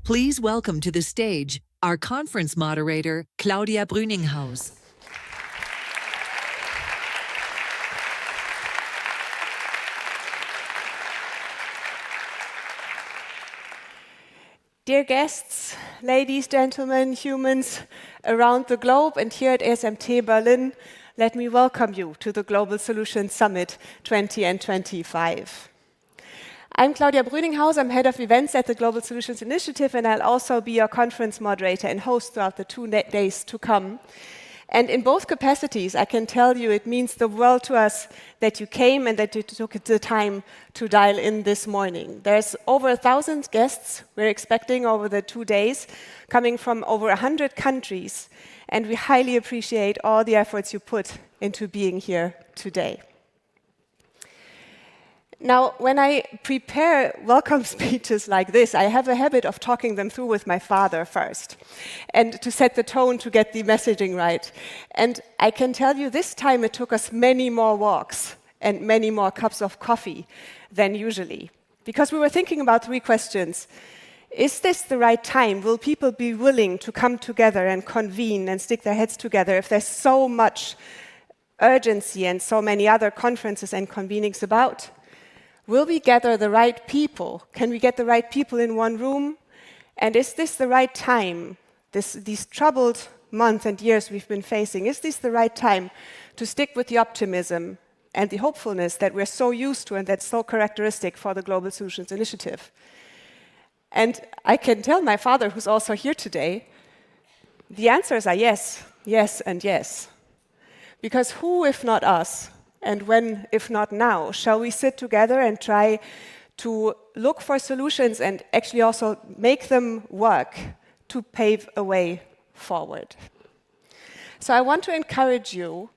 Please welcome to the stage our conference moderator, Claudia Brüninghaus. Dear guests, ladies, gentlemen, humans around the globe and here at SMT Berlin, let me welcome you to the Global Solutions Summit 2025. I'm Claudia Brüninghaus, I'm head of events at the Global Solutions Initiative, and I'll also be your conference moderator and host throughout the 2 days to come. And in both capacities, I can tell you it means the world to us that you came and that you took the time to dial in this morning. There's over 1,000 guests we're expecting over the 2 days, coming from over 100 countries, and we highly appreciate all the efforts you put into being here today. Now, when I prepare welcome speeches like this, I have a habit of talking them through with my father first, and to set the tone to get the messaging right. And I can tell you this time it took us many more walks and many more cups of coffee than usually, because we were thinking about 3 questions. Is this the right time? Will people be willing to come together and convene and stick their heads together if there's so much urgency and so many other conferences and convenings about? Will we gather the right people? Can we get the right people in one room? And is this the right time? These troubled months and years we've been facing, is this the right time to stick with the optimism and the hopefulness that we're so used to and that's so characteristic for the Global Solutions Initiative? And I can tell my father, who's also here today, the answers are yes, yes, and yes. Because who, if not us, and when, if not now, shall we sit together and try to look for solutions and actually also make them work to pave a way forward? So I want to encourage you,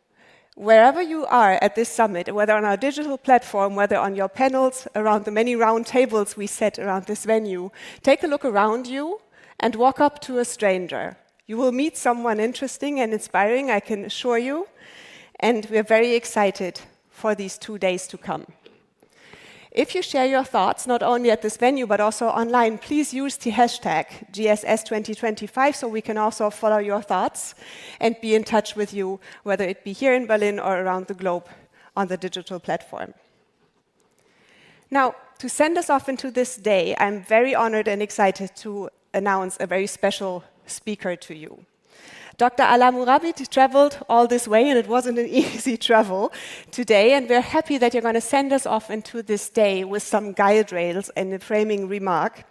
wherever you are at this summit, whether on our digital platform, whether on your panels, around the many round tables we set around this venue, take a look around you and walk up to a stranger. You will meet someone interesting and inspiring, I can assure you. And we're very excited for these 2 days to come. If you share your thoughts, not only at this venue, but also online, please use the hashtag GSS2025 so we can also follow your thoughts and be in touch with you, whether it be here in Berlin or around the globe on the digital platform. Now, to send us off into this day, I'm very honored and excited to announce a very special speaker to you. Dr. Alaa Murabit traveled all this way, and it wasn't an easy travel today, and we're happy that you're going to send us off into this day with some guide rails and a framing remark.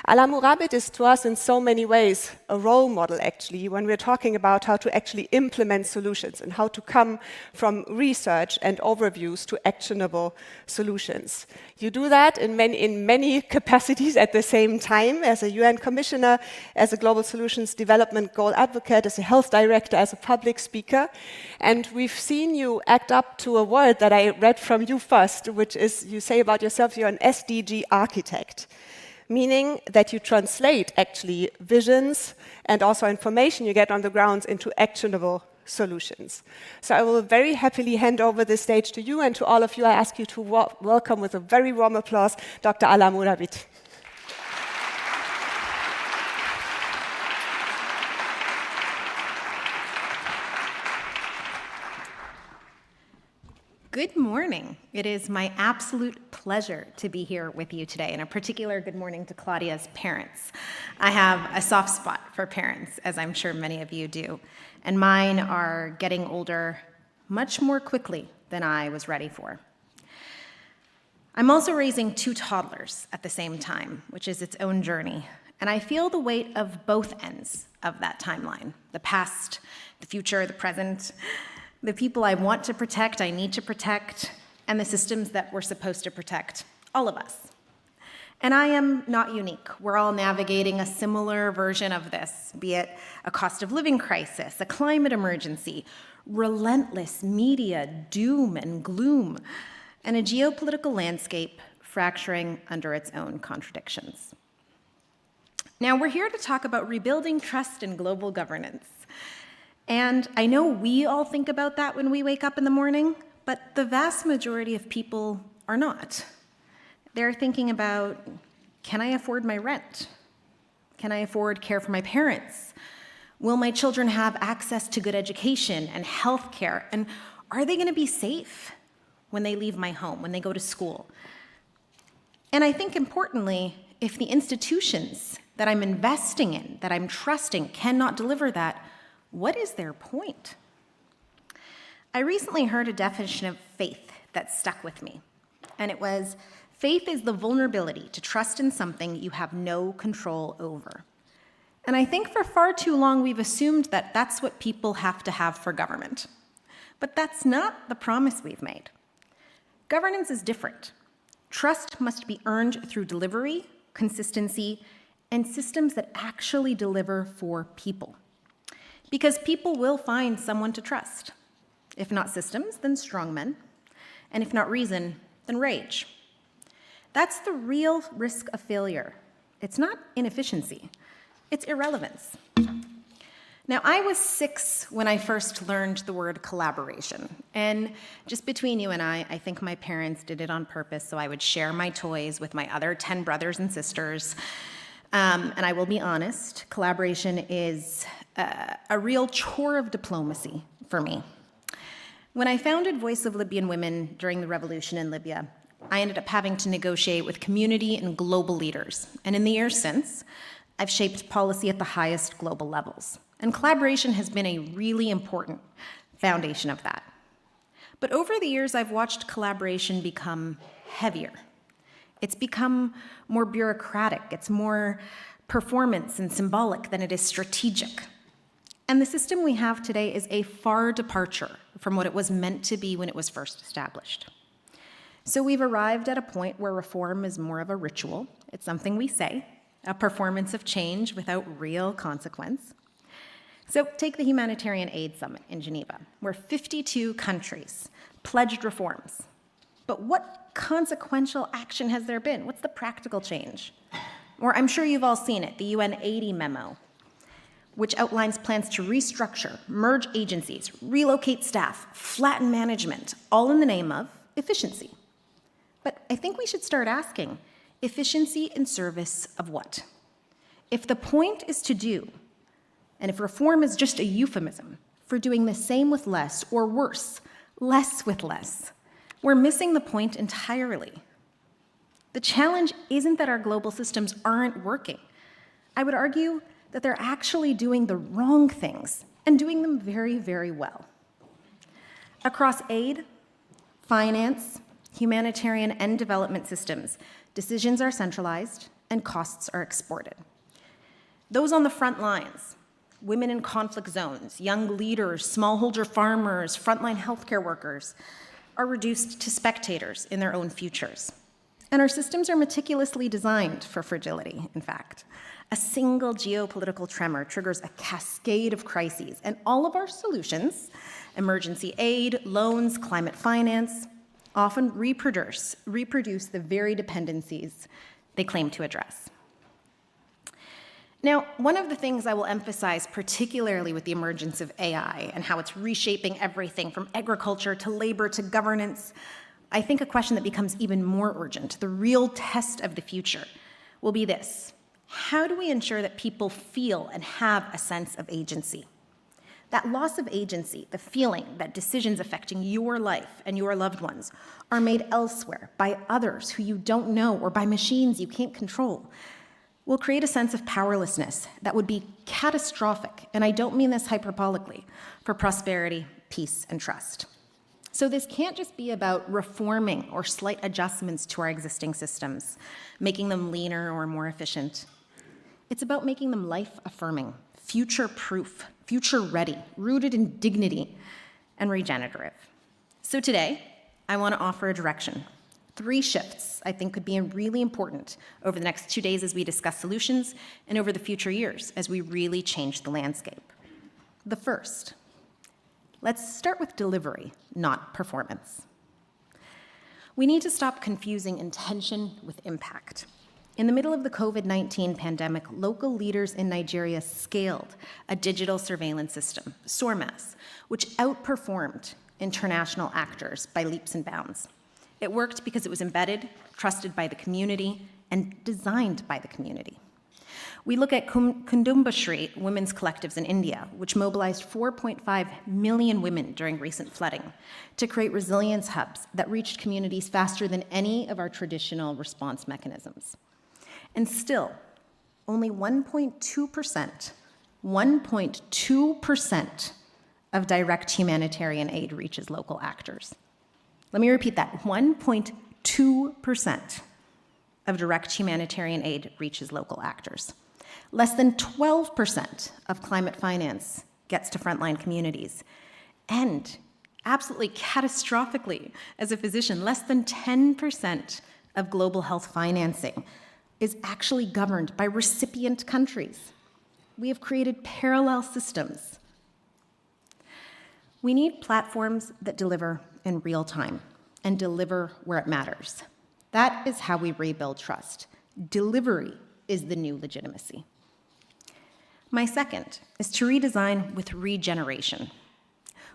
Alaa Murabit is to us in so many ways a role model, actually, when we're talking about how to actually implement solutions and how to come from research and overviews to actionable solutions. You do that in many capacities at the same time, as a UN commissioner, as a global solutions development goal advocate, as a health director, as a public speaker. And we've seen you act up to a word that I read from you first, which is, you say about yourself, you're an SDG architect, meaning that you translate actually visions and also information you get on the ground into actionable solutions. So I will very happily hand over the stage to you, and to all of you I ask you to welcome with a very warm applause Dr. Alaa Murabit. Good morning. It is my absolute pleasure to be here with you today, and a particular good morning to Claudia's parents. I have a soft spot for parents, as I'm sure many of you do, and mine are getting older much more quickly than I was ready for. I'm also raising 2 toddlers at the same time, which is its own journey, and I feel the weight of both ends of that timeline, the past, the future, the present, the people I want to protect, I need to protect, and the systems that we're supposed to protect, all of us. And I am not unique. We're all navigating a similar version of this, be it a cost of living crisis, a climate emergency, relentless media doom and gloom, and a geopolitical landscape fracturing under its own contradictions. Now, we're here to talk about rebuilding trust in global governance. And I know we all think about that when we wake up in the morning, but the vast majority of people are not. They're thinking about, can I afford my rent? Can I afford care for my parents? Will my children have access to good education and health care? And are they going to be safe when they leave my home, when they go to school? And I think importantly, if the institutions that I'm investing in, that I'm trusting, cannot deliver that, what is their point? I recently heard a definition of faith that stuck with me, and it was, faith is the vulnerability to trust in something you have no control over. And I think for far too long we've assumed that that's what people have to have for government. But that's not the promise we've made. Governance is different. Trust must be earned through delivery, consistency, and systems that actually deliver for people. Because people will find someone to trust. If not systems, then strongmen. And if not reason, then rage. That's the real risk of failure. It's not inefficiency, it's irrelevance. Now, I was 6 when I first learned the word collaboration. And just between you and I think my parents did it on purpose so I would share my toys with my other 10 brothers and sisters. And I will be honest, collaboration is a real chore of diplomacy for me. When I founded Voice of Libyan Women during the revolution in Libya, I ended up having to negotiate with community and global leaders. And in the years since, I've shaped policy at the highest global levels. And collaboration has been a really important foundation of that. But over the years, I've watched collaboration become heavier. It's become more bureaucratic. It's more performance and symbolic than it is strategic. And the system we have today is a far departure from what it was meant to be when it was first established. So we've arrived at a point where reform is more of a ritual. It's something we say, a performance of change without real consequence. So take the Humanitarian Aid Summit in Geneva, where 52 countries pledged reforms. But what consequential action has there been? What's the practical change? Or I'm sure you've all seen it, the UN 80 memo, which outlines plans to restructure, merge agencies, relocate staff, flatten management, all in the name of efficiency. But I think we should start asking, efficiency in service of what? If the point is to do, and if reform is just a euphemism for doing the same with less, or worse, less with less, we're missing the point entirely. The challenge isn't that our global systems aren't working. I would argue that they're actually doing the wrong things and doing them very, very well. Across aid, finance, humanitarian and development systems, decisions are centralized and costs are exported. Those on the front lines, women in conflict zones, young leaders, smallholder farmers, frontline healthcare workers, are reduced to spectators in their own futures. And our systems are meticulously designed for fragility, in fact. A single geopolitical tremor triggers a cascade of crises, and all of our solutions, emergency aid, loans, climate finance, often reproduce the very dependencies they claim to address. Now, one of the things I will emphasize, particularly with the emergence of AI and how it's reshaping everything from agriculture to labor to governance, I think a question that becomes even more urgent, the real test of the future, will be this: how do we ensure that people feel and have a sense of agency? That loss of agency, the feeling that decisions affecting your life and your loved ones are made elsewhere by others who you don't know or by machines you can't control, will create a sense of powerlessness that would be catastrophic, and I don't mean this hyperbolically, for prosperity, peace, and trust. So this can't just be about reforming or slight adjustments to our existing systems, making them leaner or more efficient. It's about making them life-affirming, future-proof, future-ready, rooted in dignity, and regenerative. So today, I want to offer a direction. 3 shifts I think could be really important over the next 2 days as we discuss solutions, and over the future years as we really change the landscape. The first, let's start with delivery, not performance. We need to stop confusing intention with impact. In the middle of the COVID-19 pandemic, local leaders in Nigeria scaled a digital surveillance system, SORMAS, which outperformed international actors by leaps and bounds. It worked because it was embedded, trusted by the community, and designed by the community. We look at Kudumbashree women's collectives in India, which mobilized 4.5 million women during recent flooding to create resilience hubs that reached communities faster than any of our traditional response mechanisms. And still, only 1.2% of direct humanitarian aid reaches local actors. Let me repeat that, 1.2% of direct humanitarian aid reaches local actors. Less than 12% of climate finance gets to frontline communities. And absolutely catastrophically, as a physician, less than 10% of global health financing is actually governed by recipient countries. We have created parallel systems. We need platforms that deliver in real time and deliver where it matters. That is how we rebuild trust. Delivery is the new legitimacy. My second is to redesign with regeneration.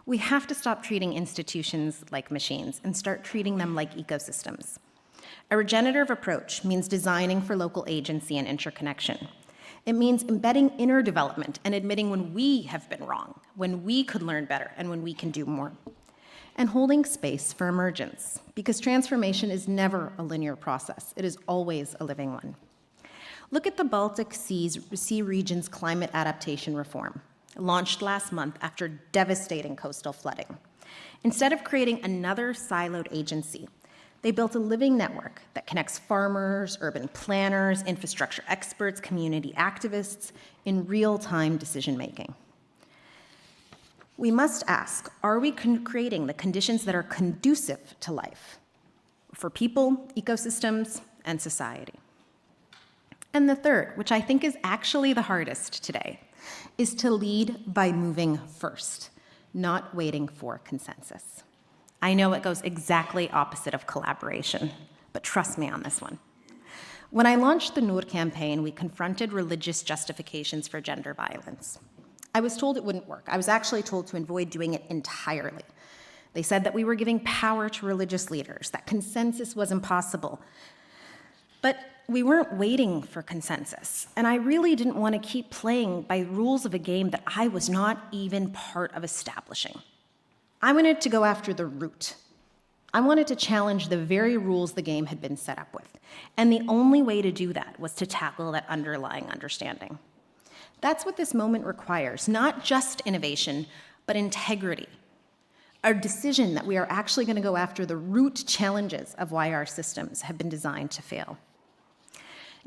We have to stop treating institutions like machines and start treating them like ecosystems. A regenerative approach means designing for local agency and interconnection. It means embedding inner development and admitting when we have been wrong, when we could learn better, and when we can do more. And holding space for emergence, because transformation is never a linear process. It is always a living one. Look at the Baltic Sea region's climate adaptation reform, launched last month after devastating coastal flooding. Instead of creating another siloed agency, they built a living network that connects farmers, urban planners, infrastructure experts, community activists in real-time decision-making. We must ask, are we creating the conditions that are conducive to life for people, ecosystems, and society? And the third, which I think is actually the hardest today, is to lead by moving first, not waiting for consensus. I know it goes exactly opposite of collaboration, but trust me on this one. When I launched the Noor campaign, we confronted religious justifications for gender violence. I was told it wouldn't work. I was actually told to avoid doing it entirely. They said that we were giving power to religious leaders, that consensus was impossible. But we weren't waiting for consensus, and I really didn't want to keep playing by rules of a game that I was not even part of establishing. I wanted to go after the root. I wanted to challenge the very rules the game had been set up with, and the only way to do that was to tackle that underlying understanding. That's what this moment requires, not just innovation, but integrity. A decision that we are actually going to go after the root challenges of why our systems have been designed to fail.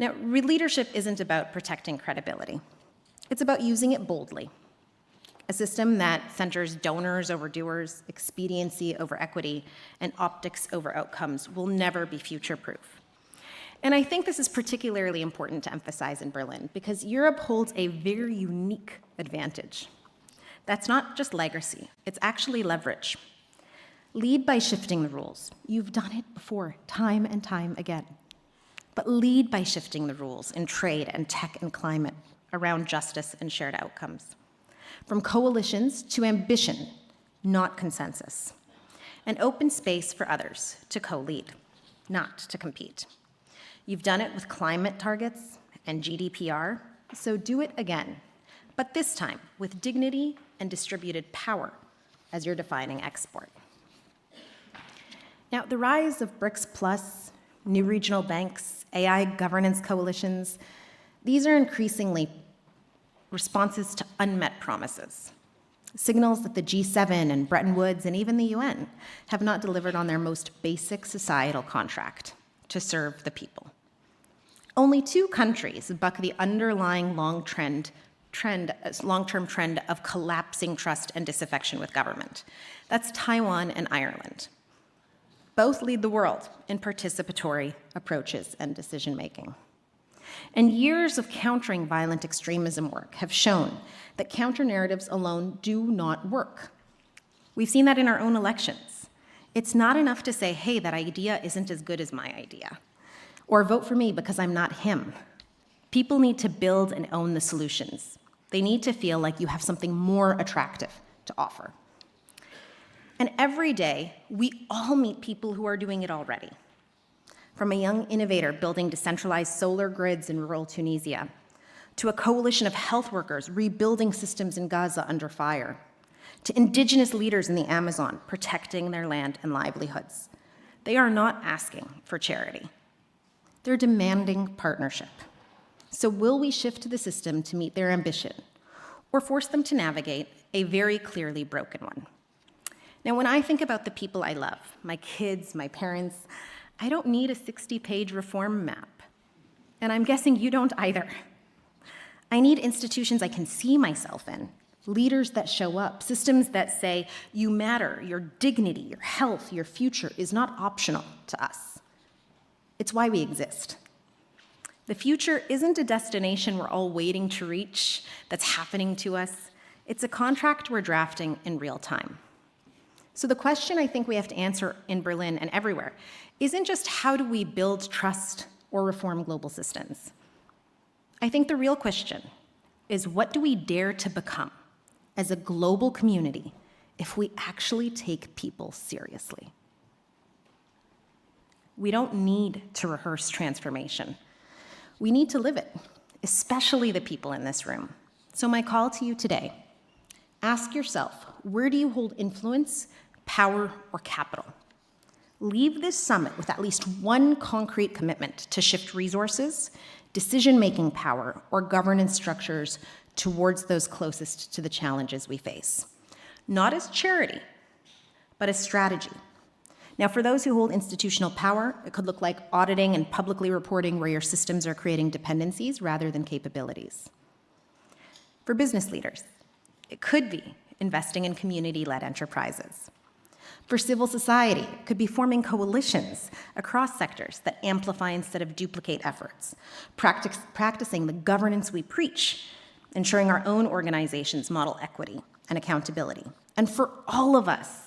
Now, leadership isn't about protecting credibility. It's about using it boldly. A system that centers donors over doers, expediency over equity, and optics over outcomes will never be future-proof. And I think this is particularly important to emphasize in Berlin because Europe holds a very unique advantage. That's not just legacy, it's actually leverage. Lead by shifting the rules. You've done it before, time and time again. But lead by shifting the rules in trade and tech and climate around justice and shared outcomes. From coalitions to ambition, not consensus. And open space for others to co-lead, not to compete. You've done it with climate targets and GDPR, so do it again. But this time with dignity and distributed power as your defining export. Now, the rise of BRICS Plus, new regional banks, AI governance coalitions, these are increasingly responses to unmet promises, signals that the G7 and Bretton Woods and even the UN have not delivered on their most basic societal contract, to serve the people. Only 2 countries buck the underlying long-term trend of collapsing trust and disaffection with government. That's Taiwan and Ireland. Both lead the world in participatory approaches and decision-making. And years of countering violent extremism work have shown that counter-narratives alone do not work. We've seen that in our own elections. It's not enough to say, hey, that idea isn't as good as my idea, or vote for me because I'm not him. People need to build and own the solutions. They need to feel like you have something more attractive to offer. And every day, we all meet people who are doing it already. From a young innovator building decentralized solar grids in rural Tunisia, to a coalition of health workers rebuilding systems in Gaza under fire, to indigenous leaders in the Amazon protecting their land and livelihoods. They are not asking for charity. They're demanding partnership. So will we shift the system to meet their ambition, or force them to navigate a very clearly broken one? Now, when I think about the people I love, my kids, my parents, I don't need a 60-page reform map. And I'm guessing you don't either. I need institutions I can see myself in, leaders that show up, systems that say, you matter, your dignity, your health, your future is not optional to us. It's why we exist. The future isn't a destination we're all waiting to reach that's happening to us. It's a contract we're drafting in real time. So the question I think we have to answer in Berlin and everywhere isn't just how do we build trust or reform global systems. I think the real question is what do we dare to become as a global community if we actually take people seriously? We don't need to rehearse transformation. We need to live it, especially the people in this room. So my call to you today, ask yourself, where do you hold influence, power, or capital? Leave this summit with at least one concrete commitment to shift resources, decision-making power, or governance structures towards those closest to the challenges we face. Not as charity, but as strategy. Now, for those who hold institutional power, it could look like auditing and publicly reporting where your systems are creating dependencies rather than capabilities. For business leaders, it could be investing in community-led enterprises. For civil society, it could be forming coalitions across sectors that amplify instead of duplicate efforts, practicing the governance we preach, ensuring our own organizations model equity and accountability. And for all of us,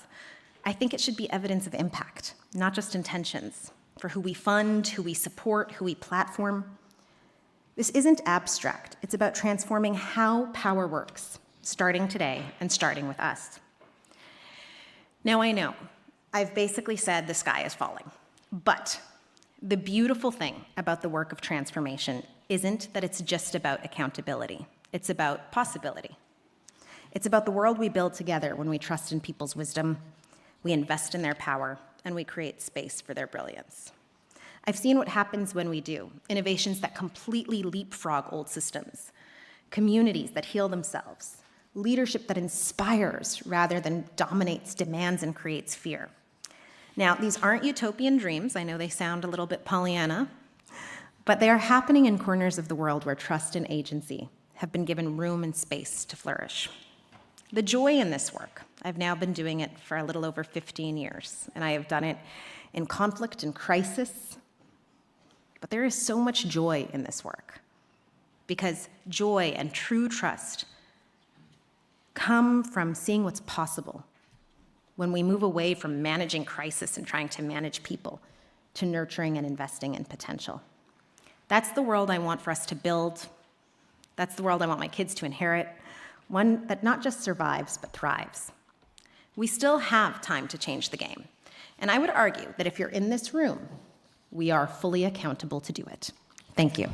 I think it should be evidence of impact, not just intentions, for who we fund, who we support, who we platform. This isn't abstract. It's about transforming how power works, starting today and starting with us. Now, I know I've basically said the sky is falling, but the beautiful thing about the work of transformation isn't that it's just about accountability. It's about possibility. It's about the world we build together when we trust in people's wisdom, we invest in their power, and we create space for their brilliance. I've seen what happens when we do, innovations that completely leapfrog old systems, communities that heal themselves, leadership that inspires rather than dominates, demands, and creates fear. Now, these aren't utopian dreams. I know they sound a little bit Pollyanna, but they are happening in corners of the world where trust and agency have been given room and space to flourish. The joy in this work, I've now been doing it for a little over 15 years, and I have done it in conflict and crisis, but there is so much joy in this work because joy and true trust come from seeing what's possible when we move away from managing crisis and trying to manage people to nurturing and investing in potential. That's the world I want for us to build. That's the world I want my kids to inherit, one that not just survives, but thrives. We still have time to change the game. And I would argue that if you're in this room, we are fully accountable to do it. Thank you.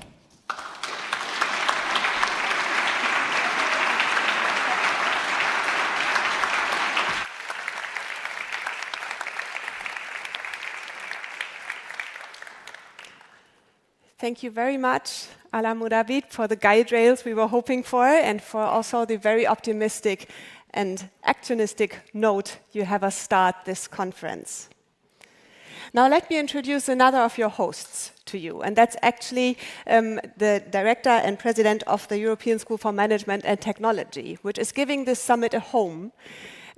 Thank you very much, Alaa Murabit, for the guide rails we were hoping for and for also the very optimistic and actionistic note you have us start this conference. Now let me introduce another of your hosts to you, and that's actually the director and president of the European School for Management and Technology, which is giving this summit a home.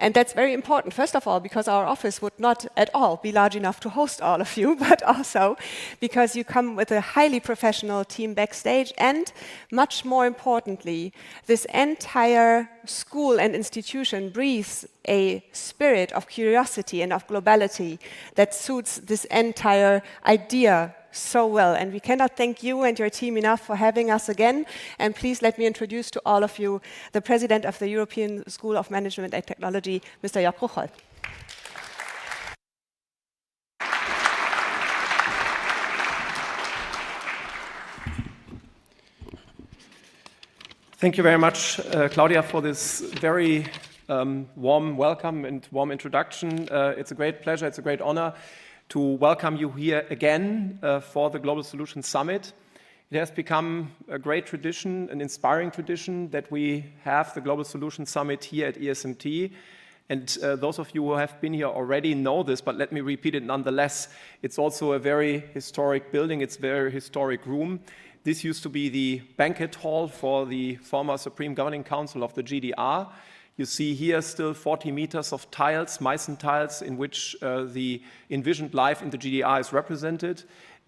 And that's very important, first of all, because our office would not at all be large enough to host all of you, but also because you come with a highly professional team backstage, and much more importantly, this entire school and institution breathes a spirit of curiosity and of globality that suits this entire idea so well. And we cannot thank you and your team enough for having us again. And please let me introduce to all of you the president of the European School of Management and Technology, Mr. Jörg Ruchol. Thank you very much, Claudia, for this very warm welcome and warm introduction. It's a great pleasure, it's a great honor to welcome you here again for the Global Solutions Summit. It has become a great tradition, an inspiring tradition, that we have the Global Solutions Summit here at ESMT. And those of you who have been here already know this, but let me repeat it nonetheless. It's also a very historic building, it's a very historic room. This used to be the banquet hall for the former Supreme Governing Council of the GDR. You see here still 40 meters of tiles, Meissen tiles, in which the envisioned life in the GDR is represented.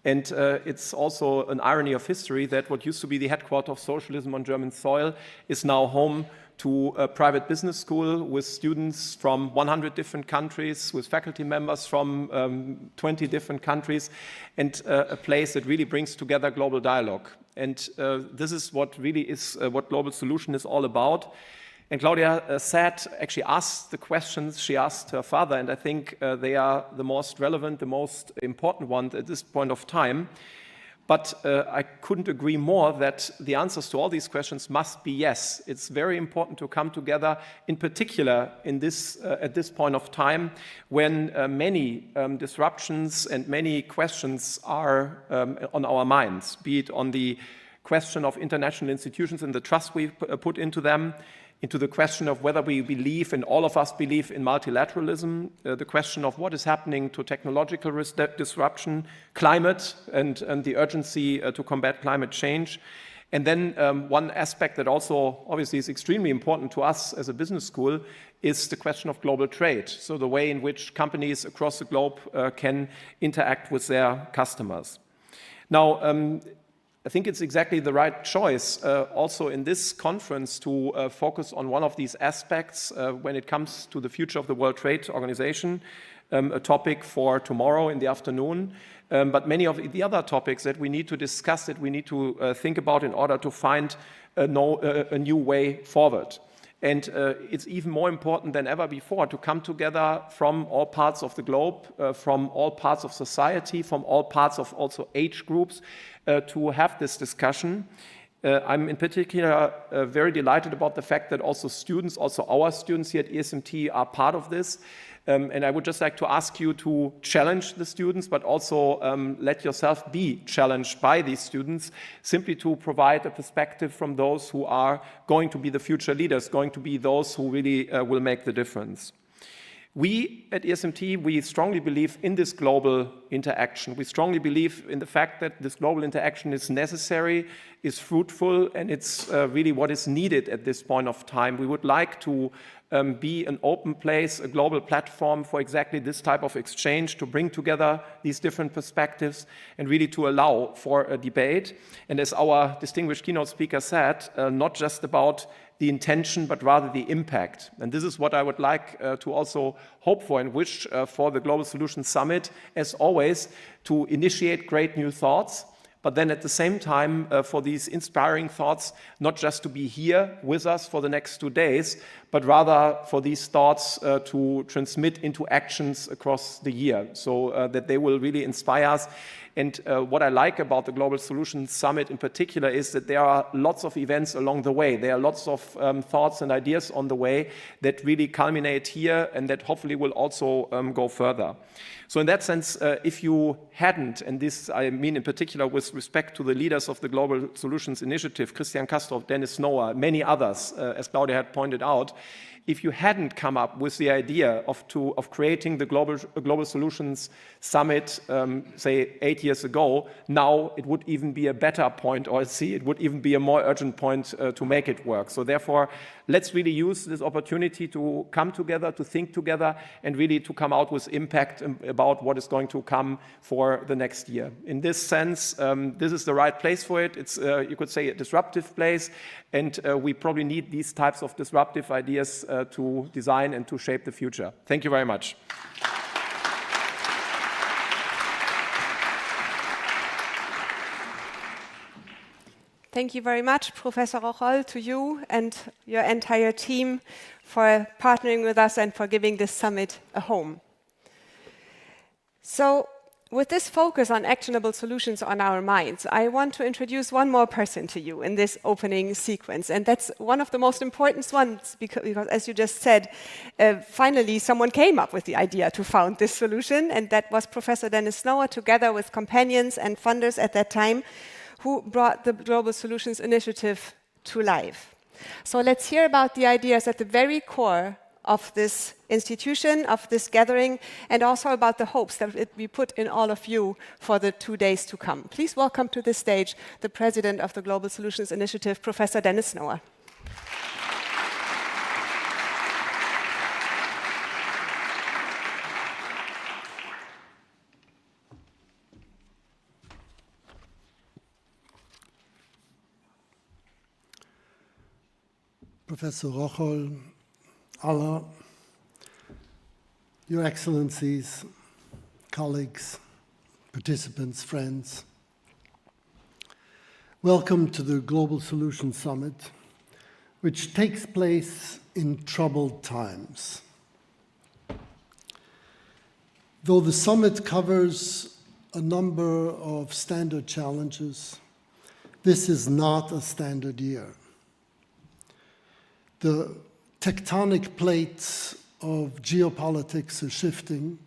And it's also an irony of history that what used to be the headquarters of socialism on German soil is now home to a private business school with students from 100 different countries, with faculty members from 20 different countries, and a place that really brings together global dialogue. And this is what really is what Global Solution is all about. And Claudia actually asked the questions she asked her father, and I think they are the most relevant, the most important ones at this point of time. But I couldn't agree more that the answers to all these questions must be yes. It's very important to come together, in particular in this, at this point of time, when many disruptions and many questions are on our minds, be it on the question of international institutions and the trust we put into them, into the question of whether we believe, and all of us believe, in multilateralism, the question of what is happening to technological disruption, climate, and the urgency to combat climate change. And then one aspect that also obviously is extremely important to us as a business school is the question of global trade. So the way in which companies across the globe can interact with their customers. Now, I think it's exactly the right choice also in this conference to focus on one of these aspects when it comes to the future of the World Trade Organization, a topic for tomorrow in the afternoon. But many of the other topics that we need to discuss, that we need to think about in order to find a new way forward. And it's even more important than ever before to come together from all parts of the globe, from all parts of society, from all parts of also age groups, to have this discussion. I'm in particular very delighted about the fact that also students, also our students here at ESMT, are part of this. And I would just like to ask you to challenge the students, but also let yourself be challenged by these students, simply to provide a perspective from those who are going to be the future leaders, going to be those who really will make the difference. We at ESMT, we strongly believe in this global interaction. We strongly believe in the fact that this global interaction is necessary, is fruitful, and it's really what is needed at this point of time. We would like to be an open place, a global platform for exactly this type of exchange, to bring together these different perspectives and really to allow for a debate. And as our distinguished keynote speaker said, not just about the intention, but rather the impact. And this is what I would like to also hope for and wish for the Global Solutions Summit, as always, to initiate great new thoughts, but then at the same time for these inspiring thoughts, not just to be here with us for the next 2 days, but rather for these thoughts to transmit into actions across the year, so that they will really inspire us. And what I like about the Global Solutions Summit in particular is that there are lots of events along the way. There are lots of thoughts and ideas on the way that really culminate here and that hopefully will also go further. So in that sense, if you hadn't, and this I mean in particular with respect to the leaders of the Global Solutions Initiative, Christian Castorf, Dennis Noah, many others, as Claudia had pointed out, if you hadn't come up with the idea of creating the Global Solutions Summit, say 8 years ago, now it would even be a better point, or it would even be a more urgent point to make it work. So therefore, let's really use this opportunity to come together, to think together, and really to come out with impact about what is going to come for the next year. In this sense, this is the right place for it. It's, you could say, a disruptive place, and we probably need these types of disruptive ideas to design and to shape the future. Thank you very much. Thank you very much, Professor Rocholl, to you and your entire team for partnering with us and for giving this summit a home. So with this focus on actionable solutions on our minds, I want to introduce one more person to you in this opening sequence. And that's one of the most important ones because as you just said, finally someone came up with the idea to found this solution. And that was Professor Dennis Snower, together with companions and funders at that time, who brought the Global Solutions Initiative to life. So let's hear about the ideas at the very core of this institution, of this gathering, and also about the hopes that we put in all of you for the 2 days to come. Please welcome to the stage the president of the Global Solutions Initiative, Professor Dennis Snower. Professor Rocholl, Alaa, Your Excellencies, colleagues, participants, friends, welcome to the Global Solutions Summit, which takes place in troubled times. Though the summit covers a number of standard challenges, this is not a standard year. The tectonic plates of geopolitics are shifting,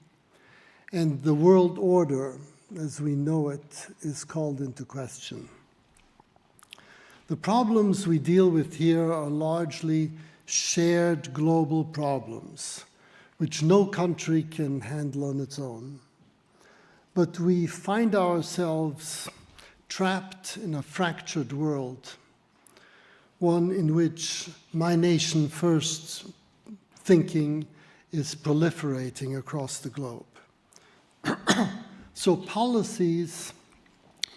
and the world order, as we know it, is called into question. The problems we deal with here are largely shared global problems, which no country can handle on its own. But we find ourselves trapped in a fractured world, one in which my nation first thinking is proliferating across the globe. So policies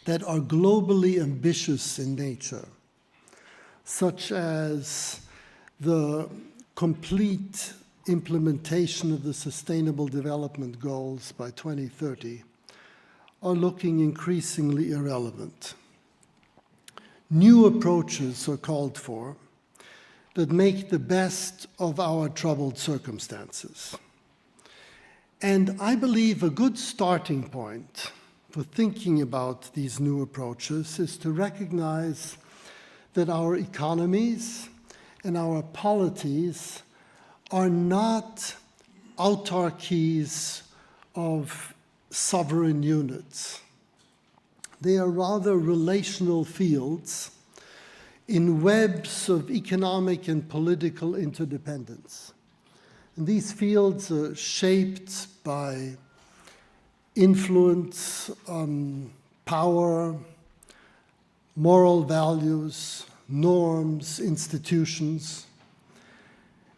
that are globally ambitious in nature, such as the complete implementation of the Sustainable Development Goals by 2030, are looking increasingly irrelevant. New approaches are called for that make the best of our troubled circumstances. And I believe a good starting point for thinking about these new approaches is to recognize that our economies and our polities are not autarkies of sovereign units. They are rather relational fields in webs of economic and political interdependence. And these fields are shaped by influence, power, moral values, norms, institutions.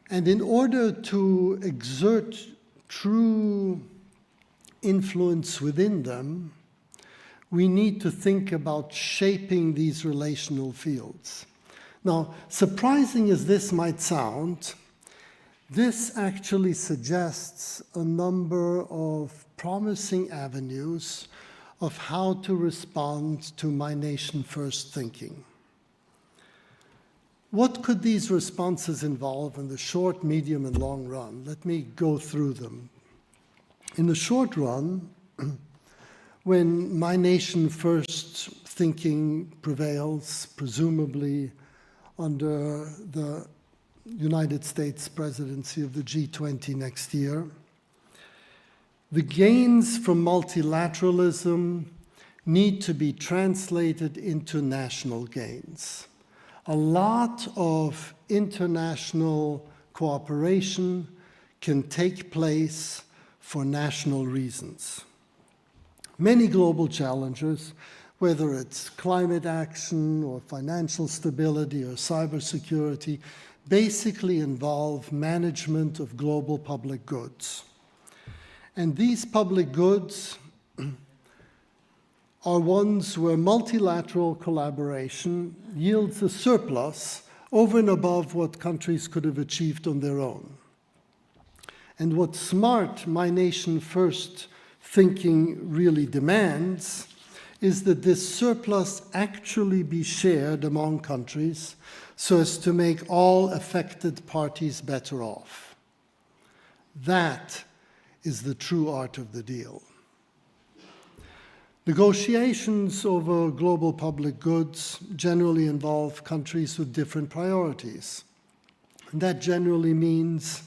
And in order to exert true influence within them, we need to think about shaping these relational fields. Now, surprising as this might sound, this actually suggests a number of promising avenues of how to respond to my nation first thinking. What could these responses involve in the short, medium, and long run? Let me go through them. In the short run, when my nation first thinking prevails, presumably under the United States presidency of the G20 next year, the gains from multilateralism need to be translated into national gains. A lot of international cooperation can take place for national reasons. Many global challenges, whether it's climate action or financial stability or cybersecurity, basically involve management of global public goods. And these public goods are ones where multilateral collaboration yields a surplus over and above what countries could have achieved on their own. And what smart my nation first thinking really demands is that this surplus actually be shared among countries so as to make all affected parties better off. That is the true art of the deal. Negotiations over global public goods generally involve countries with different priorities. And that generally means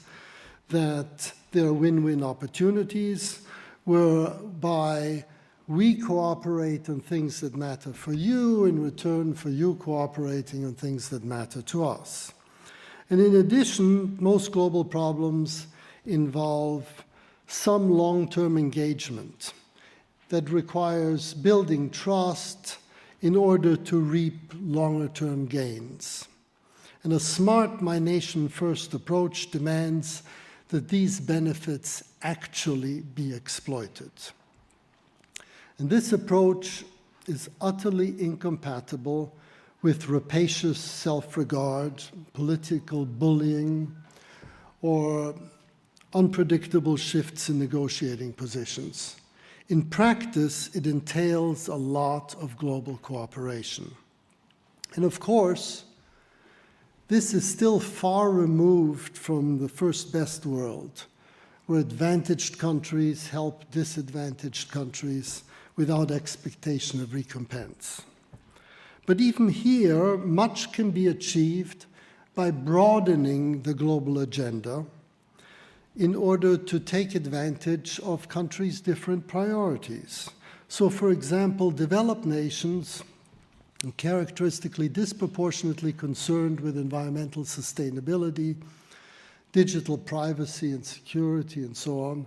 that there are win-win opportunities whereby we cooperate on things that matter for you in return for you cooperating on things that matter to us. And in addition, most global problems involve some long-term engagement that requires building trust in order to reap longer-term gains. And a smart My Nation First approach demands that these benefits actually be exploited. And this approach is utterly incompatible with rapacious self-regard, political bullying, or unpredictable shifts in negotiating positions. In practice, it entails a lot of global cooperation. And of course, this is still far removed from the first best world, where advantaged countries help disadvantaged countries without expectation of recompense. But even here, much can be achieved by broadening the global agenda in order to take advantage of countries' different priorities. So, for example, developed nations are characteristically disproportionately concerned with environmental sustainability, digital privacy and security, and so on,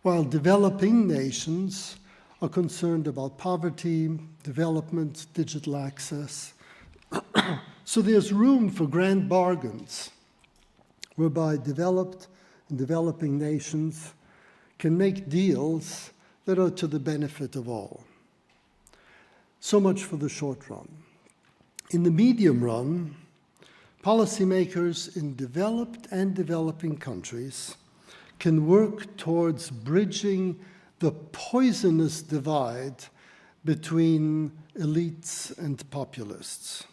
while developing nations are concerned about poverty, development, digital access. So there's room for grand bargains, whereby developed and developing nations can make deals that are to the benefit of all. So much for the short run. In the medium run, policymakers in developed and developing countries can work towards bridging the poisonous divide between elites and populists,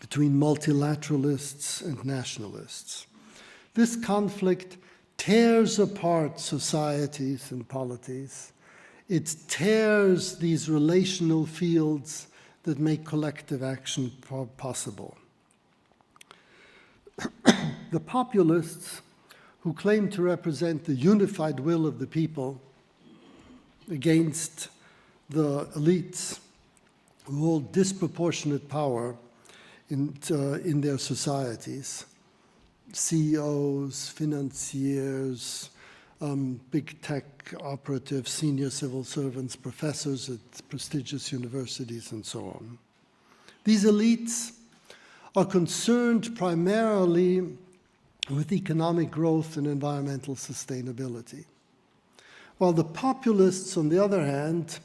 between multilateralists and nationalists. This conflict tears apart societies and polities. It tears these relational fields that make collective action possible. The populists, who claim to represent the unified will of the people against the elites who hold disproportionate power in their societies, CEOs, financiers, big tech operatives, senior civil servants, professors at prestigious universities, and so on. These elites are concerned primarily with economic growth and environmental sustainability, while the populists, on the other hand,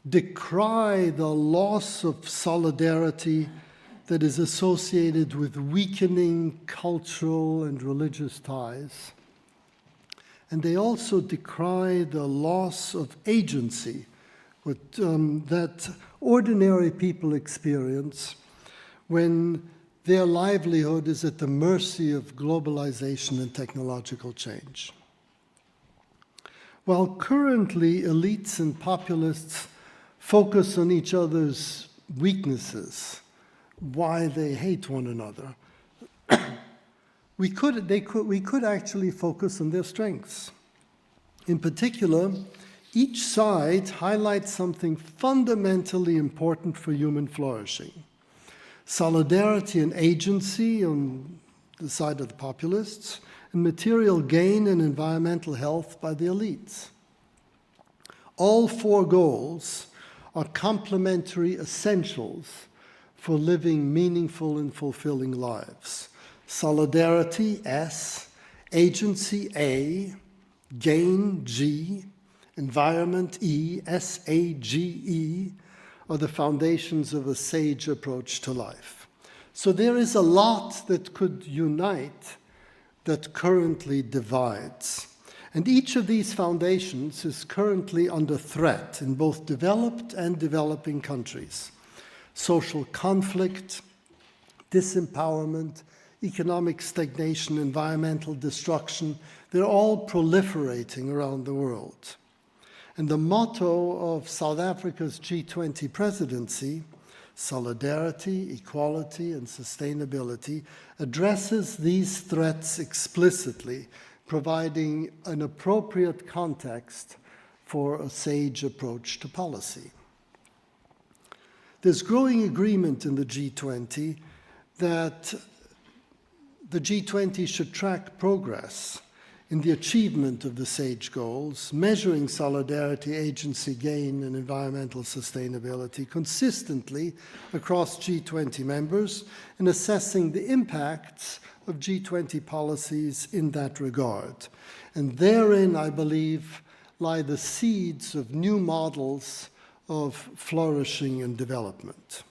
decry the loss of solidarity that is associated with weakening cultural and religious ties. And they also decry the loss of agency that ordinary people experience when their livelihood is at the mercy of globalization and technological change. While currently elites and populists focus on each other's weaknesses, why they hate one another, we could actually focus on their strengths. In particular, each side highlights something fundamentally important for human flourishing. Solidarity and agency on the side of the populists, and material gain and environmental health by the elites. All four goals are complementary essentials for living meaningful and fulfilling lives. Solidarity, S, agency, A, gain, G, environment, E, S-A-G-E, are the foundations of a sage approach to life. So there is a lot that could unite that currently divides. And each of these foundations is currently under threat in both developed and developing countries. Social conflict, disempowerment, economic stagnation, environmental destruction, they're all proliferating around the world. And the motto of South Africa's G20 presidency, solidarity, equality, and sustainability, addresses these threats explicitly, providing an appropriate context for a sage approach to policy. There's growing agreement in the G20 that the G20 should track progress in the achievement of the SAGE goals, measuring solidarity, agency gain, and environmental sustainability consistently across G20 members and assessing the impacts of G20 policies in that regard. And therein, I believe, lie the seeds of new models of flourishing and development.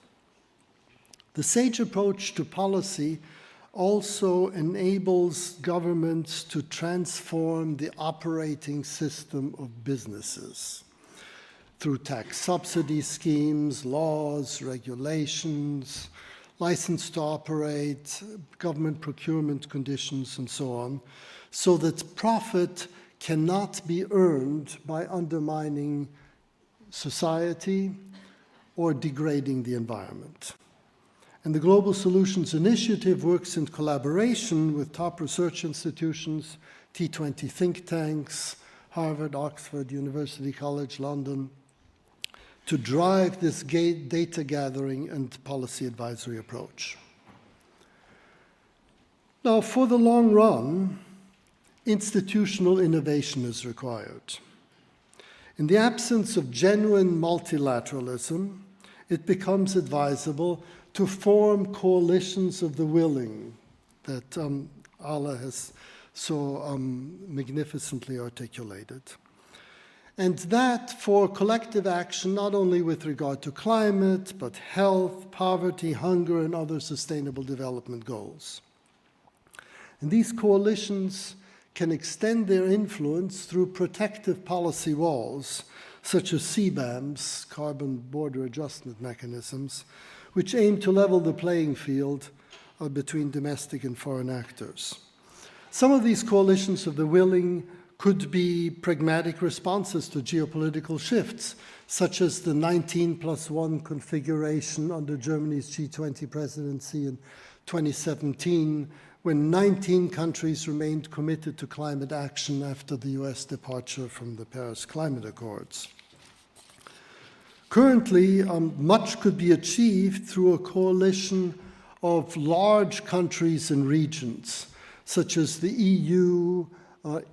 The SAGE approach to policy also enables governments to transform the operating system of businesses through tax subsidy schemes, laws, regulations, license to operate, government procurement conditions, and so on, so that profit cannot be earned by undermining society or degrading the environment. And the Global Solutions Initiative works in collaboration with top research institutions, T20 think tanks, Harvard, Oxford, University College London, to drive this data gathering and policy advisory approach. Now, for the long run, institutional innovation is required. In the absence of genuine multilateralism, it becomes advisable to form coalitions of the willing that Alaa has so magnificently articulated. And that for collective action, not only with regard to climate, but health, poverty, hunger, and other sustainable development goals. And these coalitions can extend their influence through protective policy walls, such as CBAMs, carbon border adjustment mechanisms, which aim to level the playing field between domestic and foreign actors. Some of these coalitions of the willing could be pragmatic responses to geopolitical shifts, such as the 19+1 configuration under Germany's G20 presidency in 2017, when 19 countries remained committed to climate action after the US departure from the Paris Climate Accords. Currently, much could be achieved through a coalition of large countries and regions, such as the EU,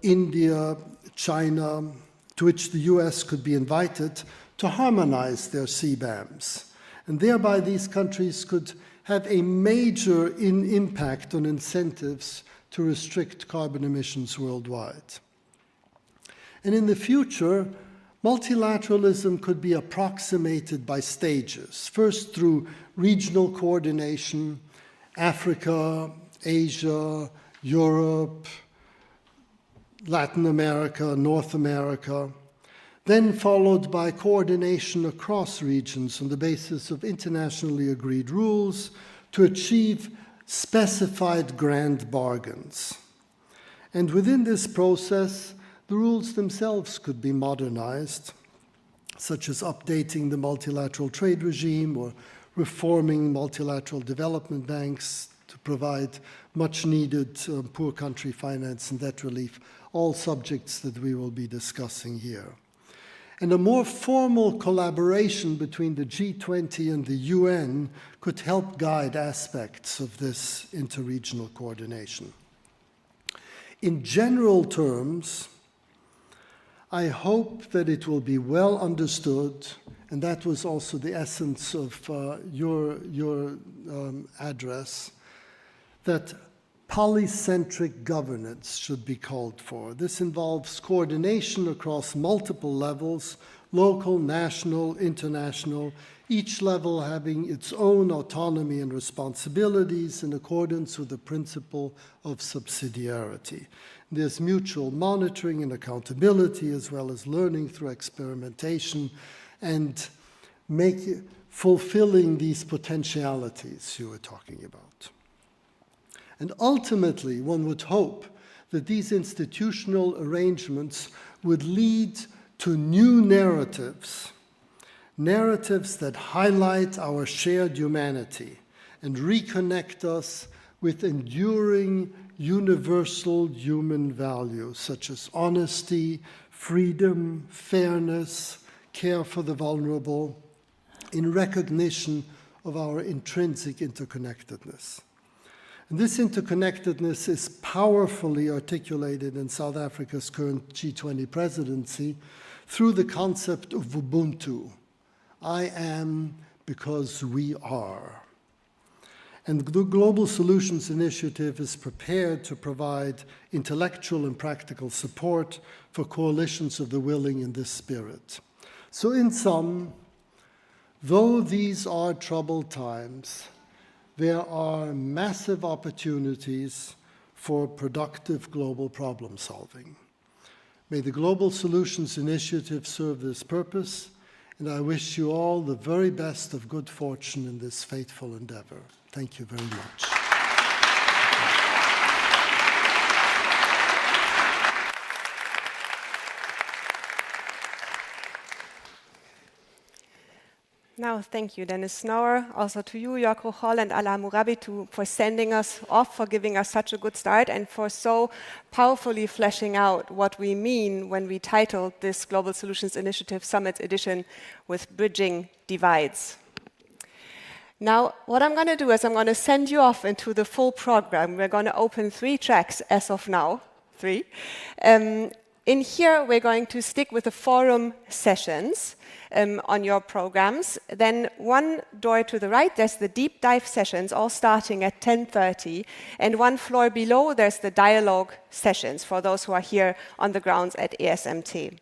India, China, to which the US could be invited to harmonize their CBAMs. And thereby these countries could have a major impact on incentives to restrict carbon emissions worldwide. And in the future, multilateralism could be approximated by stages, first through regional coordination, Africa, Asia, Europe, Latin America, North America, then followed by coordination across regions on the basis of internationally agreed rules to achieve specified grand bargains. And within this process, the rules themselves could be modernized, such as updating the multilateral trade regime or reforming multilateral development banks to provide much-needed poor country finance and debt relief, all subjects that we will be discussing here. And a more formal collaboration between the G20 and the UN could help guide aspects of this interregional coordination. In general terms, I hope that it will be well understood, and that was also the essence of your address, that polycentric governance should be called for. This involves coordination across multiple levels, local, national, international, each level having its own autonomy and responsibilities in accordance with the principle of subsidiarity. There's mutual monitoring and accountability, as well as learning through experimentation and fulfilling these potentialities you were talking about. And ultimately, one would hope that these institutional arrangements would lead to new narratives, narratives that highlight our shared humanity and reconnect us with enduring universal human values such as honesty, freedom, fairness, care for the vulnerable, in recognition of our intrinsic interconnectedness. And this interconnectedness is powerfully articulated in South Africa's current G20 presidency through the concept of Ubuntu. I am because we are. And the Global Solutions Initiative is prepared to provide intellectual and practical support for coalitions of the willing in this spirit. So in sum, though these are troubled times, there are massive opportunities for productive global problem solving. May the Global Solutions Initiative serve this purpose, and I wish you all the very best of good fortune in this faithful endeavor. Thank you very much. Now, thank you, Dennis Snower. Also to you, Jörg Rocholl and Alaa Murabit, for sending us off, for giving us such a good start, and for so powerfully fleshing out what we mean when we titled this Global Solutions Initiative Summit Edition with Bridging Divides. Now, what I'm going to do is I'm going to send you off into the full program. We're going to open 3 tracks as of now, 3. In here, we're going to stick with the forum sessions on your programs. Then one door to the right, there's the deep dive sessions, all starting at 10:30. And one floor below, there's the dialogue sessions for those who are here on the grounds at ASMT.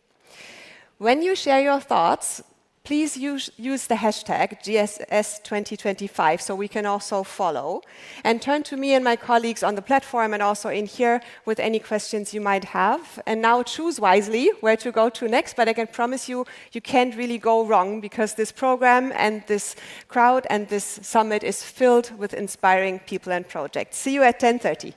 When you share your thoughts, please use the hashtag GSS2025 so we can also follow. And turn to me and my colleagues on the platform and also in here with any questions you might have. And now choose wisely where to go to next, but I can promise you, you can't really go wrong because this program and this crowd and this summit is filled with inspiring people and projects. See you at 10:30.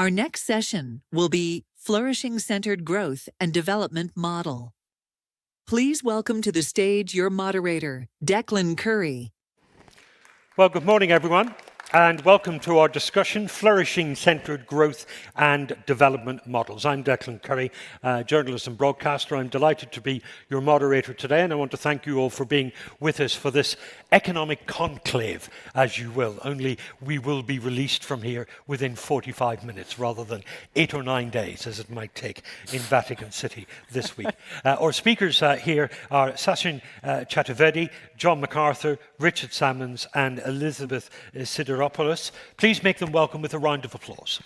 Our next session will be Flourishing Centered Growth and Development Model. Please welcome to the stage your moderator, Declan Curry. Well, good morning, everyone, and welcome to our discussion, Flourishing Centred Growth and Development Models. I'm Declan Curry, journalist and broadcaster. I'm delighted to be your moderator today, and I want to thank you all for being with us for this economic conclave, as you will, only we will be released from here within 45 minutes rather than 8 or 9 days, as it might take in Vatican City this week. Our speakers here are Sachin Chaturvedi, John MacArthur, Richard Salmons, and Elizabeth Sideropoulos. Please make them welcome with a round of applause.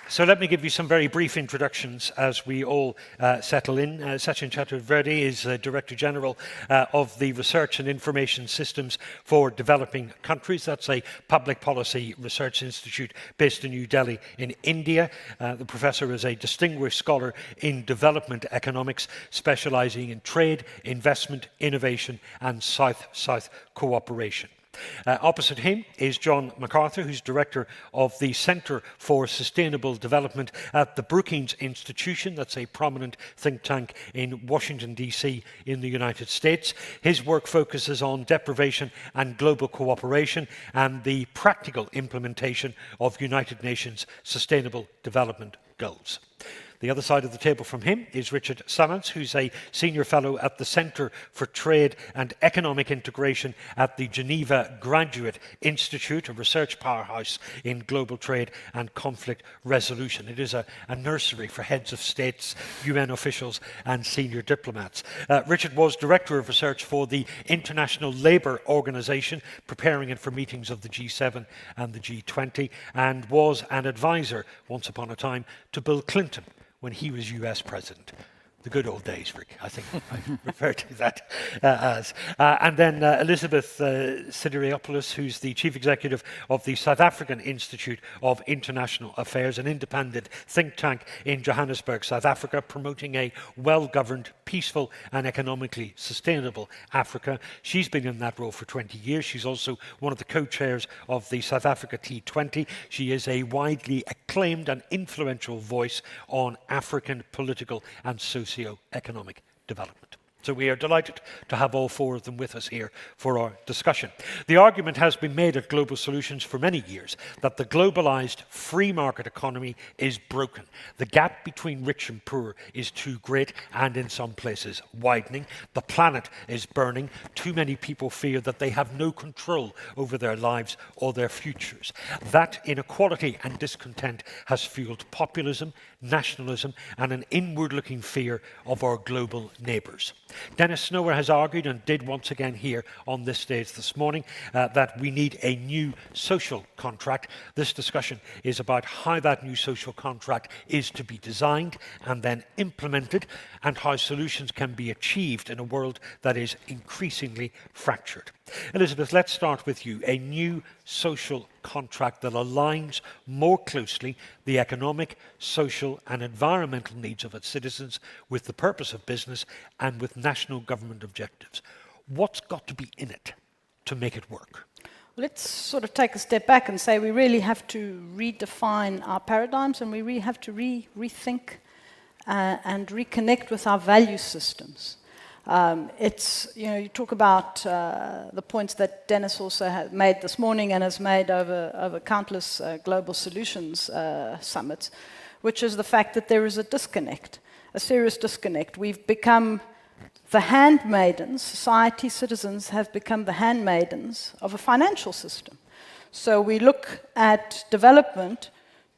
So let me give you some very brief introductions as we all settle in. Sachin Chaturvedi is Director General of the Research and Information Systems for Developing Countries. That's a public policy research institute based in New Delhi in India. The professor is a distinguished scholar in development economics, specializing in trade, investment, innovation, and South-South cooperation. Opposite him is John MacArthur, who's Director of the Centre for Sustainable Development at the Brookings Institution. That's a prominent think tank in Washington, D.C. in the United States. His work focuses on deprivation and global cooperation and the practical implementation of United Nations Sustainable Development Goals. The other side of the table from him is Richard Salmons, who's a senior fellow at the Centre for Trade and Economic Integration at the Geneva Graduate Institute, a research powerhouse in global trade and conflict resolution. It is a nursery for heads of states, UN officials, and senior diplomats. Richard was Director of Research for the International Labour Organization, preparing it for meetings of the G7 and the G20, and was an advisor, once upon a time, to Bill Clinton when he was US President. The good old days, Rick, I think I refer to that as. And then Elizabeth Sideropoulos, who's the Chief Executive of the South African Institute of International Affairs, an independent think tank in Johannesburg, South Africa, promoting a well-governed, peaceful and economically sustainable Africa. She's been in that role for 20 years. She's also one of the co-chairs of the South Africa T20. She is a widely acclaimed and influential voice on African political and socio-economic development. So we are delighted to have all four of them with us here for our discussion. The argument has been made at Global Solutions for many years that the globalized free market economy is broken. The gap between rich and poor is too great and in some places widening. The planet is burning. Too many people fear that they have no control over their lives or their futures. That inequality and discontent has fueled populism, nationalism, and an inward-looking fear of our global neighbours. Dennis Snower has argued, and did once again here on this stage this morning, that we need a new social contract. This discussion is about how that new social contract is to be designed and then implemented, and how solutions can be achieved in a world that is increasingly fractured. Elizabeth, let's start with you. A new social contract that aligns more closely the economic, social and environmental needs of its citizens with the purpose of business and with national government objectives. What's got to be in it to make it work? Let's sort of take a step back and say we really have to redefine our paradigms, and we really have to rethink and reconnect with our value systems. You talk about the points that Dennis also made this morning and has made over countless global solutions summits, which is the fact that there is a disconnect, a serious disconnect. We've become the handmaidens, society, citizens have become the handmaidens of a financial system. So we look at development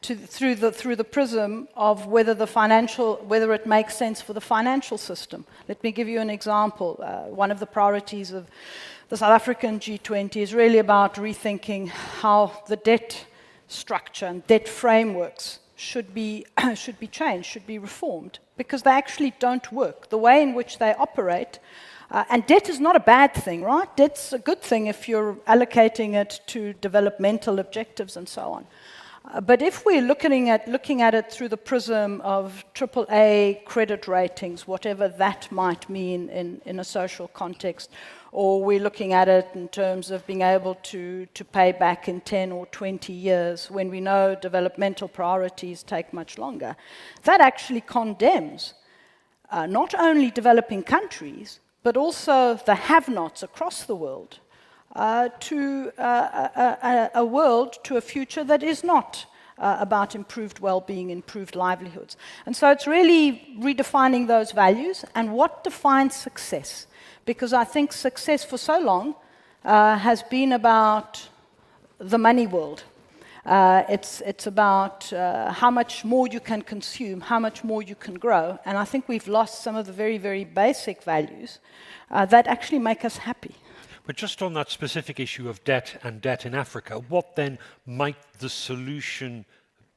through the prism of whether it makes sense for the financial system. Let me give you an example. One of the priorities of the South African G20 is really about rethinking how the debt structure and debt frameworks should be changed, should be reformed, because they actually don't work. The way in which they operate, and debt is not a bad thing, right? Debt's a good thing if you're allocating it to developmental objectives and so on. But if we're looking at it through the prism of AAA credit ratings, whatever that might mean in a social context, or we're looking at it in terms of being able to pay back in 10 or 20 years, when we know developmental priorities take much longer, that actually condemns not only developing countries, but also the have-nots across the world to a world, to a future that is not about improved well-being, improved livelihoods. And so it's really redefining those values and what defines success. Because I think success for so long has been about the money world. It's about how much more you can consume, how much more you can grow. And I think we've lost some of the very, very basic values that actually make us happy. But just on that specific issue of debt and debt in Africa, what then might the solution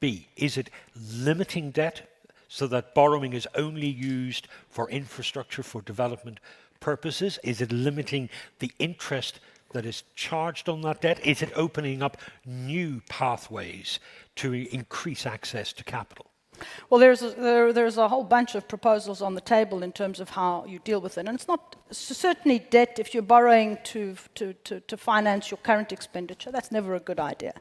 be? Is it limiting debt so that borrowing is only used for infrastructure, for development purposes? Is it limiting the interest that is charged on that debt? Is it opening up new pathways to increase access to capital? Well, there's a whole bunch of proposals on the table in terms of how you deal with it. And it's not certainly debt. If you're borrowing to finance your current expenditure, that's never a good idea.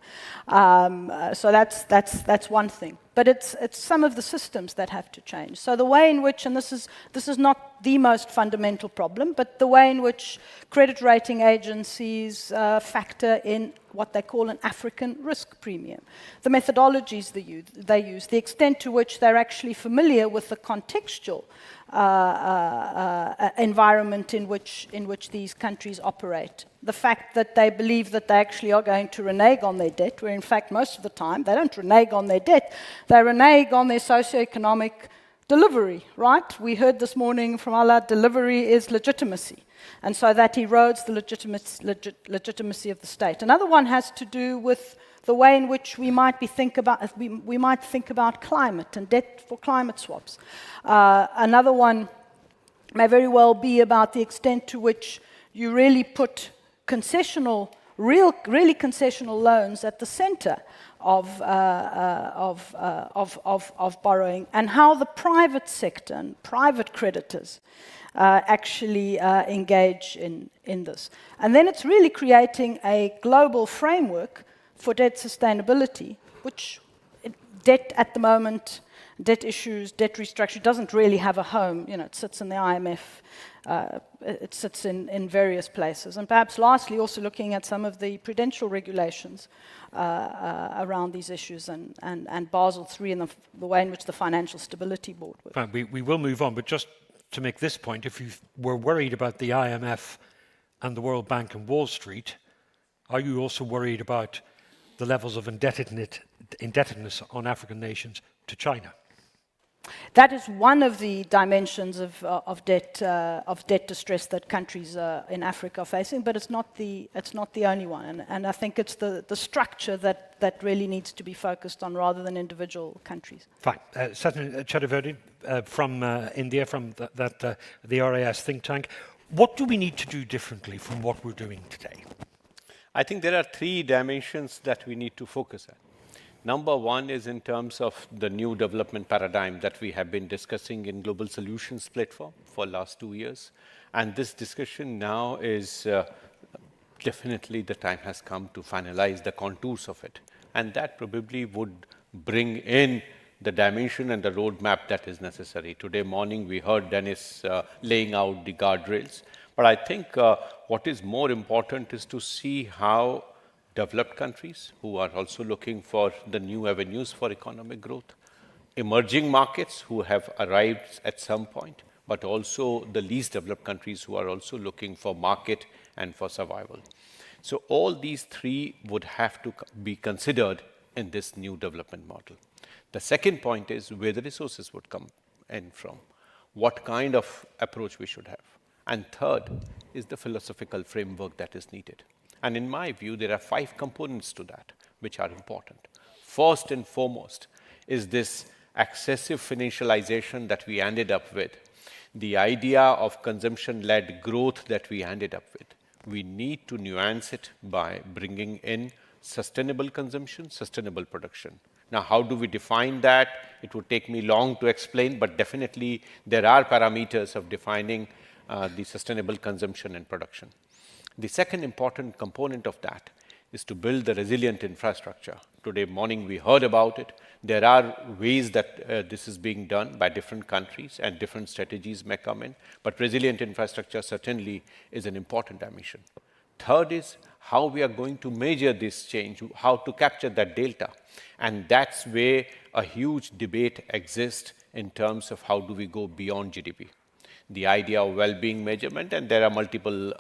So that's one thing. But it's some of the systems that have to change. So the way in which, and this is not the most fundamental problem, but the way in which credit rating agencies factor in what they call an African risk premium, the methodologies they use, the extent to which they're actually familiar with the contextual environment in which these countries operate. The fact that they believe that they actually are going to renege on their debt, where in fact most of the time they don't renege on their debt, they renege on their socioeconomic delivery, right? We heard this morning from Alaa, delivery is legitimacy. And so that erodes the legitimacy of the state. Another one has to do with the way in which we might think about climate and debt for climate swaps. Another one may very well be about the extent to which you really put really concessional loans at the center of borrowing, and how the private sector and private creditors actually engage in this. And then it's really creating a global framework for debt sustainability, which debt at the moment, debt issues, debt restructuring doesn't really have a home. You know, it sits in the IMF, it sits in various places. And perhaps lastly, also looking at some of the prudential regulations around these issues and Basel III and the way in which the Financial Stability Board works. Fine, we will move on, but just to make this point, if you were worried about the IMF and the World Bank and Wall Street, are you also worried about the levels of indebtedness on African nations to China? That is one of the dimensions of debt distress that countries in Africa are facing, but it's not the only one. And I think it's the structure that really needs to be focused on rather than individual countries. Fine. Satyan Chaturvedi from India, from the RAS think tank. What do we need to do differently from what we're doing today? I think there are three dimensions that we need to focus on. Number one is in terms of the new development paradigm that we have been discussing in Global Solutions Platform for the last 2 years. And this discussion now is definitely the time has come to finalize the contours of it. And that probably would bring in the dimension and the roadmap that is necessary. Today morning, we heard Dennis laying out the guardrails. But I think what is more important is to see how developed countries who are also looking for the new avenues for economic growth, emerging markets who have arrived at some point, but also the least developed countries who are also looking for market and for survival. So all these three would have to be considered in this new development model. The second point is where the resources would come in from, what kind of approach we should have. And third is the philosophical framework that is needed. And in my view, there are 5 components to that which are important. First and foremost is this excessive financialization that we ended up with, the idea of consumption-led growth that we ended up with. We need to nuance it by bringing in sustainable consumption, sustainable production. Now, how do we define that? It would take me long to explain, but definitely there are parameters of defining the sustainable consumption and production. The second important component of that is to build the resilient infrastructure. Today morning we heard about it. There are ways that this is being done by different countries and different strategies may come in, but resilient infrastructure certainly is an important dimension. Third is how we are going to measure this change, how to capture that delta. And that's where a huge debate exists in terms of how do we go beyond GDP. The idea of well-being measurement, and there are multiple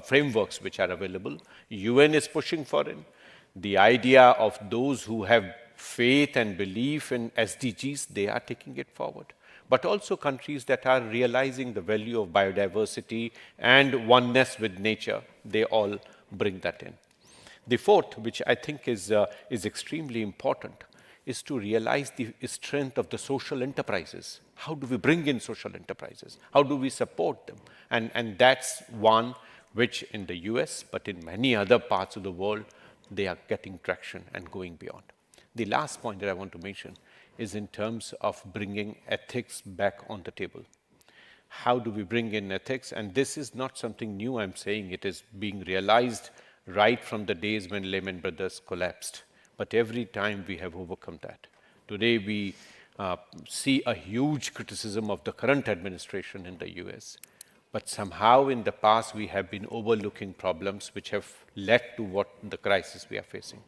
frameworks which are available. UN is pushing for it. The idea of those who have faith and belief in SDGs, they are taking it forward. But also countries that are realizing the value of biodiversity and oneness with nature, they all bring that in. The fourth, which I think is extremely important, is to realize the strength of the social enterprises. How do we bring in social enterprises? How do we support them? And that's one which in the US, but in many other parts of the world, they are getting traction and going beyond. The last point that I want to mention is in terms of bringing ethics back on the table. How do we bring in ethics? And this is not something new I'm saying. It is being realized right from the days when Lehman Brothers collapsed. But every time we have overcome that. Today we see a huge criticism of the current administration in the US. But somehow in the past we have been overlooking problems which have led to what the crisis we are facing.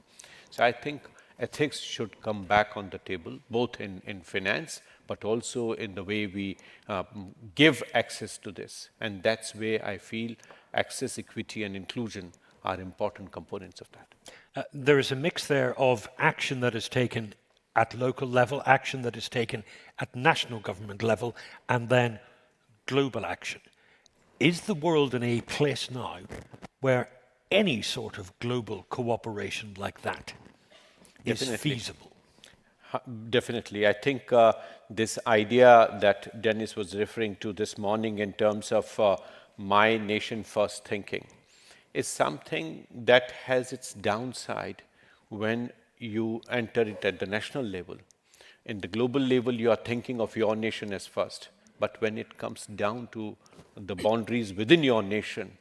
So I think ethics should come back on the table, both in finance, but also in the way we give access to this. And that's where I feel access, equity, and inclusion are important components of that. There is a mix there of action that is taken at local level, action that is taken at national government level, and then global action. Is the world in a place now where any sort of global cooperation like that is feasible? Definitely. I think this idea that Dennis was referring to this morning in terms of my nation first thinking is something that has its downside when you enter it at the national level. In the global level, you are thinking of your nation as first. But when it comes down to the boundaries within your nation,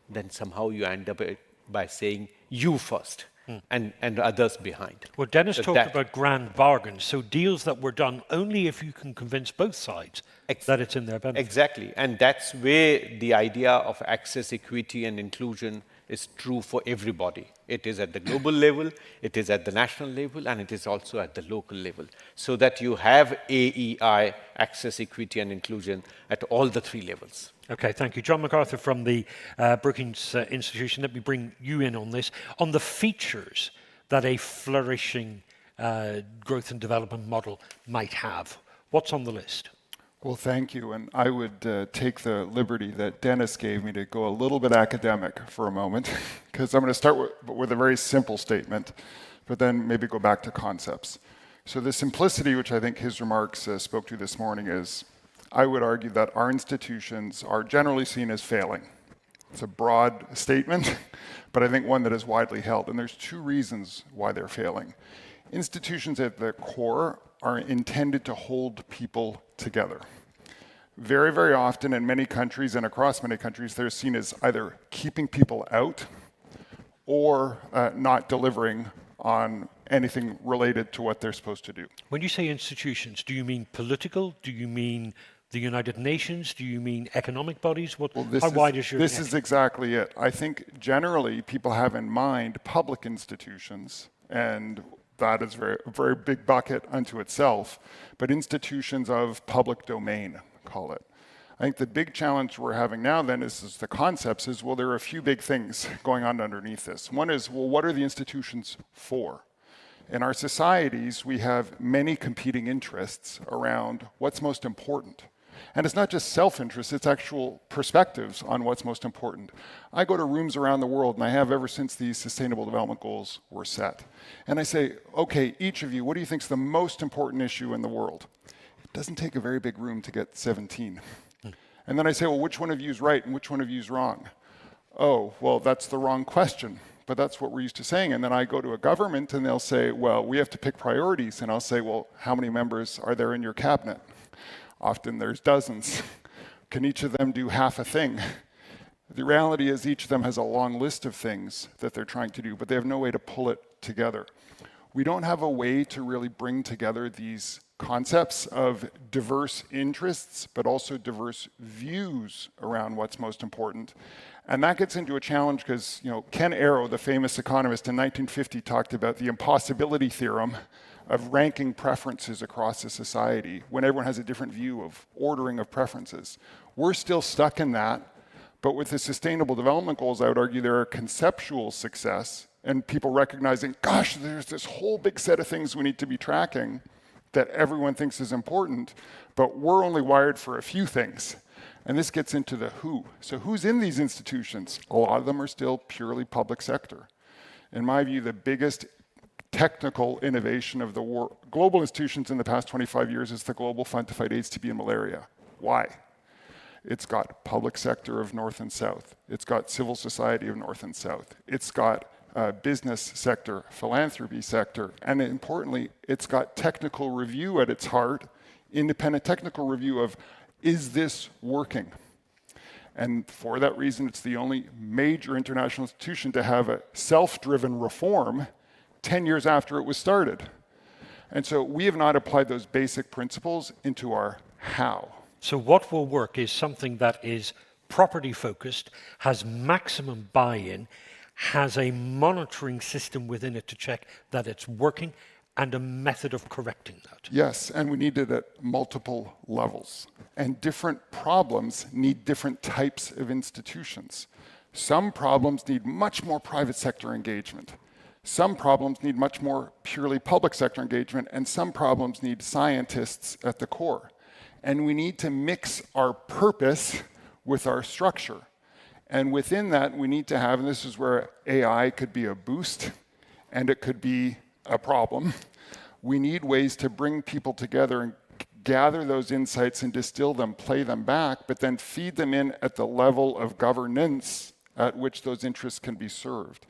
then somehow you end up by saying you first and others behind. Well, Dennis talked about grand bargains, so deals that were done only if you can convince both sides that it's in their benefit. Exactly, and that's where the idea of access, equity, and inclusion is true for everybody. It is at the global level, it is at the national level, and it is also at the local level, so that you have AEI, access, equity, and inclusion, at all the three levels. Okay, thank you. John MacArthur from the Brookings Institution. Let me bring you in on this. On the features that a flourishing growth and development model might have, what's on the list? Well, thank you. And I would take the liberty that Dennis gave me to go a little bit academic for a moment, because I'm going to start with a very simple statement, but then maybe go back to concepts. So the simplicity, which I think his remarks spoke to this morning, is I would argue that our institutions are generally seen as failing. It's a broad statement, but I think one that is widely held. And there's two reasons why they're failing. Institutions at the core are intended to hold people together. Very, very often in many countries and across many countries, they're seen as either keeping people out or not delivering on anything related to what they're supposed to do. When you say institutions, do you mean political? Do you mean the United Nations? Do you mean economic bodies? How wide is your This is exactly it. I think generally people have in mind public institutions, and that is a very big bucket unto itself, but institutions of public domain, call it. I think the big challenge we're having now then is the concepts is, well, there are a few big things going on underneath this. One is, well, what are the institutions for? In our societies, we have many competing interests around what's most important. And it's not just self-interest, it's actual perspectives on what's most important. I go to rooms around the world, and I have ever since these Sustainable Development Goals were set. And I say, okay, each of you, what do you think is the most important issue in the world? It doesn't take a very big room to get 17. And then I say, well, which one of you is right and which one of you is wrong? Oh, well, that's the wrong question, but that's what we're used to saying. And then I go to a government and they'll say, well, we have to pick priorities. And I'll say, well, how many members are there in your cabinet? Often there's dozens. Can each of them do half a thing? The reality is each of them has a long list of things that they're trying to do, but they have no way to pull it together. We don't have a way to really bring together these concepts of diverse interests, but also diverse views around what's most important. And that gets into a challenge because, Ken Arrow, the famous economist in 1950, talked about the impossibility theorem of ranking preferences across a society when everyone has a different view of ordering of preferences. We're still stuck in that, but with the Sustainable Development Goals, I would argue there are conceptual success and people recognizing, gosh, there's this whole big set of things we need to be tracking that everyone thinks is important, but we're only wired for a few things. And this gets into the who. So who's in these institutions? A lot of them are still purely public sector. In my view, the biggest technical innovation of the global institutions in the past 25 years is the Global Fund to Fight AIDS, TB, and Malaria. Why? It's got public sector of North and South. It's got civil society of North and South. It's got business sector, philanthropy sector, and importantly, it's got technical review at its heart, independent technical review of, is this working? And for that reason, it's the only major international institution to have a self-driven reform 10 years after it was started. And so we have not applied those basic principles into our how. So what will work is something that is property focused, has maximum buy-in, has a monitoring system within it to check that it's working, and a method of correcting that. Yes, and we need it at multiple levels. And different problems need different types of institutions. Some problems need much more private sector engagement. Some problems need much more purely public sector engagement, and some problems need scientists at the core. And we need to mix our purpose with our structure. And within that, we need to have, and this is where AI could be a boost, and it could be a problem. We need ways to bring people together and gather those insights and distill them, play them back, but then feed them in at the level of governance at which those interests can be served.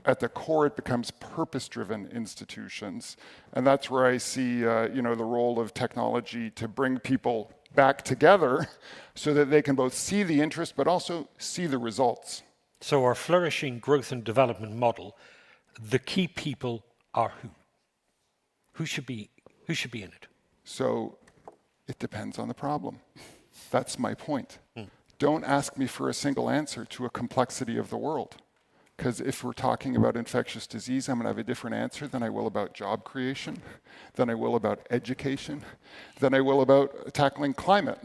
At the core, it becomes purpose-driven institutions, and that's where I see, the role of technology to bring people back together so that they can both see the interest but also see the results. So our flourishing growth and development model, the key people are who? Who should be in it? So it depends on the problem. That's my point. Don't ask me for a single answer to a complexity of the world. Because if we're talking about infectious disease, I'm going to have a different answer than I will about job creation, than I will about education, than I will about tackling climate.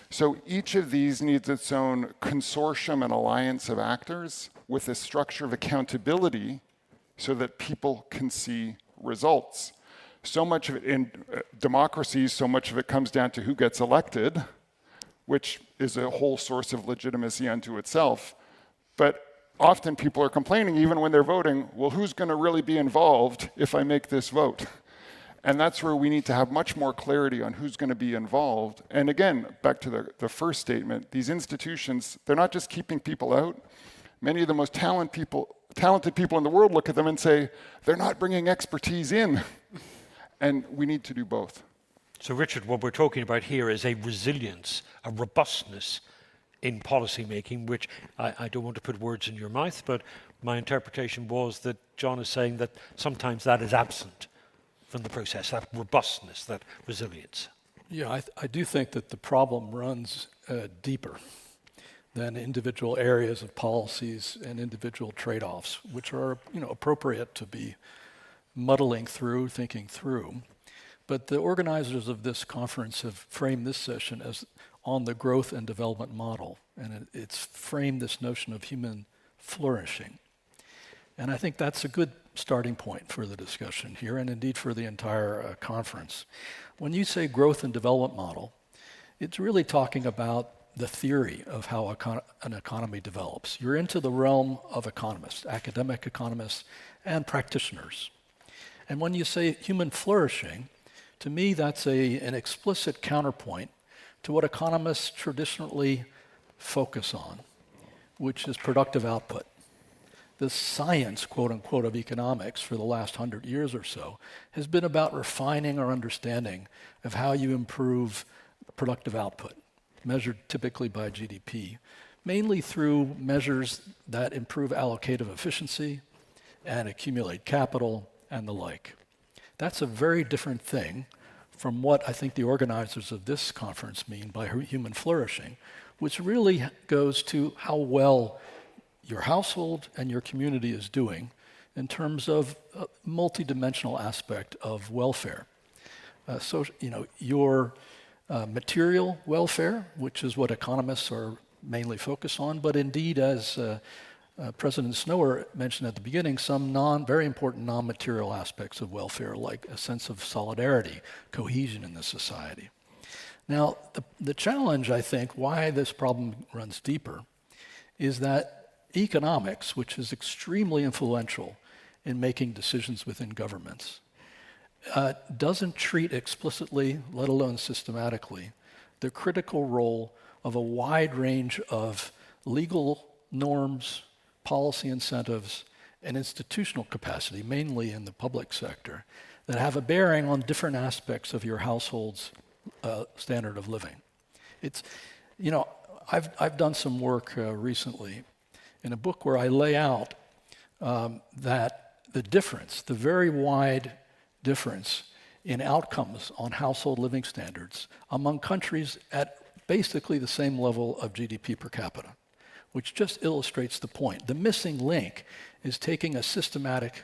So each of these needs its own consortium and alliance of actors with a structure of accountability so that people can see results. So much of it in democracies, so much of it comes down to who gets elected, which is a whole source of legitimacy unto itself. But often people are complaining, even when they're voting, well, who's going to really be involved if I make this vote? And that's where we need to have much more clarity on who's going to be involved. And again, back to the first statement, these institutions, they're not just keeping people out. Many of the most talented people in the world look at them and say, they're not bringing expertise in. And we need to do both. So Richard, what we're talking about here is a resilience, a robustness in policy making, which I don't want to put words in your mouth, but my interpretation was that John is saying that sometimes that is absent from the process, that robustness, that resilience. Yeah, I do think that the problem runs deeper than individual areas of policies and individual trade-offs, which are appropriate to be muddling through, thinking through. But the organizers of this conference have framed this session as on the growth and development model, and it's framed this notion of human flourishing. And I think that's a good starting point for the discussion here, and indeed for the entire conference. When you say growth and development model, it's really talking about the theory of how an economy develops. You're into the realm of economists, academic economists, and practitioners. And when you say human flourishing, to me that's an explicit counterpoint to what economists traditionally focus on, which is productive output. the science, quote unquote, of economics for the last 100 years or so has been about refining our understanding of how you improve productive output, measured typically by GDP, mainly through measures that improve allocative efficiency and accumulate capital and the like. That's a very different thing from what I think the organizers of this conference mean by human flourishing, which really goes to how well your household and your community is doing in terms of a multidimensional aspect of welfare. So, your material welfare, which is what economists are mainly focused on, but indeed, as President Snower mentioned at the beginning, some very important non-material aspects of welfare, like a sense of solidarity, cohesion in the society. Now, the challenge, I think, why this problem runs deeper, is that economics, which is extremely influential in making decisions within governments, doesn't treat explicitly, let alone systematically, the critical role of a wide range of legal norms, policy incentives, and institutional capacity, mainly in the public sector, that have a bearing on different aspects of your household's standard of living. It's, I've done some work recently in a book where I lay out that the very wide difference in outcomes on household living standards among countries at basically the same level of GDP per capita, which just illustrates the point. The missing link is taking a systematic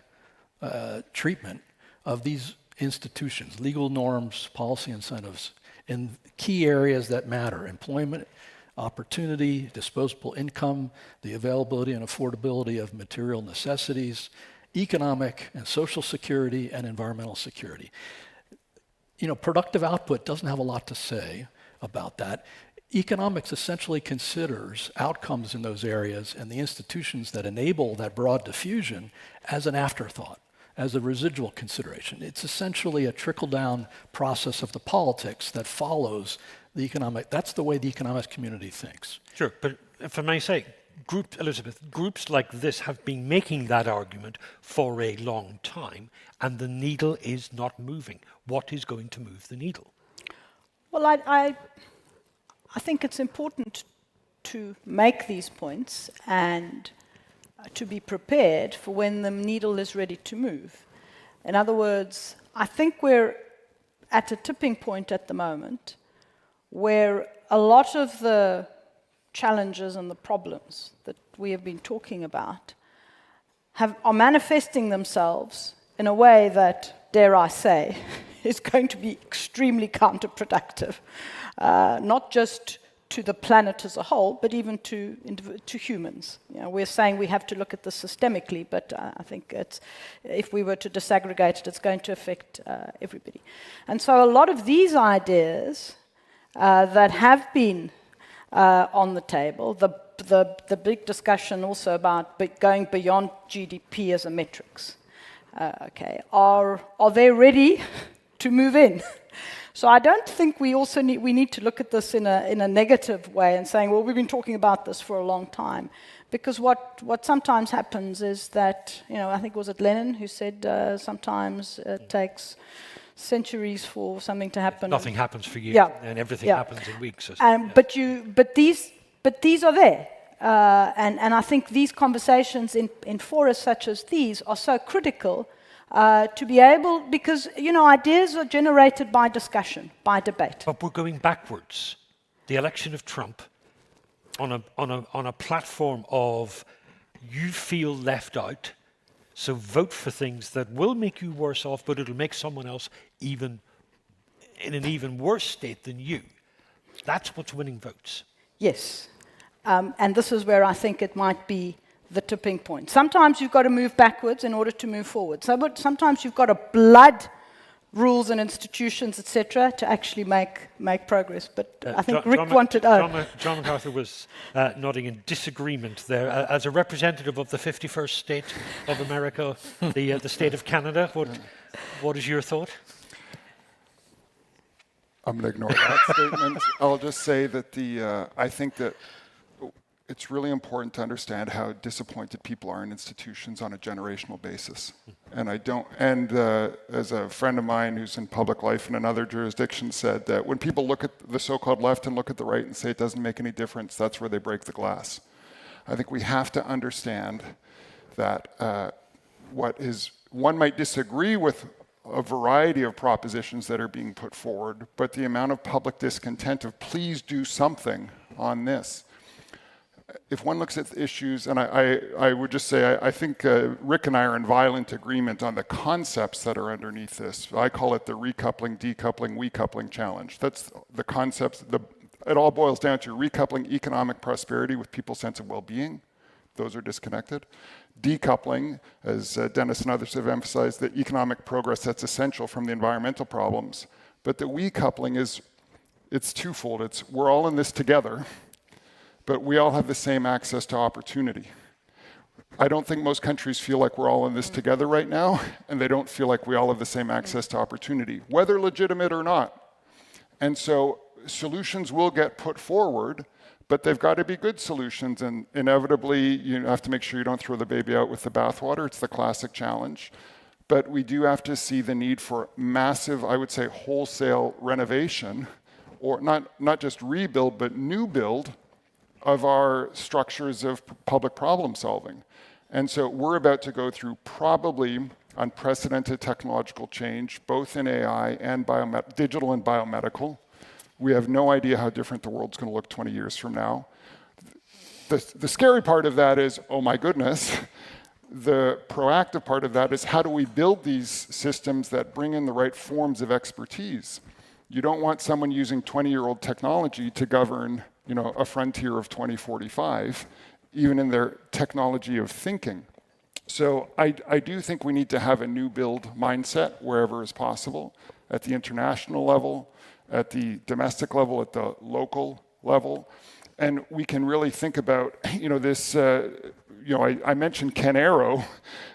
treatment of these institutions, legal norms, policy incentives, in key areas that matter: employment, opportunity, disposable income, the availability and affordability of material necessities, economic and social security, and environmental security. Productive output doesn't have a lot to say about that. Economics essentially considers outcomes in those areas and the institutions that enable that broad diffusion as an afterthought, as a residual consideration. It's essentially a trickle-down process of the politics that follows the economic. That's the way the economic community thinks. Sure, but if I may say, groups like this have been making that argument for a long time, and the needle is not moving. What is going to move the needle? Well, I think it's important to make these points and to be prepared for when the needle is ready to move. In other words, I think we're at a tipping point at the moment where a lot of the challenges and the problems that we have been talking about are manifesting themselves in a way that, dare I say, is going to be extremely counterproductive, not just to the planet as a whole, but even to humans. We're saying we have to look at this systemically, but I think if we were to disaggregate it, it's going to affect everybody. And so a lot of these ideas that have been on the table, the big discussion also about going beyond GDP as a metrics, are they ready to move in? So I don't think we need to look at this in a negative way and saying, well, we've been talking about this for a long time. Because what sometimes happens is that, I think was it Lenin who said sometimes it takes centuries for something to happen. Nothing happens for years, and everything happens in weeks. But these are there. And I think these conversations in forums such as these are so critical to be able, because ideas are generated by discussion, by debate. But we're going backwards. The election of Trump on a platform of you feel left out, so vote for things that will make you worse off, but it'll make someone else in an even worse state than you. That's what's winning votes. Yes, and this is where I think it might be the tipping point. Sometimes you've got to move backwards in order to move forward. So, but sometimes you've got to blood rules and institutions, etc., to actually make progress. But I think Rick wanted... John MacArthur was nodding in disagreement there. As a representative of the 51st state of America, the state of Canada, what is your thought? I'm going to ignore that statement. I'll just say that I think that it's really important to understand how disappointed people are in institutions on a generational basis. And as a friend of mine who's in public life in another jurisdiction said that when people look at the so-called left and look at the right and say it doesn't make any difference, that's where they break the glass. I think we have to understand that one might disagree with a variety of propositions that are being put forward, but the amount of public discontent of please do something on this. If one looks at the issues, and I would just say, I think Rick and I are in violent agreement on the concepts that are underneath this. I call it the recoupling, decoupling, we-coupling challenge. That's the concepts. It all boils down to recoupling economic prosperity with people's sense of well-being. Those are disconnected. Decoupling, as Dennis and others have emphasized, the economic progress that's essential from the environmental problems. But the we-coupling it's twofold. It's we're all in this together, but we all have the same access to opportunity. I don't think most countries feel like we're all in this together right now, and they don't feel like we all have the same access to opportunity, whether legitimate or not. And so solutions will get put forward, but they've got to be good solutions, and inevitably you have to make sure you don't throw the baby out with the bathwater. It's the classic challenge. But we do have to see the need for massive, I would say, wholesale renovation, or not just rebuild, but new build of our structures of public problem solving. And so we're about to go through probably unprecedented technological change, both in AI and digital and biomedical. We have no idea how different the world's going to look 20 years from now. The scary part of that is, oh my goodness. The proactive part of that is how do we build these systems that bring in the right forms of expertise? You don't want someone using 20-year-old technology to govern, a frontier of 2045, even in their technology of thinking. So I do think we need to have a new build mindset wherever is possible, at the international level, at the domestic level, at the local level. And we can really think about, this, I mentioned Ken Arrow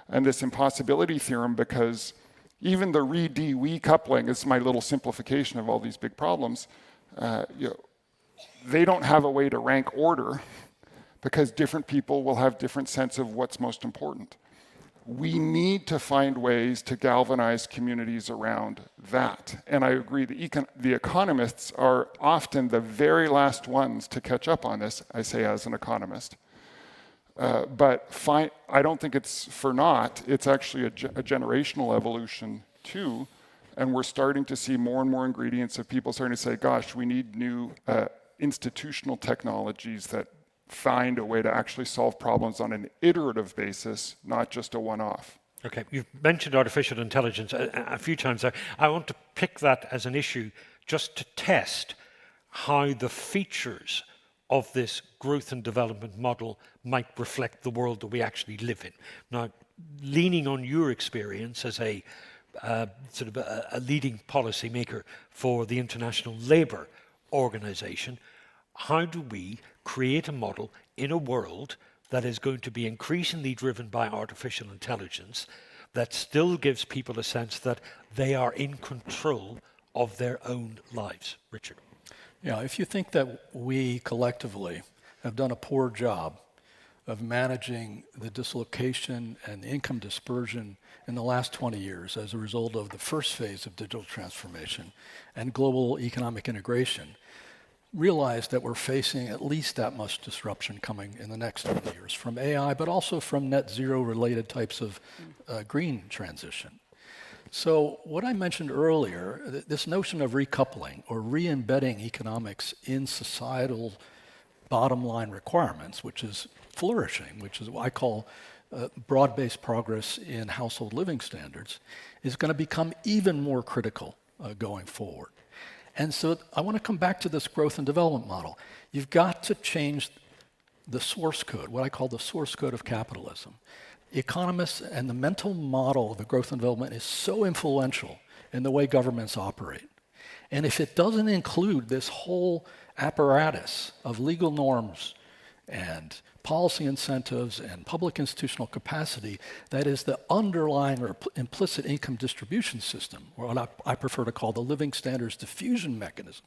and this impossibility theorem because even the we coupling is my little simplification of all these big problems. They don't have a way to rank order because different people will have different sense of what's most important. We need to find ways to galvanize communities around that. And I agree, the economists are often the very last ones to catch up on this, I say as an economist. But I don't think it's for naught. It's actually a generational evolution too. And we're starting to see more and more ingredients of people starting to say, gosh, we need new institutional technologies that find a way to actually solve problems on an iterative basis, not just a one-off. Okay, you've mentioned artificial intelligence a few times there. I want to pick that as an issue just to test how the features of this growth and development model might reflect the world that we actually live in. Now, leaning on your experience as a leading policy maker for the International Labour Organization, how do we create a model in a world that is going to be increasingly driven by artificial intelligence that still gives people a sense that they are in control of their own lives? Richard. Yeah, if you think that we collectively have done a poor job of managing the dislocation and the income dispersion in the last 20 years as a result of the first phase of digital transformation and global economic integration, realize that we're facing at least that much disruption coming in the next 20 years from AI, but also from net zero related types of green transition. So what I mentioned earlier, this notion of recoupling or re-embedding economics in societal bottom line requirements, which is flourishing, which is what I call broad-based progress in household living standards, is going to become even more critical going forward. And so I want to come back to this growth and development model. You've got to change the source code, what I call the source code of capitalism. Economists and the mental model of the growth and development is so influential in the way governments operate. And if it doesn't include this whole apparatus of legal norms and policy incentives and public institutional capacity, that is the underlying or implicit income distribution system, or what I prefer to call the living standards diffusion mechanism,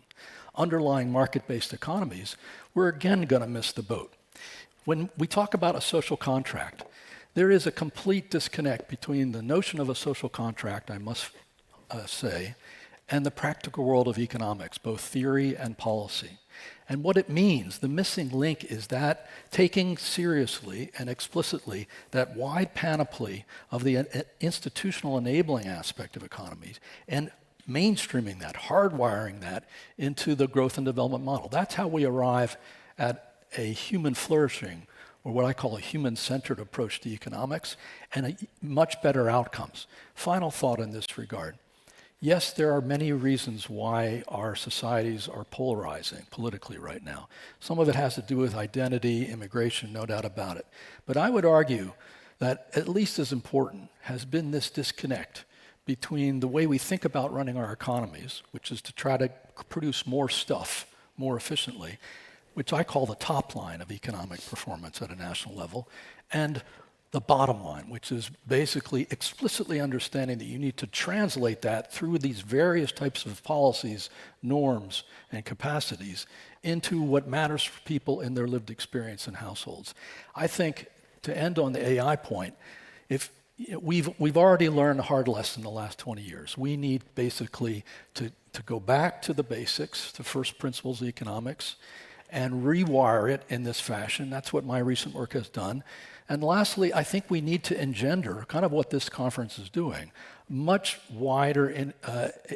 underlying market-based economies, we're again going to miss the boat. When we talk about a social contract, there is a complete disconnect between the notion of a social contract, I must say, and the practical world of economics, both theory and policy. And what it means, the missing link, is that taking seriously and explicitly that wide panoply of the institutional enabling aspect of economies and mainstreaming that, hardwiring that into the growth and development model. That's how we arrive at a human flourishing, or what I call a human-centered approach to economics, and much better outcomes. Final thought in this regard. Yes, there are many reasons why our societies are polarizing politically right now. Some of it has to do with identity, immigration, no doubt about it. But I would argue that at least as important has been this disconnect between the way we think about running our economies, which is to try to produce more stuff more efficiently, which I call the top line of economic performance at a national level, and the bottom line, which is basically explicitly understanding that you need to translate that through these various types of policies, norms, and capacities into what matters for people in their lived experience in households. I think, to end on the AI point, if we've already learned a hard lesson the last 20 years. We need basically to go back to the basics, to first principles of economics, and rewire it in this fashion. That's what my recent work has done. And lastly, I think we need to engender, kind of what this conference is doing, much wider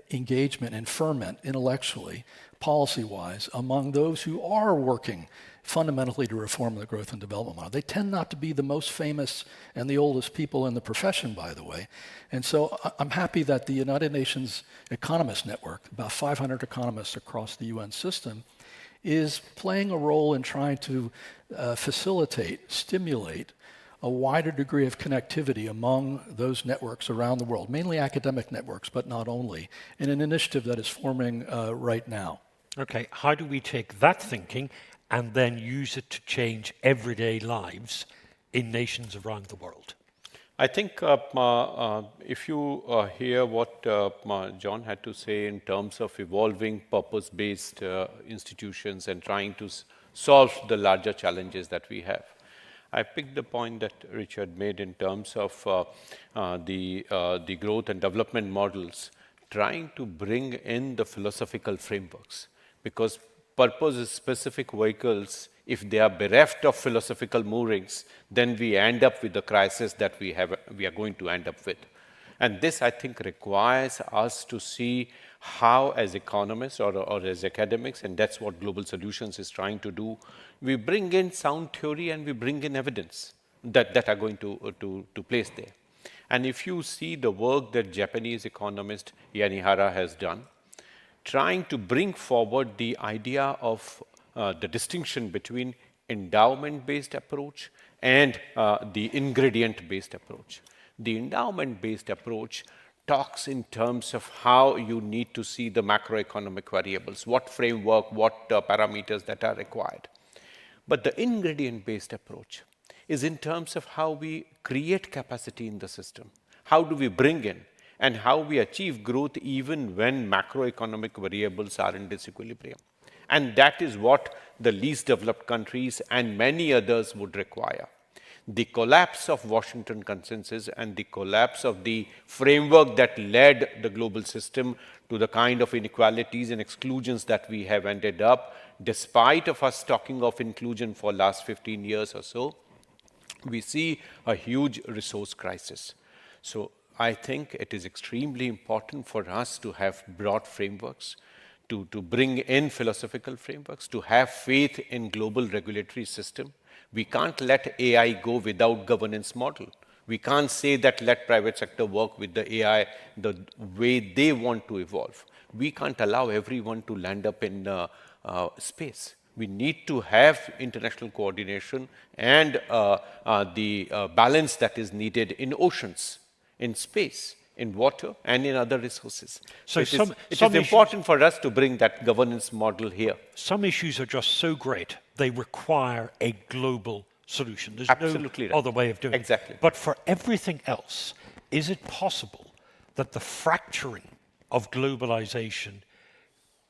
engagement and ferment intellectually, policy-wise, among those who are working fundamentally to reform the growth and development model. They tend not to be the most famous and the oldest people in the profession, by the way. And so I'm happy that the United Nations Economist Network, about 500 economists across the UN system, is playing a role in trying to facilitate, stimulate a wider degree of connectivity among those networks around the world, mainly academic networks, but not only, in an initiative that is forming right now. Okay, how do we take that thinking and then use it to change everyday lives in nations around the world? I think if you hear what John had to say in terms of evolving purpose-based institutions and trying to solve the larger challenges that we have, I picked the point that Richard made in terms of the growth and development models, trying to bring in the philosophical frameworks, because purpose is specific vehicles. If they are bereft of philosophical moorings, then we end up with the crisis that we are going to end up with. And this, I think, requires us to see how, as economists or as academics, and that's what Global Solutions is trying to do, we bring in sound theory and we bring in evidence that are going to place there. And if you see the work that Japanese economist Yanihara has done, trying to bring forward the idea of the distinction between endowment-based approach and the ingredient-based approach. The endowment-based approach talks in terms of how you need to see the macroeconomic variables, what framework, what parameters that are required. But the ingredient-based approach is in terms of how we create capacity in the system. How do we bring in and how we achieve growth even when macroeconomic variables are in disequilibrium. And that is what the least developed countries and many others would require. The collapse of Washington Consensus and the collapse of the framework that led the global system to the kind of inequalities and exclusions that we have ended up, despite of us talking of inclusion for last 15 years or so, we see a huge resource crisis. So I think it is extremely important for us to have broad frameworks, to bring in philosophical frameworks, to have faith in global regulatory system. We can't let AI go without governance model. We can't say that let private sector work with the AI the way they want to evolve. We can't allow everyone to land up in space. We need to have international coordination and the balance that is needed in oceans, in space, in water, and in other resources. So it is important for us to bring that governance model here. Some issues are just so great, they require a global solution. There's Absolutely no other way of doing it. Exactly. But for everything else, is it possible that the fracturing of globalization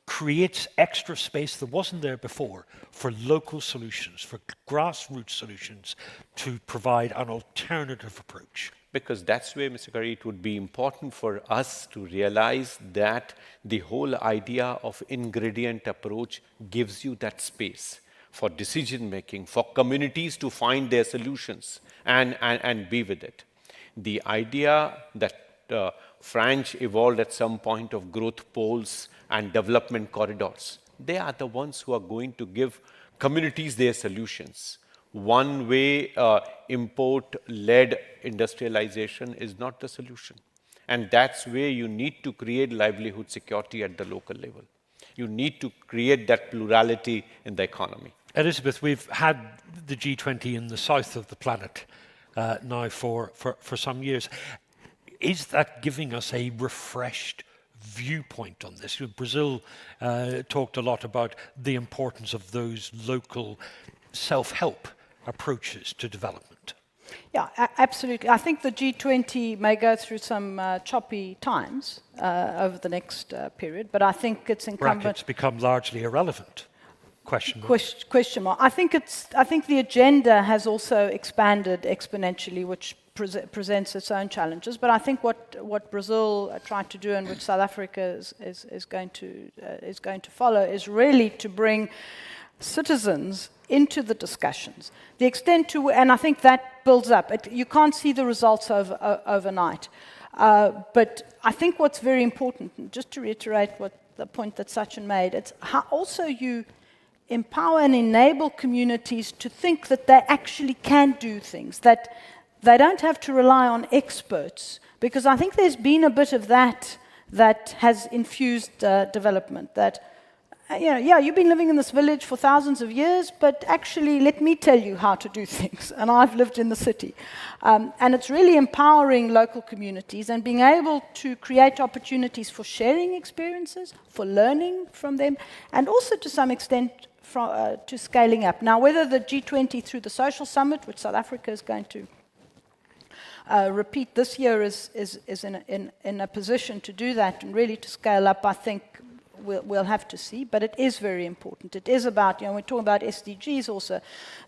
creates extra space that wasn't there before for local solutions, for grassroots solutions to provide an alternative approach. Because that's where, Mr. Curry, it would be important for us to realize that the whole idea of ingredient approach gives you that space for decision making, for communities to find their solutions and be with it. The idea that French evolved at some point of growth poles and development corridors, they are the ones who are going to give communities their solutions. One-way import-led industrialization is not the solution. And that's where you need to create livelihood security at the local level. You need to create that plurality in the economy. Elizabeth, we've had the G20 in the south of the planet now for some years. Is that giving us a refreshed viewpoint on this? Brazil talked a lot about the importance of those local self-help approaches to development. Yeah, absolutely. I think the G20 may go through some choppy times over the next period, but I think it's incumbent. Brackets become largely irrelevant. Question mark. Question mark. I think the agenda has also expanded exponentially, which presents its own challenges. But I think what Brazil tried to do, and which South Africa is going to follow, is really to bring citizens into the discussions. The extent to, and I think that builds up. You can't see the results overnight. But I think what's very important, just to reiterate what the point that Sachin made, it's how also you empower and enable communities to think that they actually can do things, that they don't have to rely on experts, because I think there's been a bit of that has infused development, that you've been living in this village for thousands of years, but actually let me tell you how to do things, and I've lived in the city. And it's really empowering local communities and being able to create opportunities for sharing experiences, for learning from them, and also to some extent to scaling up. Now, whether the G20 through the social summit, which South Africa is going to repeat this year, is in a position to do that and really to scale up, I think we'll have to see, but it is very important. It is about, we're talking about SDGs also,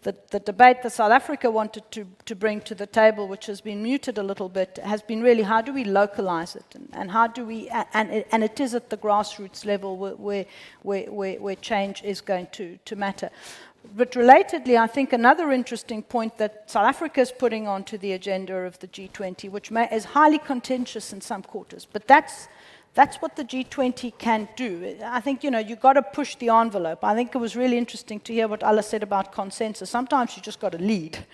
the debate that South Africa wanted to bring to the table, which has been muted a little bit, has been really how do we localize it, and how do we, and it is at the grassroots level where change is going to matter. But relatedly, I think another interesting point that South Africa is putting onto the agenda of the G20, which is highly contentious in some quarters, but that's what the G20 can do. I think, you've got to push the envelope. I think it was really interesting to hear what Alaa said about consensus. Sometimes you just got to lead.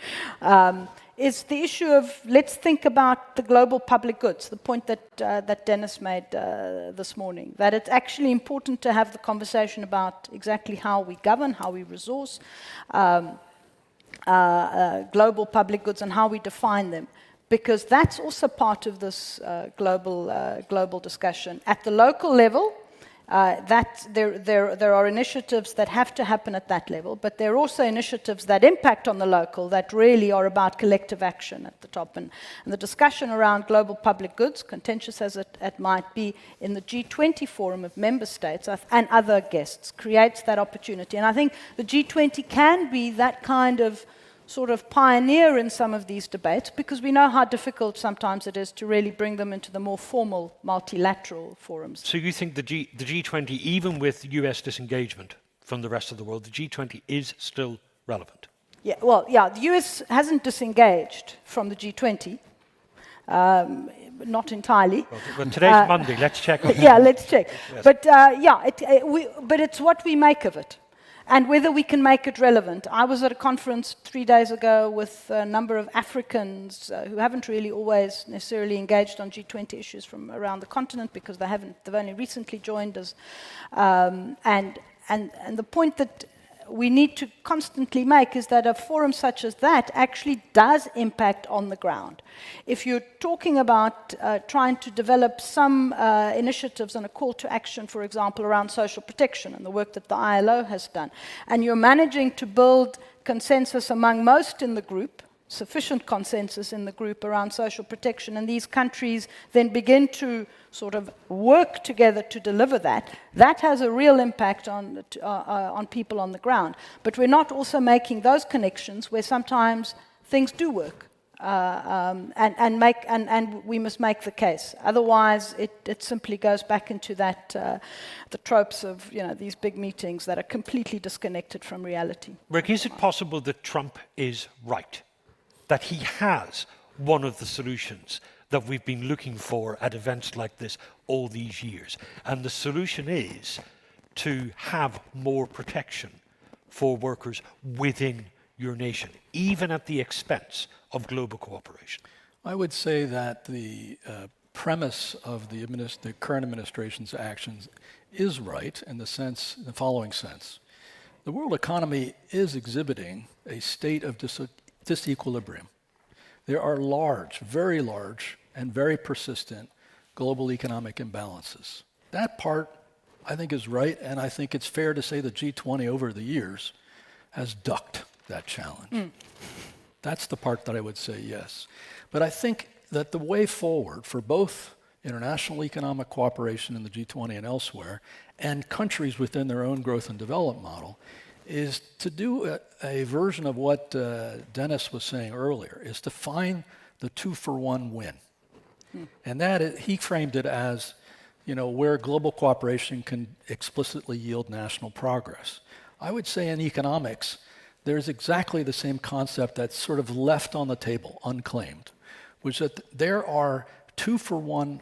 It's the issue of, let's think about the global public goods, the point that Dennis made this morning, that it's actually important to have the conversation about exactly how we govern, how we resource global public goods and how we define them. Because that's also part of this global discussion. At the local level, there are initiatives that have to happen at that level, but there are also initiatives that impact on the local that really are about collective action at the top. And the discussion around global public goods, contentious as it might be, in the G20 forum of member states and other guests, creates that opportunity. And I think the G20 can be that kind of sort of pioneer in some of these debates, because we know how difficult sometimes it is to really bring them into the more formal multilateral forums. So you think the G20, even with US disengagement from the rest of the world, the G20 is still relevant? Yeah, well, the US hasn't disengaged from the G20, not entirely. Well, today's Monday, let's check on that. Yeah, let's check. Yes. But but it's what we make of it, and whether we can make it relevant. I was at a conference 3 days ago with a number of Africans who haven't really always necessarily engaged on G20 issues from around the continent, because they've only recently joined us. And the point that we need to constantly make is that a forum such as that actually does impact on the ground. If you're talking about trying to develop some initiatives and a call to action, for example, around social protection and the work that the ILO has done, and you're managing to build consensus among most in the group, sufficient consensus in the group around social protection, and these countries then begin to sort of work together to deliver that, that has a real impact on people on the ground. But we're not also making those connections where sometimes things do work. And we must make the case. Otherwise, it simply goes back into that the tropes of these big meetings that are completely disconnected from reality. Rick, is it possible that Trump is right? That he has one of the solutions that we've been looking for at events like this all these years, and the solution is to have more protection for workers within your nation, even at the expense of global cooperation? I would say that the premise of the current administration's actions is right in the following sense. The world economy is exhibiting a state of disequilibrium. There are large, and very persistent global economic imbalances. That part, I think, is right, and I think it's fair to say the G20 over the years has ducked that challenge. That's the part that I would say yes. But I think that the way forward for both international economic cooperation in the G20 and elsewhere, and countries within their own growth and development model, is to do a version of what Dennis was saying earlier, is to find the 2-for-1 win. And that is, he framed it as, where global cooperation can explicitly yield national progress. I would say in economics, there's exactly the same concept that's sort of left on the table, unclaimed, which is that there are 2-for-1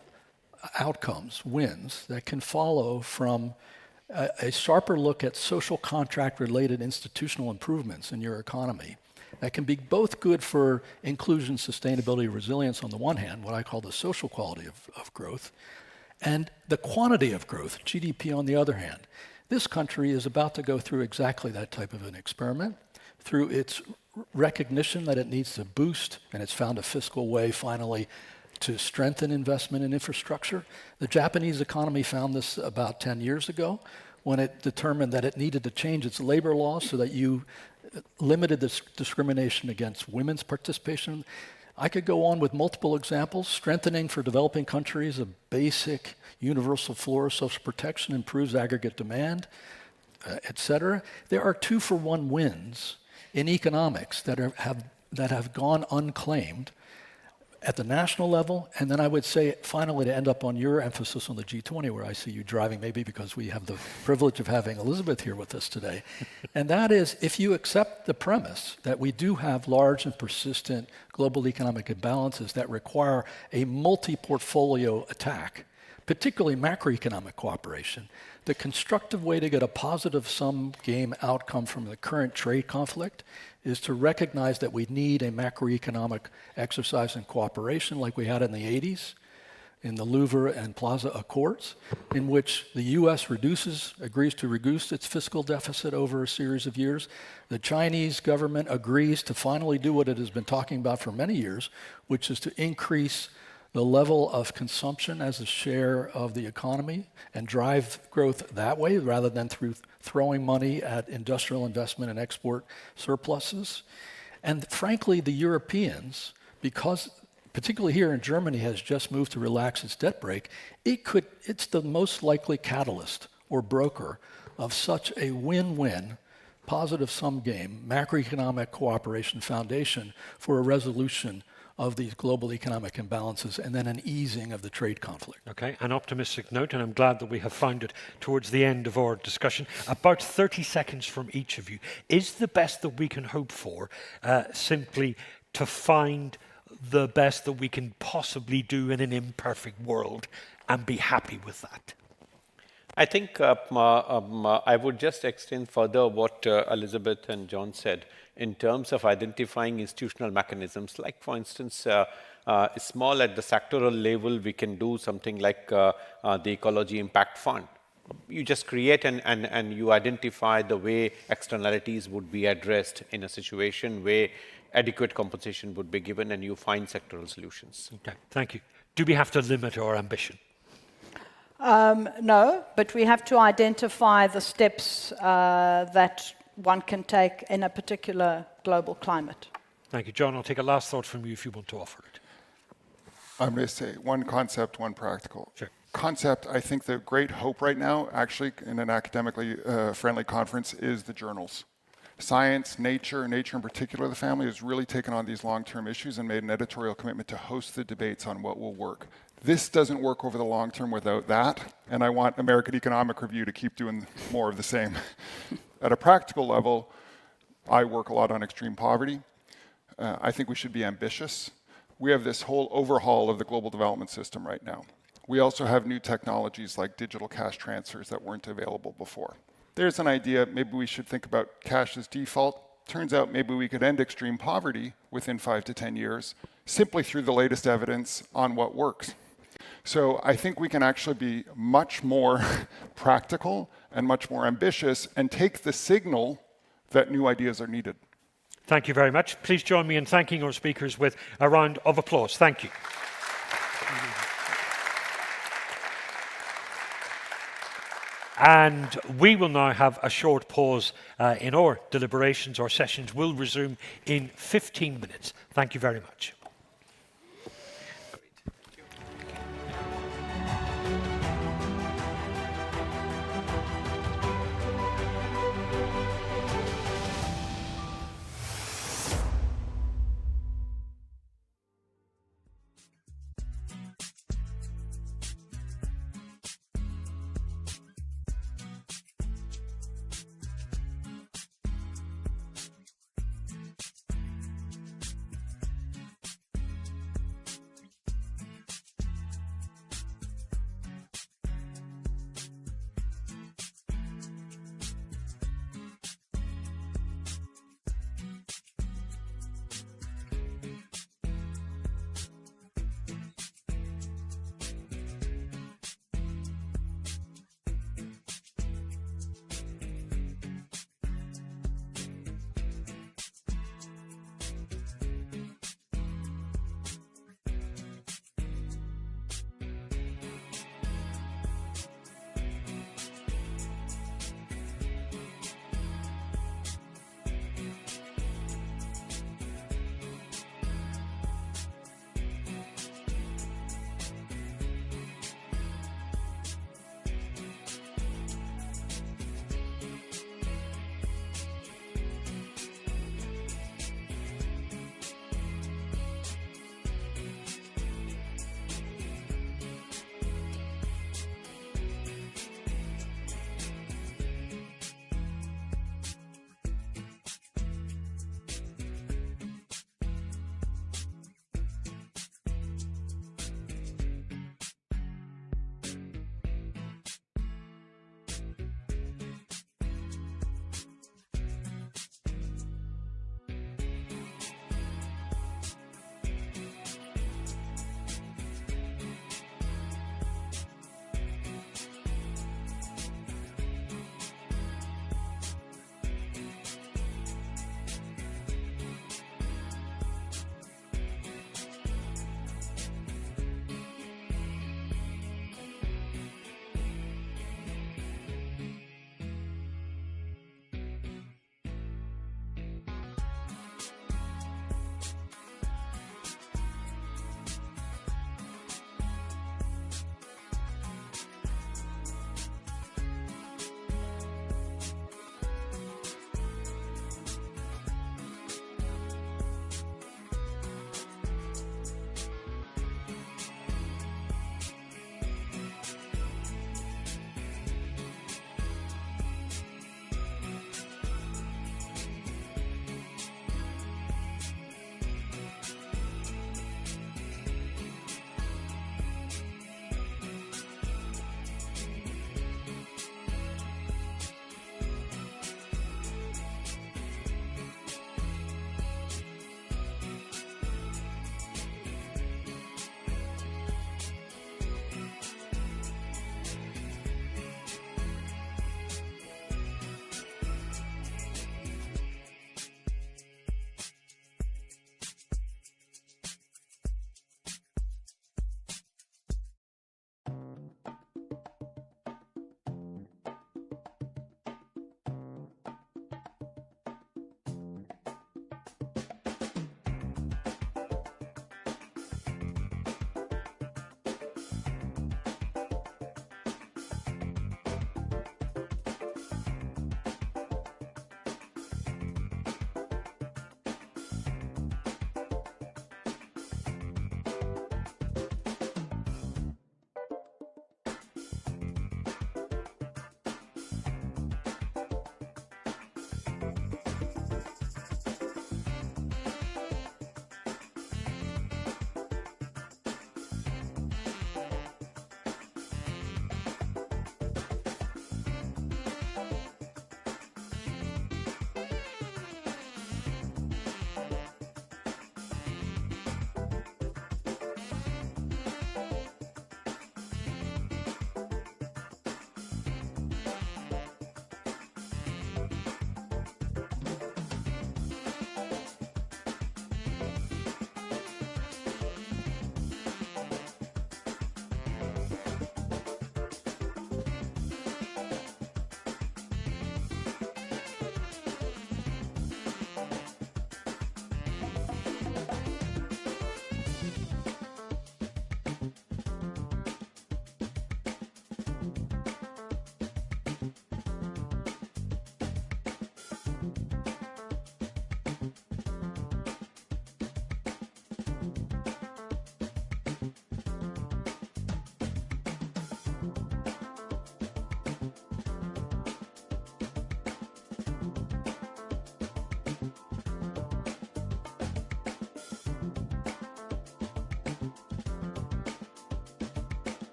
outcomes, wins, that can follow from a sharper look at social contract-related institutional improvements in your economy that can be both good for inclusion, sustainability, resilience on the one hand, what I call the social quality of growth, and the quantity of growth, GDP on the other hand. This country is about to go through exactly that type of an experiment, through its recognition that it needs to boost, and it's found a fiscal way finally to strengthen investment in infrastructure. The Japanese economy found this about 10 years ago when it determined that it needed to change its labor laws so that you limited the discrimination against women's participation. I could go on with multiple examples. Strengthening for developing countries a basic universal floor of social protection improves aggregate demand, et cetera. There are 2-for-1 wins in economics that have gone unclaimed at the national level, and then I would say finally to end up on your emphasis on the G20, where I see you driving, maybe because we have the privilege of having Elizabeth here with us today, and that is, if you accept the premise that we do have large and persistent global economic imbalances that require a multi-portfolio attack, particularly macroeconomic cooperation, the constructive way to get a positive sum game outcome from the current trade conflict is to recognize that we need a macroeconomic exercise in cooperation like we had in the 80s in the Louvre and Plaza Accords, in which the US agrees to reduce its fiscal deficit over a series of years. The Chinese government agrees to finally do what it has been talking about for many years, which is to increase the level of consumption as a share of the economy and drive growth that way rather than through throwing money at industrial investment and export surpluses. And frankly, the Europeans, because particularly here in Germany has just moved to relax its debt brake, it's the most likely catalyst or broker of such a win-win positive sum game macroeconomic cooperation foundation for a resolution of these global economic imbalances and then an easing of the trade conflict. Okay, an optimistic note, and I'm glad that we have found it towards the end of our discussion. About 30 seconds from each of you. Is the best that we can hope for simply to find the best that we can possibly do in an imperfect world and be happy with that? I think I would just extend further what Elizabeth and John said in terms of identifying institutional mechanisms. Like, for instance, small at the sectoral level, we can do something like the Ecology Impact Fund. You just create and you identify the way externalities would be addressed in a situation where adequate compensation would be given, and you find sectoral solutions. Okay, thank you. Do we have to limit our ambition? No, but we have to identify the steps that one can take in a particular global climate. Thank you. John, I'll take a last thought from you if you want to offer it. I'm going to say one concept, one practical. Sure. Concept, I think the great hope right now, actually in an academically friendly conference, is the journals. Science, nature in particular, the family has really taken on these long-term issues and made an editorial commitment to host the debates on what will work. This doesn't work over the long term without that, and I want American Economic Review to keep doing more of the same. At a practical level, I work a lot on extreme poverty. I think we should be ambitious. We have this whole overhaul of the global development system right now. We also have new technologies like digital cash transfers that weren't available before. There's an idea, maybe we should think about cash as default. Turns out maybe we could end extreme poverty within 5 to 10 years simply through the latest evidence on what works. So I think we can actually be much more practical and much more ambitious and take the signal that new ideas are needed. Thank you very much. Please join me in thanking our speakers with a round of applause. Thank you. And we will now have a short pause in our deliberations. Our sessions will resume in 15 minutes. Thank you very much.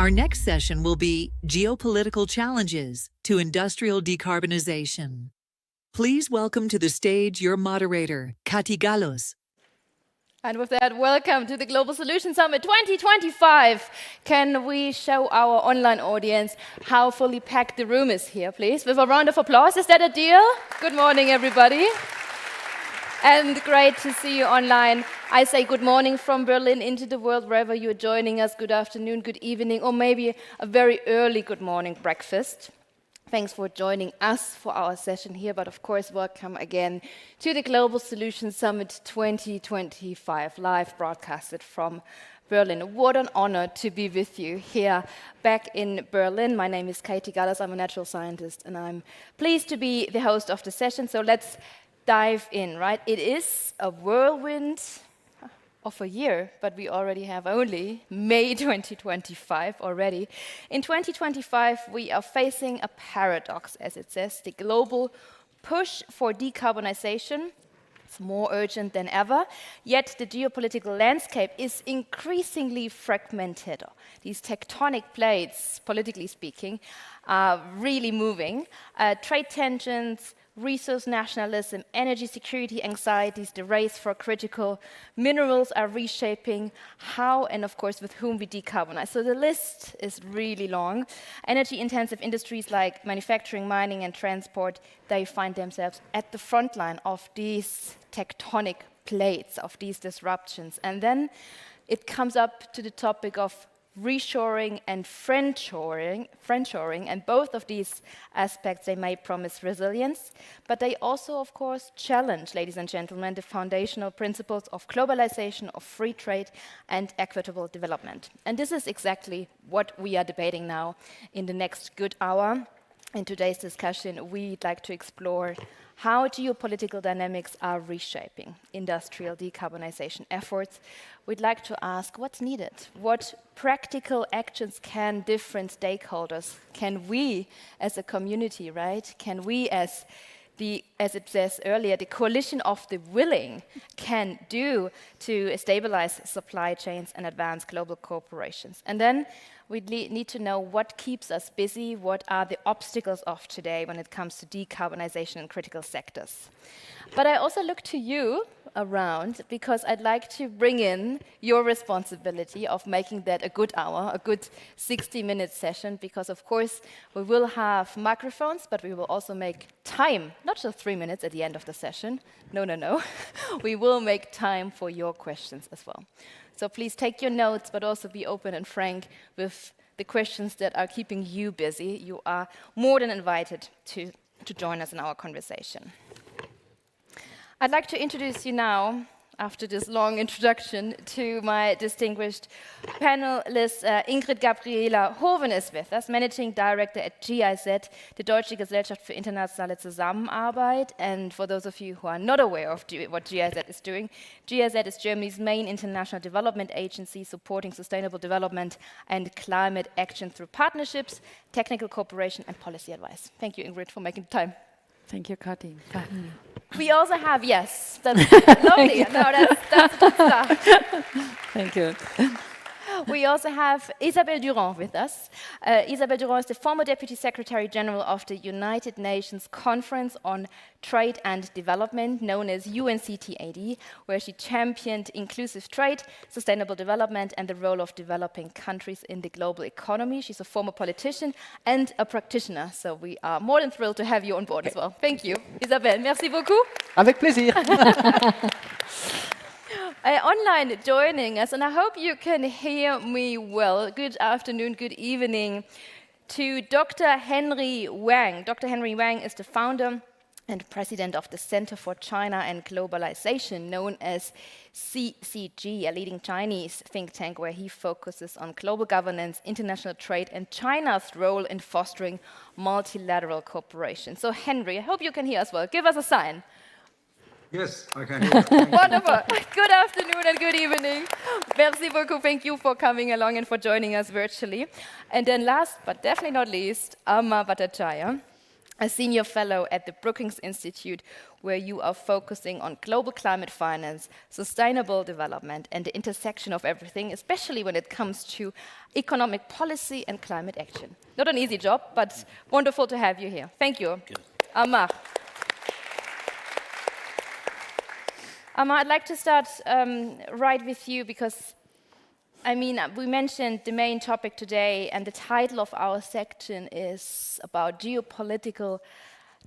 Our next session will be Geopolitical Challenges to Industrial Decarbonization. Please welcome to the stage your moderator, Kati Galos. And with that, welcome to the Global Solution Summit 2025. Can we show our online audience how fully packed the room is here, please? With a round of applause. Is that a deal? Good morning, everybody. And great to see you online. I say good morning from Berlin into the world, wherever you're joining us. Good afternoon, good evening, or maybe a very early good morning breakfast. Thanks for joining us for our session here, but of course, welcome again to the Global Solution Summit 2025, live broadcasted from Berlin. What an honor to be with you here back in Berlin. My name is Katie Gallas, I'm a natural scientist, and I'm pleased to be the host of the session. So let's dive in, right? It is a whirlwind of a year, but we already have only May 2025 already. In 2025, we are facing a paradox, as it says, the global push for decarbonization. It's more urgent than ever, yet the geopolitical landscape is increasingly fragmented. These tectonic plates, politically speaking, are really moving. Trade tensions, resource nationalism, energy security anxieties, the race for critical minerals are reshaping how and, of course, with whom we decarbonize. So the list is really long. Energy-intensive industries like manufacturing, mining, and transport, they find themselves at the front line of these tectonic plates, of these disruptions. And then it comes up to the topic of reshoring and friendshoring, and both of these aspects, they may promise resilience, but they also, of course, challenge, ladies and gentlemen, the foundational principles of globalization, of free trade, and equitable development. And this is exactly what we are debating now in the next good hour. In today's discussion, we'd like to explore how geopolitical dynamics are reshaping industrial decarbonization efforts. We'd like to ask what's needed, what practical actions can different stakeholders, can we as a community, right? Can we as it says earlier, the coalition of the willing can do to stabilize supply chains and advance global corporations. And then we need to know what keeps us busy, what are the obstacles of today when it comes to decarbonization in critical sectors. But I also look to you around because I'd like to bring in your responsibility of making that a good hour, a good 60-minute session, because of course we will have microphones, but we will also make time, not just 3 minutes at the end of the session. No. We will make time for your questions as well. So please take your notes, but also be open and frank with the questions that are keeping you busy. You are more than invited to join us in our conversation. I'd like to introduce you now, after this long introduction, to my distinguished panelists. Ingrid Gabriela Hoven is with us, Managing Director at GIZ, the Deutsche Gesellschaft für internationale Zusammenarbeit. And for those of you who are not aware of what GIZ is doing, GIZ is Germany's main international development agency supporting sustainable development and climate action through partnerships, technical cooperation, and policy advice. Thank you, Ingrid, for making the time. Thank you, Kati. We also have, yes, that's lovely. No, that's a good start. Thank you. We also have Isabelle Durand with us. Isabelle Durand is the former Deputy Secretary General of the United Nations Conference on Trade and Development, known as UNCTAD, where she championed inclusive trade, sustainable development, and the role of developing countries in the global economy. She's a former politician and a practitioner, so we are more than thrilled to have you on board as well. Thank you, Isabelle. Merci beaucoup. Avec plaisir. Online joining us, and I hope you can hear me well. Good afternoon, good evening to Dr. Henry Wang. Dr. Henry Wang is the founder and president of the Center for China and Globalization, known as CCG, a leading Chinese think tank where he focuses on global governance, international trade, and China's role in fostering multilateral cooperation. So, Henry, I hope you can hear us well. Give us a sign. Yes, I can hear you. Wonderful. Good afternoon and good evening. Merci beaucoup. Thank you for coming along and for joining us virtually. And then last but definitely not least, Amma Bhattacharya. a senior fellow at the Brookings Institute, where you are focusing on global climate finance, sustainable development, and the intersection of everything, especially when it comes to economic policy and climate action. Not an easy job, but wonderful to have you here. Thank you. Alaa. Alaa, I'd like to start right with you because I mean, we mentioned the main topic today, and the title of our section is about geopolitical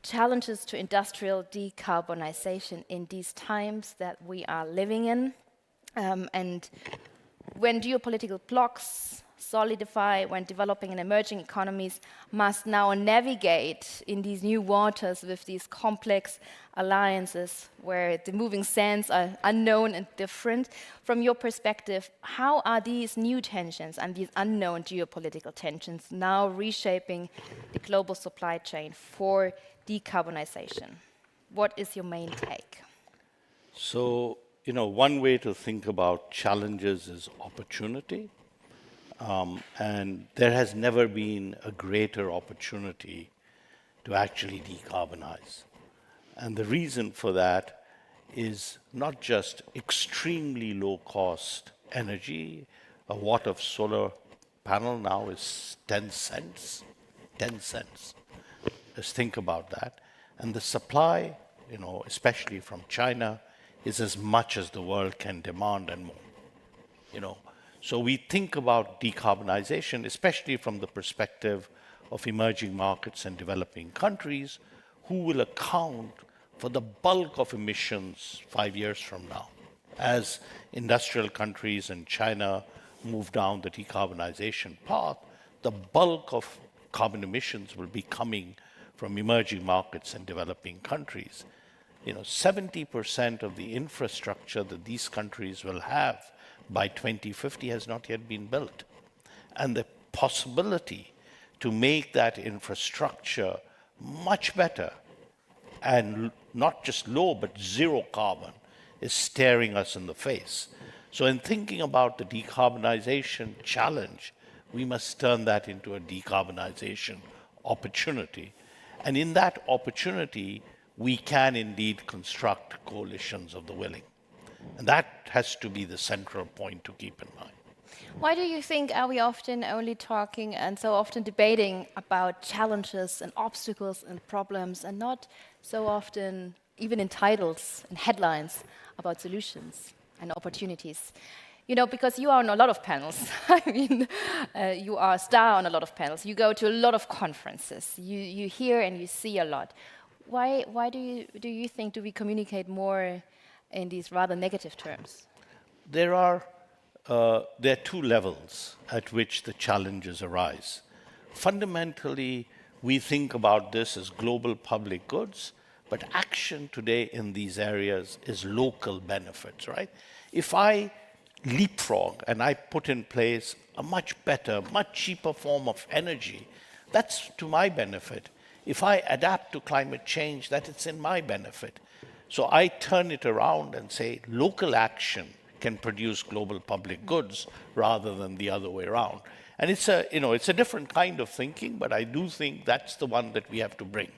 challenges to industrial decarbonization in these times that we are living in. And when geopolitical blocks solidify, when developing and emerging economies must now navigate in these new waters with these complex alliances where the moving sands are unknown and different. From your perspective, how are these new tensions and these unknown geopolitical tensions now reshaping the global supply chain for decarbonization? What is your main take? So, you know, one way to think about challenges is opportunity. And there has never been a greater opportunity to actually decarbonize. And the reason for that is not just extremely low cost energy. A watt of solar panel now is 10 cents. 10 cents. Just think about that. And the supply, you know, especially from China, is as much as the world can demand and more, you know. So we think about decarbonization, especially from the perspective of emerging markets and developing countries, who will account for the bulk of emissions 5 years from now. As industrial countries and China move down the decarbonization path, the bulk of carbon emissions will be coming from emerging markets and developing countries. You know, 70% of the infrastructure that these countries will have by 2050 has not yet been built. And the possibility to make that infrastructure much better and not just low, but zero carbon is staring us in the face. So in thinking about the decarbonization challenge, we must turn that into a decarbonization opportunity. And in that opportunity, we can indeed construct coalitions of the willing. And that has to be the central point to keep in mind. Why do you think are we often only talking and so often debating about challenges and obstacles and problems and not so often, even in titles and headlines, about solutions and opportunities? You know, because you are on a lot of panels. I mean, you are a star on a lot of panels. You go to a lot of conferences. You hear and you see a lot. Why do you think do we communicate more in these rather negative terms? There are two levels at which the challenges arise. Fundamentally, we think about this as global public goods, but action today in these areas is local benefits, right? If I leapfrog and I put in place a much better, much cheaper form of energy, that's to my benefit. If I adapt to climate change, that it's in my benefit. So I turn it around and say local action can produce global public goods rather than the other way around. And it's a different kind of thinking, but I do think that's the one that we have to bring.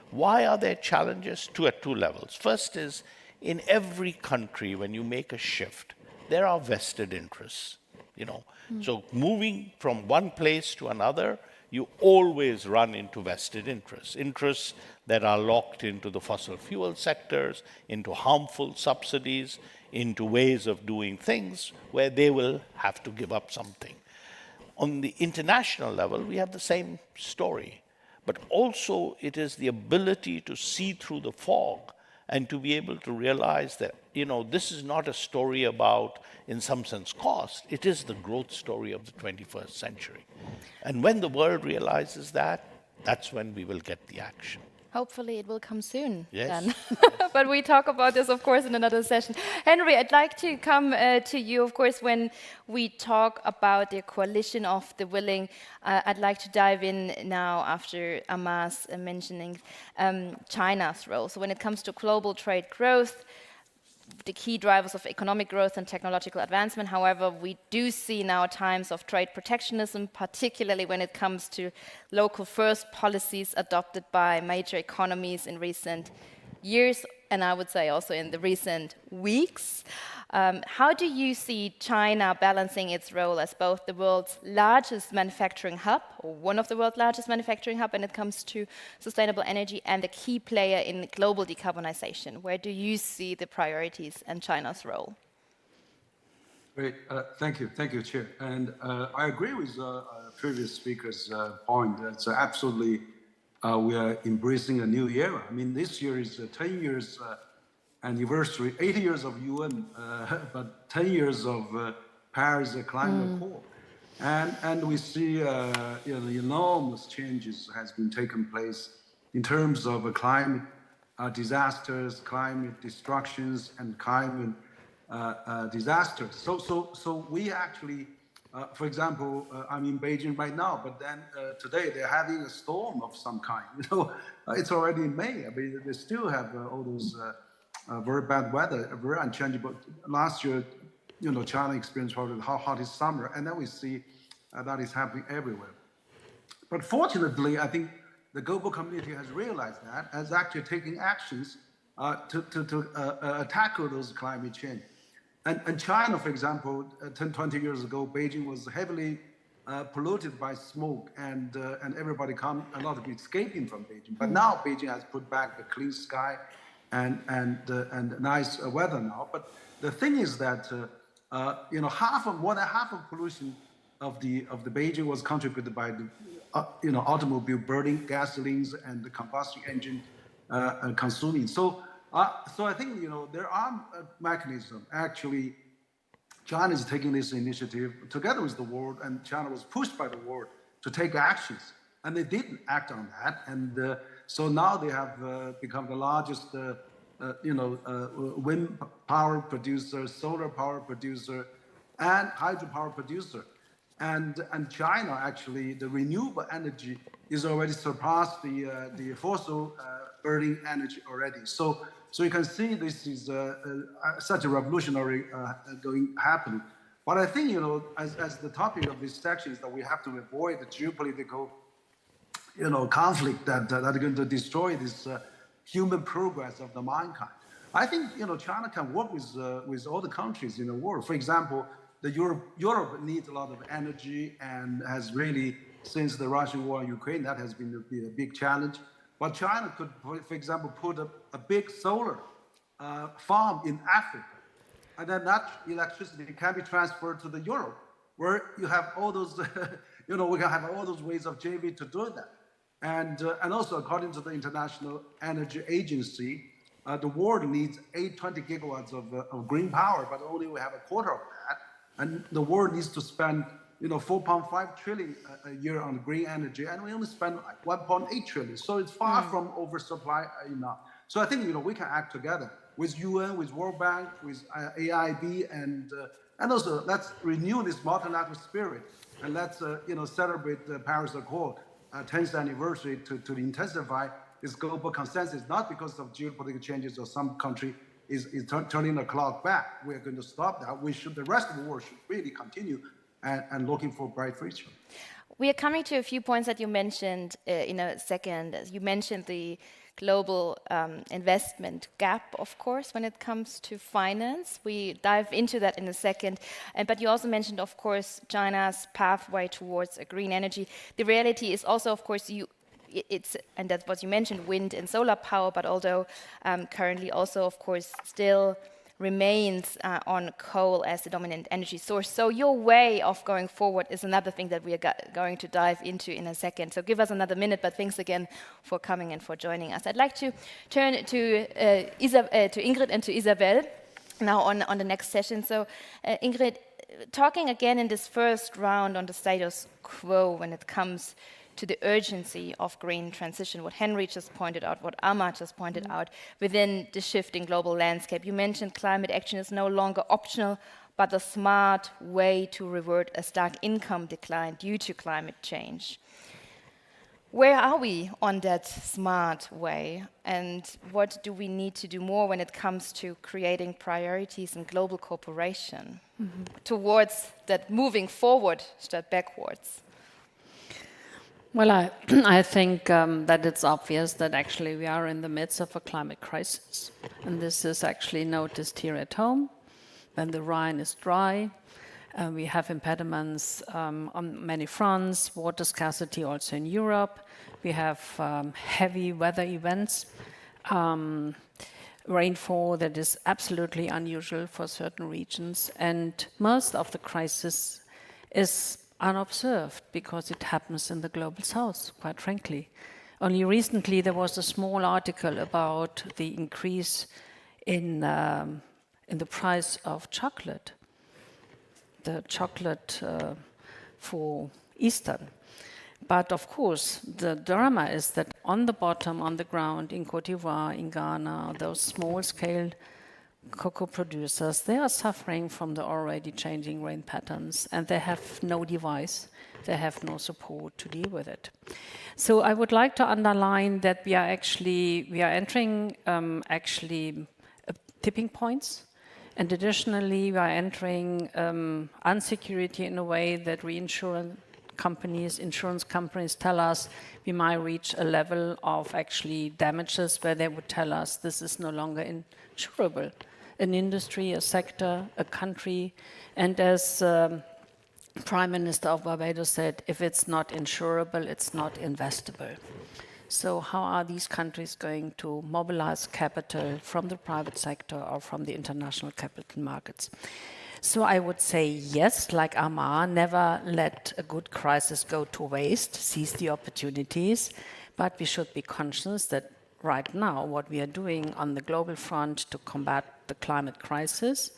Why are there challenges? At two levels. First is, in every country, when you make a shift, there are vested interests, you know. So moving from one place to another, you always run into vested interests that are locked into the fossil fuel sectors, into harmful subsidies, into ways of doing things where they will have to give up something. On the international level, we have the same story, but also it is the ability to see through the fog and to be able to realize that, you know, this is not a story about, in some sense, cost. It is the growth story of the 21st century. And when the world realizes that, that's when we will get the action. Hopefully it will come soon. Yes. Then. But we talk about this, of course, in another session. Henry, I'd like to come to you, of course, when we talk about the coalition of the willing. I'd like to dive in now after Alaa's mentioning China's role. So when it comes to global trade growth, the key drivers of economic growth and technological advancement. However, we do see now times of trade protectionism, particularly when it comes to local first policies adopted by major economies in recent years, and I would say also in the recent weeks. How do you see China balancing its role as both the world's largest manufacturing hub, or one of the world's largest manufacturing hub when it comes to sustainable energy, and a key player in global decarbonization? Where do you see the priorities and China's role? Great. Thank you, Chair. And I agree with previous speaker's point. That's absolutely, we are embracing a new era. I mean, this year is 10 years anniversary, 80 years of UN, but 10 years of Paris Climate Accord. And we see enormous changes has been taking place in terms of climate disasters, climate destructions, and climate disasters. So we actually, for example, I'm in Beijing right now, but then today they're having a storm of some kind. It's already in May. I mean, they still have all those very bad weather, very unchangeable. Last year, China experienced probably the hottest summer, and then we see that is happening everywhere. But fortunately, I think the global community has realized that, has actually taken actions to tackle those climate change. And China, for example, 10, 20 years ago, Beijing was heavily polluted by smoke, and everybody a lot of people escaping from Beijing. But now Beijing has put back the clean sky and nice weather now. But the thing is that more than half of pollution of the Beijing was contributed by the automobile burning, gasolines, and the combustion engine consuming. So I think there are mechanisms. Actually, China is taking this initiative together with the world, and China was pushed by the world to take actions, and they did act on that. And so now they have become the largest, wind power producer, solar power producer, and hydropower producer. And China actually, the renewable energy is already surpassed the fossil burning energy already. So you can see this is such a revolutionary happening. But I think as the topic of this section is that we have to avoid the geopolitical conflict that are going to destroy this human progress of the mankind. I think China can work with all the countries in the world. For example, Europe needs a lot of energy and has really, since the Russian war in Ukraine, that has been a big challenge. But China could, for example, put a big solar farm in Africa, and then that electricity can be transferred to the Europe, where you have all those, we can have all those ways of JV to do that. And also, according to the International Energy Agency, the world needs 820 gigawatts of green power, but only we have a quarter of that. And the world needs to spend 4.5 trillion a year on green energy, and we only spend 1.8 trillion. So it's far from oversupply enough. So I think we can act together with UN, with World Bank, with AIB, and also let's renew this multilateral spirit, and let's celebrate the Paris Accord 10th anniversary to intensify this global consensus, not because of geopolitical changes or some country is turning the clock back. We're going to stop that. The rest of the world should really continue and looking for a bright future. We are coming to a few points that you mentioned in a second. You mentioned the global investment gap, of course, when it comes to finance. We dive into that in a second. But you also mentioned, of course, China's pathway towards a green energy. The reality is also, of course, and that's what you mentioned, wind and solar power, but although currently also, of course, still remains on coal as the dominant energy source. So your way of going forward is another thing that we are going to dive into in a second. So give us another minute, but thanks again for coming and for joining us. I'd like to turn to Ingrid and to Isabel now on the next session. So Ingrid, talking again in this first round on the status quo when it comes to the urgency of green transition, what Henry just pointed out, what Alaa just pointed out, within the shifting global landscape. You mentioned climate action is no longer optional, but a smart way to revert a stark income decline due to climate change. Where are we on that smart way? And what do we need to do more when it comes to creating priorities in global cooperation towards that moving forward instead backwards? Well, I think that it's obvious that actually we are in the midst of a climate crisis. And this is actually noticed here at home. When the Rhine is dry, we have impediments on many fronts, water scarcity also in Europe. We have heavy weather events, rainfall that is absolutely unusual for certain regions. And most of the crisis is unobserved because it happens in the global south, quite frankly. Only recently there was a small article about the increase in the price of chocolate, the chocolate for Easter. But of course, the drama is that on the bottom, on the ground, in Cote d'Ivoire, in Ghana, those small-scale cocoa producers, they are suffering from the already changing rain patterns, and they have no device, they have no support to deal with it. So I would like to underline that we are entering tipping points, and additionally we are entering unsecurity in a way that insurance companies tell us we might reach a level of actually damages where they would tell us this is no longer insurable. An industry, a sector, a country, and as Prime Minister of Barbados said, if it's not insurable, it's not investable. So how are these countries going to mobilize capital from the private sector or from the international capital markets? So I would say yes, like Alaa, never let a good crisis go to waste, seize the opportunities, but we should be conscious that right now what we are doing on the global front to combat the climate crisis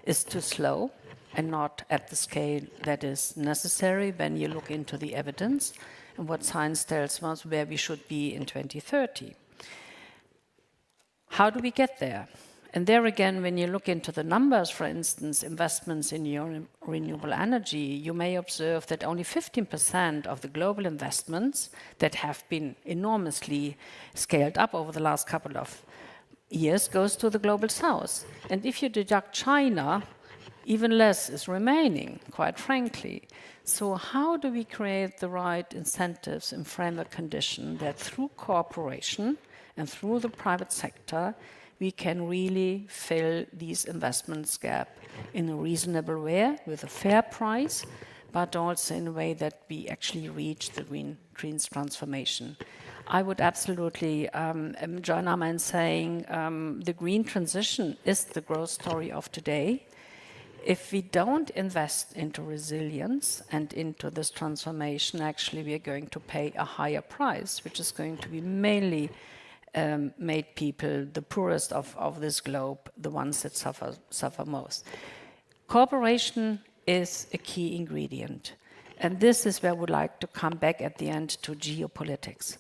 is too slow and not at the scale that is necessary when you look into the evidence and what science tells us where we should be in 2030. How do we get there? And there again, when you look into the numbers, for instance, investments in your renewable energy, you may observe that only 15% of the global investments that have been enormously scaled up over the last couple of years goes to the global south. And if you deduct China, even less is remaining, quite frankly. So how do we create the right incentives and framework conditions that through cooperation and through the private sector, we can really fill these investments gap in a reasonable way with a fair price, but also in a way that we actually reach the green transformation. I would absolutely join Alaa in saying the green transition is the growth story of today. If we don't invest into resilience and into this transformation, actually we are going to pay a higher price, which is going to be mainly made people, the poorest of this globe, the ones that suffer most. Cooperation is a key ingredient. And this is where I would like to come back at the end to geopolitics.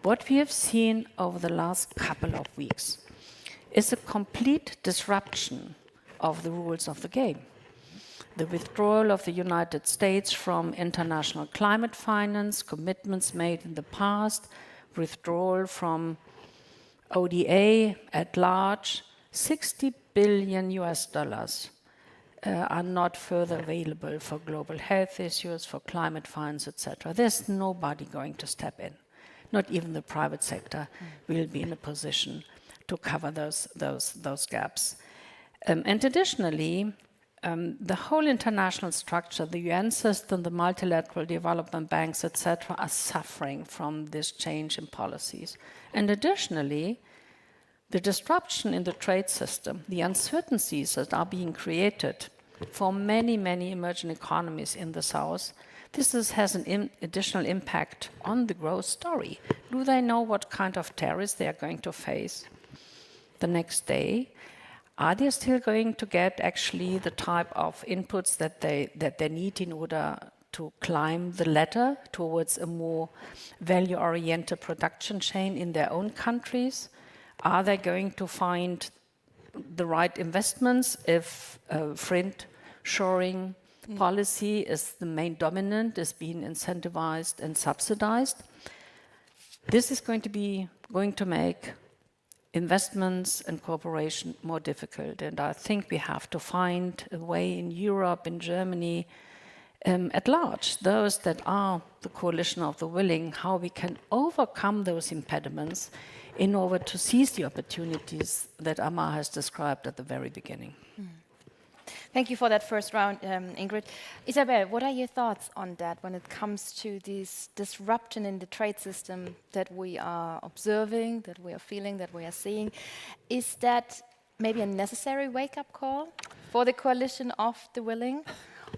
What we have seen over the last couple of weeks is a complete disruption of the rules of the game. The withdrawal of the United States from international climate finance, commitments made in the past, withdrawal from ODA at large, $60 billion are not further available for global health issues, for climate finance, etc. There's nobody going to step in. Not even the private sector will be in a position to cover those gaps. And additionally, the whole international structure, the UN system, the multilateral development banks, etc., are suffering from this change in policies. And additionally, the disruption in the trade system, the uncertainties that are being created for many, many emerging economies in the South, this has an additional impact on the growth story. Do they know what kind of tariffs they are going to face the next day? Are they still going to get actually the type of inputs that they need in order to climb the ladder towards a more value-oriented production chain in their own countries? Are they going to find the right investments if friend-shoring policy is the main dominant, is being incentivized and subsidized? This is going to make investments and cooperation more difficult. And I think we have to find a way in Europe, in Germany, at large, those that are the coalition of the willing, how we can overcome those impediments in order to seize the opportunities that Amar has described at the very beginning. Thank you for that first round, Ingrid. Isabel, what are your thoughts on that when it comes to this disruption in the trade system that we are observing, that we are feeling, that we are seeing? Is that maybe a necessary wake-up call for the coalition of the willing?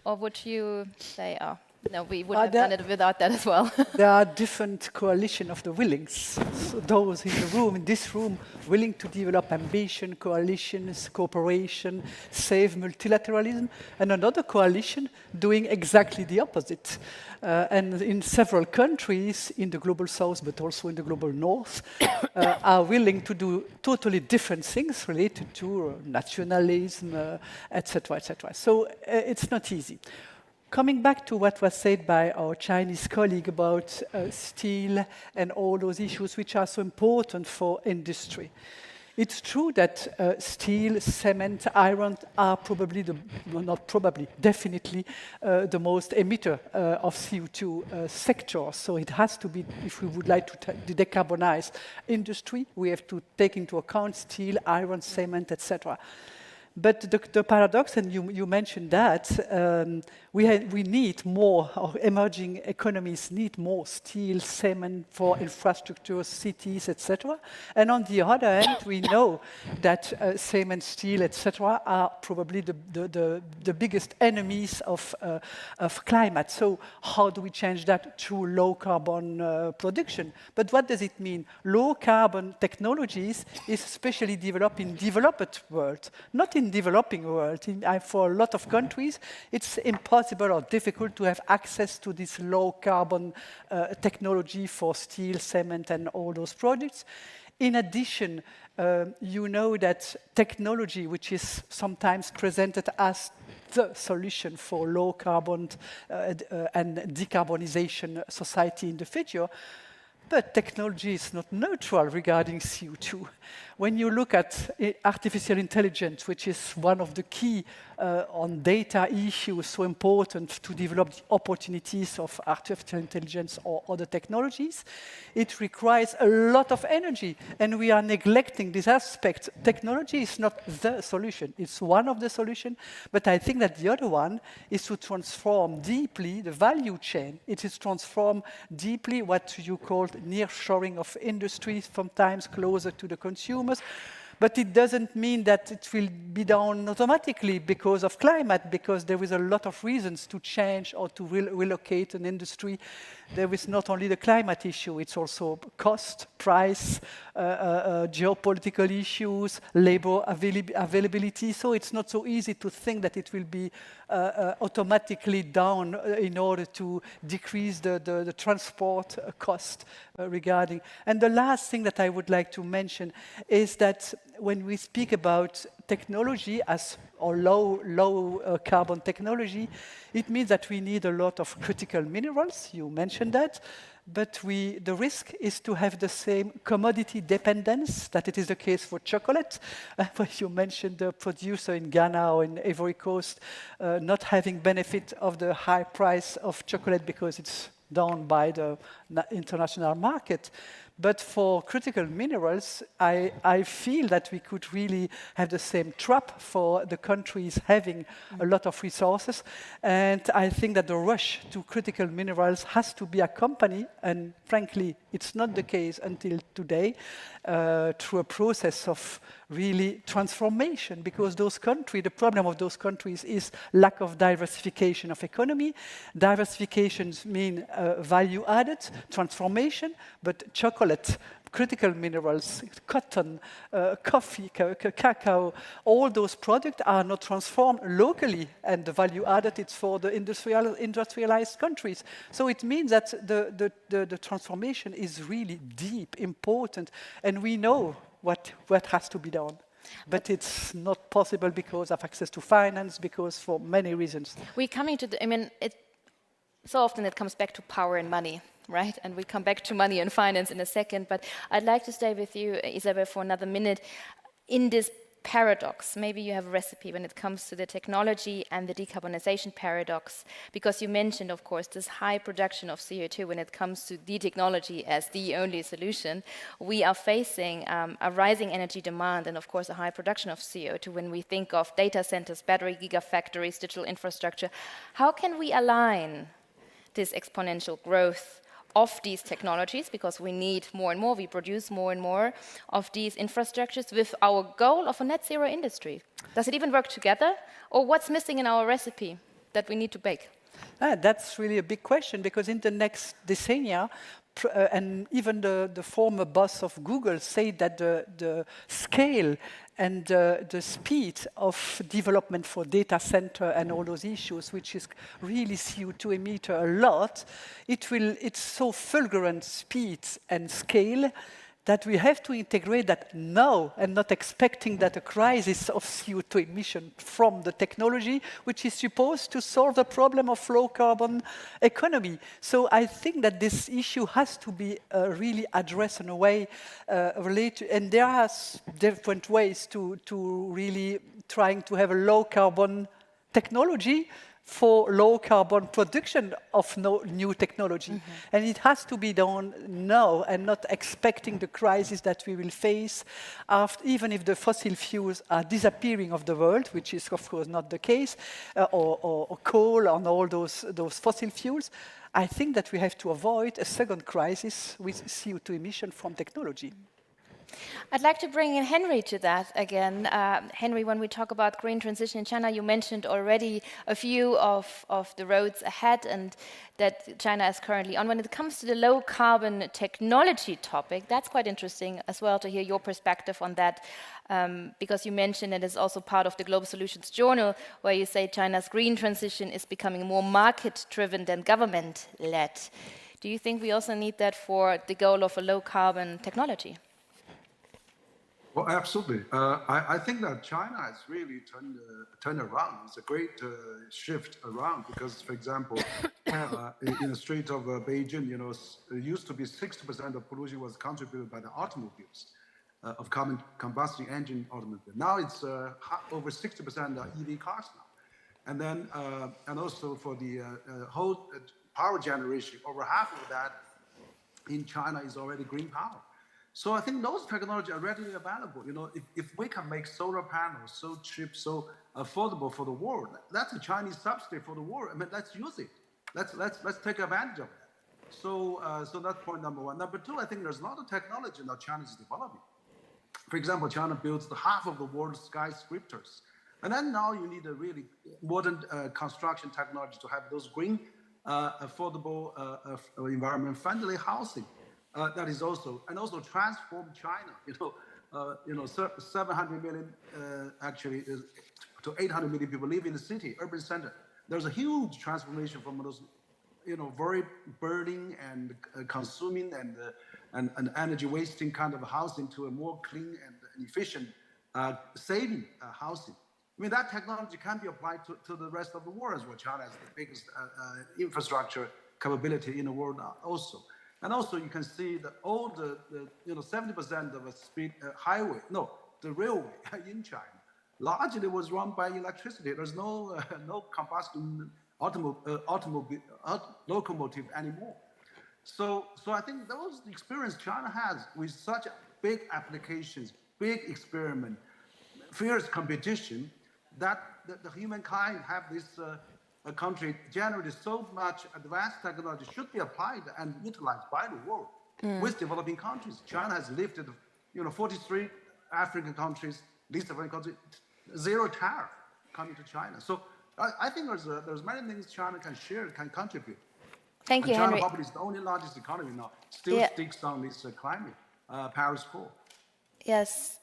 Or would you say, oh, no, we would have done it without that as well? There are different coalition of the willings. So those in the room, in this room, willing to develop ambition, coalitions, cooperation, save multilateralism, and another coalition doing exactly the opposite. And in several countries in the global south, but also in the global north, are willing to do totally different things related to nationalism, etc., etc. So it's not easy. Coming back to what was said by our Chinese colleague about steel and all those issues which are so important for industry. It's true that steel, cement, iron are probably, definitely the most emitter of CO2 sector. So it has to be, if we would like to decarbonize industry, we have to take into account steel, iron, cement, etc. But the paradox, and you mentioned that, we need more, or emerging economies need more steel, cement for infrastructure, cities, etc. And on the other hand, we know that cement, steel, etc. are probably the biggest enemies of climate. So how do we change that through low carbon production? But what does it mean? Low carbon technologies is especially developed in developed world, not in developing world. For a lot of countries, it's impossible or difficult to have access to this low carbon technology for steel, cement, and all those products. In addition, you know that technology, which is sometimes presented as the solution for low carbon and decarbonization society in the future, but technology is not neutral regarding CO2. When you look at artificial intelligence, which is one of the key on data issues so important to develop the opportunities of artificial intelligence or other technologies, it requires a lot of energy, and we are neglecting this aspect. Technology is not the solution. It's one of the solutions, but I think that the other one is to transform deeply the value chain. It is transform deeply what you call nearshoring of industry, sometimes closer to the consumers. But it doesn't mean that it will be done automatically because of climate, because there is a lot of reasons to change or to relocate an industry. There is not only the climate issue, it's also cost, price, geopolitical issues, labor availability. So it's not so easy to think that it will be automatically down in order to decrease the transport cost regarding. And the last thing that I would like to mention is that when we speak about technology as or low carbon technology, it means that we need a lot of critical minerals. You mentioned that. But the risk is to have the same commodity dependence that it is the case for chocolate. You mentioned the producer in Ghana or in Ivory Coast not having benefit of the high price of chocolate because it's down by the international market. But for critical minerals, I feel that we could really have the same trap for the countries having a lot of resources. And I think that the rush to critical minerals has to be accompanied, and frankly, it's not the case until today, through a process of really transformation, because those countries, the problem of those countries is lack of diversification of economy. Diversifications mean value added, transformation, but chocolate, critical minerals, cotton, coffee, cacao, all those products are not transformed locally, and the value added it's for the industrialized countries. So it means that the transformation is really deep, important, and we know what has to be done. But it's not possible because of access to finance, because for many reasons. So often it comes back to power and money. right? And we come back to money and finance in a second, but I'd like to stay with you, Isabel, for another minute. In this paradox, maybe you have a recipe when it comes to the technology and the decarbonization paradox, because you mentioned, of course, this high production of CO2 when it comes to the technology as the only solution. We are facing a rising energy demand and, of course, a high production of CO2 when we think of data centers, battery gigafactories, digital infrastructure. How can we align this exponential growth of these technologies, because we need more and more, we produce more and more of these infrastructures, with our goal of a net zero industry? Does it even work together? Or what's missing in our recipe that we need to bake? That's really a big question, because in the next decennia, and even the former boss of Google said that the scale and the speed of development for data center and all those issues, which is really CO2 emitter a lot, it's so fulgurant speed and scale that we have to integrate that now and not expecting that a crisis of CO2 emission from the technology, which is supposed to solve the problem of low carbon economy. So I think that this issue has to be really addressed in a way related, and there are different ways to really trying to have a low carbon technology for low carbon production of new technology. And it has to be done now and not expecting the crisis that we will face after, even if the fossil fuels are disappearing of the world, which is of course not the case, or coal and all those fossil fuels. I think that we have to avoid a second crisis with CO2 emission from technology. I'd like to bring in Henry to that again. Henry, when we talk about green transition in China, you mentioned already a few of the roads ahead and that China is currently on. When it comes to the low carbon technology topic, that's quite interesting as well to hear your perspective on that, because you mentioned it is also part of the Global Solutions Journal, where you say China's green transition is becoming more market-driven than government-led. Do you think we also need that for the goal of a low carbon technology? Well, absolutely. I think that China has really turned around. It's a great shift around because, for example, in the street of Beijing, it used to be 60% of pollution was contributed by the automobiles, of combustion engine automobiles. Now it's over 60% EV cars now. And then, and also for the whole power generation, over half of that in China is already green power. So I think those technologies are readily available. If we can make solar panels so cheap, so affordable for the world, that's a Chinese subsidy for the world. I mean, let's use it. Let's take advantage of it. So that's point number one. Number two, I think there's a lot of technology that China is developing. For example, China builds half of the world's skyscrapers. And then now you need a really modern construction technology to have those green, affordable, environment-friendly housing. That is also transform China. 700 million actually to 800 million people live in the city, urban center. There's a huge transformation from those, very burning and consuming and energy wasting kind of housing to a more clean and efficient saving housing. I mean, that technology can be applied to the rest of the world as well. China has the biggest infrastructure capability in the world also. And also you can see that all the 70% of a speed highway, the railway in China, largely was run by electricity. There's no combustion locomotive anymore. So I think those experience China has with such big applications, big experiment, fierce competition, that the humankind have this a country generated so much advanced technology should be applied and utilized by the world with developing countries. China has lifted, 43 African countries, least developing countries, zero tariff coming to China. So I think there's many things China can share, can contribute. Thank you, China Henry. probably is the only largest economy now, still sticks on this climate, Paris Accord. Yes.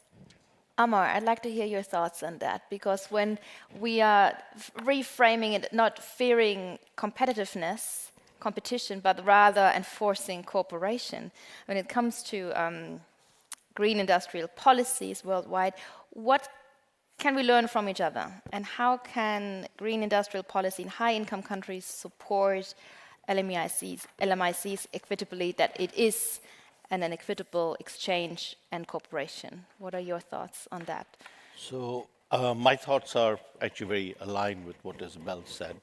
Amar, I'd like to hear your thoughts on that, because when we are reframing it, not fearing competition, but rather enforcing cooperation, when it comes to green industrial policies worldwide, what can we learn from each other? And how can green industrial policy in high-income countries support LMICs equitably, that it is an equitable exchange and cooperation. What are your thoughts on that? So my thoughts are actually very aligned with what Isabel said.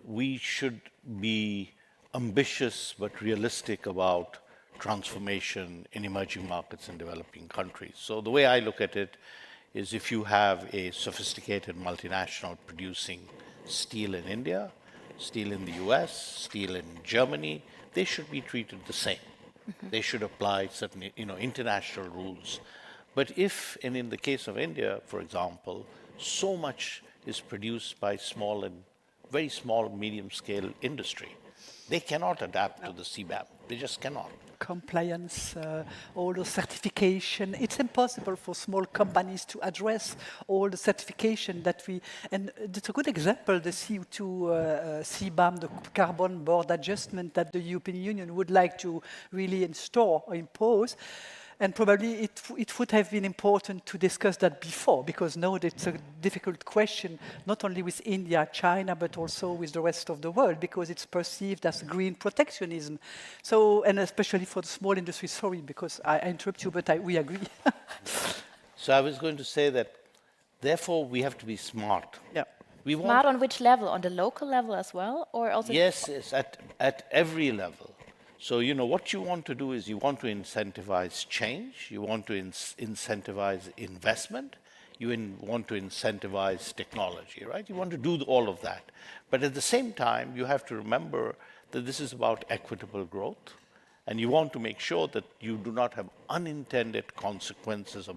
We should be ambitious but realistic about transformation in emerging markets and developing countries. So the way I look at it is if you have a sophisticated multinational producing steel in India, steel in the US, steel in Germany, they should be treated the same. They should apply certain international rules. But if, and in the case of India, for example, so much is produced by small and very small, medium-scale industry, they cannot adapt to the CBAM. They just cannot. Compliance, all the certification. It's impossible for small companies to address all the certification that we, and it's a good example, the CO2 CBAM, the carbon board adjustment that the European Union would like to really install or impose. And probably it would have been important to discuss that before, because now it's a difficult question, not only with India, China, but also with the rest of the world, because it's perceived as green protectionism. So, and especially for the small industry, sorry, because I interrupt you, but we agree. So I was going to say that, therefore, we have to be smart. Yeah. Smart on which level? On the local level as well? Or also? Yes, at every level. So, what you want to do is you want to incentivize change, you want to incentivize investment, you want to incentivize technology, right? You want to do all of that. But at the same time, you have to remember that this is about equitable growth, and you want to make sure that you do not have unintended consequences of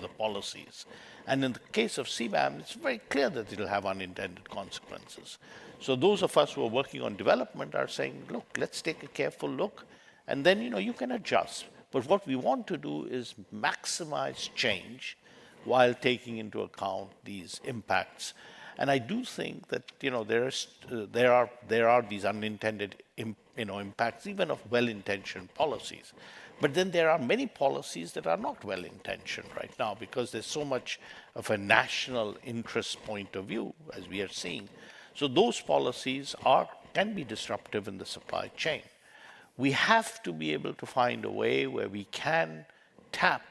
the policies. And in the case of CBAM, it's very clear that it will have unintended consequences. So those of us who are working on development are saying, look, let's take a careful look, and then, you can adjust. But what we want to do is maximize change while taking into account these impacts. And I do think that, there are these unintended impacts, even of well-intentioned policies. But then there are many policies that are not well-intentioned right now, because there's so much of a national interest point of view, as we are seeing. So those policies can be disruptive in the supply chain. We have to be able to find a way where we can tap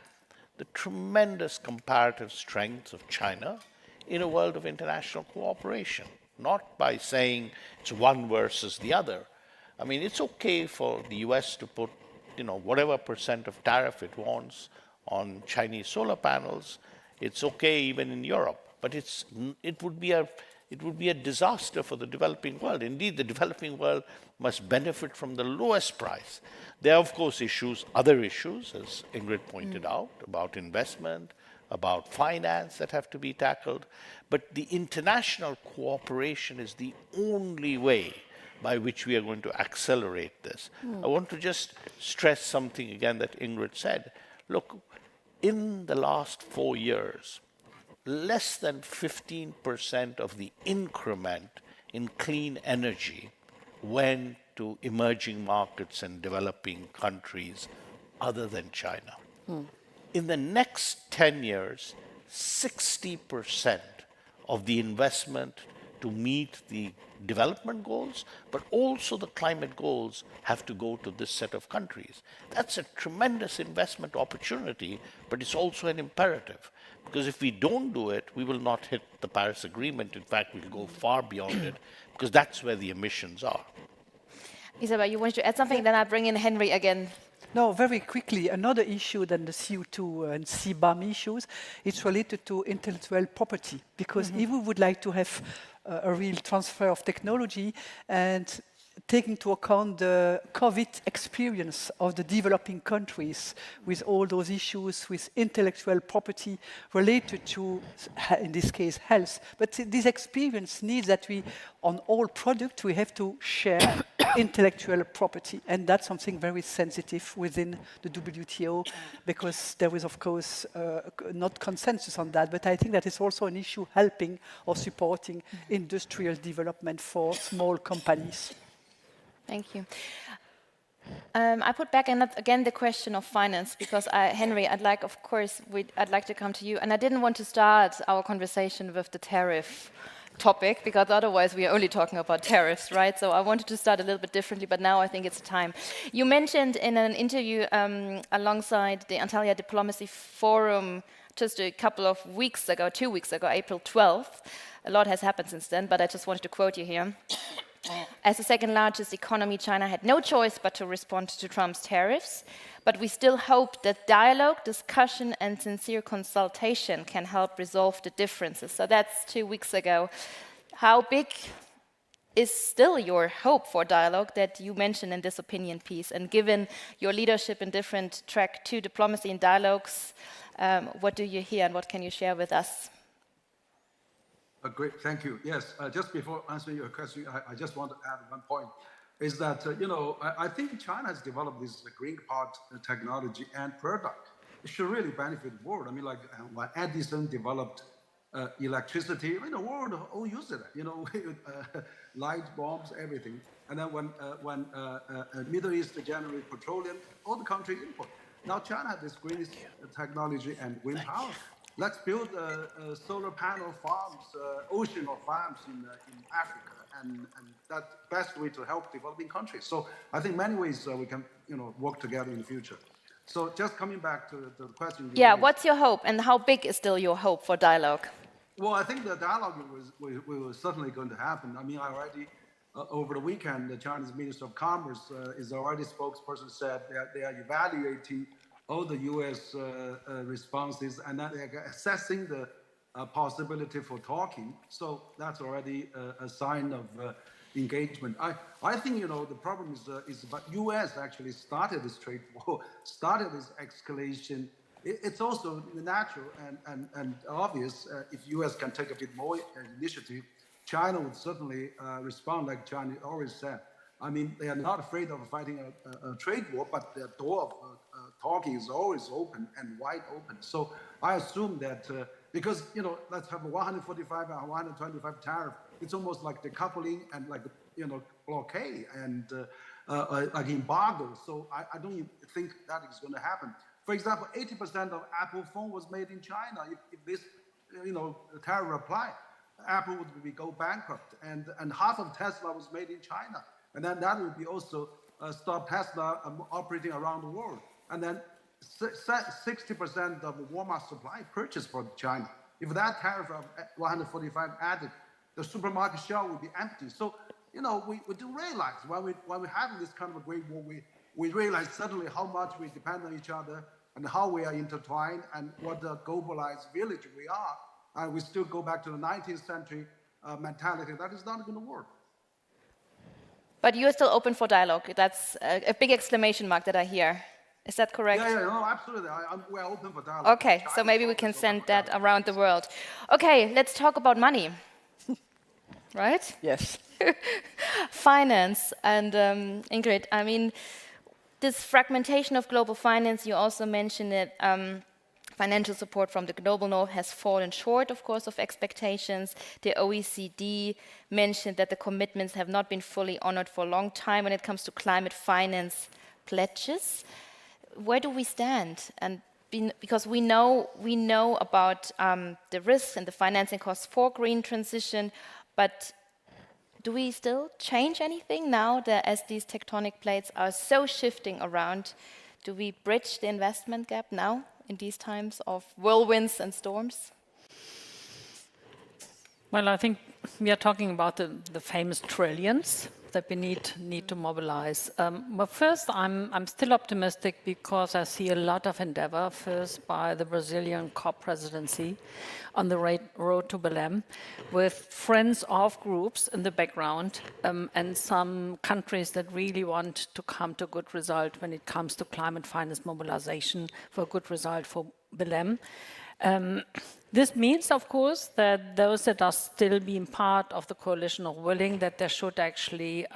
the tremendous comparative strengths of China in a world of international cooperation, not by saying it's one versus the other. I mean, it's okay for the US to put, whatever % of tariff it wants on Chinese solar panels. It's okay even in Europe, but it would be a disaster for the developing world. Indeed, the developing world must benefit from the lowest price. There are, of course, other issues, as Ingrid pointed out, about investment, about finance that have to be tackled. But the international cooperation is the only way by which we are going to accelerate this. I want to just stress something again that Ingrid said. Look, in the last 4 years, less than 15% of the increment in clean energy went to emerging markets and developing countries other than China. In the next 10 years, 60% of the investment to meet the development goals, but also the climate goals, have to go to this set of countries. That's a tremendous investment opportunity, but it's also an imperative. Because if we don't do it, we will not hit the Paris Agreement. In fact, we'll go far beyond it, because that's where the emissions are. Isabel, you wanted to add something, then I bring in Henry again. No, very quickly, another issue than the CO2 and CBAM issues, it's related to intellectual property. Because if we would like to have a real transfer of technology and take into account the COVID experience of the developing countries with all those issues with intellectual property related to, in this case, health. But this experience needs that we, on all products, we have to share intellectual property. And that's something very sensitive within the WTO, because there is, of course, not consensus on that. But I think that is also an issue helping or supporting industrial development for small companies. Thank you. I put back in again the question of finance, because Henry, I'd like to come to you, and I didn't want to start our conversation with the tariff topic, because otherwise we are only talking about tariffs, right? So I wanted to start a little bit differently, but now I think it's time. You mentioned in an interview alongside the Antalya Diplomacy Forum just a couple of weeks ago, 2 weeks ago, April 12th. A lot has happened since then, but I just wanted to quote you here. As the second largest economy, China had no choice but to respond to Trump's tariffs. But we still hope that dialogue, discussion, and sincere consultation can help resolve the differences. So that's 2 weeks ago. How big is still your hope for dialogue that you mentioned in this opinion piece? And given your leadership in different track 2 diplomacy and dialogues, what do you hear and what can you share with us? Great, thank you. Yes, just before answering your question, I just want to add one point, is that, I think China has developed this green part technology and product. It should really benefit the world. I mean, like when Edison developed electricity, the world all used it, light bulbs, everything. And then when Middle East generated petroleum, all the country import. Now China has this green technology and wind power. Let's build solar panel farms, ocean farms in Africa, and that's the best way to help developing countries. So I think many ways we can, work together in the future. So just coming back to the question. Yeah, what's your hope, and how big is still your hope for dialogue? Well, I think the dialogue was certainly going to happen. I mean, I already over the weekend, the Chinese Minister of Commerce is already spokesperson said they are evaluating all the U.S. responses, and that they're assessing the possibility for talking. So that's already a sign of engagement. I think, the problem is about U.S. actually started this trade war, started this escalation. It's also natural and obvious if U.S. can take a bit more initiative, China would certainly respond like China always said. I mean, they are not afraid of fighting a trade war, but the door of talking is always open and wide open. So I assume that because, let's have a 145 and 125 tariff, it's almost like decoupling and like, blockade and like embargo. So I don't think that is going to happen. For example, 80% of Apple phone was made in China. If this, tariff applied, Apple would go bankrupt. And half of Tesla was made in China. And then that would be also stop Tesla operating around the world. And then 60% of Walmart supply purchased from China. If that tariff of 145 added, the supermarket shelf would be empty. So, we do realize when we have this kind of a great war, we realize suddenly how much we depend on each other and how we are intertwined and what a globalized village we are. And we still go back to the 19th century mentality. That is not going to work. But you're still open for dialogue. That's a big exclamation mark that I hear. Is that correct? Yeah, no, absolutely. We're open for dialogue. Okay, China, so maybe we can send that around the world. Okay, let's talk about money. Right? Yes. Finance. And Ingrid, I mean, this fragmentation of global finance, you also mentioned it, financial support from the global north has fallen short, of course, of expectations. The OECD mentioned that the commitments have not been fully honored for a long time when it comes to climate finance pledges. Where do we stand? And because we know about the risks and the financing costs for green transition, but do we still change anything now that as these tectonic plates are so shifting around? Do we bridge the investment gap now in these times of whirlwinds and storms? Well, I think we are talking about the famous trillions that we need to mobilize. But first, I'm still optimistic because I see a lot of endeavor, first by the Brazilian COP presidency on the road to Belém, with friends of groups in the background and some countries that really want to come to a good result when it comes to climate finance mobilization for a good result for Belém. This means, of course, that those that are still being part of the coalition are willing that they should actually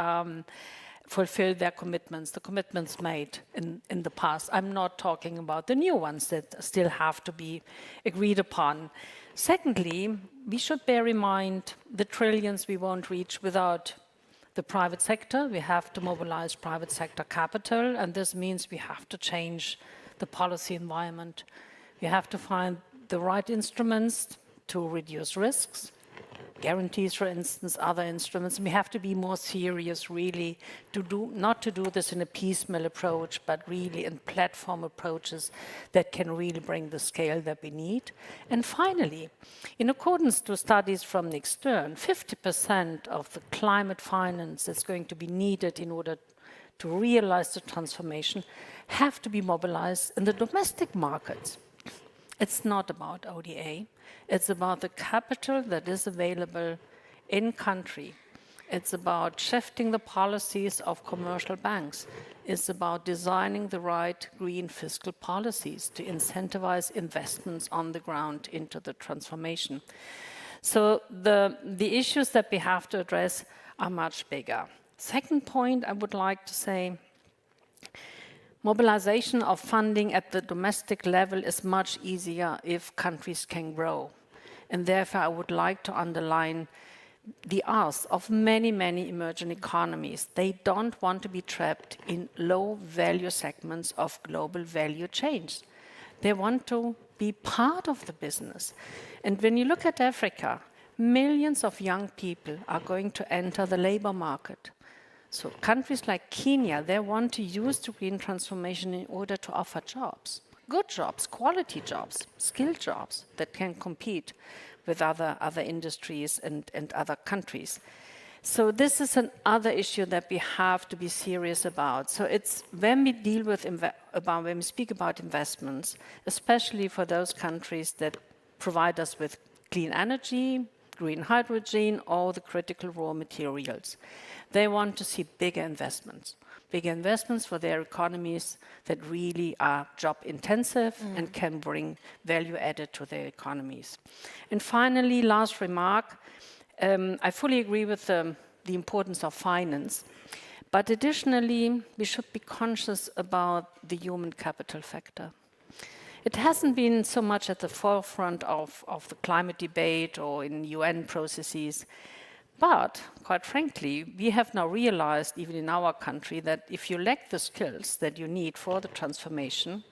fulfill their commitments, the commitments made in the past. I'm not talking about the new ones that still have to be agreed upon. Secondly, we should bear in mind the trillions we won't reach without the private sector. We have to mobilize private sector capital, and this means we have to change the policy environment. We have to find the right instruments to reduce risks. guarantees, for instance, other instruments. We have to be more serious, really, not to do this in a piecemeal approach, but really in platform approaches that can really bring the scale that we need. And finally, in accordance to studies from the extern, 50% of the climate finance that's going to be needed in order to realize the transformation have to be mobilized in the domestic markets. It's not about ODA. It's about the capital that is available in country. It's about shifting the policies of commercial banks. It's about designing the right green fiscal policies to incentivize investments on the ground into the transformation. So the issues that we have to address are much bigger. Second point, I would like to say, mobilization of funding at the domestic level is much easier if countries can grow. And therefore, I would like to underline the ask of many, many emerging economies. They don't want to be trapped in low-value segments of global value chains. They want to be part of the business. And when you look at Africa, millions of young people are going to enter the labor market. So countries like Kenya, they want to use the green transformation in order to offer jobs, good jobs, quality jobs, skilled jobs that can compete with other industries and other countries. So this is another issue that we have to be serious about. So it's when we deal with when we speak about investments, especially for those countries that provide us with clean energy, green hydrogen, or the critical raw materials. They want to see bigger investments for their economies that really are job intensive and can bring value added to their economies. And finally, last remark, I fully agree with the importance of finance, but additionally, we should be conscious about the human capital factor. It hasn't been so much at the forefront of the climate debate or in UN processes, but quite frankly, we have now realized, even in our country, that if you lack the skills that you need for the transformation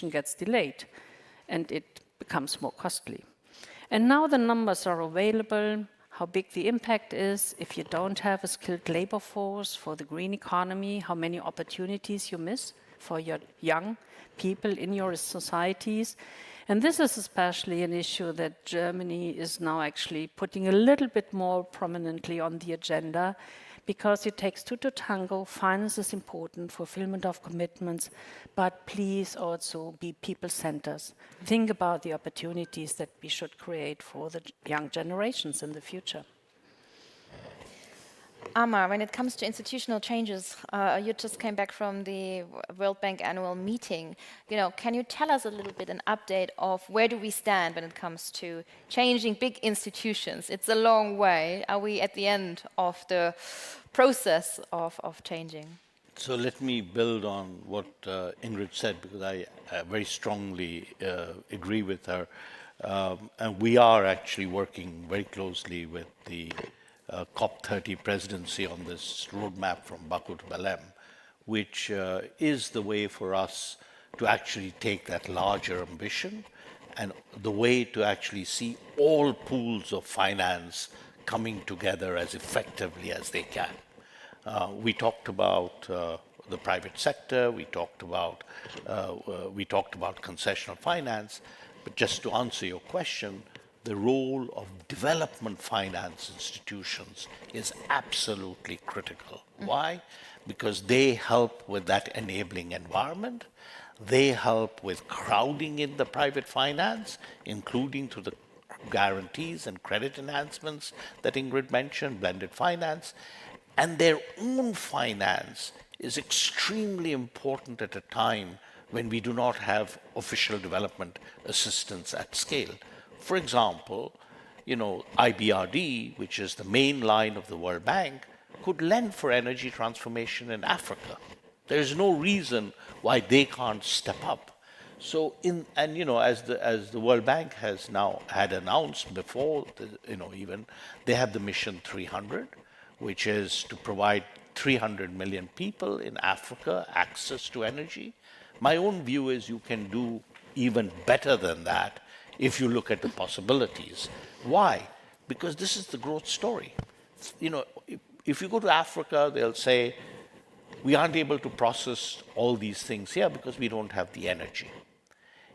gets delayed and it becomes more costly. And now the numbers are available, how big the impact is if you don't have a skilled labor force for the green economy, how many opportunities you miss for your young people in your societies. And this is especially an issue that Germany is now actually putting a little bit more prominently on the agenda, because it takes two to tango. Finance is important, fulfillment of commitments, but please also be people-centered. Think about the opportunities that we should create for the young generations in the future. Alaa, when it comes to institutional changes, you just came back from the World Bank annual meeting. Can you tell us a little bit an update of where do we stand when it comes to changing big institutions? It's a long way. Are we at the end of the process of changing? So let me build on what Ingrid said, because I very strongly agree with her. And we are actually working very closely with the COP30 presidency on this roadmap from Baku to Belém, which is the way for us to actually take that larger ambition and the way to actually see all pools of finance coming together as effectively as they can. We talked about the private sector, we talked about concessional finance, but just to answer your question, the role of development finance institutions is absolutely critical. Why? Because they help with that enabling environment. They help with crowding in the private finance, including through the guarantees and credit enhancements that Ingrid mentioned, blended finance. And their own finance is extremely important at a time when we do not have official development assistance at scale. For example, IBRD, which is the main line of the World Bank, could lend for energy transformation in Africa. There is no reason why they can't step up. So, as the World Bank has now had announced before, even they have the Mission 300, which is to provide 300 million people in Africa access to energy. My own view is you can do even better than that if you look at the possibilities. Why? because this is the growth story. You know, if you go to Africa, they'll say, we aren't able to process all these things here because we don't have the energy.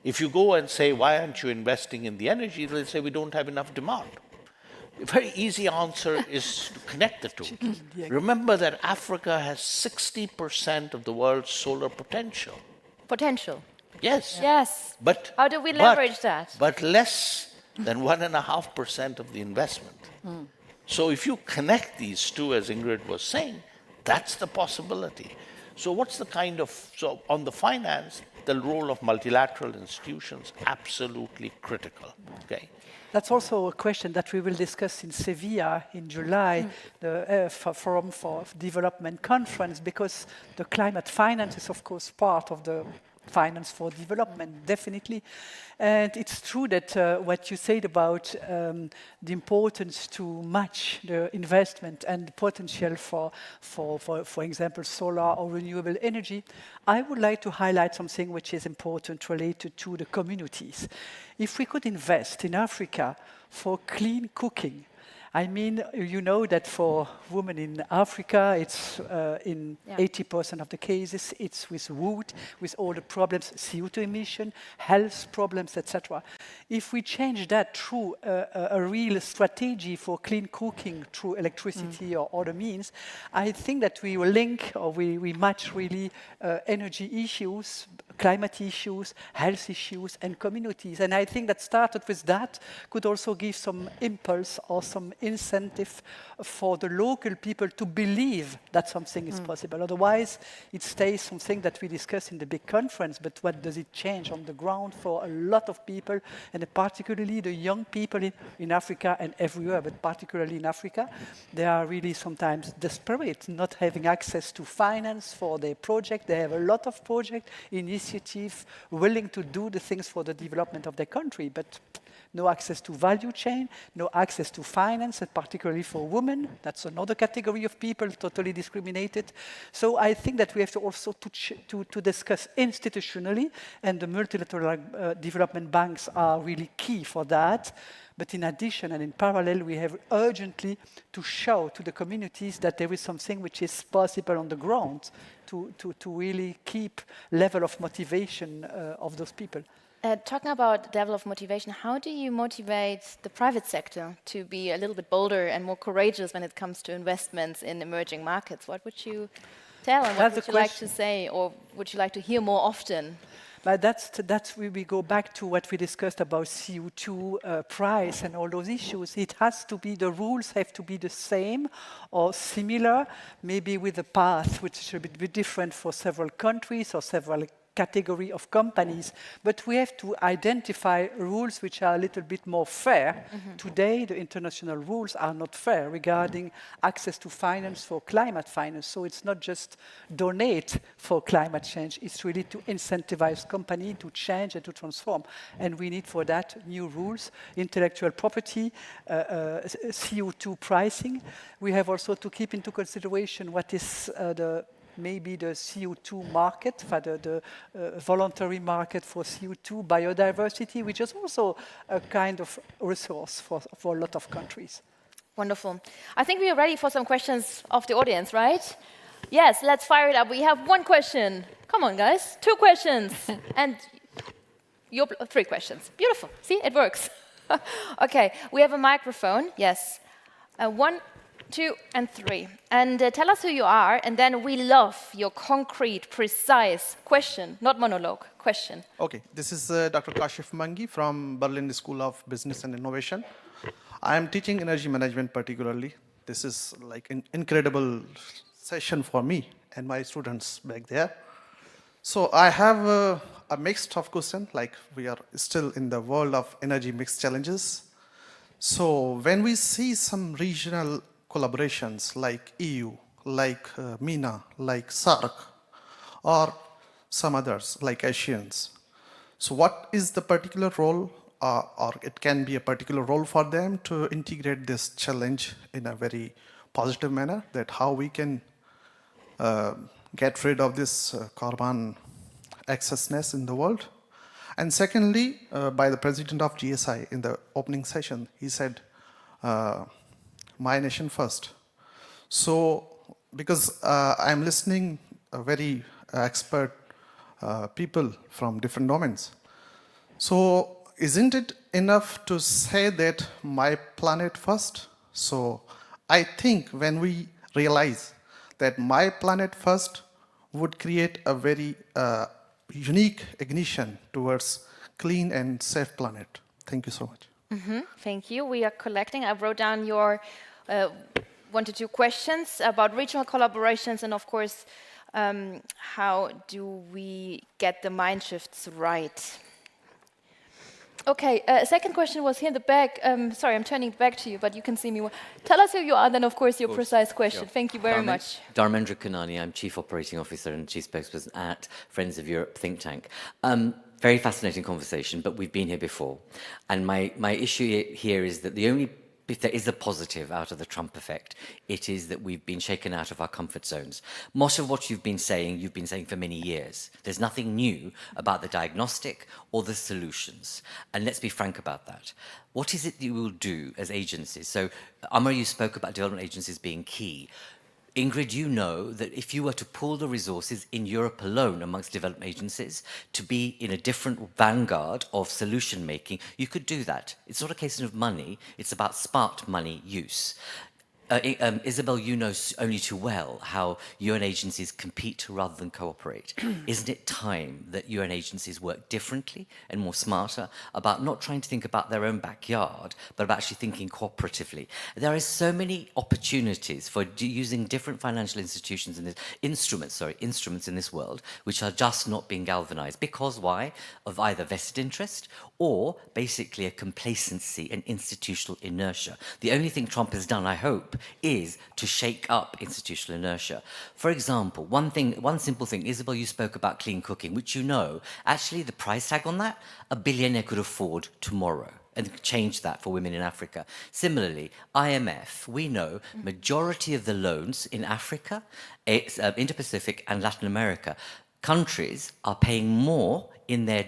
If you go and say, why aren't you investing in the energy? They'll say, we don't have enough demand. A very easy answer is to connect the two. Remember that Africa has 60% of the world's solar potential. Potential. Yes. Yes. But how do we leverage that? But less than 1.5% of the investment. So if you connect these two, as Ingrid was saying, that's the possibility. So what's the kind of, so on the finance, the role of multilateral institutions, absolutely critical, okay? That's also a question that we will discuss in Sevilla in July, the Forum for Development Conference, because the climate finance is, of course, part of the finance for development, definitely. And it's true that what you said about the importance to match the investment and the potential for example, solar or renewable energy, I would like to highlight something which is important related to the communities. If we could invest in Africa for clean cooking, I mean, you know that for women in Africa, it's in 80% of the cases, it's with wood, with all the problems, CO2 emission, health problems, etc. If we change that through a real strategy for clean cooking through electricity or other means, I think that we will link or we match really energy issues, climate issues, health issues, and communities. And I think that started with that could also give some impulse or some incentive for the local people to believe that something is possible. Otherwise, it stays something that we discuss in the big conference, but what does it change on the ground for a lot of people, and particularly the young people in Africa and everywhere, but particularly in Africa, they are really sometimes desperate, not having access to finance for their project. They have a lot of project initiative, willing to do the things for the development of their country, but no access to value chain, no access to finance, and particularly for women. That's another category of people totally discriminated. So I think that we have to also to discuss institutionally, and the multilateral development banks are really key for that. But in addition and in parallel, we have urgently to show to the communities that there is something which is possible on the ground to really keep level of motivation of those people. Talking about level of motivation, how do you motivate the private sector to be a little bit bolder and more courageous when it comes to investments in emerging markets? What would you tell and what would you like to say, or would you like to hear more often? But that's where we go back to what we discussed about CO2 price and all those issues. It has to be, the rules have to be the same or similar, maybe with a path which should be different for several countries or several category of companies, but we have to identify rules which are a little bit more fair. Today, the international rules are not fair regarding access to finance for climate finance. So it's not just donate for climate change, it's really to incentivize companies to change and to transform. And we need for that new rules, intellectual property, CO2 pricing. We have also to keep into consideration what is maybe the CO2 market, the voluntary market for CO2, biodiversity, which is also a kind of resource for a lot of countries. Wonderful. I think we are ready for some questions of the audience, right? Yes, let's fire it up. We have one question. Come on, guys. 2 questions. And your 3 questions. Beautiful. See, it works. Okay, we have a microphone. Yes. 1, 2, and 3. And tell us who you are, and then we love your concrete, precise question, not monologue, question. Okay, this is Dr. Kashif Mangi from Berlin School of Business and Innovation. I am teaching energy management particularly. This is like an incredible session for me and my students back there. So I have a mixed of question, like we are still in the world of energy mix challenges. So when we see some regional collaborations like EU, like MENA, like SAARC, or some others like Asians. So what is the particular role, or it can be a particular role for them to integrate this challenge in a very positive manner, that how we can get rid of this carbon excessness in the world? And secondly, by the president of GSI in the opening session, he said, my nation first. So, because I'm listening very expert people from different domains. So, isn't it enough to say that my planet first? So, I think when we realize that my planet first would create a very unique ignition towards clean and safe planet. Thank you so much. Thank you. We are collecting. I wrote down your 1 to 2 questions about regional collaborations and, of course, how do we get the mind shifts right? Okay, second question was here in the back. Sorry, I'm turning back to you, but you can see me well. Tell us who you are, then, of course, your precise question. Sure. Thank you very much. Dharmendra Kanani, I'm Chief Operating Officer and Chief Spokesperson at Friends of Europe think tank. Very fascinating conversation, but we've been here before. And my issue here is that if there is a positive out of the Trump effect, it is that we've been shaken out of our comfort zones. Most of what you've been saying for many years. There's nothing new about the diagnostic or the solutions. And let's be frank about that. What is it you will do as agencies? So, Amar, you spoke about development agencies being key. Ingrid, you know that if you were to pool the resources in Europe alone amongst development agencies to be in a different vanguard of solution making, you could do that. It's not a case of money, it's about smart money use. Isabel, you know only too well how UN agencies compete rather than cooperate. Isn't it time that UN agencies work differently and more smarter about not trying to think about their own backyard, but about actually thinking cooperatively? There are so many opportunities for using different financial institutions and instruments in this world, which are just not being galvanized. Because why? Of either vested interest or basically a complacency and institutional inertia. The only thing Trump has done, I hope, is to shake up institutional inertia. For example, one simple thing, Isabel, you spoke about clean cooking, which you know, actually the price tag on that, a billionaire could afford tomorrow and change that for women in Africa. Similarly, IMF, we know majority of the loans in Africa, Indo-Pacific and Latin America, countries are paying more in their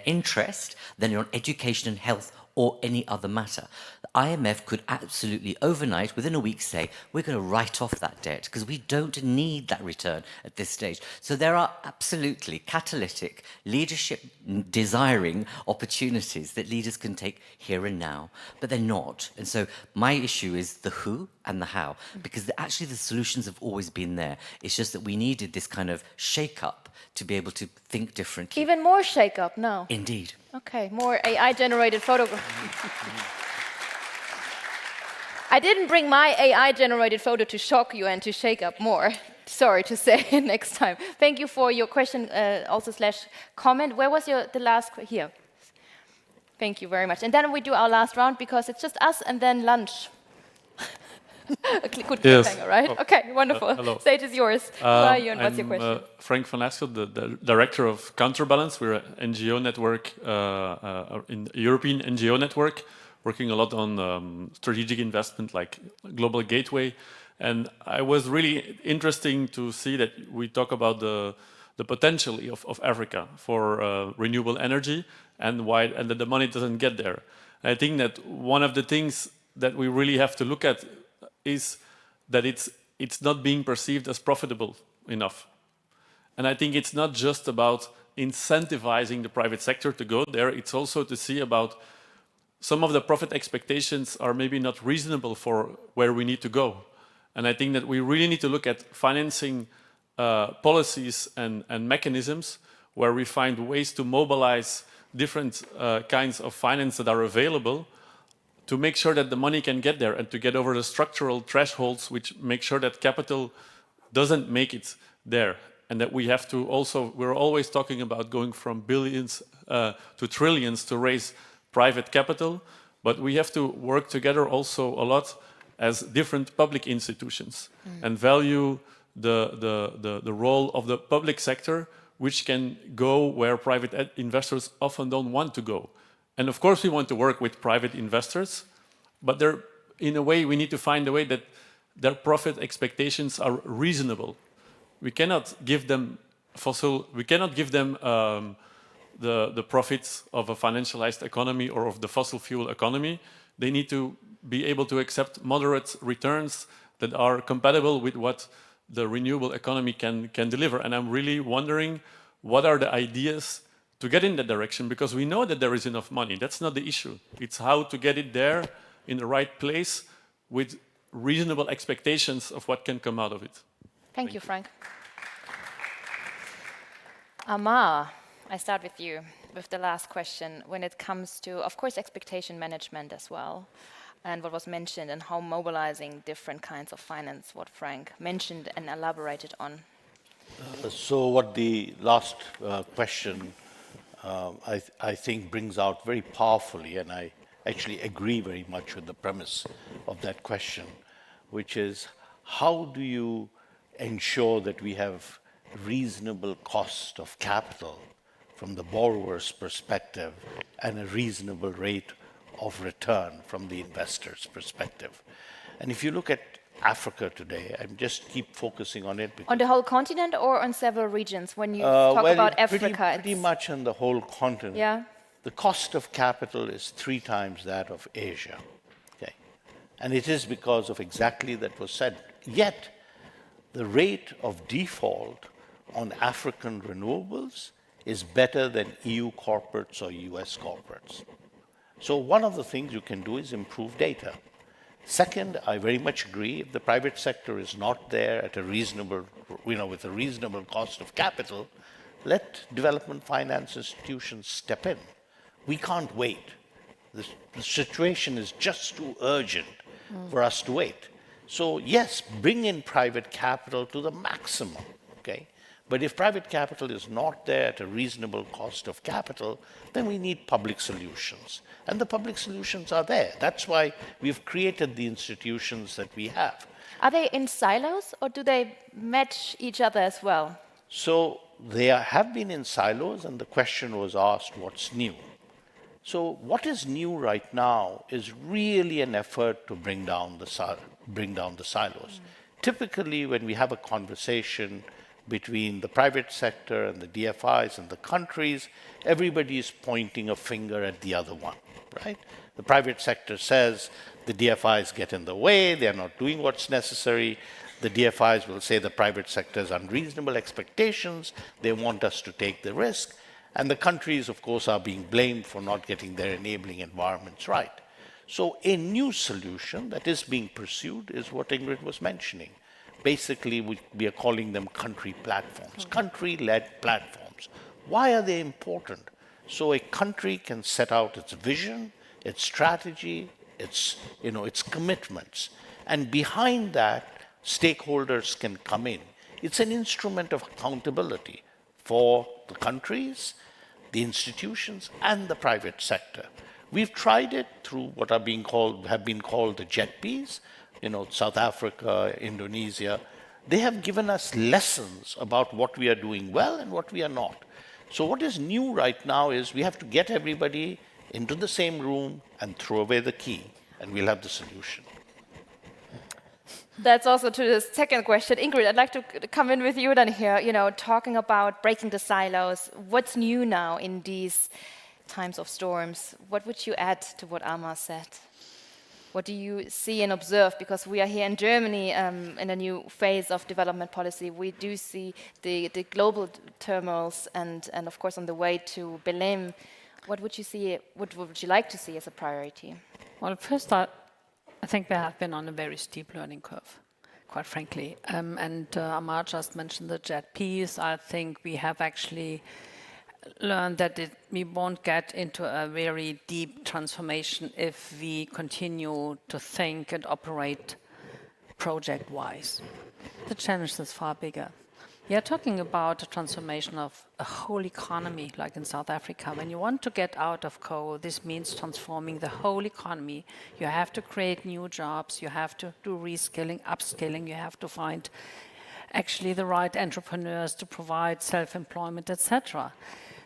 interest than on education and health or any other matter. The IMF could absolutely overnight, within a week, say, we're going to write off that debt because we don't need that return at this stage. So there are absolutely catalytic, leadership-desiring opportunities that leaders can take here and now, but they're not. And so my issue is the who and the how, because actually the solutions have always been there. It's just that we needed this kind of shake-up to be able to think differently. Even more shake-up now. Indeed. Okay, more AI-generated photograph. I didn't bring my AI-generated photo to shock you and to shake up more. Sorry to say, next time. Thank you for your question, also / comment. Where was the last? Here. Thank you very much. And then we do our last round because it's just us and then lunch. A good cliffhanger, right? Oh. Okay, wonderful. Hello. Stage is yours. Who are you and what's your question? Frank van Asselt, the director of Counterbalance. We're an NGO network, in European NGO network, working a lot on strategic investment like Global Gateway. And I was really interesting to see that we talk about the potential of Africa for renewable energy and that the money doesn't get there. And I think that one of the things that we really have to look at is that it's not being perceived as profitable enough. And I think it's not just about incentivizing the private sector to go there, it's also to see about some of the profit expectations are maybe not reasonable for where we need to go. And I think that we really need to look at financing policies and mechanisms where we find ways to mobilize different kinds of finance that are available to make sure that the money can get there and to get over the structural thresholds which make sure that capital doesn't make it there. And that we have to also, we're always talking about going from billions to trillions to raise private capital, but we have to work together also a lot as different public institutions and value the role of the public sector, which can go where private investors often don't want to go. And of course, we want to work with private investors, but in a way, we need to find a way that their profit expectations are reasonable. We cannot give them the profits of a financialized economy or of the fossil fuel economy. They need to be able to accept moderate returns that are compatible with what the renewable economy can deliver. And I'm really wondering, what are the ideas to get in that direction? Because we know that there is enough money. That's not the issue. It's how to get it there in the right place with reasonable expectations of what can come out of it. Thank you, Frank. Alaa, I start with you with the last question. When it comes to, of course, expectation management as well, and what was mentioned, and how mobilizing different kinds of finance, what Frank mentioned and elaborated on. So what the last question, I think, brings out very powerfully, and I actually agree very much with the premise of that question, which is, how do you ensure that we have reasonable cost of capital from the borrower's perspective and a reasonable rate of return from the investor's perspective? And if you look at Africa today, I just keep focusing on it. On the whole continent or on several regions? When you talk about Africa, pretty much on the whole continent. Yeah. The cost of capital is 3 times that of Asia. Okay. And it is because of exactly that was said. Yet, the rate of default on African renewables is better than EU corporates or US corporates. So one of the things you can do is improve data. Second, I very much agree, if the private sector is not there at a reasonable, with a reasonable cost of capital, let development finance institutions step in. We can't wait. The situation is just too urgent for us to wait. So yes, bring in private capital to the maximum, okay? But if private capital is not there at a reasonable cost of capital, then we need public solutions. And the public solutions are there. That's why we've created the institutions that we have. Are they in silos or do they match each other as well? So they have been in silos, and the question was asked, what's new? So what is new right now is really an effort to bring down the silos. Typically, when we have a conversation between the private sector and the DFIs and the countries, everybody is pointing a finger at the other one, right? The private sector says the DFIs get in the way, they're not doing what's necessary. The DFIs will say the private sector has unreasonable expectations, they want us to take the risk. And the countries, of course, are being blamed for not getting their enabling environments right. So a new solution that is being pursued is what Ingrid was mentioning. Basically, we are calling them country platforms, country-led platforms. Why are they important? So a country can set out its vision, its strategy, its commitments. And behind that, stakeholders can come in. It's an instrument of accountability for the countries, the institutions, and the private sector. We've tried it through what have been called the JETPs, South Africa, Indonesia. They have given us lessons about what we are doing well and what we are not. So what is new right now is we have to get everybody into the same room and throw away the key, and we'll have the solution. That's also to the second question. Ingrid, I'd like to come in with you then here, talking about breaking the silos. What's new now in these times of storms? What would you add to what Alaa said? What do you see and observe? Because we are here in Germany in a new phase of development policy. We do see the global turmoils and of course on the way to Berlin. What would you like to see as a priority? Well, first I think we have been on a very steep learning curve, quite frankly. And Alaa just mentioned the JETPs. I think we have actually learned that we won't get into a very deep transformation if we continue to think and operate project-wise. The challenge is far bigger. We are talking about a transformation of a whole economy, like in South Africa. When you want to get out of coal, this means transforming the whole economy. You have to create new jobs, you have to do reskilling, upskilling, you have to find actually the right entrepreneurs to provide self-employment, etc.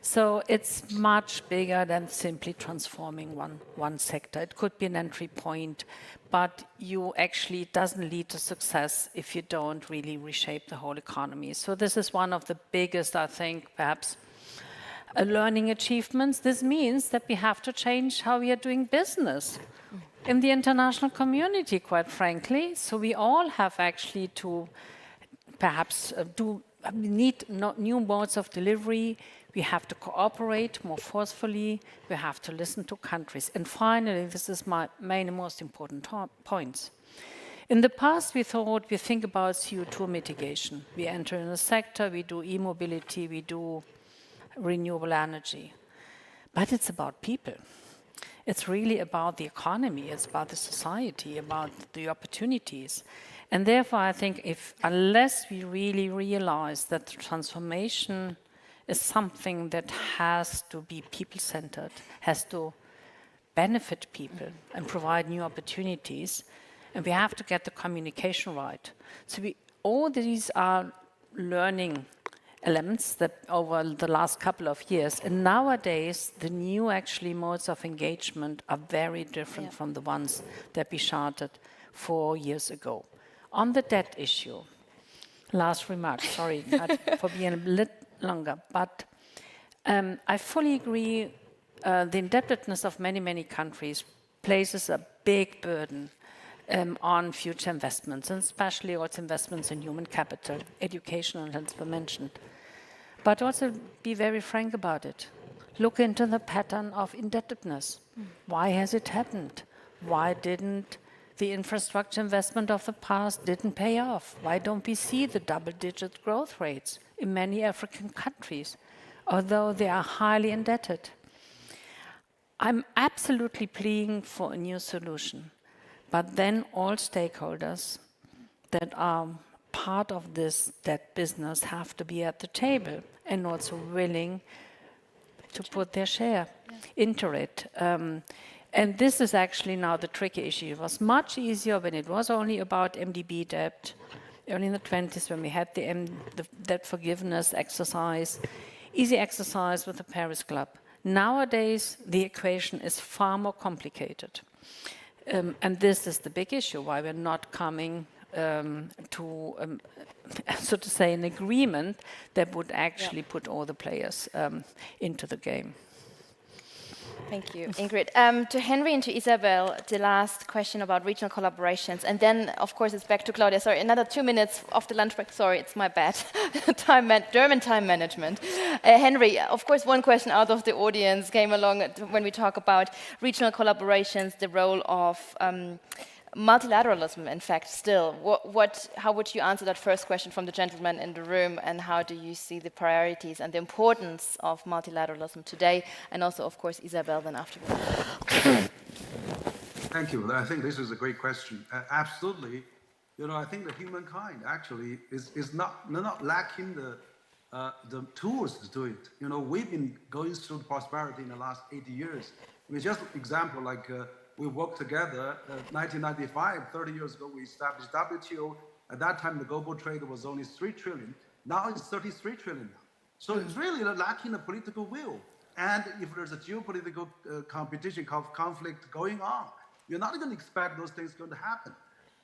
So it's much bigger than simply transforming one sector. It could be an entry point, but it doesn't lead to success if you don't really reshape the whole economy. So this is one of the biggest, I think, perhaps, learning achievements. This means that we have to change how we are doing business. in the international community, quite frankly. So we all have actually to perhaps need new modes of delivery. We have to cooperate more forcefully. We have to listen to countries. And finally, this is my main and most important point. In the past, we think about CO2 mitigation. We enter in a sector, we do e-mobility, we do renewable energy. But it's about people. It's really about the economy, it's about the society, about the opportunities. And therefore, I think unless we really realize that the transformation is something that has to be people-centered, has to benefit people and provide new opportunities, and we have to get the communication right. So all these are learning elements that over the last couple of years, and nowadays the new actually modes of engagement are very different from the ones that we charted 4 years ago. On the debt issue, last remark, sorry for being a little longer, but I fully agree the indebtedness of many countries places a big burden on future investments, and especially also investments in human capital, education and health were mentioned. But also be very frank about it. Look into the pattern of indebtedness. Why has it happened? Why didn't the infrastructure investment of the past didn't pay off? Why don't we see the double-digit growth rates in many African countries, although they are highly indebted? I'm absolutely pleading for a new solution. But then all stakeholders that are part of that business have to be at the table and also willing to put their share into it. And this is actually now the tricky issue. It was much easier when it was only about MDB debt, early in the 20s when we had the debt forgiveness exercise, easy exercise with the Paris Club. Nowadays, the equation is far more complicated. And this is the big issue, why we're not coming to, so to say, an agreement that would actually put all the players into the game. Thank you, Ingrid. To Henry and to Isabel, the last question about regional collaborations. And then, of course, it's back to Claudia. Sorry, another 2 minutes of the lunch break. Sorry, it's my bad. German time management. Henry, of course, one question out of the audience came along when we talk about regional collaborations, the role of multilateralism, in fact, still. How would you answer that first question from the gentleman in the room, and how do you see the priorities and the importance of multilateralism today, and also, of course, Isabel then afterwards? Thank you. I think this is a great question. Absolutely. I think that humankind actually is not lacking the tools to do it. We've been going through prosperity in the last 80 years. Just example, like we worked together, 1995, 30 years ago, we established WTO. At that time, the global trade was only 3 trillion. Now it's 33 trillion. So it's really lacking the political will. And if there's a geopolitical competition, conflict going on, you're not going to expect those things going to happen.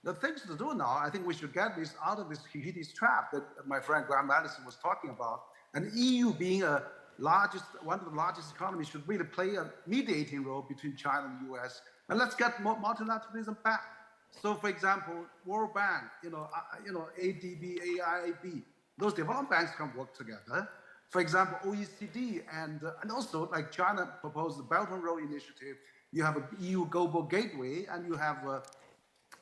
The things to do now, I think we should get this out of this Hideous trap that my friend Graham Madison was talking about. And EU being one of the largest economies should really play a mediating role between China and the US. And let's get multilateralism back. So, for example, World Bank, ADB, AIIB, those development banks can work together. For example, OECD and also like China proposed the Belt and Road Initiative. You have an EU Global Gateway, and you have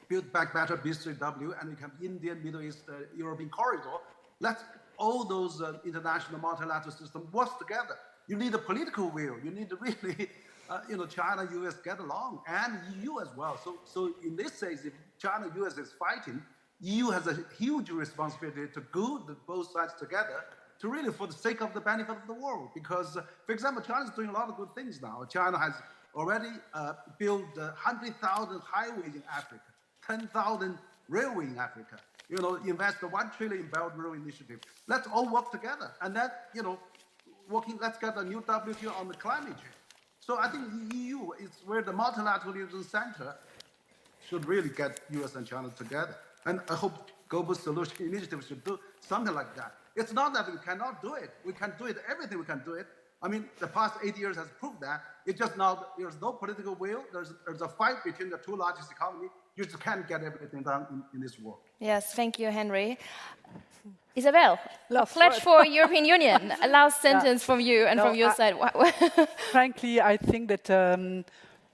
Build Back Better, B3W, and you have Indian, Middle East, European corridor. Let's all those international multilateral systems work together. You need a political will. You need to really China, US get along, and EU as well. So in this case, if China, US is fighting, EU has a huge responsibility to glue both sides together to really, for the sake of the benefit of the world. Because, for example, China is doing a lot of good things now. China has already built 100,000 highways in Africa, 10,000 railways in Africa. Invest 1 trillion in Belt and Road Initiative. Let's all work together, and that let's get a new WTO on the climate change. So I think the EU is where the multilateralism center should really get US and China together. And I hope Global Solution Initiative should do something like that. It's not that we cannot do it. We can do it, everything we can do it, I mean, the past 8 years has proved that. It's just now there's no political will. There's a fight between the two largest economies. You just can't get everything done in this world. Yes, thank you, Henry. Isabel, a pledge for European Union. A last sentence from you and from your side. Frankly, I think that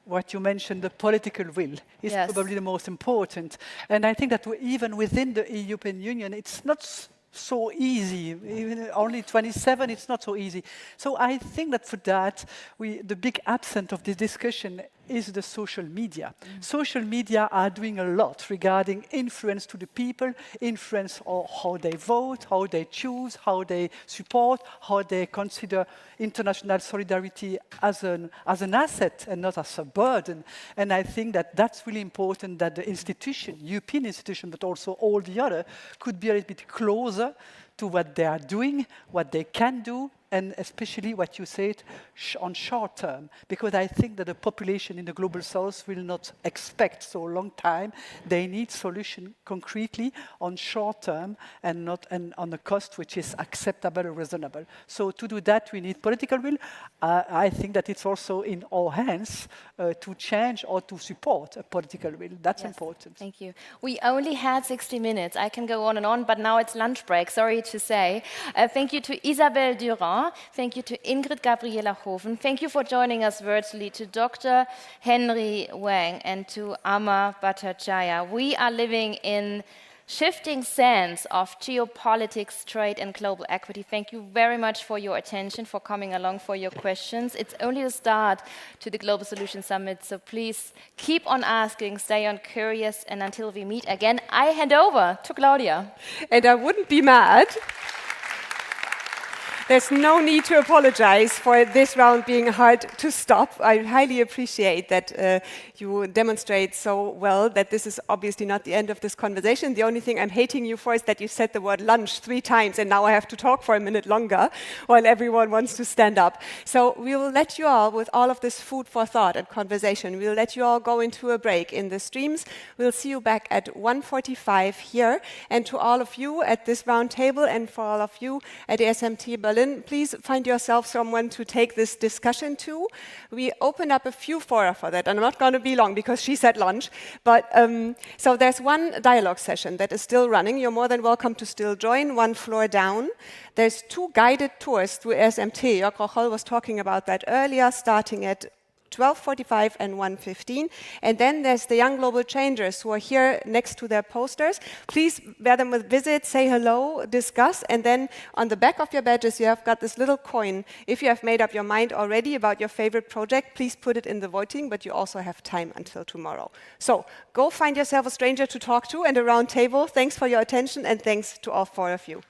what you mentioned, the political will, is probably the most important. And I think that even within the European Union, it's not so easy. Even only 27, it's not so easy. So I think that for that, the big absent of this discussion is the social media. Social media are doing a lot regarding influence to the people, influence on how they vote, how they choose, how they support, how they consider international solidarity as an asset and not as a burden. And I think that that's really important that the institution, European institution, but also all the other, could be a little bit closer to what they are doing, what they can do, and especially what you said on short term, because I think that the population in the global south will not expect so long time. They need solution concretely on short term and not on a cost which is acceptable or reasonable. So to do that, we need political will. I think that it's also in our hands to change or to support a political will. That's important. Thank you. We only had 60 minutes. I can go on and on, but now it's lunch break, sorry to say. Thank you to Isabelle Durand. Thank you to Ingrid Gabriela Hoven. Thank you for joining us virtually, to Dr. Henry Wang and to Amar Bhattacharya. We are living in shifting sands of geopolitics, trade, and global equity. Thank you very much for your attention, for coming along, for your questions. It's only the start to the Global Solution Summit, so please keep on asking, stay on curious, and until we meet again, I hand over to Claudia. And I wouldn't be mad. There's no need to apologize for this round being hard to stop. I highly appreciate that you demonstrate so well that this is obviously not the end of this conversation. The only thing I'm hating you for is that you said the word lunch 3 times, and now I have to talk for a minute longer while everyone wants to stand up. So we will let you all, with all of this food for thought and conversation, we'll let you all go into a break in the streams. We'll see you back at 1:45 here. And to all of you at this round table and for all of you at SMT Berlin, please find yourself someone to take this discussion to. We open up a few fora for that, and I'm not going to be long because she said lunch. But so there's one dialogue session that is still running. You're more than welcome to still join, one floor down. There's 2 guided tours through SMT. Jörg Rocholl was talking about that earlier, starting at 12:45 and 1:15. And then there's the young global changers who are here next to their posters. Please bear them with visit, say hello, discuss, and then on the back of your badges you have got this little coin. If you have made up your mind already about your favorite project, please put it in the voting, but you also have time until tomorrow. So go find yourself a stranger to talk to and a round table. Thanks for your attention, and thanks to all 4 of you.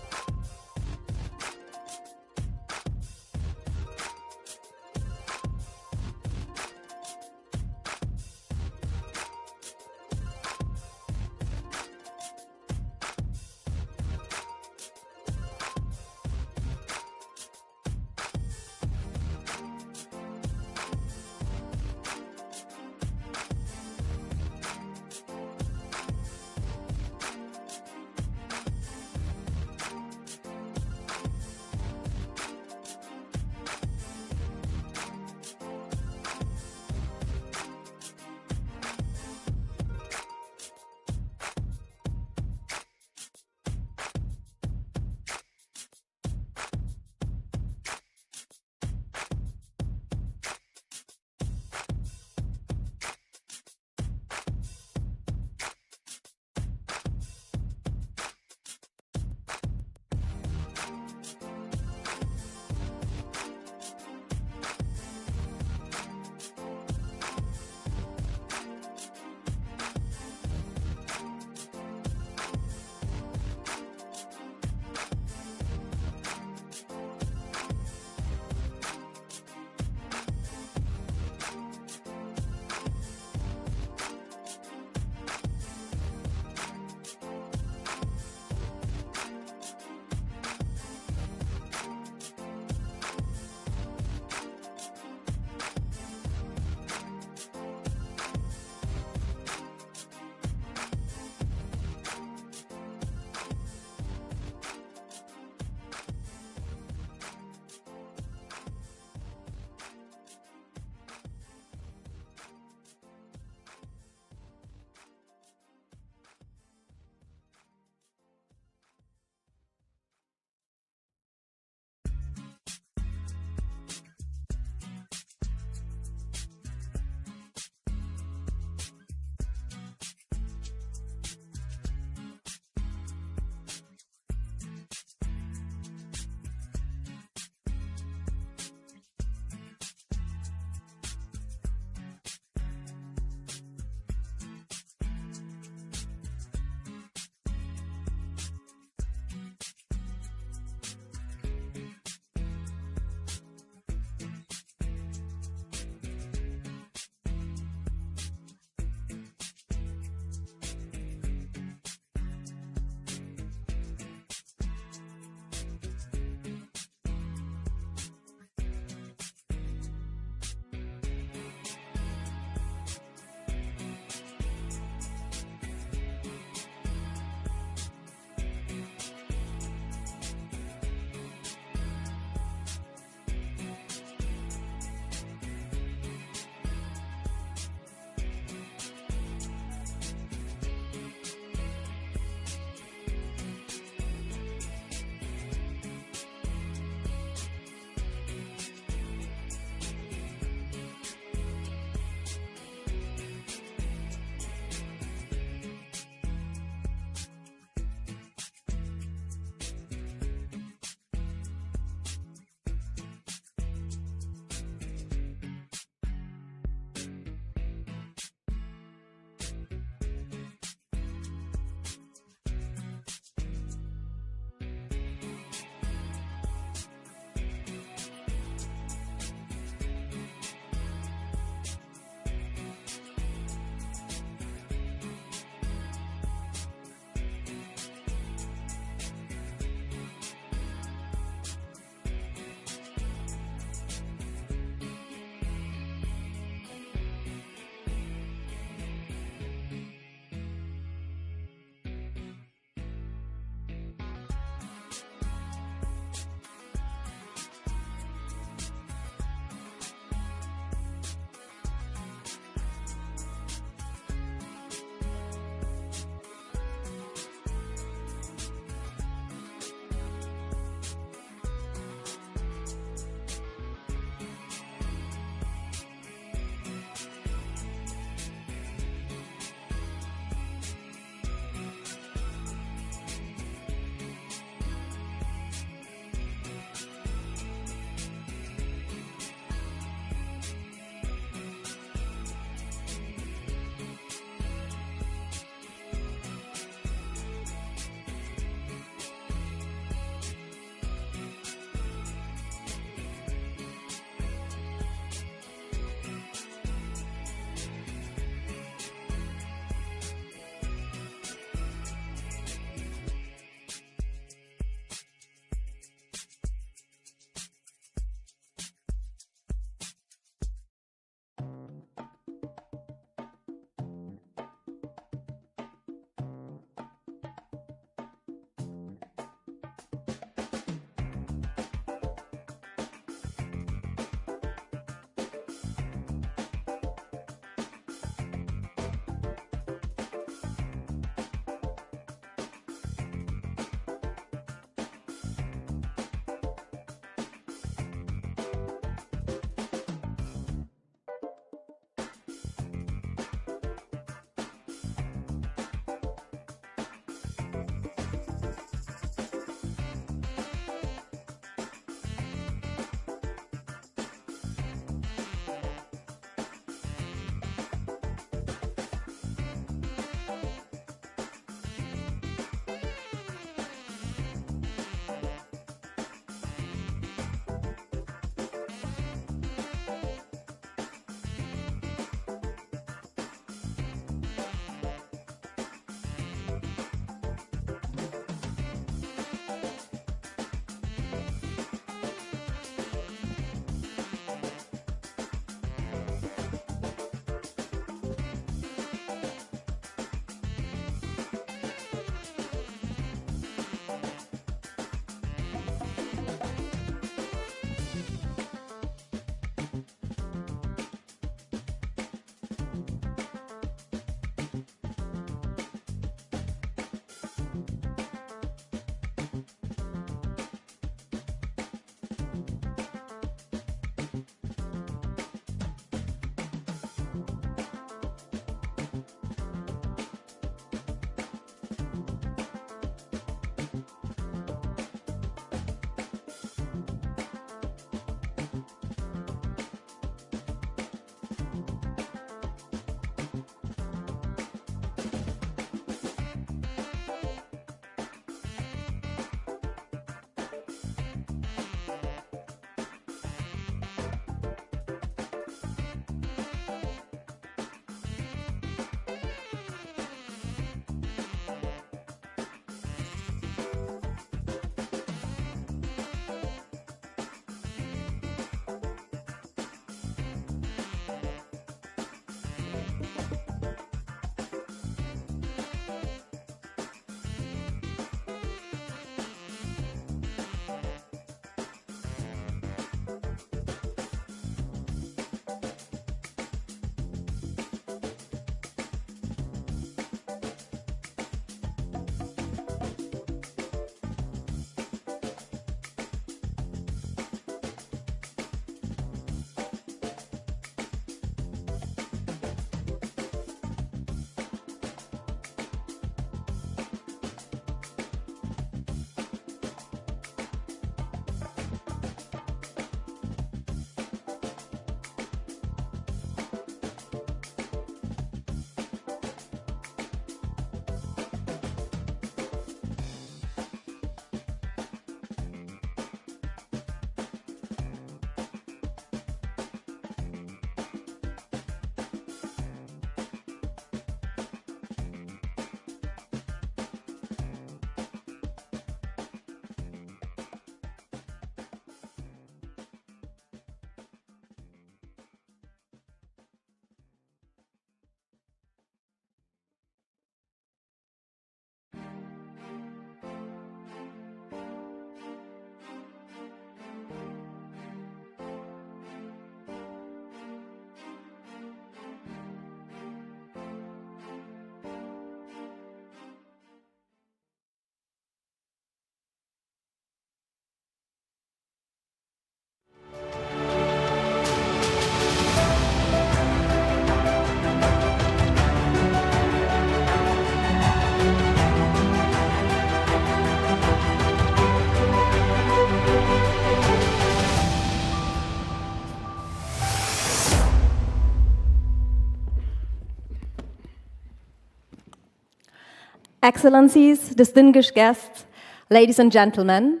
Excellencies, distinguished guests, ladies and gentlemen,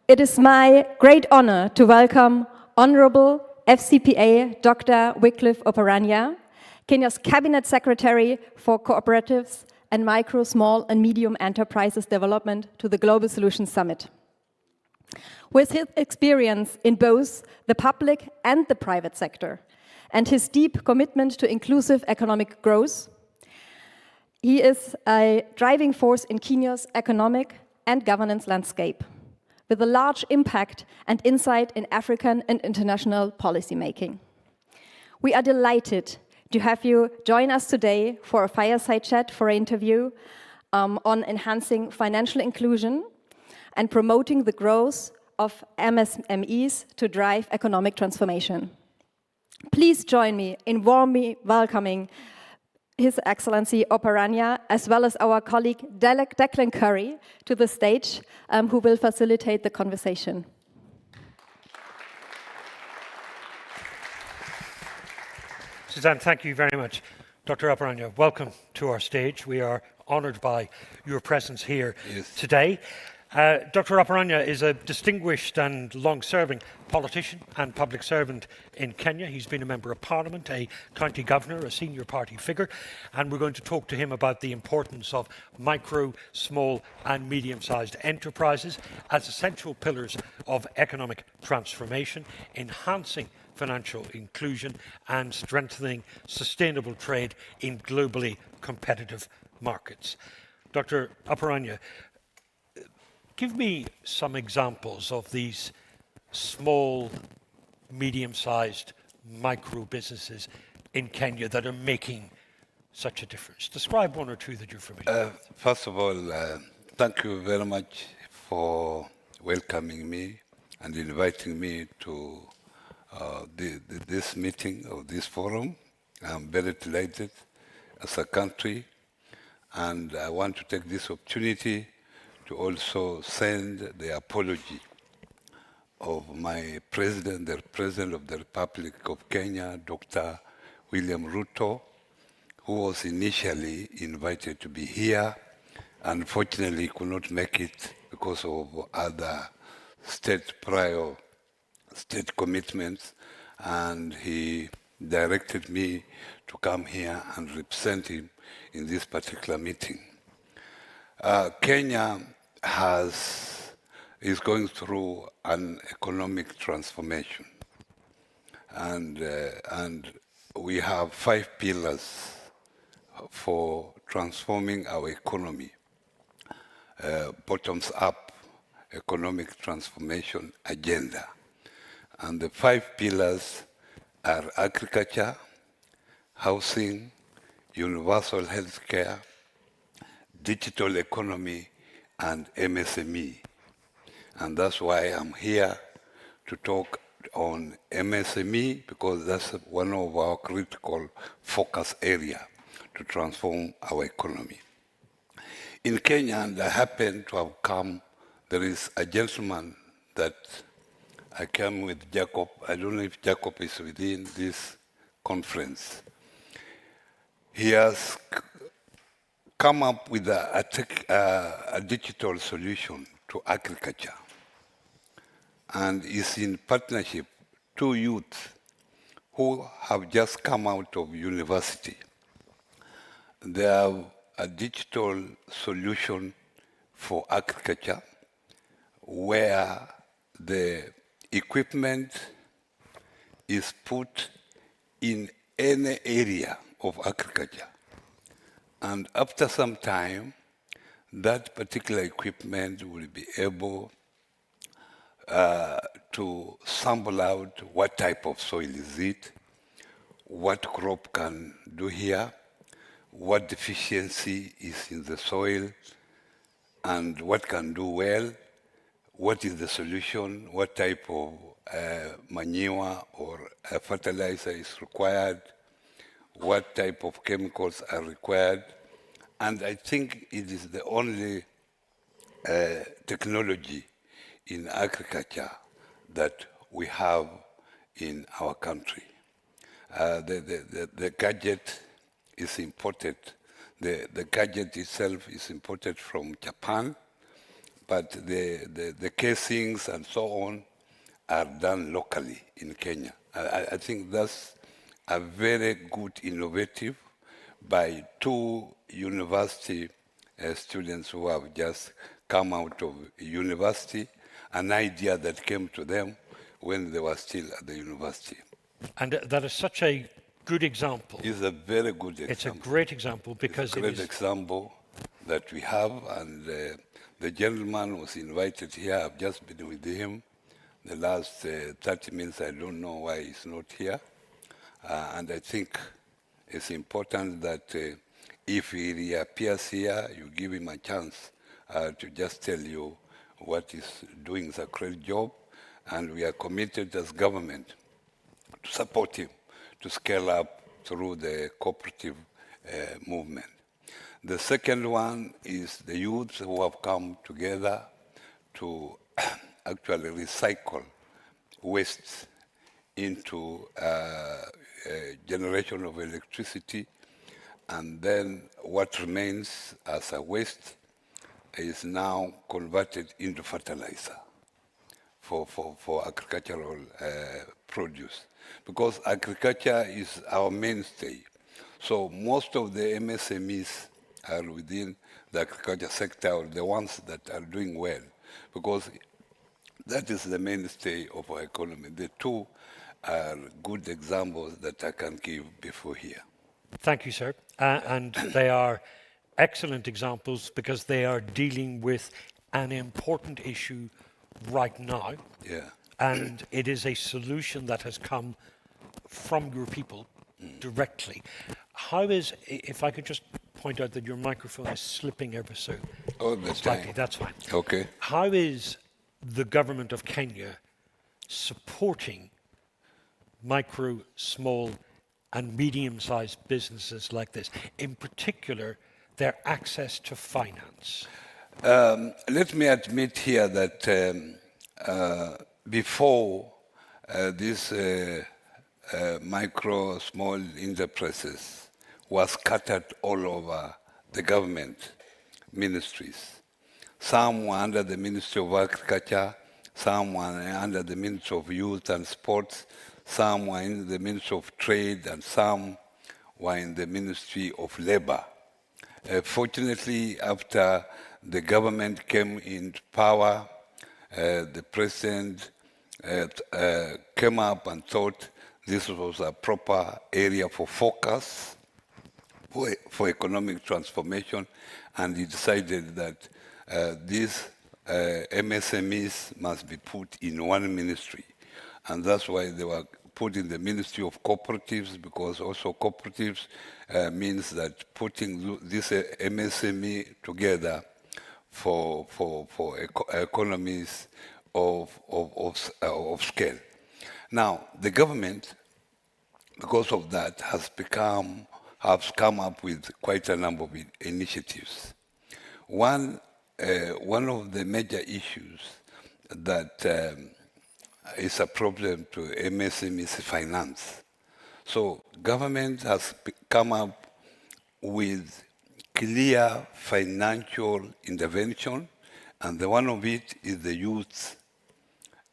it is my great honor to welcome Honorable FCPA Dr. Wycliffe Oparanya, Kenya's Cabinet Secretary for Cooperatives and Micro, Small and Medium Enterprises Development, to the Global Solutions Summit. With his experience in both the public and the private sector, and his deep commitment to inclusive economic growth, he is a driving force in Kenya's economic and governance landscape, with a large impact and insight in African and international policymaking. We are delighted to have you join us today for a fireside chat for an interview on enhancing financial inclusion and promoting the growth of MSMEs to drive economic transformation. Please join me in warmly welcoming His Excellency Oparanya, as well as our colleague Declan Curry, to the stage, who will facilitate the conversation. Suzanne, thank you very much. Dr. Oparanya, welcome to our stage. We are honoured by your presence here today. Dr. Oparanya is a distinguished and long-serving politician and public servant in Kenya. He's been a member of Parliament, a county governor, a senior party figure, and we're going to talk to him about the importance of micro, small and medium-sized enterprises as essential pillars of economic transformation, enhancing financial inclusion and strengthening sustainable trade in globally competitive markets. Dr. Oparanya, give me some examples of these small, medium-sized micro businesses in Kenya that are making such a difference. Describe one or two that you're familiar with. First of all, thank you very much for welcoming me and inviting me to this meeting of this forum. I'm very delighted as a country, and I want to take this opportunity to also send the apology of my president, the President of the Republic of Kenya, Dr. William Ruto, who was initially invited to be here. Unfortunately, could not make it because of other prior state commitments, and he directed me to come here and represent him in this particular meeting. Kenya is going through an economic transformation, and we have 5 pillars for transforming our economy. Bottoms up economic transformation agenda. And the 5 pillars are agriculture, housing, universal health care, digital economy, and MSME. And that's why I'm here to talk on MSME, because that's one of our critical focus area to transform our economy. In Kenya, and I happen to have come, there is a gentleman that I came with, Jacob. I don't know if Jacob is within this conference. He has come up with a digital solution to agriculture, and is in partnership 2 youth who have just come out of university. They have a digital solution for agriculture where the equipment is put in any area of agriculture. And after some time, that particular equipment will be able to sample out what type of soil is it, what crop can do here, what deficiency is in the soil, and what can do well, what is the solution, what type of manure or fertilizer is required, what type of chemicals are required. And I think it is the only technology in agriculture that we have in our country. The gadget is imported. The gadget itself is imported from Japan, but the casings and so on are done locally in Kenya. I think that's a very good innovative by two university students who have just come out of university, an idea that came to them when they were still at the university. And that is such a good example. It's a very good example. It's a great example because it's a great example that we have, and the gentleman was invited here. I've just been with him the last 30 minutes. I don't know why he's not here. And I think it's important that if he reappears here, you give him a chance to just tell you what he's doing is a great job, and we are committed as government to support him to scale up through the cooperative movement. The second one is the youths who have come together to actually recycle waste into generation of electricity, and then what remains as a waste is now converted into fertilizer for agricultural produce, because agriculture is our mainstay. So most of the MSMEs are within the agriculture sector, or the ones that are doing well, because that is the mainstay of our economy. The two are good examples that I can give before here. Thank you, sir. And they are excellent examples because they are dealing with an important issue right now. Yeah. And it is a solution that has come from your people directly. How is, if I could just point out that your microphone is slipping ever so slightly. That's fine. Okay. How is the government of Kenya supporting micro, small, and medium-sized businesses like this, in particular, their access to finance? Let me admit here that before these micro, small enterprises were scattered all over the government ministries. Some were under the Ministry of Agriculture, some were under the Ministry of Youth and Sports, some were in the Ministry of Trade, and some were in the Ministry of Labor. Fortunately, after the government came into power, the president came up and thought this was a proper area for focus for economic transformation, and he decided that these MSMEs must be put in one ministry. And that's why they were put in the Ministry of Cooperatives, because also cooperatives means that putting this MSME together for economies of scale. Now, the government, because of that, has come up with quite a number of initiatives. One of the major issues that is a problem to MSME is finance. So government has come up with clear financial intervention, and one of it is the Youth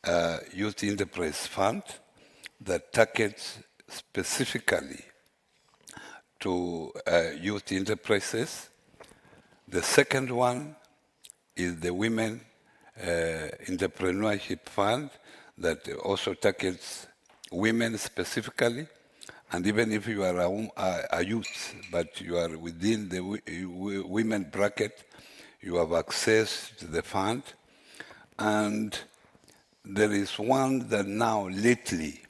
Enterprise Fund that targets specifically to youth enterprises. The second one is the Women Entrepreneurship Fund that also targets women specifically. And even if you are a youth, but you are within the women bracket, you have access to the fund. And there is one that now lately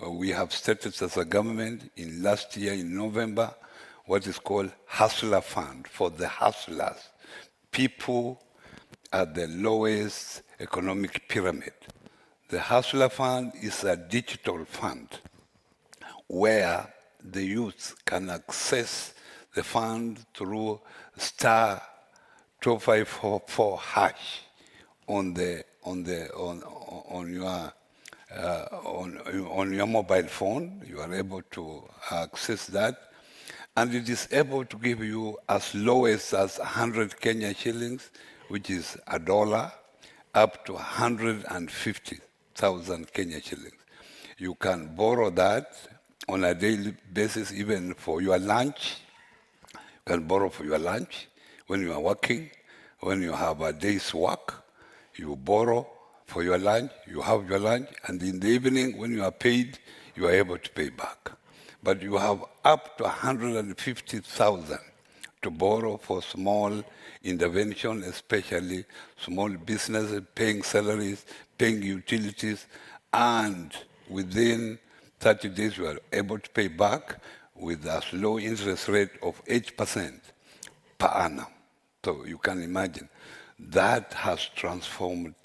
we have started as a government in last year in November, what is called Hustler Fund for the hustlers, people at the lowest economic pyramid. The Hustler Fund is a digital fund where the youth can access the fund through star 2544 hash on your mobile phone. You are able to access that, and it is able to give you as low as 100 Kenya shillings, which is $1, up to 150,000 Kenya shillings. You can borrow that on a daily basis, even for your lunch. You can borrow for your lunch when you are working, when you have a day's work. You borrow for your lunch, you have your lunch, and in the evening, when you are paid, you are able to pay back. But you have up to 150,000 to borrow for small intervention, especially small businesses, paying salaries, paying utilities, and within 30 days you are able to pay back with a low interest rate of 8% per annum. So you can imagine that has transformed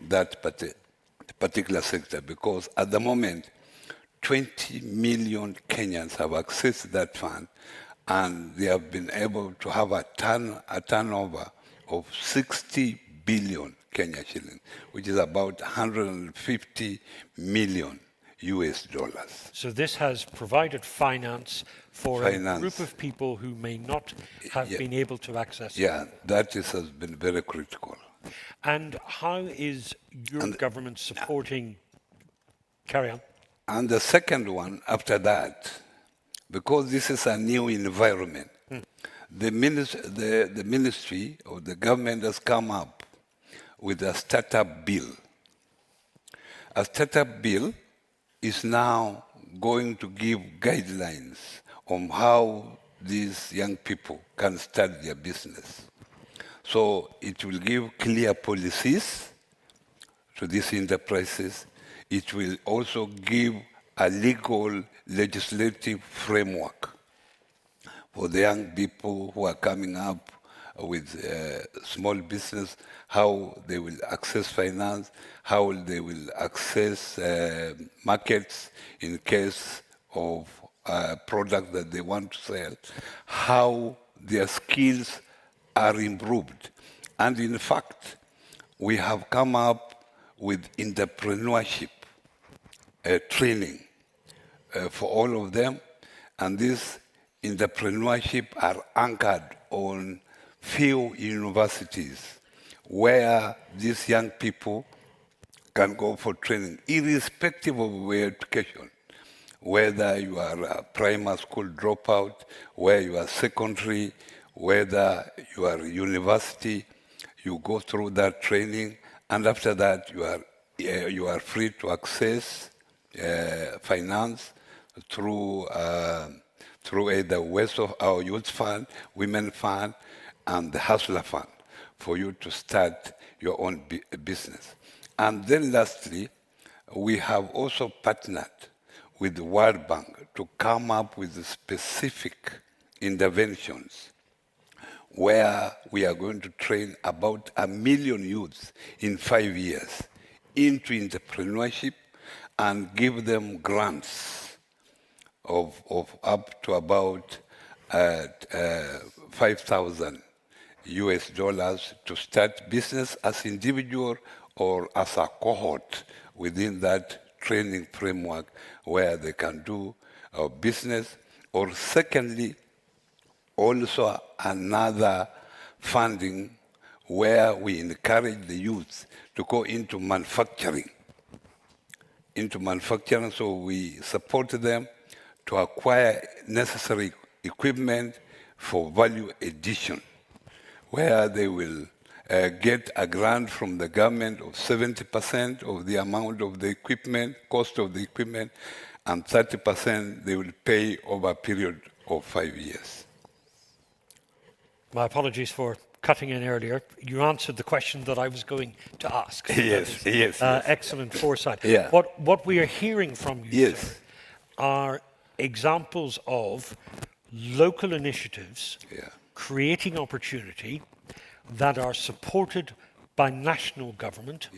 that particular sector, because at the moment, 20 million Kenyans have accessed that fund, and they have been able to have a turnover of 60 billion Kenya shillings, which is about 150 million US dollars. So this has provided finance for a group of people who may not have been able to access it. Yeah, that has been very critical. And how is your government supporting? Carry on. And the second one after that, because this is a new environment, the ministry or the government has come up with a startup bill. A startup bill is now going to give guidelines on how these young people can start their business. So it will give clear policies to these enterprises. It will also give a legal legislative framework for the young people who are coming up with small business, how they will access finance, how they will access markets in case of a product that they want to sell, how their skills are improved. And in fact, we have come up with entrepreneurship training for all of them, and this entrepreneurship are anchored on few universities where these young people can go for training, irrespective of their education, whether you are a primary school dropout, whether you are secondary, whether you are university, you go through that training, and after that you are free to access finance through either West of our Youth Fund, Women Fund, and the Hustler Fund for you to start your own business. And then lastly, we have also partnered with the World Bank to come up with specific interventions where we are going to train about 1 million youths in 5 years into entrepreneurship and give them grants of up to about 5,000 US dollars to start business as individual or as a cohort within that training framework where they can do business. Or secondly, also another funding where we encourage the youth to go into manufacturing. So we support them to acquire necessary equipment for value addition, where they will get a grant from the government of 70% of the amount of the equipment, cost of the equipment, and 30% they will pay over a period of 5 years. My apologies for cutting in earlier. You answered the question that I was going to ask. So Yes. Excellent foresight. Yeah. What we are hearing from you sir, are examples of local initiatives creating opportunity that are supported by national government.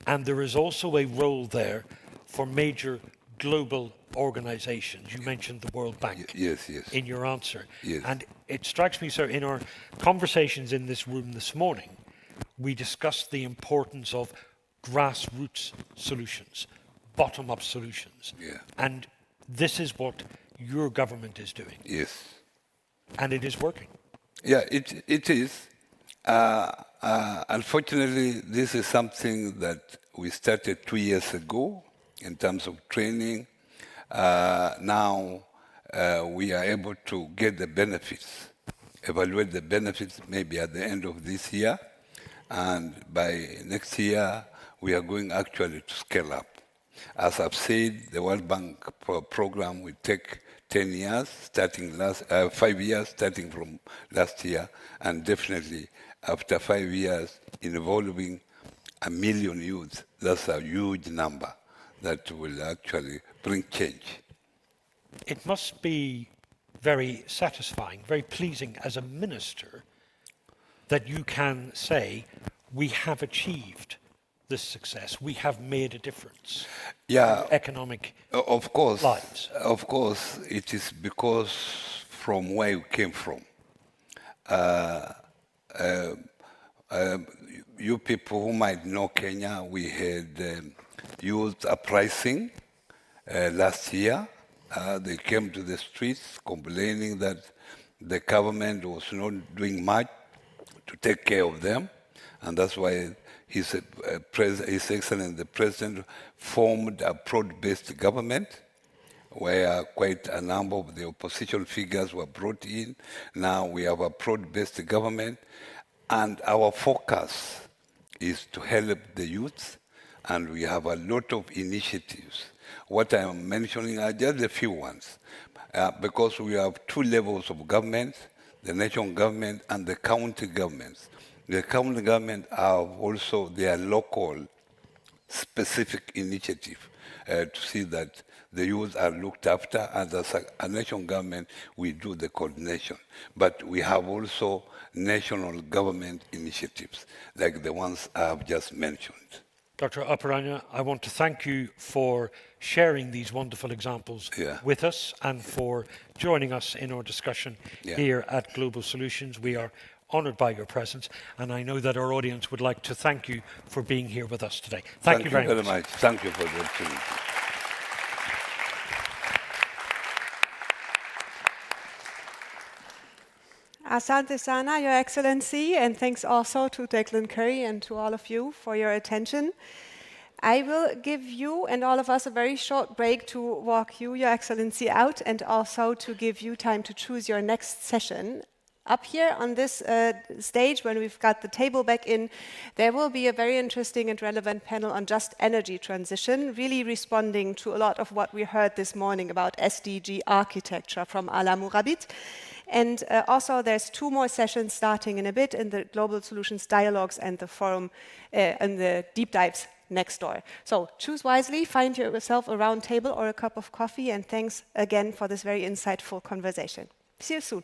And there is also a role there for major global organizations. You mentioned the World Bank in your answer. And it strikes me, sir, in our conversations in this room this morning, we discussed the importance of grassroots solutions, bottom-up solutions. And this is what your government is doing. and it is working. Yeah, it is. Unfortunately, this is something that we started 2 years ago in terms of training. Now we are able to get the benefits, evaluate the benefits maybe at the end of this year. And by next year, we are going actually to scale up. As I've said, the World Bank program will take 10 years, 5 years, starting from last year, and definitely after 5 years, involving 1 million youths. That's a huge number that will actually bring change. It must be very satisfying, very pleasing as a minister that you can say, we have achieved this success, we have made a difference to economic lives. Of course, it is because from where you came from. You people who might know Kenya, we had youth uprising last year. They came to the streets complaining that the government was not doing much to take care of them, and that's why His Excellency the President formed a broad-based government where quite a number of the opposition figures were brought in. Now we have a broad-based government, and our focus is to help the youth, and we have a lot of initiatives. What I am mentioning are just a few ones, because we have 2 levels of government, the national government and the county governments. The county government have also their local specific initiative to see that the youth are looked after, and as a national government, we do the coordination. But we have also national government initiatives, like the ones I have just mentioned. Dr. Oparanya, I want to thank you for sharing these wonderful examples with us and for joining us in our discussion here at Global Solutions. We are honoured by your presence, and I know that our audience would like to thank you for being here with us today. Thank you very much. Thank you for the opportunity. Asante sana, Your Excellency, and thanks also to Declan Curry and to all of you for your attention. I will give you and all of us a very short break to walk you, Your Excellency, out, and also to give you time to choose your next session. Up here on this stage, when we've got the table back in, there will be a very interesting and relevant panel on just energy transition, really responding to a lot of what we heard this morning about SDG architecture from Alaa Murabit. And also there's 2 more sessions starting in a bit in the Global Solutions Dialogues and the forum and the deep dives next door. So choose wisely, find yourself a round table or a cup of coffee, and thanks again for this very insightful conversation. See you soon.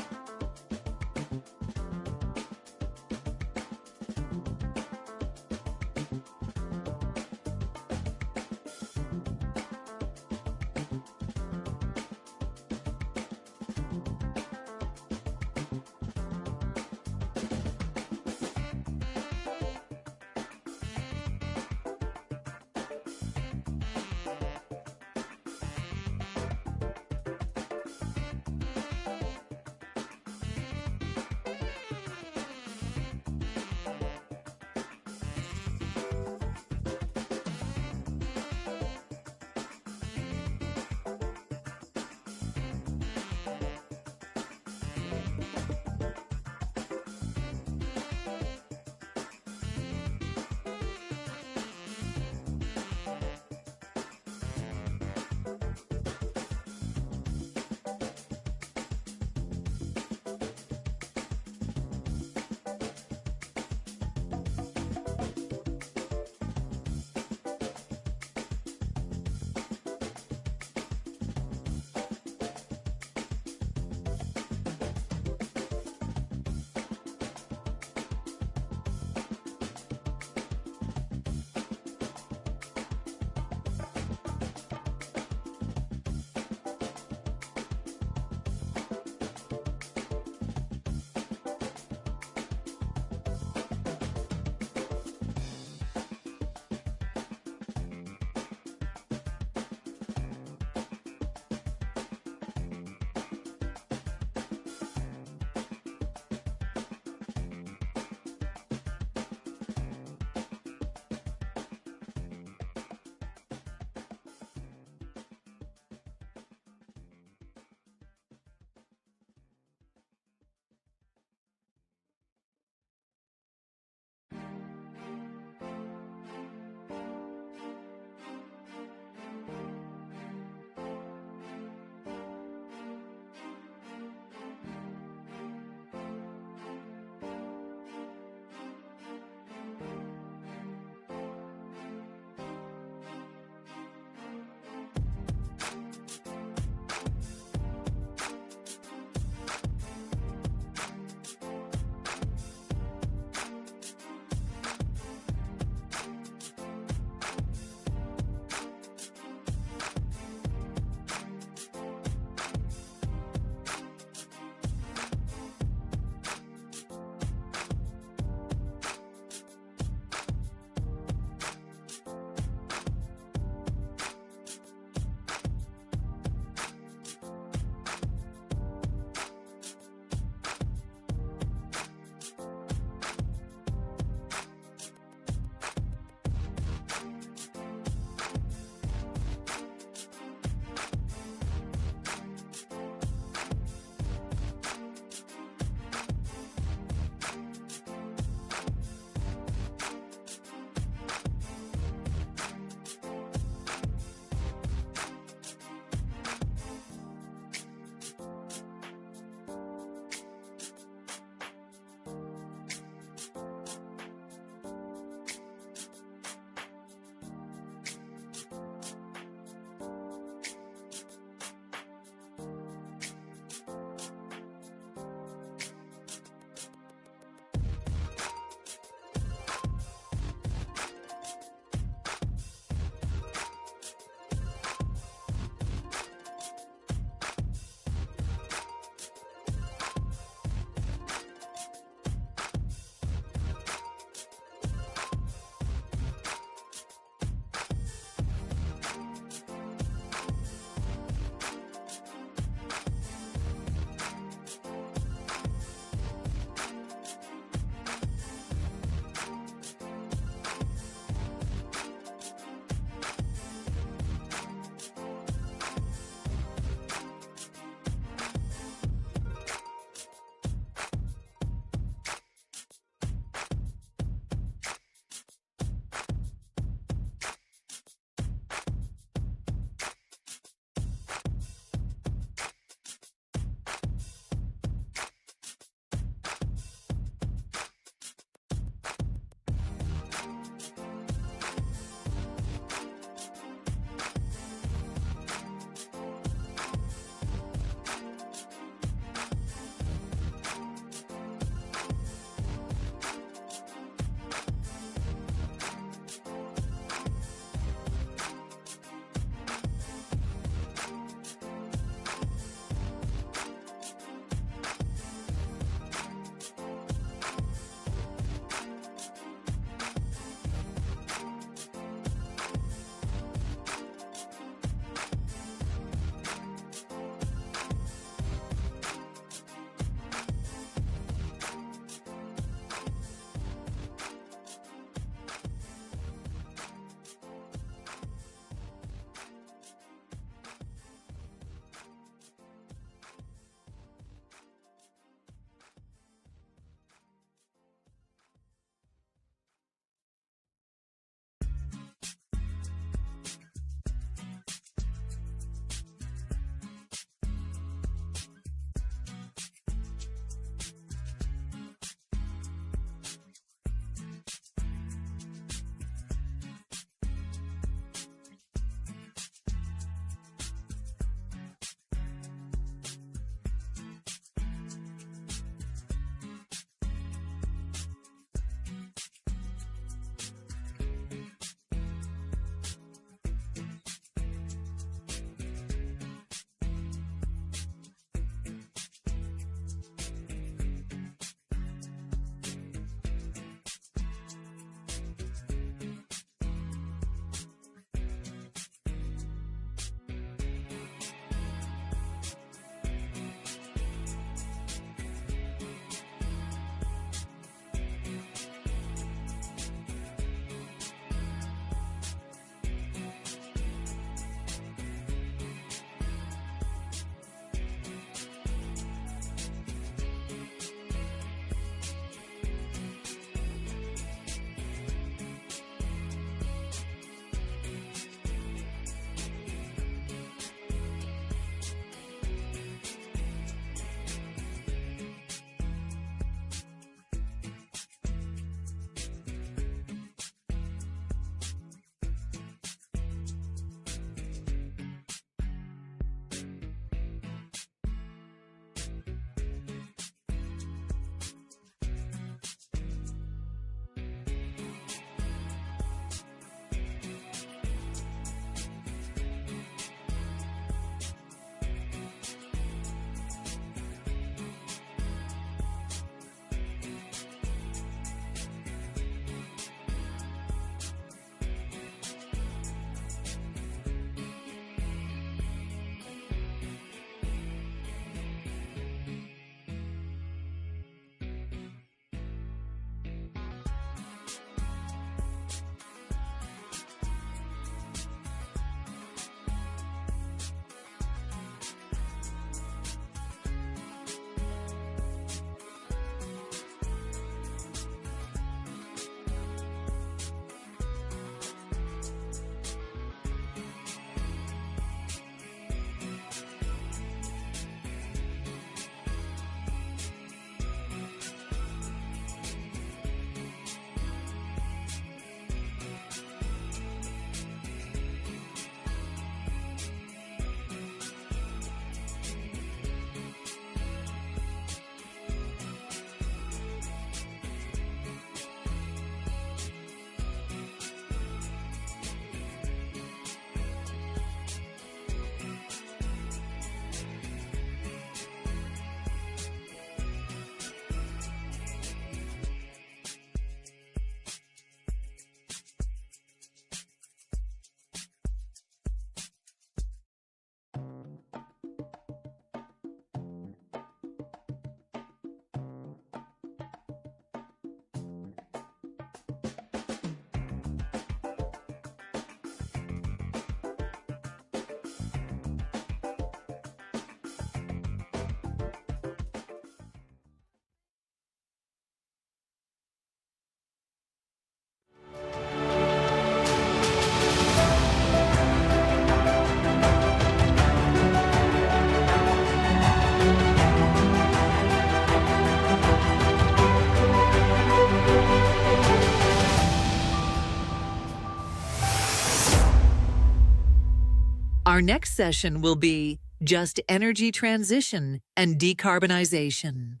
Our next session will be Just Energy Transition and Decarbonization.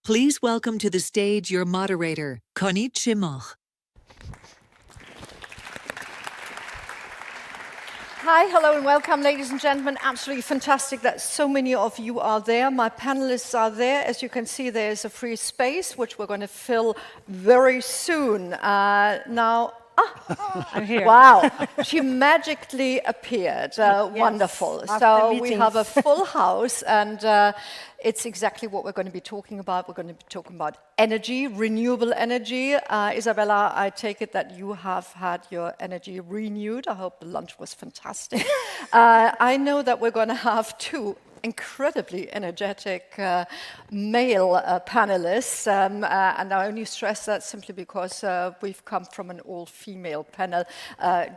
Please welcome to the stage your moderator, Connie Chimoch. Hi, hello and welcome, ladies and gentlemen. Absolutely fantastic that so many of you are there. My panelists are there. As you can see, there is a free space, which we're going to fill very soon. I'm here. Wow, she magically appeared. Wonderful. So we have a full house, and it's exactly what we're going to be talking about. We're going to be talking about energy, renewable energy. Isabella, I take it that you have had your energy renewed. I hope the lunch was fantastic. I know that we're going to have two incredibly energetic male panelists, and I only stress that simply because we've come from an all-female panel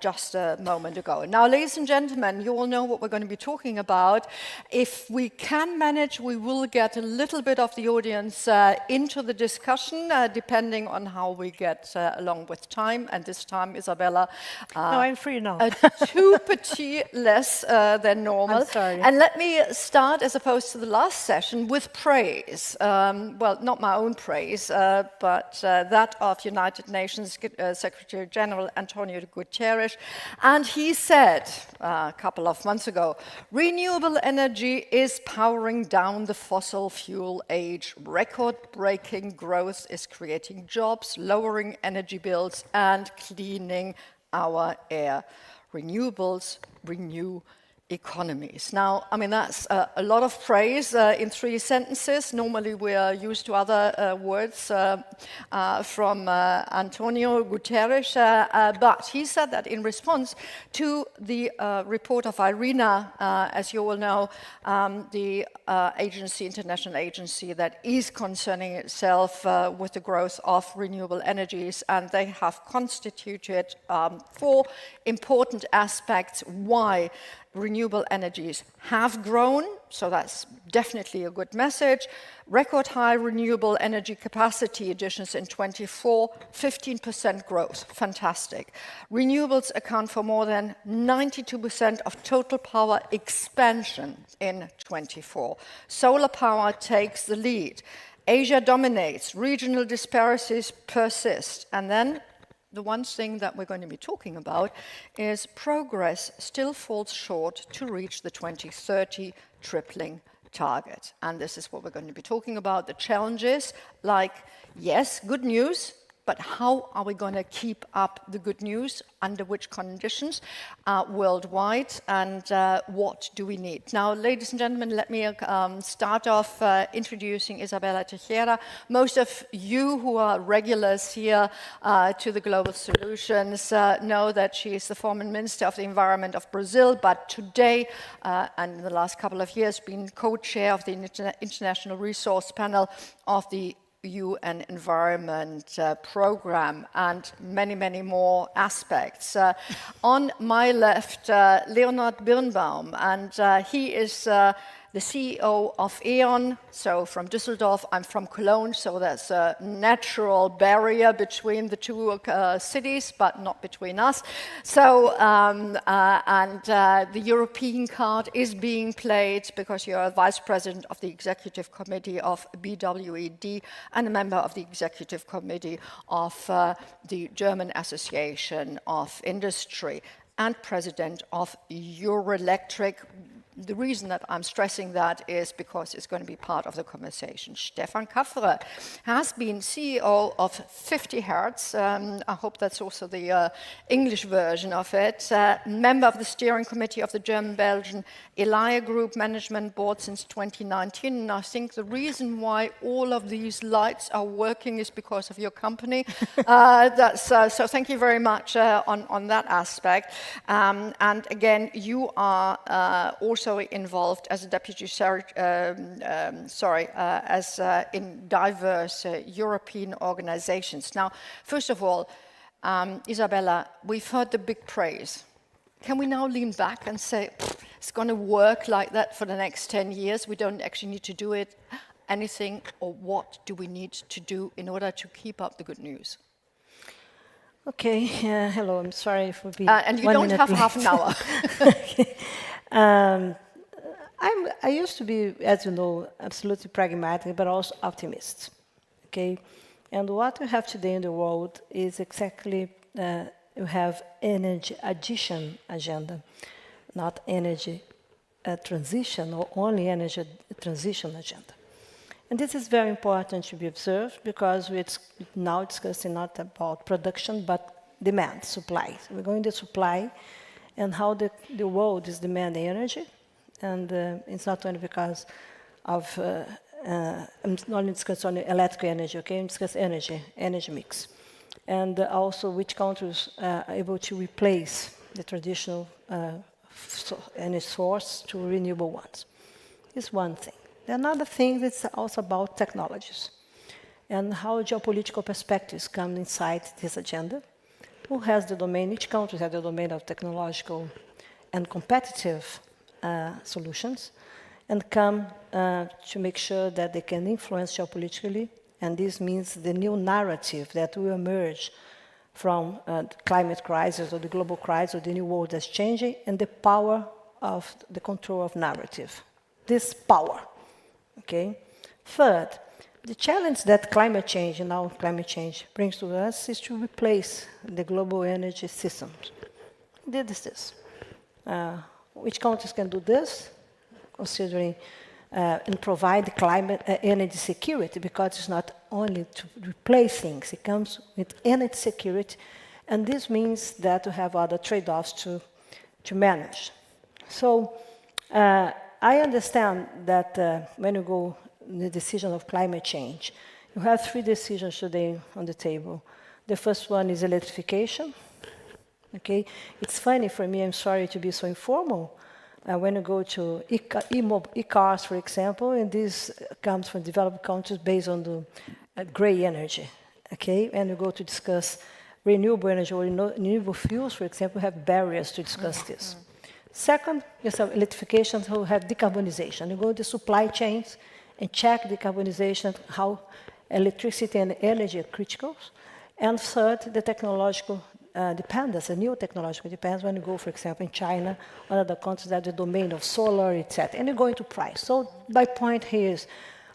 just a moment ago. Now, ladies and gentlemen, you all know what we're going to be talking about. If we can manage, we will get a little bit of the audience into the discussion, depending on how we get along with time. And this time, Isabella, no, I'm free now. Two petit less than normal. I'm sorry. And let me start, as opposed to the last session, with praise. Well, not my own praise, but that of United Nations Secretary General Antonio Guterres. And he said a couple of months ago, renewable energy is powering down the fossil fuel age. Record-breaking growth is creating jobs, lowering energy bills, and cleaning our air. Renewables renew economies. Now, I mean, that's a lot of praise in 3 sentences. Normally, we are used to other words from Antonio Guterres, but he said that in response to the report of IRENA, as you all know, the international agency that is concerning itself with the growth of renewable energies, and they have constituted 4 important aspects why renewable energies have grown, so that's definitely a good message. Record high renewable energy capacity additions in 24, 15% growth, fantastic. Renewables account for more than 92% of total power expansion in 24. Solar power takes the lead. Asia dominates, regional disparities persist, and then the one thing that we're going to be talking about is progress still falls short to reach the 2030 tripling target. And this is what we're going to be talking about, the challenges, like, yes, good news, but how are we going to keep up the good news, under which conditions worldwide, and what do we need? Now, ladies and gentlemen, let me start off introducing Isabella Teixeira. Most of you who are regulars here to the Global Solutions know that she is the former Minister of the Environment of Brazil, but today, and in the last couple of years, been co-chair of the International Resource Panel of the UN Environment Program, and many, many more aspects. On my left, Leonhard Birnbaum, and he is the CEO of E.ON, so from Düsseldorf, I'm from Cologne, so there's a natural barrier between the two cities, but not between us. So, the European card is being played because you're a vice president of the executive committee of BWED and a member of the executive committee of the German Association of Industry and president of Eurelectric. The reason that I'm stressing that is because it's going to be part of the conversation. Stefan Kaffere has been CEO of 50 Hertz. I hope that's also the English version of it. Member of the steering committee of the German-Belgian Alaa Group Management Board since 2019. And I think the reason why all of these lights are working is because of your company. So thank you very much on that aspect. And again, you are also involved as a deputy in diverse European organizations. Now, first of all, Isabella, we've heard the big praise. Can we now lean back and say, it's going to work like that for the next 10 years? We don't actually need to do it anything, or what do we need to do in order to keep up the good news? Okay, hello, I'm sorry for being and you don't have half an hour. Okay. I used to be, as you know, absolutely pragmatic, but also optimist. Okay, and what we have today in the world is exactly you have energy addition agenda, not energy transition or only energy transition agenda. And this is very important to be observed because we're now discussing not about production but demand, supply. So we're going to supply and how the world is demanding energy. And it's not only because of, I'm not discussing only electrical energy, okay? I'm discussing energy mix. And also which countries are able to replace the traditional energy source to renewable ones. It's one thing. Another thing is also about technologies and how geopolitical perspectives come inside this agenda. Who has the domain? Each country has the domain of technological and competitive solutions and come to make sure that they can influence geopolitically. And this means the new narrative that will emerge from the climate crisis or the global crisis or the new world that's changing and the power of the control of narrative. This power. Okay. Third, the challenge that climate change and now climate change brings to us is to replace the global energy systems. This. Which countries can do this, considering and provide climate energy security, because it's not only to replace things, it comes with energy security, and this means that we have other trade-offs to manage. So I understand that when you go in the decision of climate change, you have 3 decisions today on the table. The first one is electrification. Okay, it's funny for me, I'm sorry to be so informal, when you go to e-cars, for example, and this comes from developed countries based on the gray energy, okay? And you go to discuss renewable energy or renewable fuels, for example, have barriers to discuss this. Second, you have electrification, so you have decarbonization. You go to supply chains and check decarbonization, how electricity and energy are critical. And third, the technological dependence, a new technological dependence when you go, for example, in China, or other countries that the domain of solar, etc. And you go into price. So my point here is,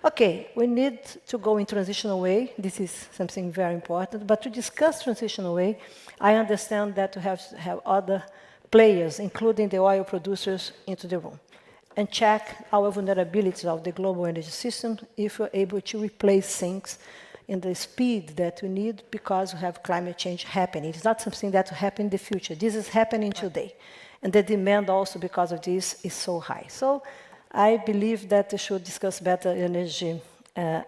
okay, we need to go in transitional way. This is something very important. But to discuss transitional way, I understand that to have other players, including the oil producers, into the room and check our vulnerabilities of the global energy system if we're able to replace things in the speed that we need because we have climate change happening. It's not something that will happen in the future. This is happening today. And the demand also because of this is so high. So I believe that we should discuss better energy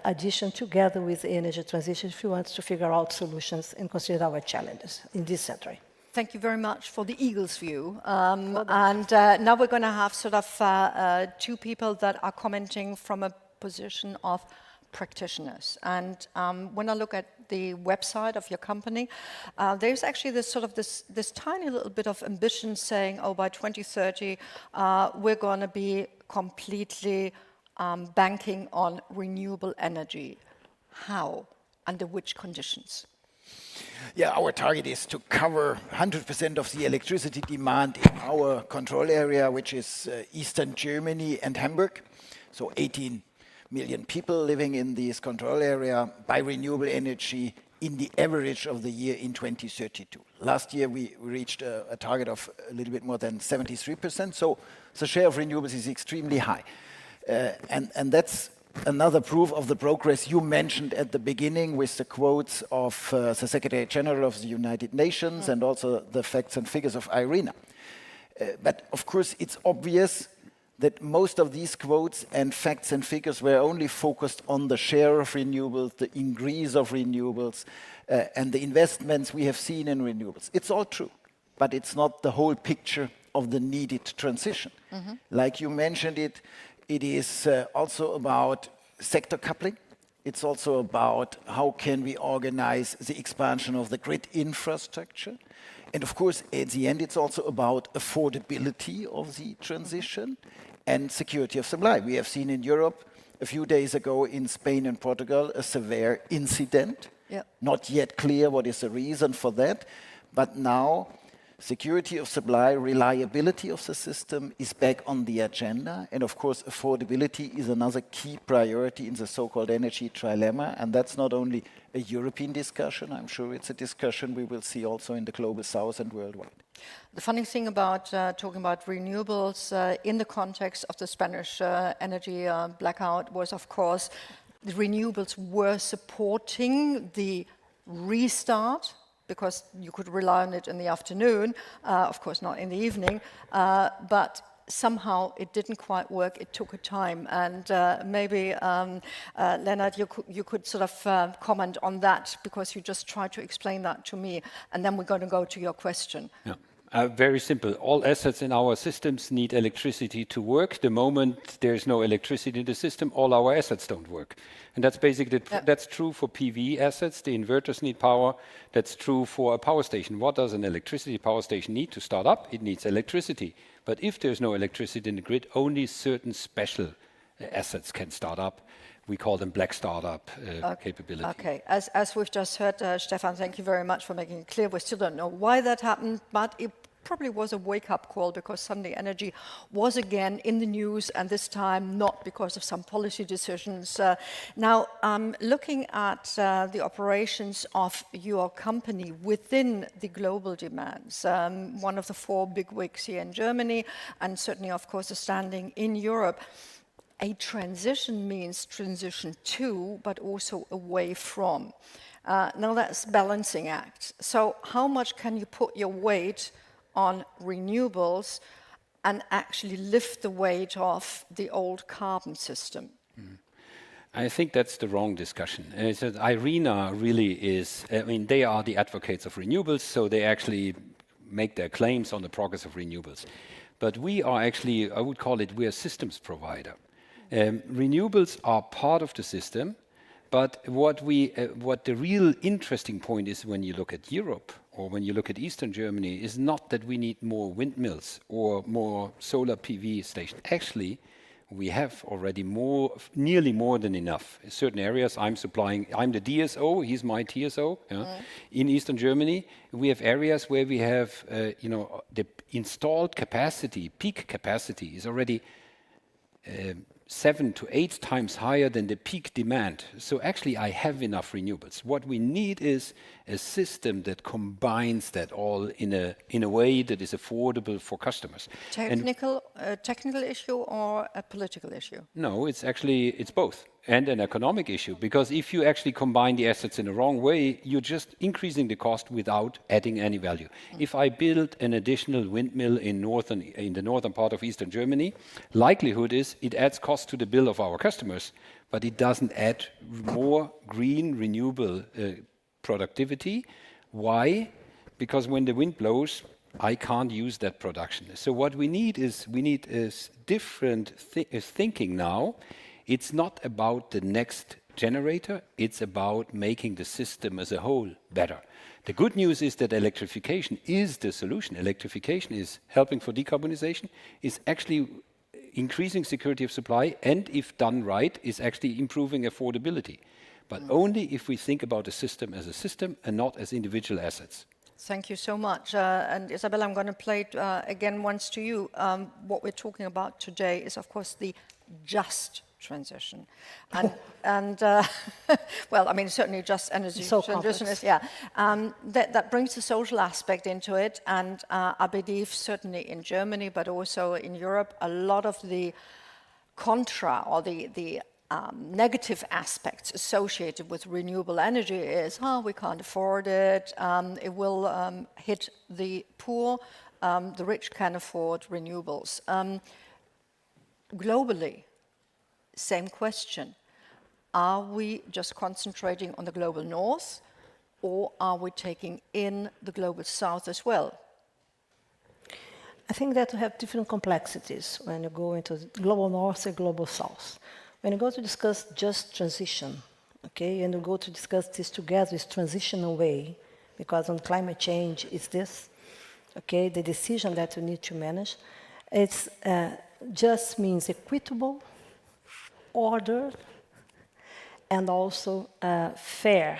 addition together with energy transition if we want to figure out solutions and consider our challenges in this century. Thank you very much for the Eagles view. And now we're going to have sort of 2 people that are commenting from a position of practitioners. And when I look at the website of your company, there's actually this tiny little bit of ambition saying, oh, by 2030, we're going to be completely banking on renewable energy. How? Under which conditions? Yeah, our target is to cover 100% of the electricity demand in our control area, which is Eastern Germany and Hamburg. So 18 million people living in this control area by renewable energy in the average of the year in 2032. Last year, we reached a target of a little bit more than 73%. So the share of renewables is extremely high. And that's another proof of the progress you mentioned at the beginning with the quotes of the Secretary General of the United Nations and also the facts and figures of IRENA. But of course, it's obvious that most of these quotes and facts and figures were only focused on the share of renewables, the increase of renewables, and the investments we have seen in renewables. It's all true, but it's not the whole picture of the needed transition. Like you mentioned it, it is also about sector coupling. It's also about how can we organize the expansion of the grid infrastructure. And of course, at the end, it's also about affordability of the transition and security of supply. We have seen in Europe a few days ago in Spain and Portugal a severe incident Not yet clear what is the reason for that, but now security of supply, reliability of the system is back on the agenda. And of course, affordability is another key priority in the so-called energy trilemma. And that's not only a European discussion, I'm sure it's a discussion we will see also in the global south and worldwide. The funny thing about talking about renewables in the context of the Spanish energy blackout was, of course, the renewables were supporting the restart, because you could rely on it in the afternoon, of course not in the evening, but somehow it didn't quite work. It took a time, and maybe Leonard, you could sort of comment on that, because you just tried to explain that to me, and then we're going to go to your question. Yeah. Very simple. All assets in our systems need electricity to work. The moment there's no electricity in the system, all our assets don't work. And that's basically, that's true for PV assets. The inverters need power. That's true for a power station. What does an electricity power station need to start up? It needs electricity. But if there's no electricity in the grid, only certain special assets can start up. We call them black startup capability. Okay, as we've just heard, Stefan, thank you very much for making it clear. We still don't know why that happened, but it probably was a wake-up call, because suddenly energy was again in the news, and this time not because of some policy decisions. Now, looking at the operations of your company within the global demands, one of the 4 big wigs here in Germany, and certainly, of course, a standing in Europe, a transition means transition to, but also away from. Now that's balancing act. So how much can you put your weight on renewables and actually lift the weight off the old carbon system? I think that's the wrong discussion. IRENA really is, I mean, they are the advocates of renewables, so they actually make their claims on the progress of renewables. But we are actually, I would call it, we're a systems provider. Renewables are part of the system, but what the real interesting point is when you look at Europe or when you look at Eastern Germany is not that we need more windmills or more solar PV stations. Actually, we have already nearly more than enough. In certain areas, I'm the DSO, he's my TSO. In Eastern Germany, we have areas where we have, the installed capacity, peak capacity is already 7 to 8 times higher than the peak demand. So actually, I have enough renewables. What we need is a system that combines that all in a way that is affordable for customers. Technical issue or a political issue? No, it's both. And an economic issue, because if you actually combine the assets in the wrong way, you're just increasing the cost without adding any value. If I build an additional windmill in the northern part of Eastern Germany, likelihood is it adds cost to the bill of our customers, but it doesn't add more green, renewable productivity. Why? Because when the wind blows, I can't use that production. So what we need is different thinking now. It's not about the next generator, it's about making the system as a whole better. The good news is that electrification is the solution. Electrification is helping for decarbonization, is actually increasing security of supply, and if done right, is actually improving affordability. But only if we think about the system as a system and not as individual assets. Thank you so much. And Isabella, I'm going to play it again once to you. What we're talking about today is, of course, the just transition. And well, I mean, certainly just energy transition is, that brings the social aspect into it. And I believe certainly in Germany, but also in Europe, a lot of the contra or the negative aspects associated with renewable energy is, we can't afford it, it will hit the poor, the rich can afford renewables. Globally, same question. Are we just concentrating on the global north, or are we taking in the global south as well? I think that we have different complexities when you go into global north and global south. When you go to discuss just transition, okay, and you go to discuss this together, this transition away, because on climate change is this, okay, the decision that you need to manage, it's just means equitable, order, and also fair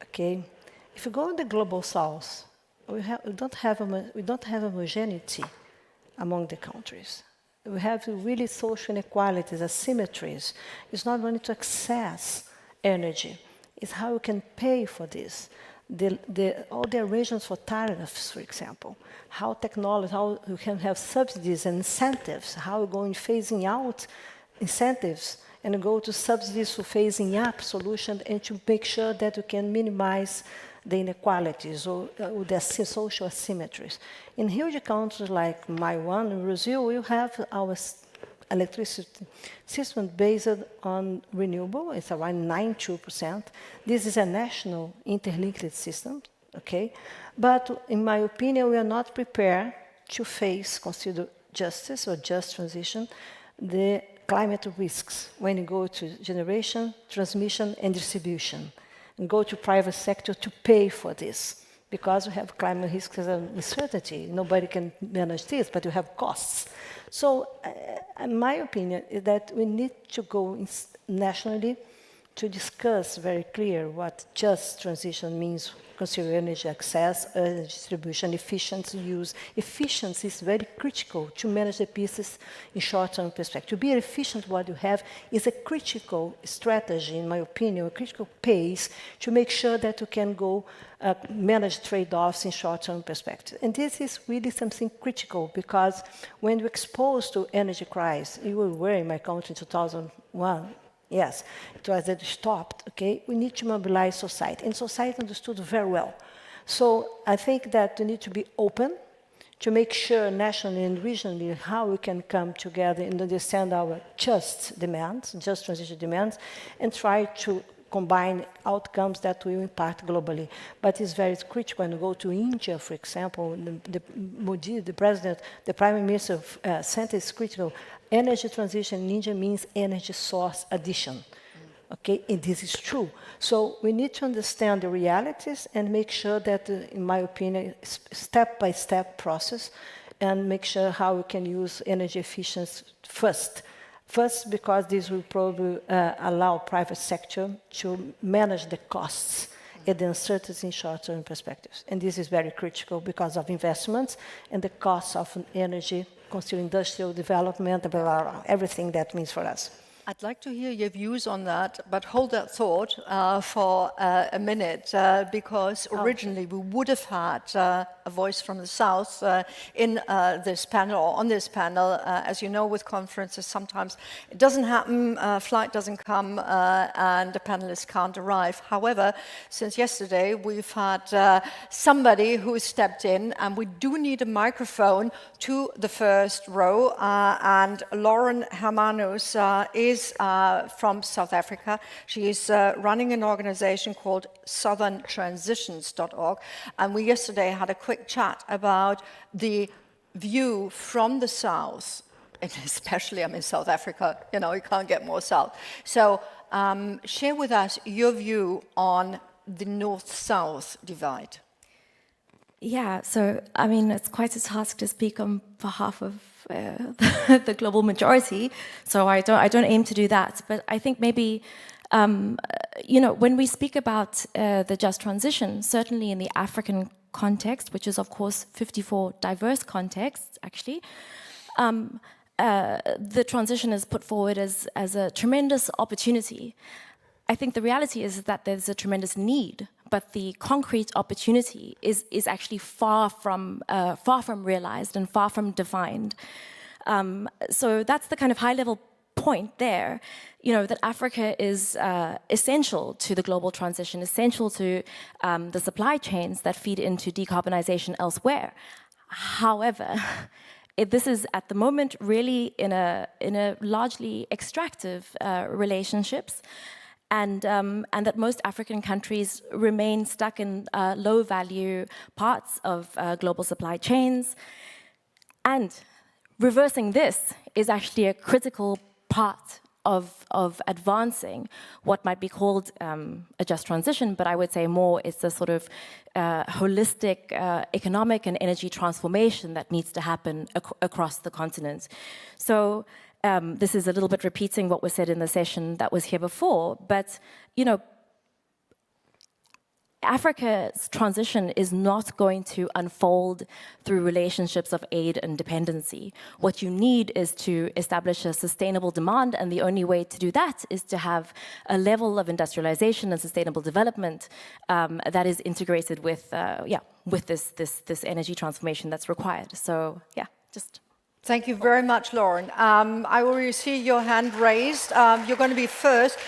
okay? If you go in the global south, we don't have homogeneity among the countries. We have really social inequalities, asymmetries. It's not only to access energy, it's how you can pay for this. All the arrangements for tariffs, for example, how technology, how you can have subsidies and incentives, how you're going phasing out incentives and go to subsidies for phasing up solutions and to make sure that you can minimize the inequalities or the social asymmetries. In huge countries like my one, in Brazil, we have our electricity system based on renewable. It's around 92%. This is a national interlinked system, okay? But in my opinion, we are not prepared to consider justice or just transition, the climate risks when you go to generation, transmission, and distribution, and go to private sector to pay for this. Because we have climate risks as an uncertainty. Nobody can manage this, but you have costs. So, in my opinion, is that we need to go nationally to discuss very clear what just transition means, consider energy access, energy distribution, efficiency use. Efficiency is very critical to manage the pieces in short-term perspective. To be efficient what you have is a critical strategy, in my opinion, a critical pace to make sure that you can go manage trade-offs in short-term perspective. And this is really something critical because when you're exposed to energy crisis, you were in my country in 2001, yes, it was that stopped, okay? We need to mobilize society, and society understood very well. So I think that we need to be open to make sure nationally and regionally how we can come together and understand our just demands, just transition demands, and try to combine outcomes that will impact globally. But it's very critical when you go to India, for example, Modi, the president, the prime minister said it's critical. Energy transition in India means energy source addition. Okay, and this is true. So we need to understand the realities and make sure that, in my opinion, step-by-step process and make sure how we can use energy efficiency first. First, because this will probably allow private sector to manage the costs and the uncertainty in short-term perspectives. And this is very critical because of investments and the costs of energy, considering industrial development, blah, blah, blah, everything that means for us. I'd like to hear your views on that, but hold that thought for a minute, because originally we would have had a voice from the South in this panel, or on this panel. As you know, with conferences, sometimes it doesn't happen, flight doesn't come, and the panelists can't arrive. However, since yesterday, we've had somebody who stepped in, and we do need a microphone to the first row, and Lauren Hermanus is from South Africa. She is running an organization called southerntransitions.org, and we yesterday had a quick chat about the view from the South, and especially I'm in South Africa, you know, you can't get more South. So share with us your view on the North-South divide. Yeah, so I mean, it's quite a task to speak on behalf of the global majority. So I don't aim to do that. But I think maybe, you know, when we speak about the just transition, certainly in the African context, which is of course 54 diverse contexts, actually, the transition is put forward as a tremendous opportunity. I think the reality is that there's a tremendous need, but the concrete opportunity is actually far from realized and far from defined. So that's the kind of high-level point there, you know, that Africa is essential to the global transition, essential to the supply chains that feed into decarbonization elsewhere. However, this is at the moment really in a largely extractive relationships. And that most African countries remain stuck in low-value parts of global supply chains. And reversing this is actually a critical part of advancing what might be called a just transition, but I would say more it's a sort of holistic economic and energy transformation that needs to happen across the continent. So this is a little bit repeating what was said in the session that was here before, but, you know, Africa's transition is not going to unfold through relationships of aid and dependency. What you need is to establish a sustainable demand, and the only way to do that is to have a level of industrialization and sustainable development that is integrated with, with this energy transformation that's required. So, yeah, just... Thank you very much, Lauren. I already see your hand raised. You're going to be first.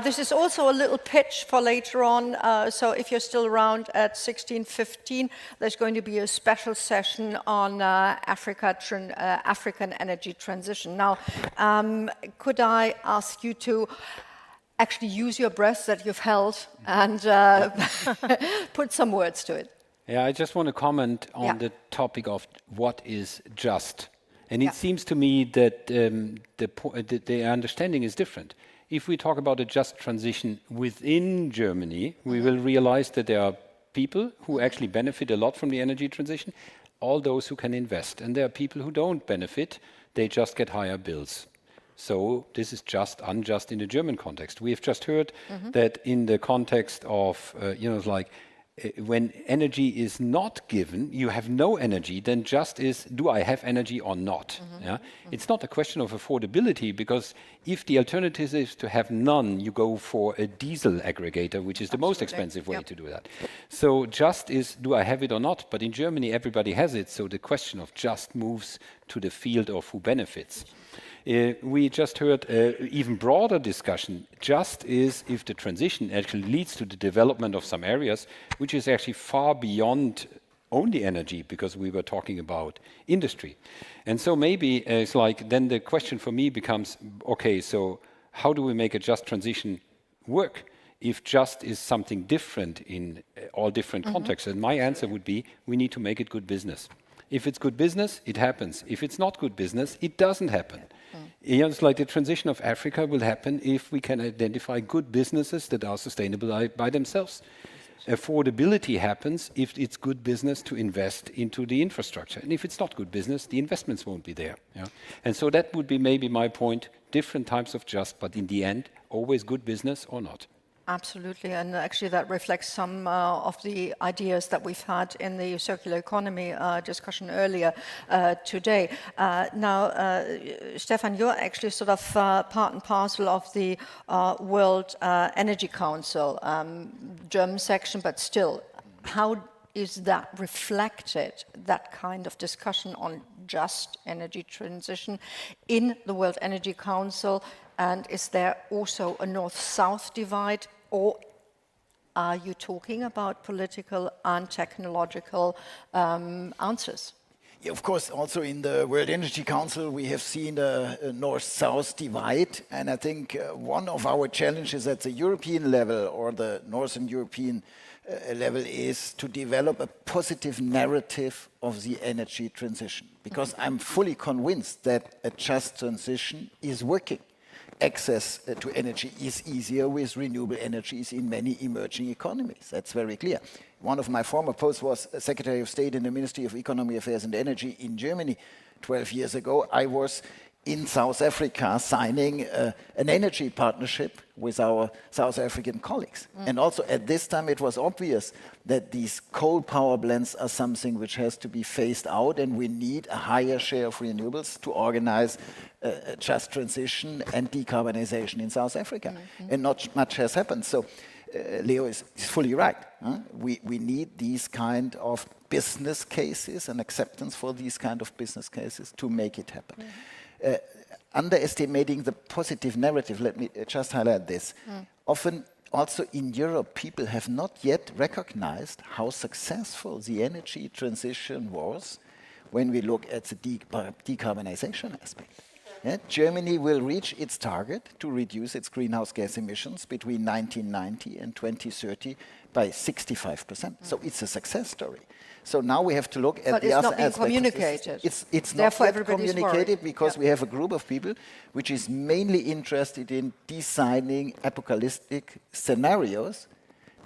This is also a little pitch for later on. So if you're still around at 16:15, there's going to be a special session on African energy transition. Now, could I ask you to actually use your breath that you've held and put some words to it? Yeah, I just want to comment on the topic of what is just. And it seems to me that the understanding is different. If we talk about a just transition within Germany, we will realize that there are people who actually benefit a lot from the energy transition, all those who can invest. And there are people who don't benefit, they just get higher bills. So this is just unjust in the German context. We have just heard that in the context of, when energy is not given, you have no energy, then just is, do I have energy or not? It's not a question of affordability, because if the alternative is to have none, you go for a diesel aggregator, which is the most expensive way to do that. So just is, do I have it or not? But in Germany, everybody has it, so the question of just moves to the field of who benefits. We just heard even broader discussion. Just is if the transition actually leads to the development of some areas, which is actually far beyond only energy, because we were talking about industry. And so maybe it's like, then the question for me becomes, okay, so how do we make a just transition work if just is something different in all different contexts? And my answer would be, we need to make it good business. If it's good business, it happens. If it's not good business, it doesn't happen. It's like the transition of Africa will happen if we can identify good businesses that are sustainable by themselves. Affordability happens if it's good business to invest into the infrastructure. And if it's not good business, the investments won't be there. And so that would be maybe my point, different types of just, but in the end, always good business or not. Absolutely, and actually that reflects some of the ideas that we've had in the circular economy discussion earlier today. Now, Stefan, you're actually sort of part and parcel of the World Energy Council, German section, but still, how is that reflected, that kind of discussion on just energy transition in the World Energy Council? And is there also a north-south divide? Or are you talking about political and technological answers? Yeah, of course, also in the World Energy Council, we have seen a north-south divide. And I think one of our challenges at the European level or the Northern European level is to develop a positive narrative of the energy transition. Because I'm fully convinced that a just transition is working. Access to energy is easier with renewable energies in many emerging economies. That's very clear. One of my former posts was Secretary of State in the Ministry of Economic Affairs and Energy in Germany 12 years ago. I was in South Africa signing an energy partnership with our South African colleagues. And also at this time it was obvious that these coal power plants are something which has to be phased out, and we need a higher share of renewables to organize a just transition and decarbonization in South Africa. And not much has happened. So Leo is fully right. We need these kind of business cases and acceptance for these kind of business cases to make it happen. Underestimating the positive narrative, let me just highlight this. Often also in Europe, people have not yet recognized how successful the energy transition was when we look at the decarbonization aspect. Germany will reach its target to reduce its greenhouse gas emissions between 1990 and 2030 by 65%. So it's a success story. So now we have to look at the other aspects. But it's not being communicated. It's not yet communicated because we have a group of people which is mainly interested in designing apocalyptic scenarios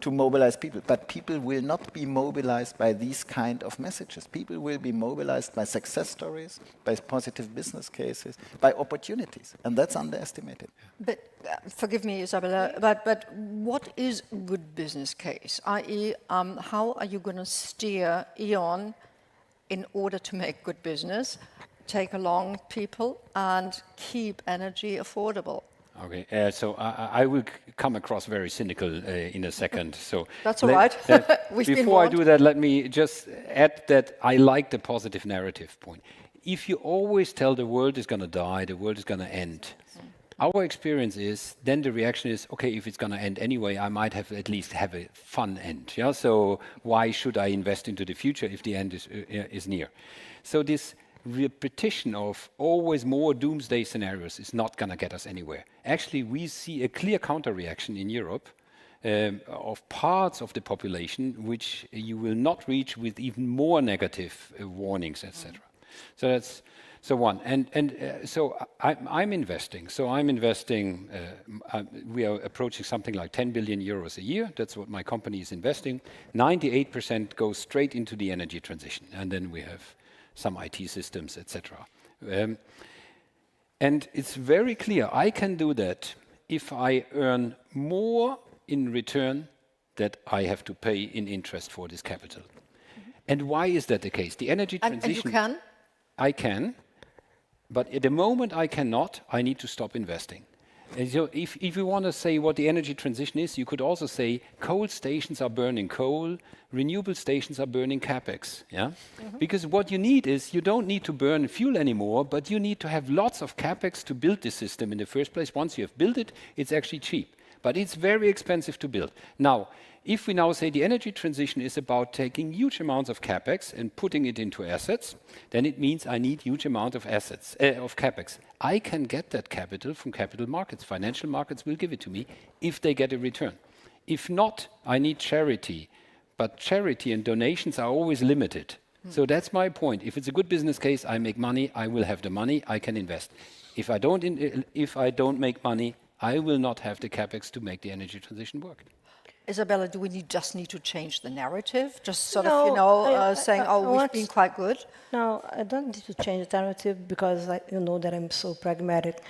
to mobilize people. But people will not be mobilized by these kind of messages. People will be mobilized by success stories, by positive business cases, by opportunities. And that's underestimated. But forgive me, Isabella, but what is a good business case? I.e., how are you going to steer E.ON in order to make good business, take along people, and keep energy affordable? Okay, so I will come across very cynical in a second. So that's all right. Before I do that, let me just add that I like the positive narrative point. If you always tell the world is going to die, the world is going to end, our experience is then the reaction is, okay, if it's going to end anyway, I might have at least have a fun end. Yeah. So why should I invest into the future if the end is near? So this repetition of always more doomsday scenarios is not going to get us anywhere. Actually, we see a clear counter-reaction in Europe of parts of the population which you will not reach with even more negative warnings, etc. So that's one. So I'm investing. So I'm investing. We are approaching something like 10 billion euros a year. That's what my company is investing. 98% goes straight into the energy transition, and then we have some IT systems, etc. And it's very clear, I can do that if I earn more in return that I have to pay in interest for this capital. And why is that the case? The energy transition... And you can? I can, but at the moment I cannot, I need to stop investing. And so if you want to say what the energy transition is, you could also say coal stations are burning coal, renewable stations are burning capex. Yeah? Because what you need is, you don't need to burn fuel anymore, but you need to have lots of capex to build this system in the first place. Once you have built it, it's actually cheap. But it's very expensive to build. Now, if we now say the energy transition is about taking huge amounts of capex and putting it into assets, then it means I need huge amount of assets, of capex. I can get that capital from capital markets. Financial markets will give it to me if they get a return. If not, I need charity. But charity and donations are always limited. So that's my point. If it's a good business case, I make money, I will have the money, I can invest. If I don't make money, I will not have the capex to make the energy transition work. Isabella, do we just need to change the narrative? Just sort of, saying, we've been quite good? No, I don't need to change the narrative because you know that I'm so pragmatic.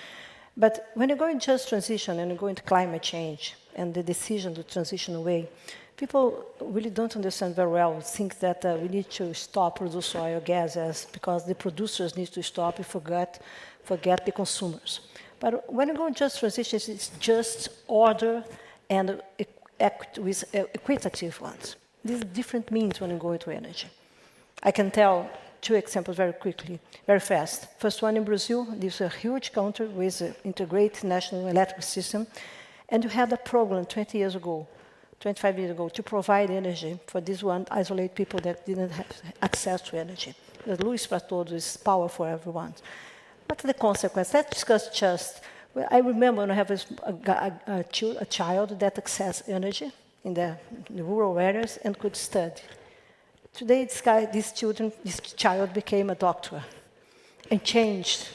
But when you go in just transition and you go into climate change and the decision to transition away, people really don't understand very well, think that we need to stop producing oil gas because the producers need to stop and forget the consumers. But when you go in just transition, it's just order and act with equitative ones. These are different means when you go into energy. I can tell two examples very quickly, very fast. First one in Brazil, this is a huge country with an integrated national electric system, and you had a program 20 years ago, 25 years ago, to provide energy for this one, isolate people that didn't have access to energy. The Luis Pratodo is power for everyone. What are the consequences? Let's discuss just. Well, I remember when I have a child that accessed energy in the rural areas and could study. Today, this child became a doctor and changed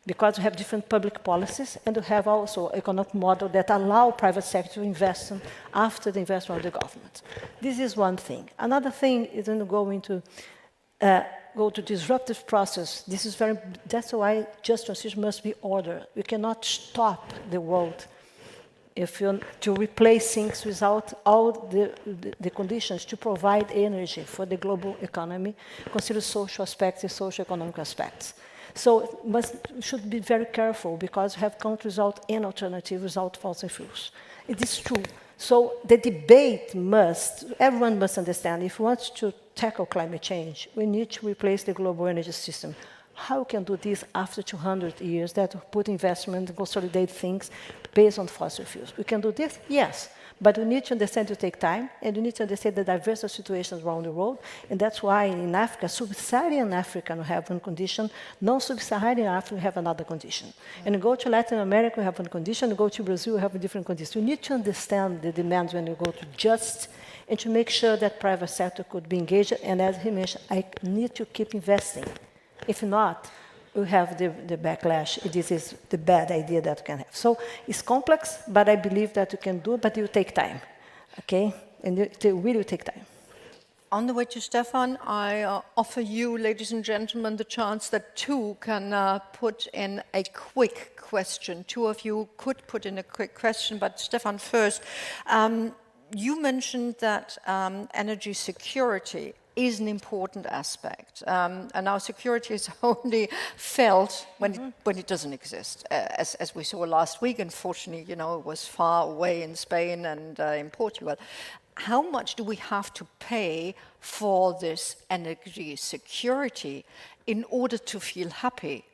because we have different public policies and we have also economic model that allow private sector to invest after the investment of the government. This is one thing. Another thing is when you go to disruptive process. That's why just transition must be ordered. We cannot stop the world to replace things without all the conditions to provide energy for the global economy, consider social aspects and socio-economic aspects. So we should be very careful because we have countries without any alternative, without fossil fuels. It is true. So the debate everyone must understand, if we want to tackle climate change, we need to replace the global energy system. How we can do this after 200 years that put investment and consolidate things based on fossil fuels? We can do this? Yes. But we need to understand to take time, and we need to understand the diverse situations around the world. And that's why in Africa, sub-Saharan Africa, we have one condition, non-sub-Saharan Africa, we have another condition. And you go to Latin America, we have one condition, you go to Brazil, we have a different condition. You need to understand the demands when you go to just, and to make sure that private sector could be engaged. And as he mentioned, I need to keep investing. If not, we have the backlash. This is the bad idea that we can have. So it's complex, but I believe that you can do it, but it will take time, okay? and it will take time. On the way to Stefan, I offer you, ladies and gentlemen, the chance that two can put in a quick question. Two of you could put in a quick question, but Stefan first. You mentioned that energy security is an important aspect, and our security is only felt when it doesn't exist, as we saw last week. Unfortunately, you know, it was far away in Spain and in Portugal. How much do we have to pay for this energy security in order to feel happy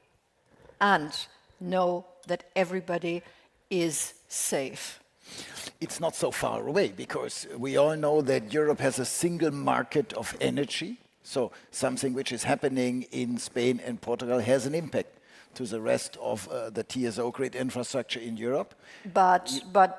and know that everybody is safe? It's not so far away, because we all know that Europe has a single market of energy. So something which is happening in Spain and Portugal has an impact to the rest of the TSO grid infrastructure in Europe. But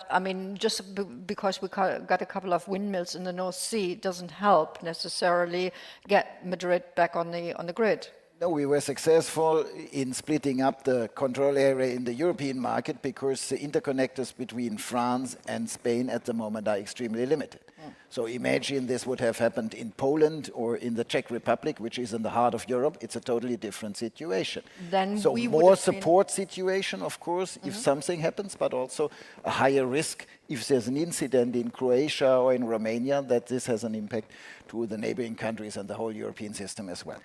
I mean, just because we got a couple of windmills in the North Sea doesn't help necessarily get Madrid back on the grid. No, we were successful in splitting up the control area in the European market, because the interconnectors between France and Spain at the moment are extremely limited. So imagine this would have happened in Poland or in the Czech Republic, which is in the heart of Europe. It's a totally different situation. Then so we more support situation, of course, if something happens, but also a higher risk if there's an incident in Croatia or in Romania, that this has an impact to the neighboring countries and the whole European system as well.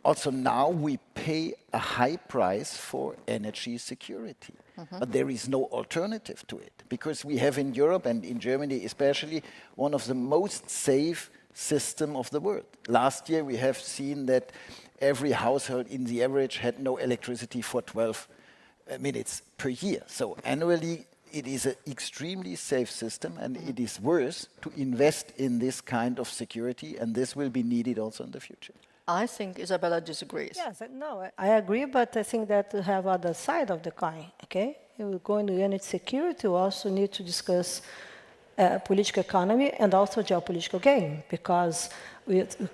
Also now we pay a high price for energy security, but there is no alternative to it, because we have in Europe and in Germany especially one of the most safe system of the world. Last year we have seen that every household in the average had no electricity for 12 minutes per year. So annually it is an extremely safe system, and it is worth to invest in this kind of security, and this will be needed also in the future. I think Isabella disagrees. Yes, no, I agree, but I think that we have other side of the coin, okay? If we go into energy security, we also need to discuss political economy and also geopolitical game, because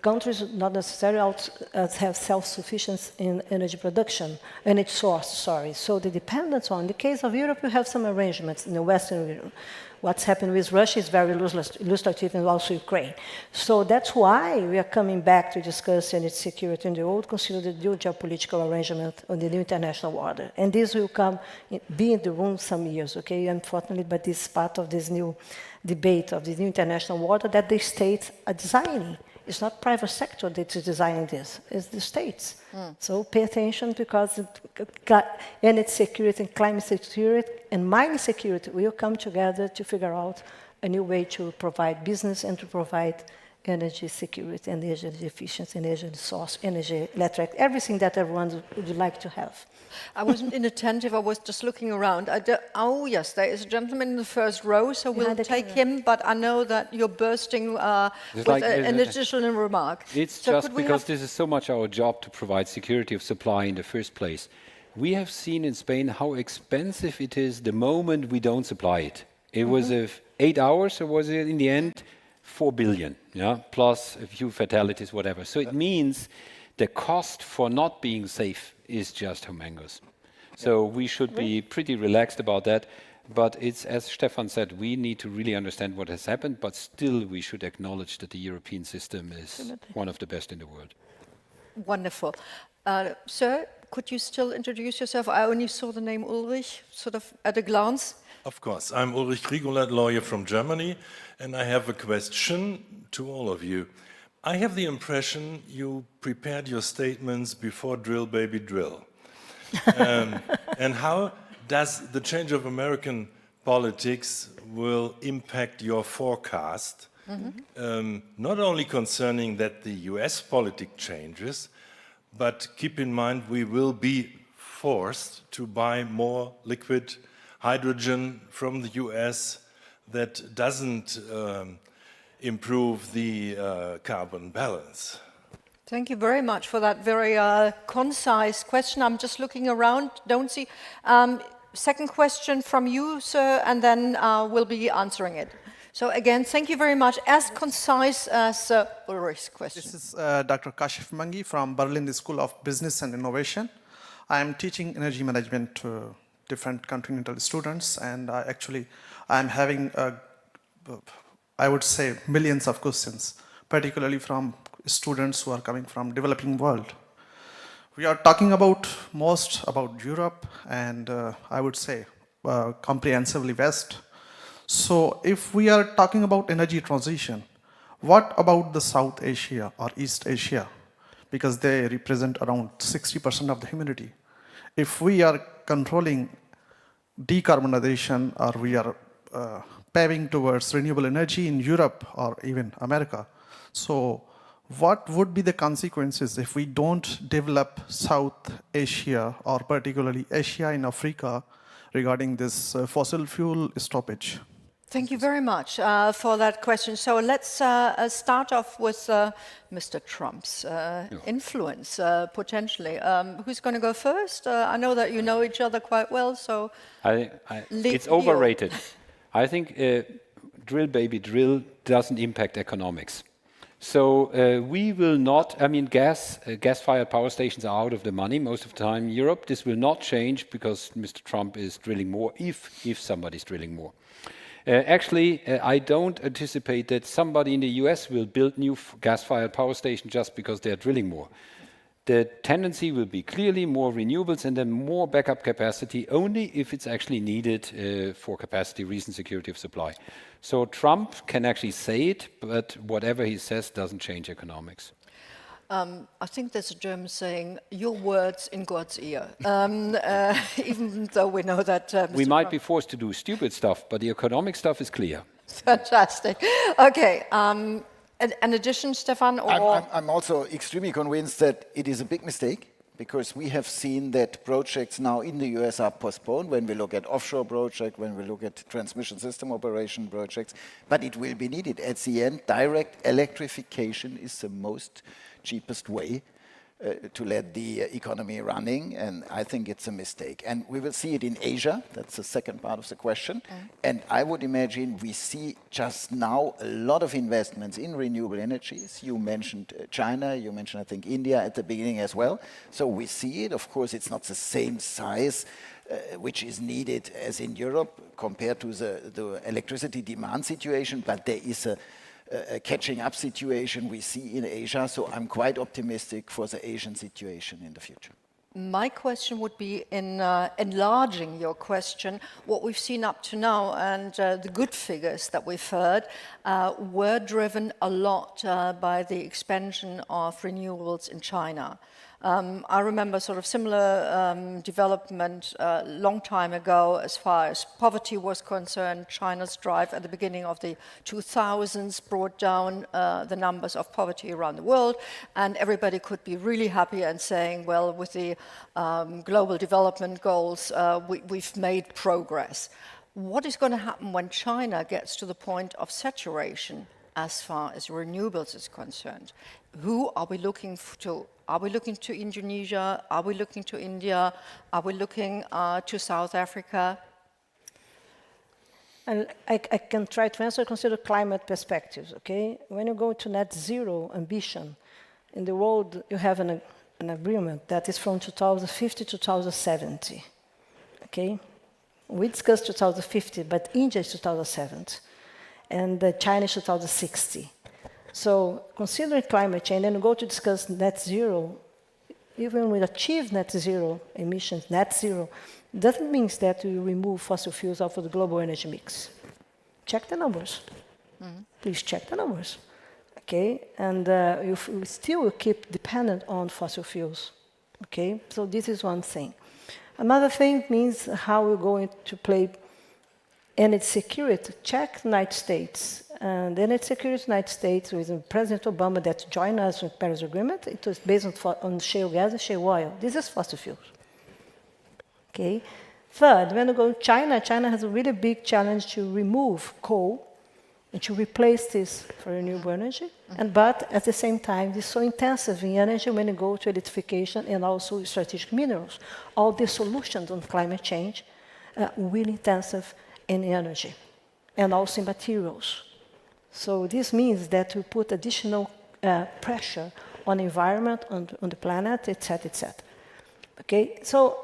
countries not necessarily have self-sufficiency in energy production, energy source, sorry. So the dependence on, in the case of Europe, we have some arrangements in the Western Europe. What's happened with Russia is very illustrative, and also Ukraine. So that's why we are coming back to discuss energy security in the old, consider the new geopolitical arrangement on the new international order. And this will be in the room some years, okay, unfortunately, but this is part of this new debate of the new international order that the states are designing. It's not private sector that is designing this, it's the states. So pay attention, because energy security and climate security and mining security will come together to figure out a new way to provide business and to provide energy security and energy efficiency and energy source, energy, electric, everything that everyone would like to have. I wasn't inattentive, I was just looking around. Oh yes, there is a gentleman in the first row, so we'll take him, but I know that you're bursting with an additional remark. It's just because this is so much our job to provide security of supply in the first place. We have seen in Spain how expensive it is the moment we don't supply it. It was 8 hours, or was it in the end 4 billion, yeah, plus a few fatalities, whatever. So it means the cost for not being safe is just humongous. So we should be pretty relaxed about that. But it's, as Stefan said, we need to really understand what has happened, but still we should acknowledge that the European system is one of the best in the world. Wonderful. Sir, could you still introduce yourself? I only saw the name Ulrich, sort of at a glance. Of course. I'm Ulrich Griegolat, lawyer from Germany, and I have a question to all of you. I have the impression you prepared your statements before drill, baby, drill. And how does the change of American politics will impact your forecast, not only concerning that the US politic changes, but keep in mind we will be forced to buy more liquid hydrogen from the US that doesn't improve the carbon balance? Thank you very much for that very concise question. I'm just looking around, don't see. Second question from you, sir, and then we'll be answering it. So again, thank you very much. As concise as Ulrich's question. This is Dr. Kashif Mangi from Berlin School of Business and Innovation. I am teaching energy management to different continental students, and I'm having I would say, millions of questions, particularly from students who are coming from developing world. We are talking most about Europe and I would say comprehensively West. So if we are talking about energy transition, what about the South Asia or East Asia? Because they represent around 60% of the humanity. If we are controlling decarbonization or we are paving towards renewable energy in Europe or even America, so what would be the consequences if we don't develop South Asia or particularly Asia and Africa regarding this fossil fuel stoppage? Thank you very much for that question. So let's start off with Mr. Trump's influence, potentially. Who's going to go first? I know that you know each other quite well, so... It's overrated. I think drill, baby, drill doesn't impact economics. So we will not, I mean, gas-fired power stations are out of the money most of the time in Europe. This will not change because Mr. Trump is drilling more, if somebody's drilling more. Actually, I don't anticipate that somebody in the US will build new gas-fired power stations just because they're drilling more. The tendency will be clearly more renewables and then more backup capacity only if it's actually needed for capacity reasons, security of supply. So Trump can actually say it, but whatever he says doesn't change economics. I think there's a German saying, your words in God's ear, even though we know that... we might be forced to do stupid stuff, but the economic stuff is clear. Fantastic. Okay, an addition, Stefan? Or I'm also extremely convinced that it is a big mistake, because we have seen that projects now in the US are postponed when we look at offshore projects, when we look at transmission system operation projects, but it will be needed. At the end, direct electrification is the most cheapest way to let the economy running, and I think it's a mistake. And we will see it in Asia. That's the second part of the question. And I would imagine we see just now a lot of investments in renewable energies. You mentioned China, you mentioned, I think, India at the beginning as well. So we see it. Of course, it's not the same size which is needed as in Europe compared to the electricity demand situation, but there is a catching up situation we see in Asia, so I'm quite optimistic for the Asian situation in the future. My question would be in enlarging your question, what we've seen up to now and the good figures that we've heard were driven a lot by the expansion of renewables in China. I remember sort of similar development a long time ago as far as poverty was concerned. China's drive at the beginning of the 2000s brought down the numbers of poverty around the world, and everybody could be really happy and saying, well, with the global development goals, we've made progress. What is going to happen when China gets to the point of saturation as far as renewables is concerned? Who are we looking to? Are we looking to Indonesia? Are we looking to India? Are we looking to South Africa? And I can try to answer, consider climate perspectives, okay? When you go to net zero ambition, in the world you have an agreement that is from 2050 to 2070, okay? We discussed 2050, but India is 2070, and China is 2060. So considering climate change, and go to discuss net zero, even when we achieve net zero emissions, net zero, doesn't mean that we remove fossil fuels out of the global energy mix. Check the numbers. Please check the numbers. Okay, and we still will keep dependent on fossil fuels. Okay, so this is one thing. Another thing means how we're going to play energy security. Check the United States. And the energy security of the United States with President Obama that joined us with the Paris Agreement, it was based on shale gas and shale oil. This is fossil fuels. Okay. Third, when we go to China, China has a really big challenge to remove coal and to replace this for renewable energy. But at the same time, it's so intensive in energy when you go to electrification and also strategic minerals. All the solutions on climate change are really intensive in energy and also in materials. So this means that we put additional pressure on the environment, on the planet, etc., etc. Okay, so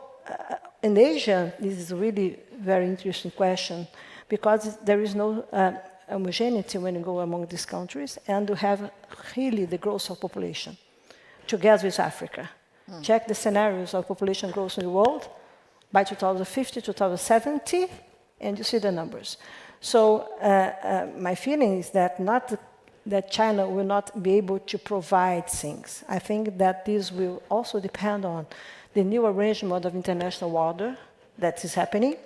in Asia, this is a really very interesting question because there is no homogeneity when you go among these countries, and you have really the growth of population together with Africa. Check the scenarios of population growth in the world by 2050, 2070, and you see the numbers. So my feeling is that not that China will not be able to provide things. I think that this will also depend on the new arrangement of international order that is happening.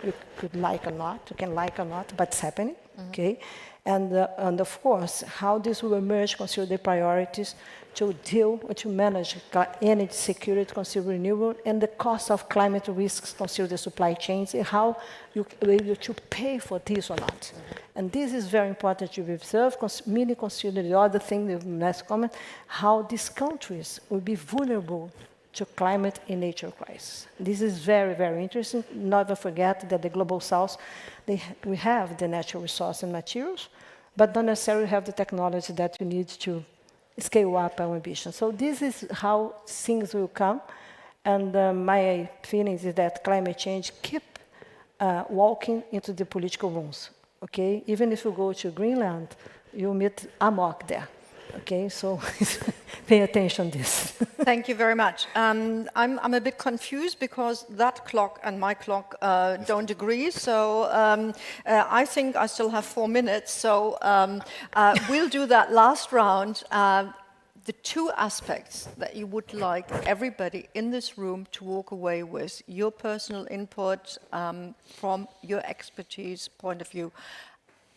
You could like or not, you can like or not, but it's happening, okay? And of course, how this will emerge, consider the priorities to deal or to manage energy security, consider renewable, and the cost of climate risks, consider the supply chains, and how you will be able to pay for this or not. And this is very important to observe, mainly consider the other thing, the last comment, how these countries will be vulnerable to climate and nature crisis. This is very, very interesting. Never forget that the Global South, we have the natural resource and materials, but don't necessarily have the technology that we need to scale up our ambition. So this is how things will come. And my feeling is that climate change keep walking into the political rooms. Okay, even if you go to Greenland, you'll meet AMOC there. Okay, so pay attention to this. Thank you very much. I'm a bit confused because that clock and my clock don't agree. So I think I still have 4 minutes. So we'll do that last round. The two aspects that you would like everybody in this room to walk away with, your personal input from your expertise point of view,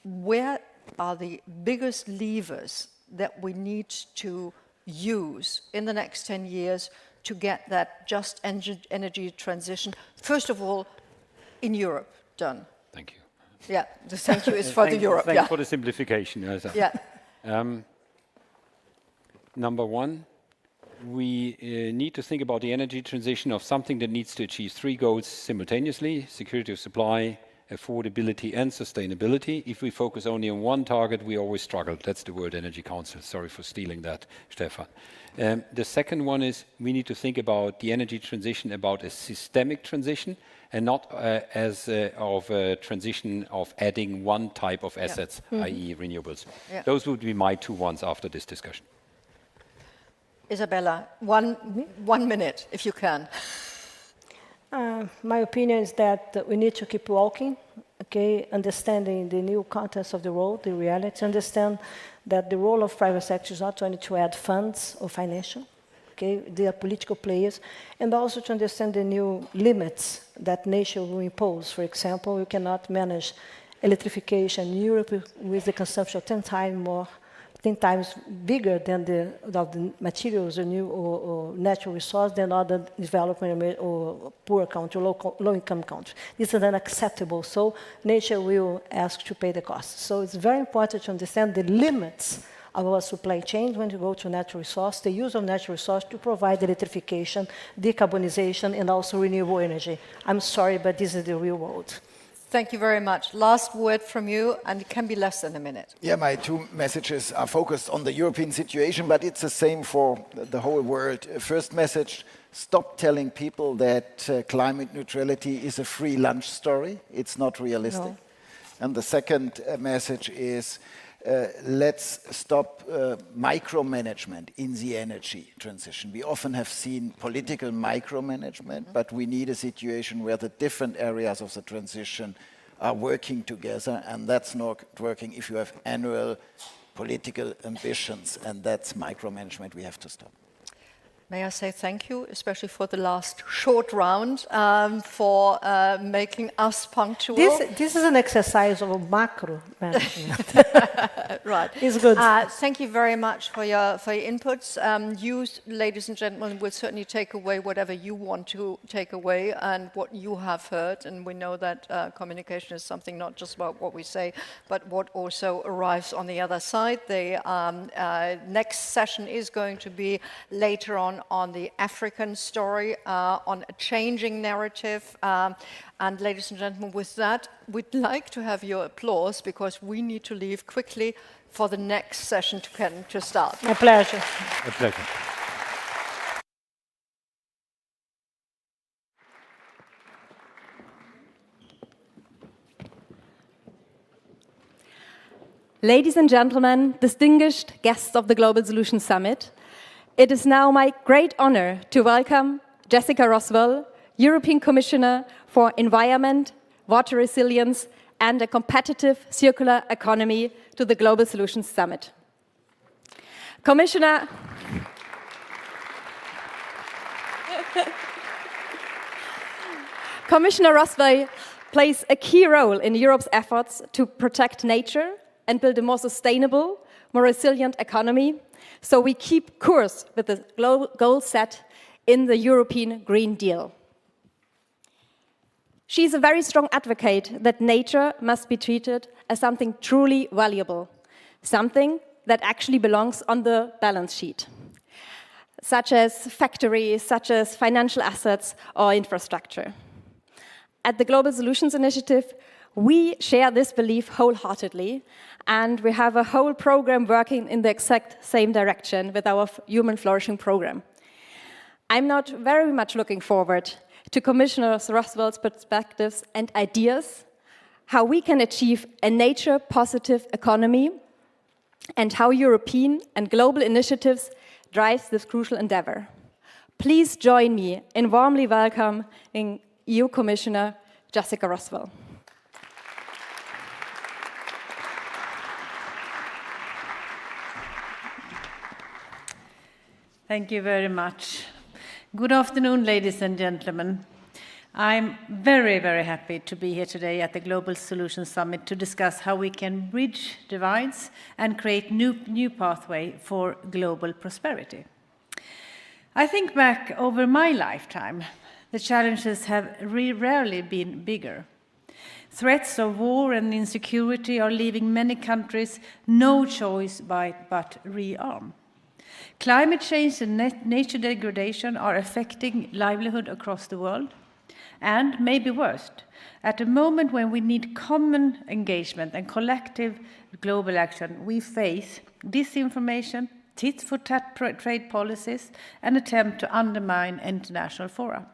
where are the biggest levers that we need to use in the next 10 years to get that just energy transition, first of all, in Europe, done? Thank you. Yeah, the thank you is for the Europe. Thanks for the simplification. Yeah. Number one, we need to think about the energy transition of something that needs to achieve 3 goals simultaneously: security of supply, affordability, and sustainability. If we focus only on one target, we always struggle. That's the World Energy Council. Sorry for stealing that, Stefan. The second one is we need to think about the energy transition about a systemic transition and not as of a transition of adding one type of assets, i.e. renewables. Yeah. Those would be my 2 ones after this discussion. Isabella, one minute, if you can. My opinion is that we need to keep walking, okay, understanding the new context of the world, the reality, understand that the role of private sector is not only to add funds or financial, okay, they are political players, and also to understand the new limits that nature will impose. For example, you cannot manage electrification in Europe with the consumption of 10 times bigger than the materials or natural resource than other development or poor country, low-income country. This is unacceptable. So nature will ask to pay the cost. So it's very important to understand the limits of our supply chain when you go to natural resource, the use of natural resource to provide electrification, decarbonization, and also renewable energy. I'm sorry, but this is the real world. Thank you very much. Last word from you, and it can be less than a minute. Yeah, my 2 messages are focused on the European situation, but it's the same for the whole world. First message, stop telling people that climate neutrality is a free lunch story. It's not realistic. No. And the second message is, let's stop micromanagement in the energy transition. We often have seen political micromanagement, but we need a situation where the different areas of the transition are working together, and that's not working if you have annual political ambitions, and that's micromanagement we have to stop. May I say thank you, especially for the last short round, for making us punctual. This is an exercise of macro management. Right. It's good. Thank you very much for your inputs. You, ladies and gentlemen, will certainly take away whatever you want to take away and what you have heard. And we know that communication is something not just about what we say, but what also arrives on the other side. The next session is going to be later on the African story, on a changing narrative. And ladies and gentlemen, with that, we'd like to have your applause because we need to leave quickly for the next session to start. My pleasure. A pleasure. Ladies and gentlemen, distinguished guests of the Global Solutions Summit, it is now my great honor to welcome Jessica Roswell, European Commissioner for Environment, Water Resilience and a Competitive Circular Economy to the Global Solutions Summit. Commissioner Roswell plays a key role in Europe's efforts to protect nature and build a more sustainable, more resilient economy, so we keep course with the goals set in the European Green Deal. She's a very strong advocate that nature must be treated as something truly valuable, something that actually belongs on the balance sheet, such as factories, such as financial assets or infrastructure. At the Global Solutions Initiative, we share this belief wholeheartedly, and we have a whole program working in the exact same direction with our Human Flourishing program. I'm not very much looking forward to Commissioner Roswell's perspectives and ideas, how we can achieve a nature-positive economy, and how European and global initiatives drive this crucial endeavor. Please join me in warmly welcoming EU Commissioner Jessica Roswell. Thank you very much. Good afternoon, ladies and gentlemen. I'm very, very happy to be here today at the Global Solutions Summit to discuss how we can bridge divides and create new pathway for global prosperity. I think back over my lifetime, the challenges have rarely been bigger. Threats of war and insecurity are leaving many countries no choice but rearm. Climate change and nature degradation are affecting livelihood across the world. And maybe worst, at a moment when we need common engagement and collective global action, we face disinformation, tit-for-tat trade policies, and attempt to undermine international fora.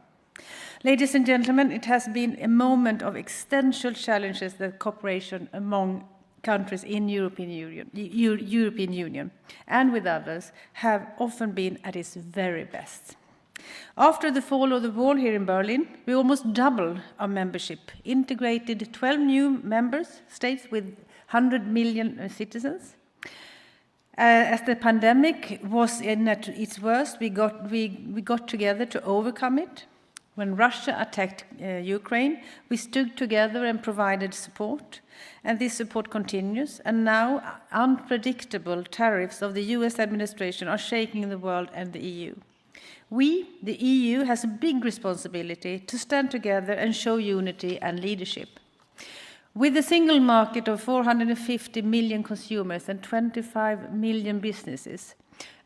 Ladies and gentlemen, it has been a moment of existential challenges that cooperation among countries in European Union and with others have often been at its very best. After the fall of the wall here in Berlin, we almost doubled our membership, integrated 12 new member states with 100 million citizens. As the pandemic was at its worst, we got together to overcome it. When Russia attacked Ukraine, we stood together and provided support. And this support continues. And now unpredictable tariffs of the US administration are shaking the world and the EU. We, the EU, has a big responsibility to stand together and show unity and leadership. With a single market of 450 million consumers and 25 million businesses,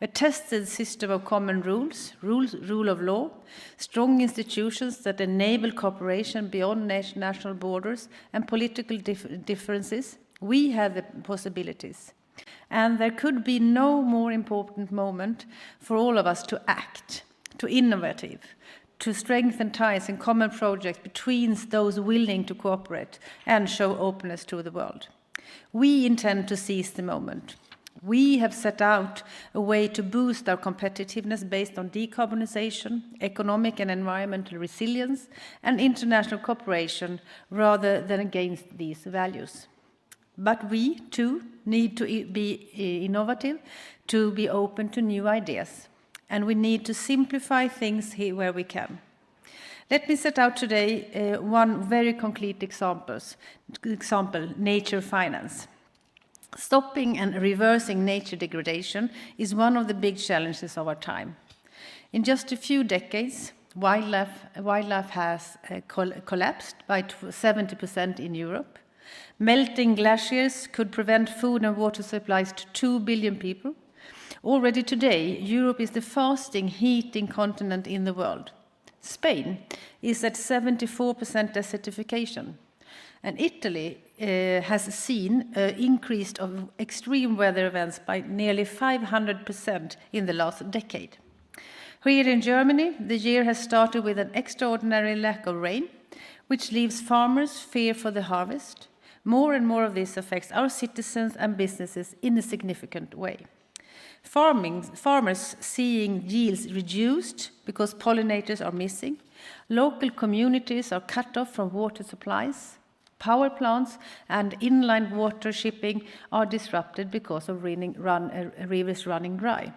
a tested system of common rule of law, strong institutions that enable cooperation beyond national borders and political differences, we have the possibilities. And there could be no more important moment for all of us to act, to innovate, to strengthen ties and common projects between those willing to cooperate and show openness to the world. We intend to seize the moment. We have set out a way to boost our competitiveness based on decarbonization, economic and environmental resilience, and international cooperation rather than against these values. But we, too, need to be innovative, to be open to new ideas. And we need to simplify things here where we can. Let me set out today one very concrete example, nature finance. Stopping and reversing nature degradation is one of the big challenges of our time. In just a few decades, wildlife has collapsed by 70% in Europe. Melting glaciers could prevent food and water supplies to 2 billion people. Already today, Europe is the fastest heating continent in the world. Spain is at 74% desertification. And Italy has seen an increase of extreme weather events by nearly 500% in the last decade. Here in Germany, the year has started with an extraordinary lack of rain, which leaves farmers fear for the harvest. More and more of this affects our citizens and businesses in a significant way. Farmers seeing yields reduced because pollinators are missing. Local communities are cut off from water supplies. Power plants and inland water shipping are disrupted because of rivers running dry.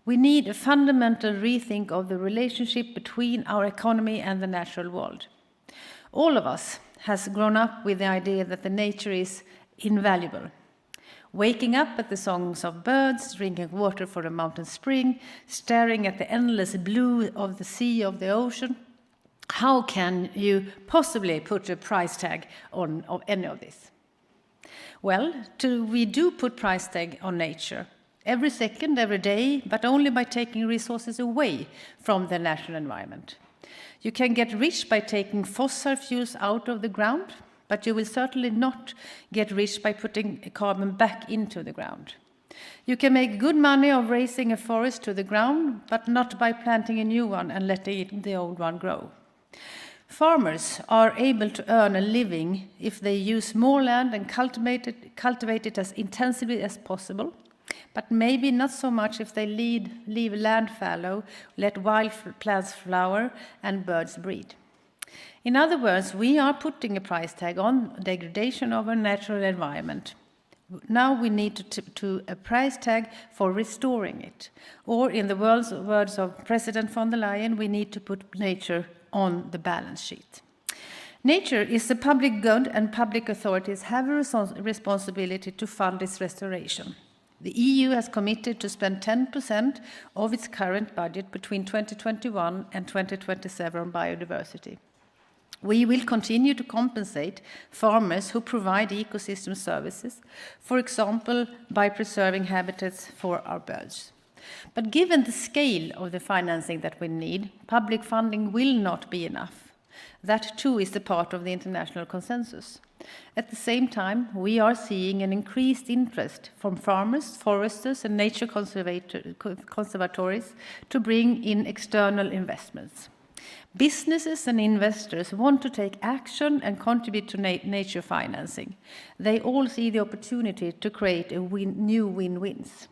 We need a fundamental rethink of the relationship between our economy and the natural world. All of us has grown up with the idea that the nature is invaluable. Waking up at the songs of birds, drinking water from a mountain spring, staring at the endless blue of the sea, of the ocean. How can you possibly put a price tag on any of this? Well, we do put price tag on nature. Every second, every day, but only by taking resources away from the natural environment. You can get rich by taking fossil fuels out of the ground, but you will certainly not get rich by putting carbon back into the ground. You can make good money of raising a forest to the ground, but not by planting a new one and letting the old one grow. Farmers are able to earn a living if they use more land and cultivate it as intensively as possible, but maybe not so much if they leave land fallow, let wild plants flower and birds breed. In other words, we are putting a price tag on degradation of our natural environment. Now we need to a price tag for restoring it. Or in the words of President von der Leyen, we need to put nature on the balance sheet. Nature is a public good and public authorities have a responsibility to fund its restoration. The EU has committed to spend 10% of its current budget between 2021 and 2027 on biodiversity. We will continue to compensate farmers who provide ecosystem services, for example, by preserving habitats for our birds. But given the scale of the financing that we need, public funding will not be enough. That too is a part of the international consensus. At the same time, we are seeing an increased interest from farmers, foresters, and nature conservatories to bring in external investments. Businesses and investors want to take action and contribute to nature financing. They all see the opportunity to create new win-wins.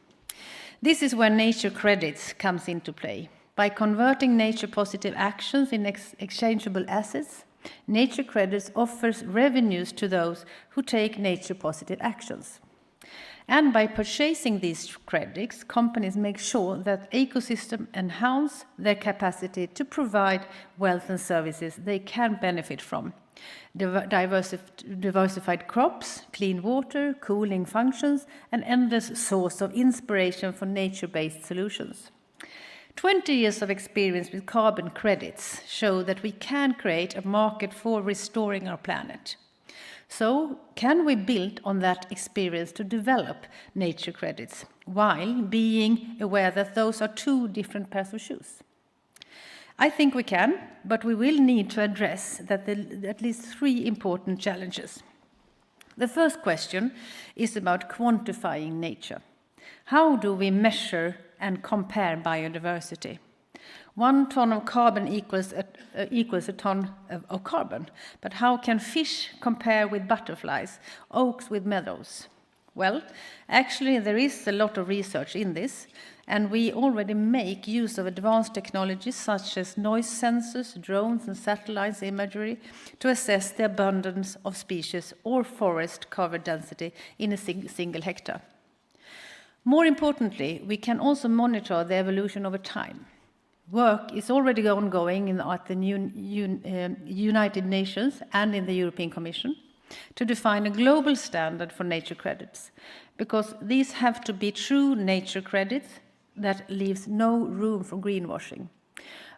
This is where nature credits comes into play. By converting nature-positive actions in exchangeable assets, nature credits offers revenues to those who take nature-positive actions. And by purchasing these credits, companies make sure that ecosystems enhance their capacity to provide wealth and services they can benefit from. Diversified crops, clean water, cooling functions, and endless source of inspiration for nature-based solutions. 20 years of experience with carbon credits show that we can create a market for restoring our planet. So, can we build on that experience to develop nature credits while being aware that those are two different pairs of shoes? I think we can, but we will need to address at least three important challenges. The first question is about quantifying nature. How do we measure and compare biodiversity? 1 ton of carbon equals a ton of carbon. But how can fish compare with butterflies, oaks with meadows? Well, actually there is a lot of research in this, and we already make use of advanced technologies such as noise sensors, drones and satellite imagery to assess the abundance of species or forest cover density in a single hectare. More importantly, we can also monitor the evolution over time. Work is already ongoing at the United Nations and in the European Commission to define a global standard for nature credits, because these have to be true nature credits that leaves no room for greenwashing.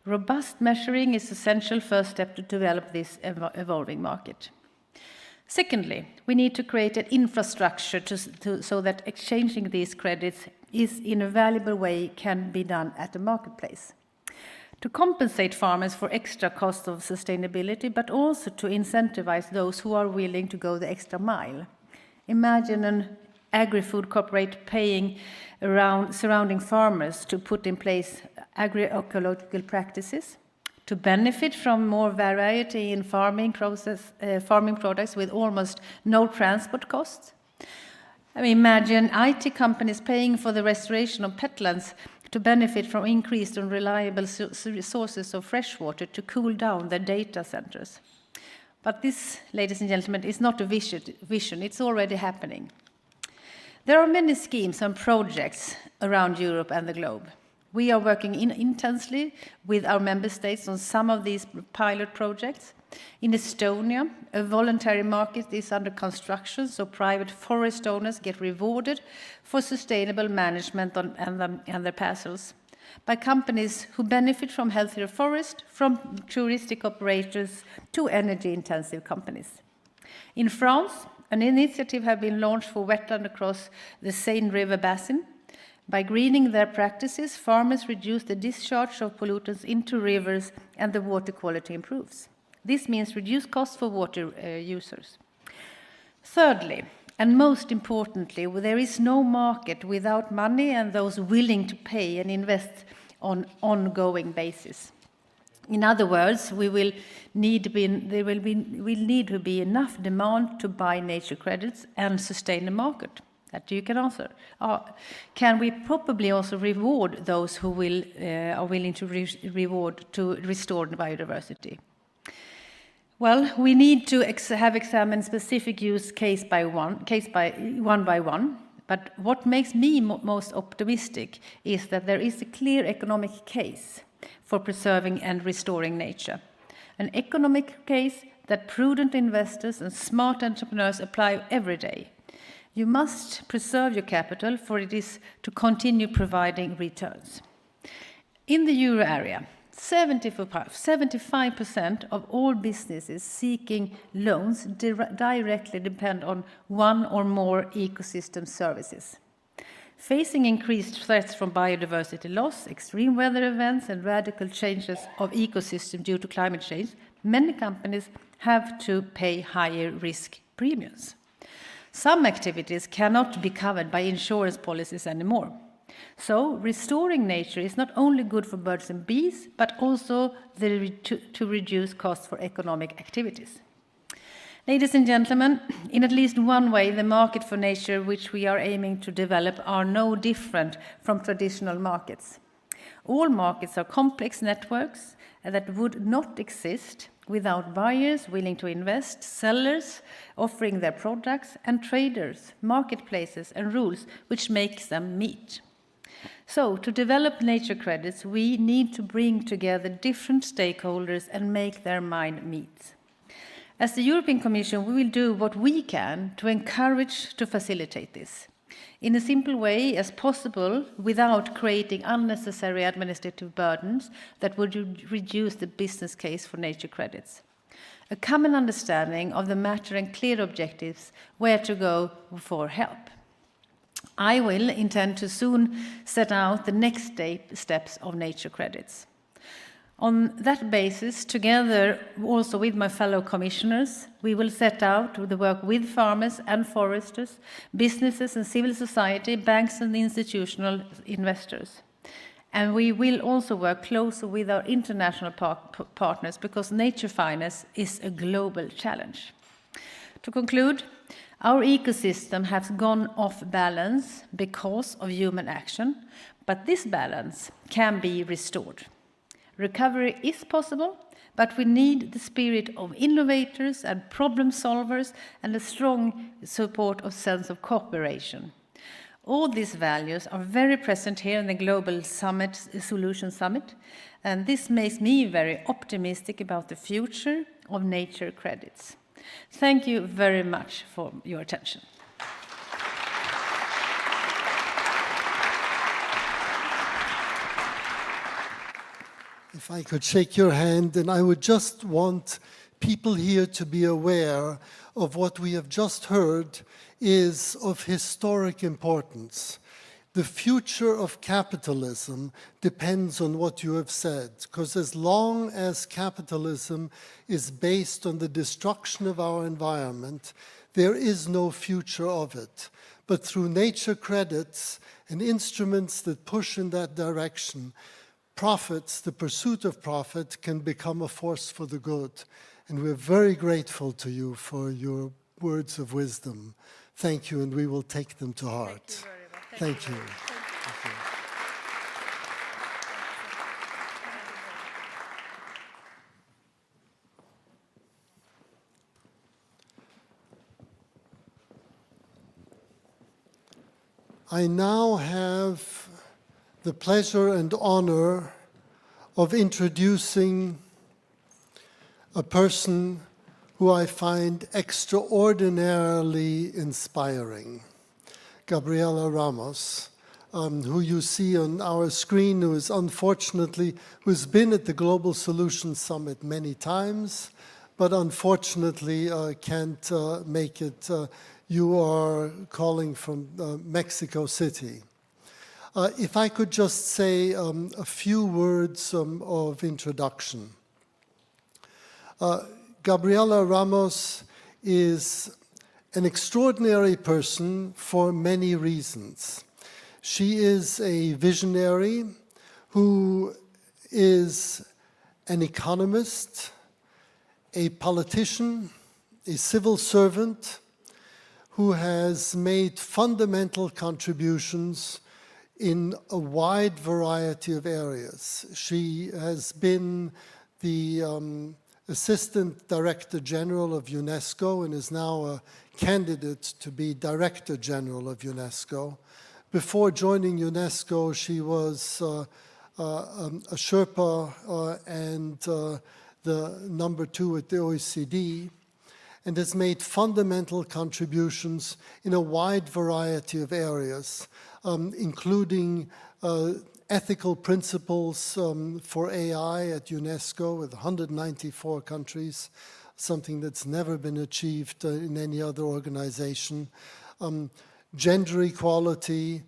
Robust measuring is an essential first step to develop this evolving market. Secondly, we need to create an infrastructure so that exchanging these credits in a valuable way can be done at the marketplace. To compensate farmers for extra costs of sustainability, but also to incentivize those who are willing to go the extra mile. Imagine an agri-food corporate paying surrounding farmers to put in place agroecological practices, to benefit from more variety in farming products with almost no transport costs. I mean, imagine IT companies paying for the restoration of peatlands to benefit from increased and reliable sources of fresh water to cool down their data centers. But this, ladies and gentlemen, is not a vision. It's already happening. There are many schemes and projects around Europe and the globe. We are working intensely with our member states on some of these pilot projects. In Estonia, a voluntary market is under construction, so private forest owners get rewarded for sustainable management and their parcels by companies who benefit from healthier forest, from touristic operators to energy-intensive companies. In France, an initiative has been launched for wetland across the Seine River basin. By greening their practices, farmers reduce the discharge of pollutants into rivers and the water quality improves. This means reduced costs for water users. Thirdly, and most importantly, there is no market without money and those willing to pay and invest on an ongoing basis. In other words, there will need to be enough demand to buy nature credits and sustain the market. That you can answer. Can we probably also reward those who are willing to reward to restore biodiversity? Well, we need to have examined specific use case by one. But what makes me most optimistic is that there is a clear economic case for preserving and restoring nature. An economic case that prudent investors and smart entrepreneurs apply every day. You must preserve your capital, for it is to continue providing returns. In the euro area, 75% of all businesses seeking loans directly depend on one or more ecosystem services. Facing increased threats from biodiversity loss, extreme weather events, and radical changes of ecosystem due to climate change, many companies have to pay higher risk premiums. Some activities cannot be covered by insurance policies anymore. So, restoring nature is not only good for birds and bees, but also to reduce costs for economic activities. Ladies and gentlemen, in at least one way, the market for nature which we are aiming to develop are no different from traditional markets. All markets are complex networks that would not exist without buyers willing to invest, sellers offering their products, and traders, marketplaces, and rules which makes them meet. So, to develop nature credits, we need to bring together different stakeholders and make their mind meet. As the European Commission, we will do what we can to encourage to facilitate this in a simple way as possible without creating unnecessary administrative burdens that would reduce the business case for nature credits. A common understanding of the matter and clear objectives where to go for help. I will intend to soon set out the next steps of nature credits. On that basis, together also with my fellow commissioners, we will set out the work with farmers and foresters, businesses and civil society, banks and institutional investors. And we will also work closer with our international partners because nature finance is a global challenge. To conclude, our ecosystem has gone off balance because of human action, but this balance can be restored. Recovery is possible, but we need the spirit of innovators and problem solvers and a strong support of sense of cooperation. All these values are very present here in the Global Solution Summit, and this makes me very optimistic about the future of nature credits. Thank you very much for your attention. If I could shake your hand, and I would just want people here to be aware of what we have just heard is of historic importance. The future of capitalism depends on what you have said, because as long as capitalism is based on the destruction of our environment, there is no future of it. But through nature credits and instruments that push in that direction, profits, the pursuit of profit, can become a force for the good. And we're very grateful to you for your words of wisdom. Thank you, and we will take them to heart. Thank you. Thank you. I now have the pleasure and honor of introducing a person who I find extraordinarily inspiring, Gabriela Ramos, who you see on our screen, who's been at the Global Solutions Summit many times, but unfortunately can't make it. You are calling from Mexico City. If I could just say a few words of introduction. Gabriela Ramos is an extraordinary person for many reasons. She is a visionary who is an economist, a politician, a civil servant, who has made fundamental contributions in a wide variety of areas. She has been the Assistant Director General of UNESCO and is now a candidate to be Director General of UNESCO. Before joining UNESCO, she was a Sherpa and the #2 at the OECD, and has made fundamental contributions in a wide variety of areas, including ethical principles for AI at UNESCO with 194 countries, something that's never been achieved in any other organization. Gender equality,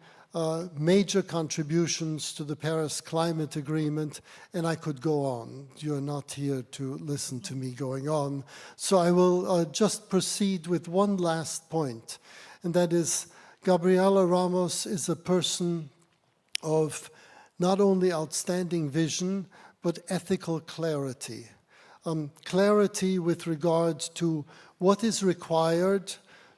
major contributions to the Paris Climate Agreement, and I could go on. You're not here to listen to me going on. So I will just proceed with one last point, and that is Gabriela Ramos is a person of not only outstanding vision, but ethical clarity. Clarity with regard to what is required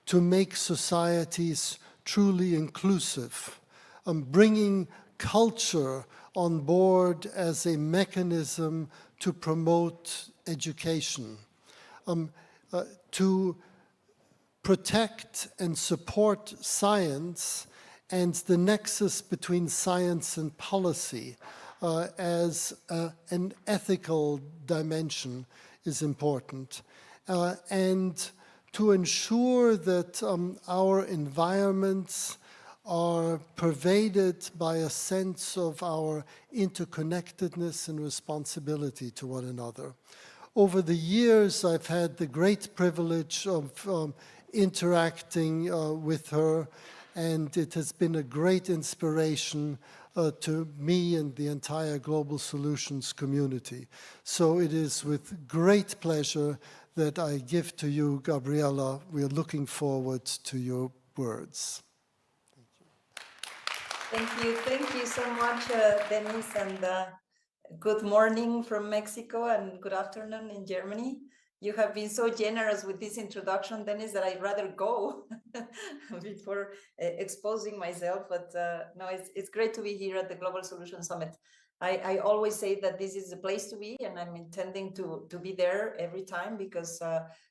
to make societies truly inclusive, bringing culture on board as a mechanism to promote education, to protect and support science and the nexus between science and policy as an ethical dimension is important. And to ensure that our environments are pervaded by a sense of our interconnectedness and responsibility to one another. Over the years, I've had the great privilege of interacting with her, and it has been a great inspiration to me and the entire Global Solutions community. So it is with great pleasure that I give to you, Gabriela. We are looking forward to your words. Thank you so much, Dennis, and good morning from Mexico and good afternoon in Germany. You have been so generous with this introduction, Dennis, that I'd rather go before exposing myself. But no, it's great to be here at the Global Solutions Summit. I always say that this is a place to be, and I'm intending to be there every time, because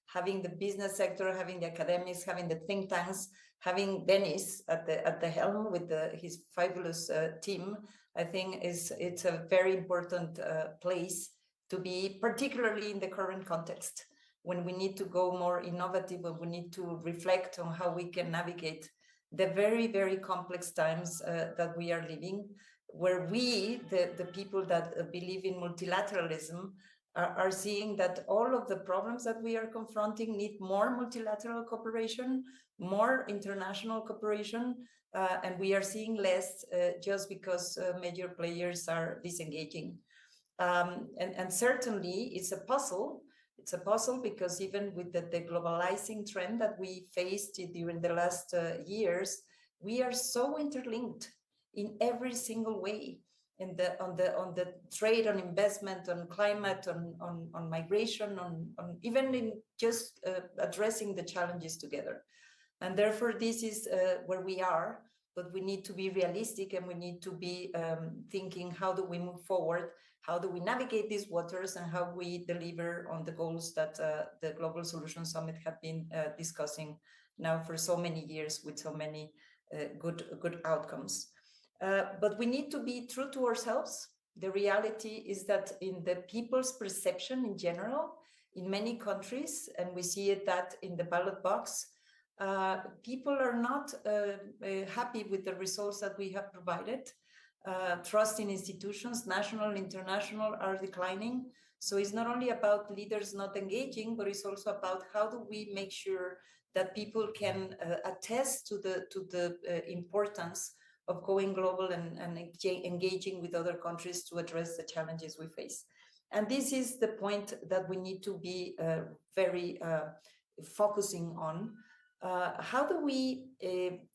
having the business sector, having the academics, having the think tanks, having Dennis at the helm with his fabulous team, I think it's a very important place to be, particularly in the current context, when we need to go more innovative, when we need to reflect on how we can navigate the very, very complex times that we are living, where we, the people that believe in multilateralism, are seeing that all of the problems that we are confronting need more multilateral cooperation, more international cooperation, and we are seeing less just because major players are disengaging. And certainly it's a puzzle. It's a puzzle because even with the globalizing trend that we faced during the last years, we are so interlinked in every single way. on the trade, on investment, on climate, on migration, on even in just addressing the challenges together. And therefore, this is where we are, but we need to be realistic, and we need to be thinking, how do we move forward? How do we navigate these waters, and how we deliver on the goals that the Global Solution Summit have been discussing now for so many years with so many good outcomes. But we need to be true to ourselves. The reality is that in the people's perception in general, in many countries, and we see it that in the ballot box, people are not happy with the results that we have provided. Trust in institutions, national, international, are declining. So it's not only about leaders not engaging, but it's also about how do we make sure that people can attest to the importance of going global and engaging with other countries to address the challenges we face. And this is the point that we need to be very focusing on. How do we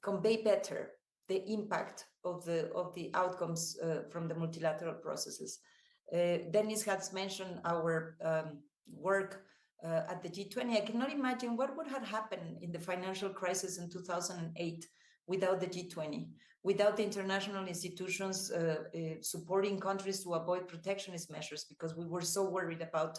convey better the impact of the outcomes from the multilateral processes? Dennis has mentioned our work at the G20. I cannot imagine what would have happened in the financial crisis in 2008 without the G20, without the international institutions supporting countries to avoid protectionist measures, because we were so worried about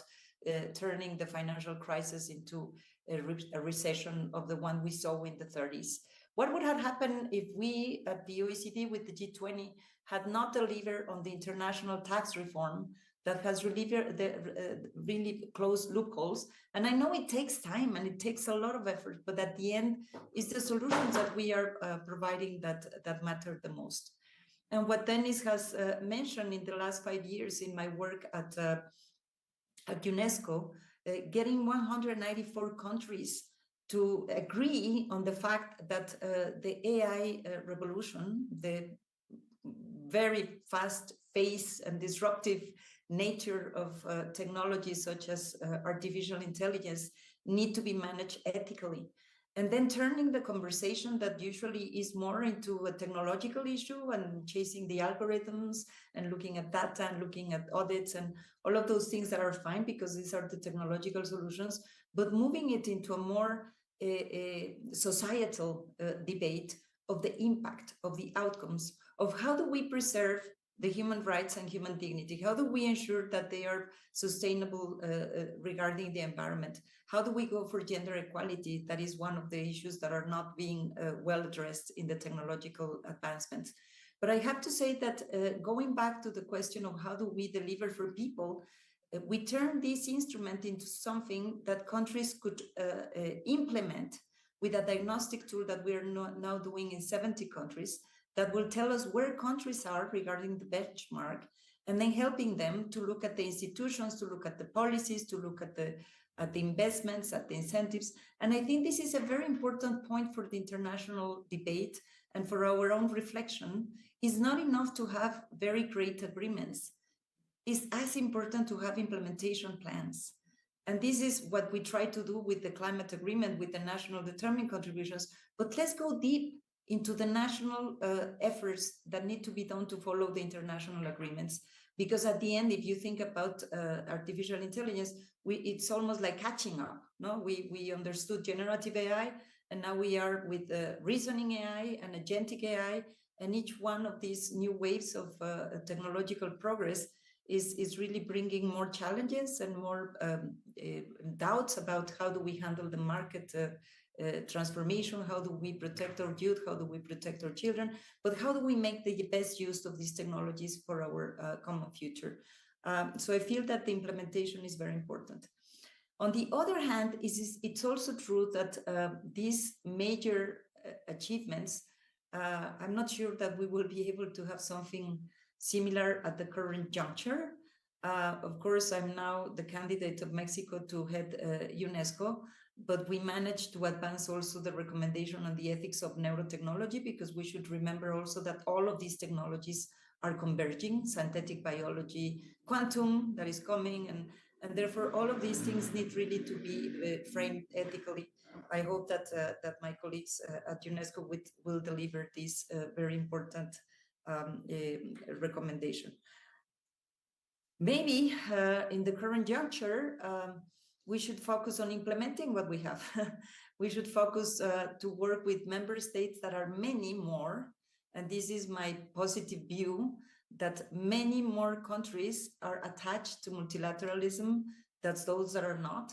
turning the financial crisis into a recession of the one we saw in the 30s. What would have happened if we at the OECD with the G20 had not delivered on the international tax reform that has really closed loopholes? And I know it takes time and it takes a lot of effort, but at the end, it's the solutions that we are providing that matter the most. And what Dennis has mentioned in the last 5 years in my work at UNESCO, getting 194 countries to agree on the fact that the AI revolution, the very fast pace and disruptive nature of technologies such as artificial intelligence, need to be managed ethically. And then turning the conversation that usually is more into a technological issue and chasing the algorithms and looking at data and looking at audits and all of those things that are fine because these are the technological solutions, but moving it into a more societal debate of the impact, of the outcomes, of how do we preserve the human rights and human dignity? How do we ensure that they are sustainable regarding the environment? How do we go for gender equality? That is one of the issues that are not being well addressed in the technological advancements. But I have to say that going back to the question of how do we deliver for people, we turn this instrument into something that countries could implement with a diagnostic tool that we are now doing in 70 countries, that will tell us where countries are regarding the benchmark, and then helping them to look at the institutions, to look at the policies, to look at the investments, at the incentives. And I think this is a very important point for the international debate and for our own reflection. It's not enough to have very great agreements. It's as important to have implementation plans. And this is what we try to do with the climate agreement, with the national determined contributions. But let's go deep into the national efforts that need to be done to follow the international agreements. Because at the end, if you think about artificial intelligence, it's almost like catching up. No, we understood generative AI, and now we are with reasoning AI and agentic AI, and each one of these new waves of technological progress is really bringing more challenges and more doubts about how do we handle the market transformation, how do we protect our youth, how do we protect our children, but how do we make the best use of these technologies for our common future? So I feel that the implementation is very important. On the other hand, it's also true that these major achievements, I'm not sure that we will be able to have something similar at the current juncture. Of course, I'm now the candidate of Mexico to head UNESCO, but we managed to advance also the recommendation on the ethics of neurotechnology, because we should remember also that all of these technologies are converging, synthetic biology, quantum that is coming, and therefore all of these things need really to be framed ethically. I hope that my colleagues at UNESCO will deliver this very important recommendation. Maybe in the current juncture, we should focus on implementing what we have. We should focus to work with member states that are many more, and this is my positive view, that many more countries are attached to multilateralism than those that are not.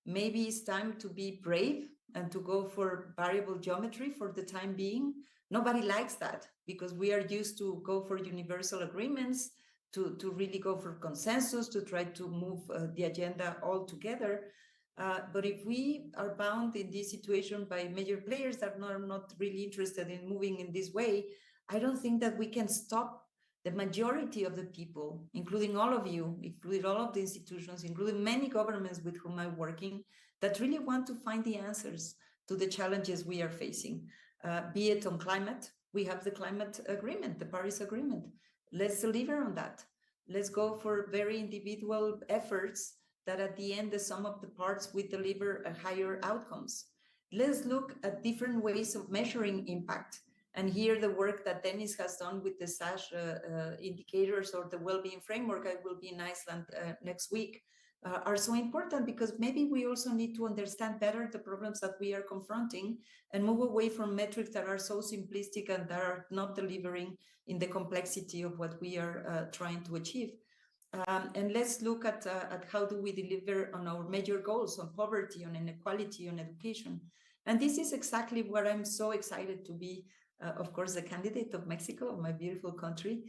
Maybe it's time to be brave and to go for variable geometry for the time being. Nobody likes that because we are used to go for universal agreements, to really go for consensus, to try to move the agenda all together. But if we are bound in this situation by major players that are not really interested in moving in this way, I don't think that we can stop the majority of the people, including all of you, including all of the institutions, including many governments with whom I'm working, that really want to find the answers to the challenges we are facing. Be it on climate, we have the climate agreement, the Paris Agreement. Let's deliver on that. Let's go for very individual efforts that at the end, the sum of the parts will deliver a higher outcomes. Let's look at different ways of measuring impact. And here the work that Dennis has done with the SASH indicators or the well-being framework, I will be in Iceland next week, are so important because maybe we also need to understand better the problems that we are confronting and move away from metrics that are so simplistic and that are not delivering in the complexity of what we are trying to achieve. And let's look at how do we deliver on our major goals, on poverty, on inequality, on education. And this is exactly what I'm so excited to be, of course, the candidate of Mexico, my beautiful country,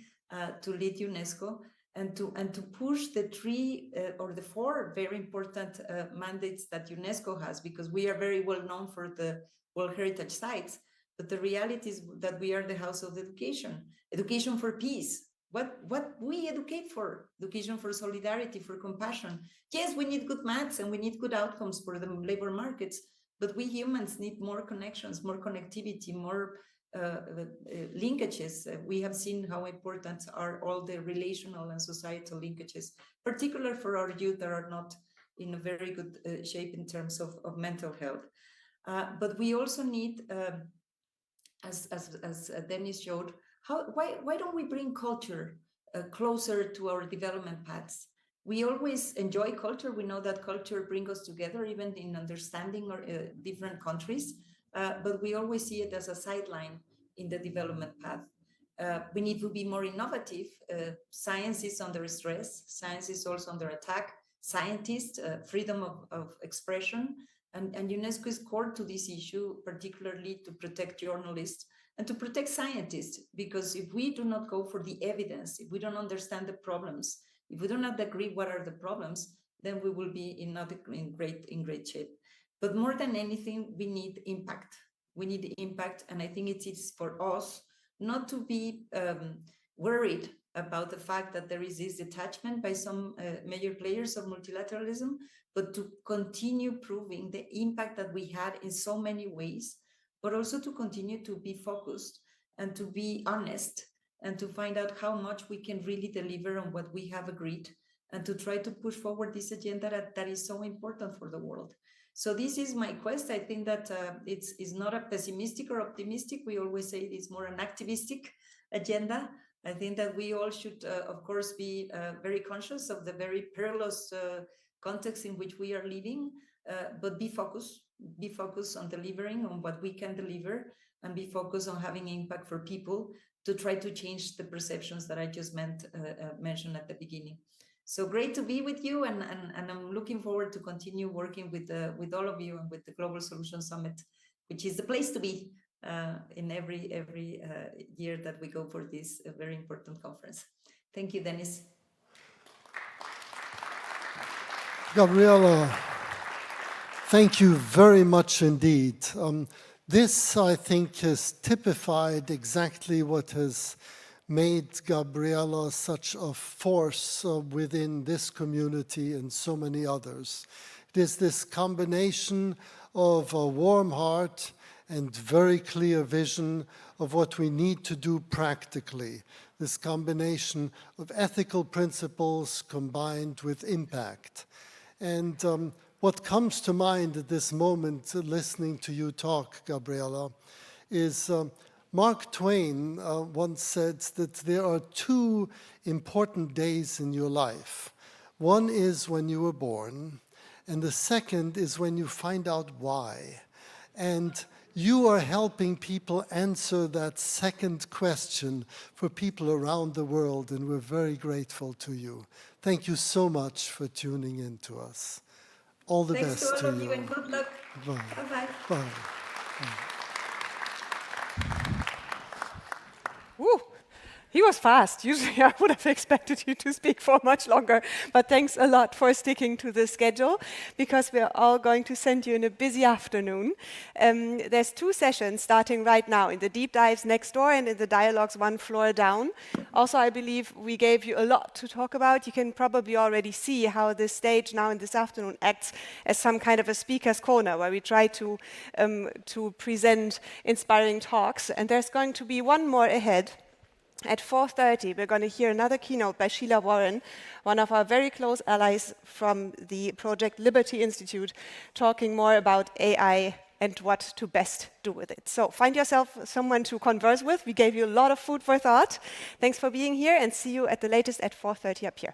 to lead UNESCO and to push the three or the four very important mandates that UNESCO has, because we are very well known for the World Heritage Sites. But the reality is that we are the house of education, education for peace. What we educate for, education for solidarity, for compassion. Yes, we need good maths and we need good outcomes for the labor markets, but we humans need more connections, more connectivity, more linkages. We have seen how important are all the relational and societal linkages, particularly for our youth that are not in a very good shape in terms of mental health. But we also need, as Dennis showed, why don't we bring culture closer to our development paths? We always enjoy culture. We know that culture brings us together, even in understanding different countries, but we always see it as a sideline in the development path. We need to be more innovative. Science is under stress. Science is also under attack. Scientists, freedom of expression, and UNESCO is core to this issue, particularly to protect journalists and to protect scientists, because if we do not go for the evidence, if we don't understand the problems, if we do not agree what are the problems, then we will be in great shape. But more than anything, we need impact. We need impact, and I think it is for us not to be worried about the fact that there is this detachment by some major players of multilateralism, but to continue proving the impact that we had in so many ways, but also to continue to be focused and to be honest and to find out how much we can really deliver on what we have agreed and to try to push forward this agenda that is so important for the world. So this is my quest. I think that it's not a pessimistic or optimistic. We always say it's more an activistic agenda. I think that we all should, of course, be very conscious of the very perilous context in which we are living, but be focused on delivering on what we can deliver and be focused on having impact for people to try to change the perceptions that I just mentioned at the beginning. So great to be with you, and I'm looking forward to continue working with all of you and with the Global Solutions Summit, which is the place to be in every year that we go for this very important conference. Thank you, Dennis. Gabriela, thank you very much indeed. This, I think, has typified exactly what has made Gabriela such a force within this community and so many others. It is this combination of a warm heart and very clear vision of what we need to do practically. This combination of ethical principles combined with impact. And what comes to mind at this moment, listening to you talk, Gabriela, is Mark Twain once said that there are two important days in your life. One is when you were born, and the second is when you find out why. And you are helping people answer that second question for people around the world, and we're very grateful to you. Thank you so much for tuning in to us. All the Thanks best to all to of you and good luck. Bye. Bye-bye. Bye. Woo! He was fast. Usually I would have expected you to speak for much longer, but thanks a lot for sticking to the schedule, because we're all going to send you in a busy afternoon. There's 2 sessions starting right now, in the deep dives next door and in the dialogues 1 floor down. Also, I believe we gave you a lot to talk about. You can probably already see how this stage now in this afternoon acts as some kind of a speaker's corner, where we try to present inspiring talks. And there's going to be 1 more ahead. At 4:30, we're going to hear another keynote by Sheila Warren, one of our very close allies from the Project Liberty Institute, talking more about AI and what to best do with it. So find yourself someone to converse with. We gave you a lot of food for thought. Thanks for being here, and see you at the latest at 4:30 up here.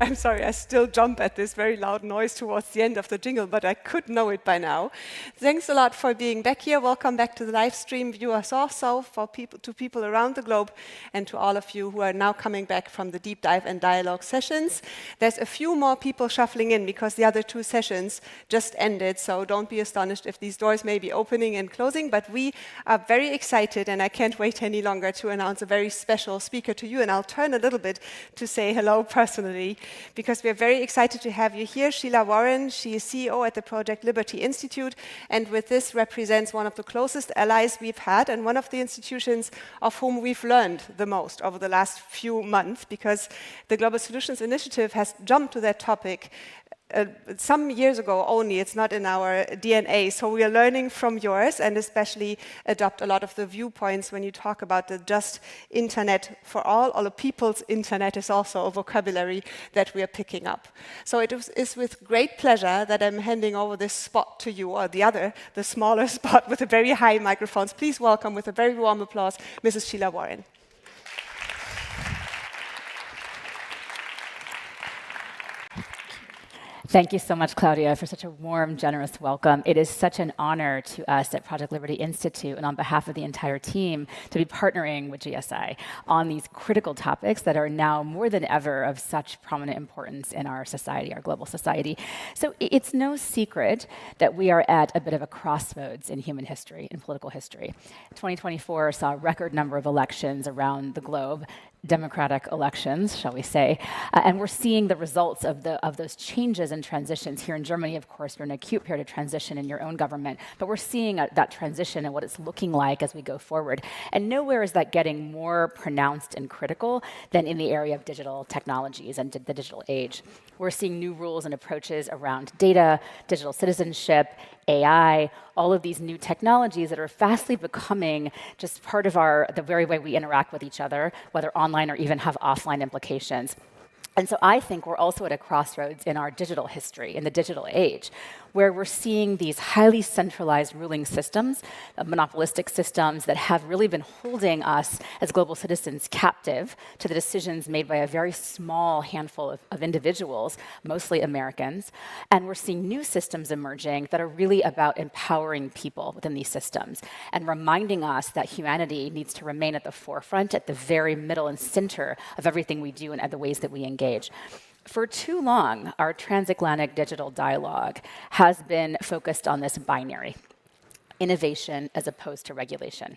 I'm sorry, I still jump at this very loud noise towards the end of the jingle, but I could know it by now. Thanks a lot for being back here. Welcome back to the live stream viewers also, to people around the globe, and to all of you who are now coming back from the deep dive and dialogue sessions. There's a few more people shuffling in because the other 2 sessions just ended, so don't be astonished if these doors may be opening and closing, but we are very excited, and I can't wait any longer to announce a very special speaker to you, and I'll turn a little bit to say hello personally, because we're very excited to have you here. Sheila Warren, she is CEO at the Project Liberty Institute, and with this represents one of the closest allies we've had, and one of the institutions of whom we've learned the most over the last few months, because the Global Solutions Initiative has jumped to that topic some years ago only. It's not in our DNA. So we are learning from yours, and especially adopt a lot of the viewpoints when you talk about the just internet for all the people's internet is also a vocabulary that we are picking up. So it is with great pleasure that I'm handing over this spot to you, or the smaller spot with the very high microphones. Please welcome with a very warm applause, Mrs. Sheila Warren. Thank you so much, Claudia, for such a warm, generous welcome. It is such an honor to us at Project Liberty Institute, and on behalf of the entire team, to be partnering with GSI on these critical topics that are now more than ever of such prominent importance in our society, our global society. So it's no secret that we are at a bit of a crossroads in human history, in political history. 2024 saw a record number of elections around the globe, democratic elections, shall we say, and we're seeing the results of those changes and transitions. Here in Germany, of course, you're in an acute period of transition in your own government, but we're seeing that transition and what it's looking like as we go forward. And nowhere is that getting more pronounced and critical than in the area of digital technologies and the digital age. We're seeing new rules and approaches around data, digital citizenship, AI, all of these new technologies that are fastly becoming just part of the very way we interact with each other, whether online or even have offline implications. And so I think we're also at a crossroads in our digital history, in the digital age, where we're seeing these highly centralized ruling systems, monopolistic systems that have really been holding us as global citizens captive to the decisions made by a very small handful of individuals, mostly Americans. And we're seeing new systems emerging that are really about empowering people within these systems and reminding us that humanity needs to remain at the forefront, at the very middle and center of everything we do and the ways that we engage. For too long, our transatlantic digital dialogue has been focused on this binary: innovation as opposed to regulation,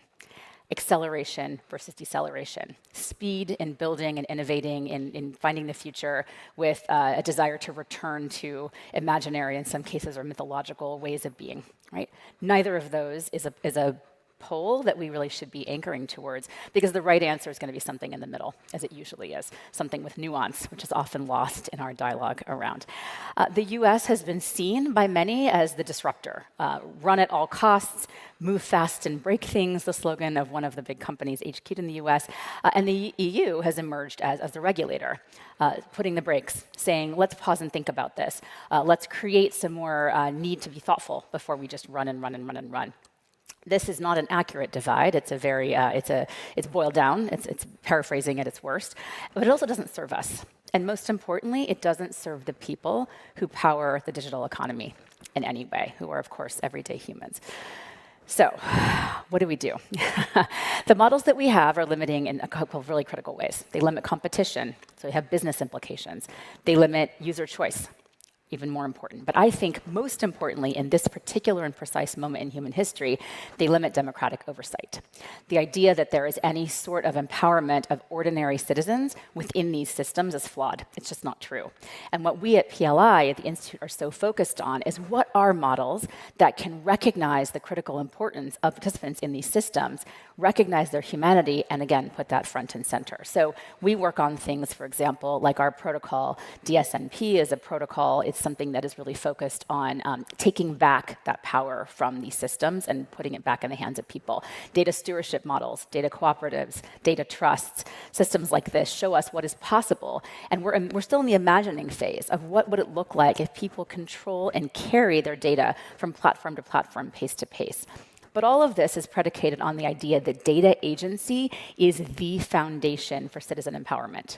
acceleration versus deceleration, speed in building and innovating, in finding the future, with a desire to return to imaginary, in some cases, or mythological ways of being. Right? Neither of those is a pole that we really should be anchoring towards, because the right answer is going to be something in the middle, as it usually is, something with nuance, which is often lost in our dialogue around. The US has been seen by many as the disruptor. Run at all costs, move fast and break things, the slogan of one of the big companies HQ'd in the US. And the EU has emerged as the regulator, putting the brakes, saying, let's pause and think about this. Let's create some more need to be thoughtful before we just run and run and run and run. This is not an accurate divide. It's it's boiled down. It's paraphrasing at its worst, but it also doesn't serve us. And most importantly, it doesn't serve the people who power the digital economy in any way, who are, of course, everyday humans. So what do we do? The models that we have are limiting in a couple of really critical ways. They limit competition, so we have business implications. They limit user choice, even more important. But I think most importantly, in this particular and precise moment in human history, they limit democratic oversight. The idea that there is any sort of empowerment of ordinary citizens within these systems is flawed. It's just not true. And what we at PLI, at the Institute, are so focused on is what are models that can recognize the critical importance of participants in these systems, recognize their humanity, and again, put that front and center. So we work on things, for example, like our protocol. DSNP is a protocol. It's something that is really focused on taking back that power from these systems and putting it back in the hands of people. Data stewardship models, data cooperatives, data trusts, systems like this show us what is possible. And we're still in the imagining phase of what would it look like if people control and carry their data from platform to platform, pace to pace. But all of this is predicated on the idea that data agency is the foundation for citizen empowerment,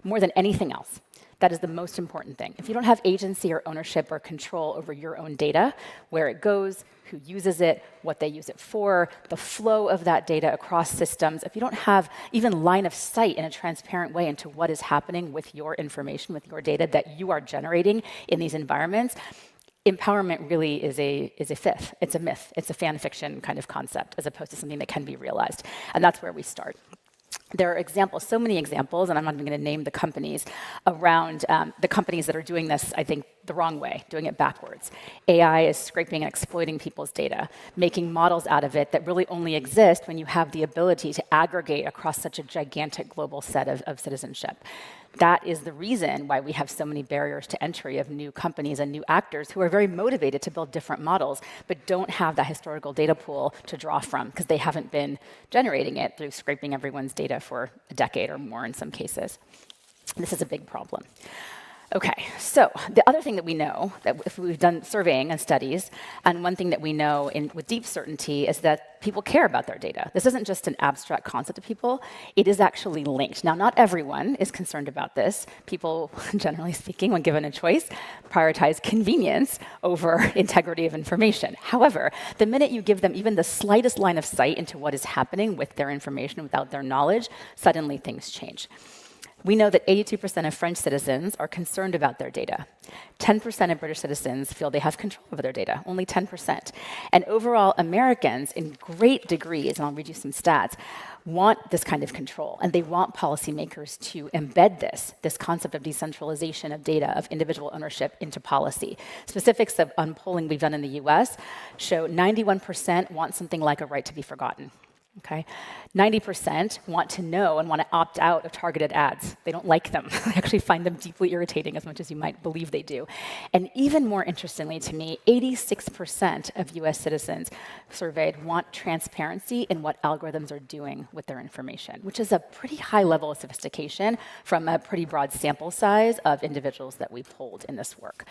more than anything else. That is the most important thing. If you don't have agency or ownership or control over your own data, where it goes, who uses it, what they use it for, the flow of that data across systems, if you don't have even line of sight in a transparent way into what is happening with your information, with your data that you are generating in these environments, empowerment really is a myth. It's a myth. It's a fan fiction kind of concept as opposed to something that can be realized. And that's where we start. There are examples, so many examples, and I'm not even going to name the companies, around the companies that are doing this, I think, the wrong way, doing it backwards. AI is scraping and exploiting people's data, making models out of it that really only exist when you have the ability to aggregate across such a gigantic global set of citizenship. That is the reason why we have so many barriers to entry of new companies and new actors who are very motivated to build different models, but don't have that historical data pool to draw from because they haven't been generating it through scraping everyone's data for a decade or more in some cases. This is a big problem. Okay, so the other thing that we know, that if we've done surveying and studies, and one thing that we know with deep certainty is that people care about their data. This isn't just an abstract concept to people, it is actually linked. Now, not everyone is concerned about this. People, generally speaking, when given a choice, prioritize convenience over integrity of information. However, the minute you give them even the slightest line of sight into what is happening with their information without their knowledge, suddenly things change. We know that 82% of French citizens are concerned about their data. 10% of British citizens feel they have control over their data, only 10%. And overall, Americans, in great degrees, and I'll read you some stats, want this kind of control. And they want policymakers to embed this concept of decentralization of data, of individual ownership into policy. Specifics on polling we've done in the US show 91% want something like a right to be forgotten. Okay, 90% want to know and want to opt out of targeted ads. They don't like them. They actually find them deeply irritating as much as you might believe they do. And even more interestingly to me, 86% of US citizens surveyed want transparency in what algorithms are doing with their information, which is a pretty high level of sophistication from a pretty broad sample size of individuals that we polled in this work.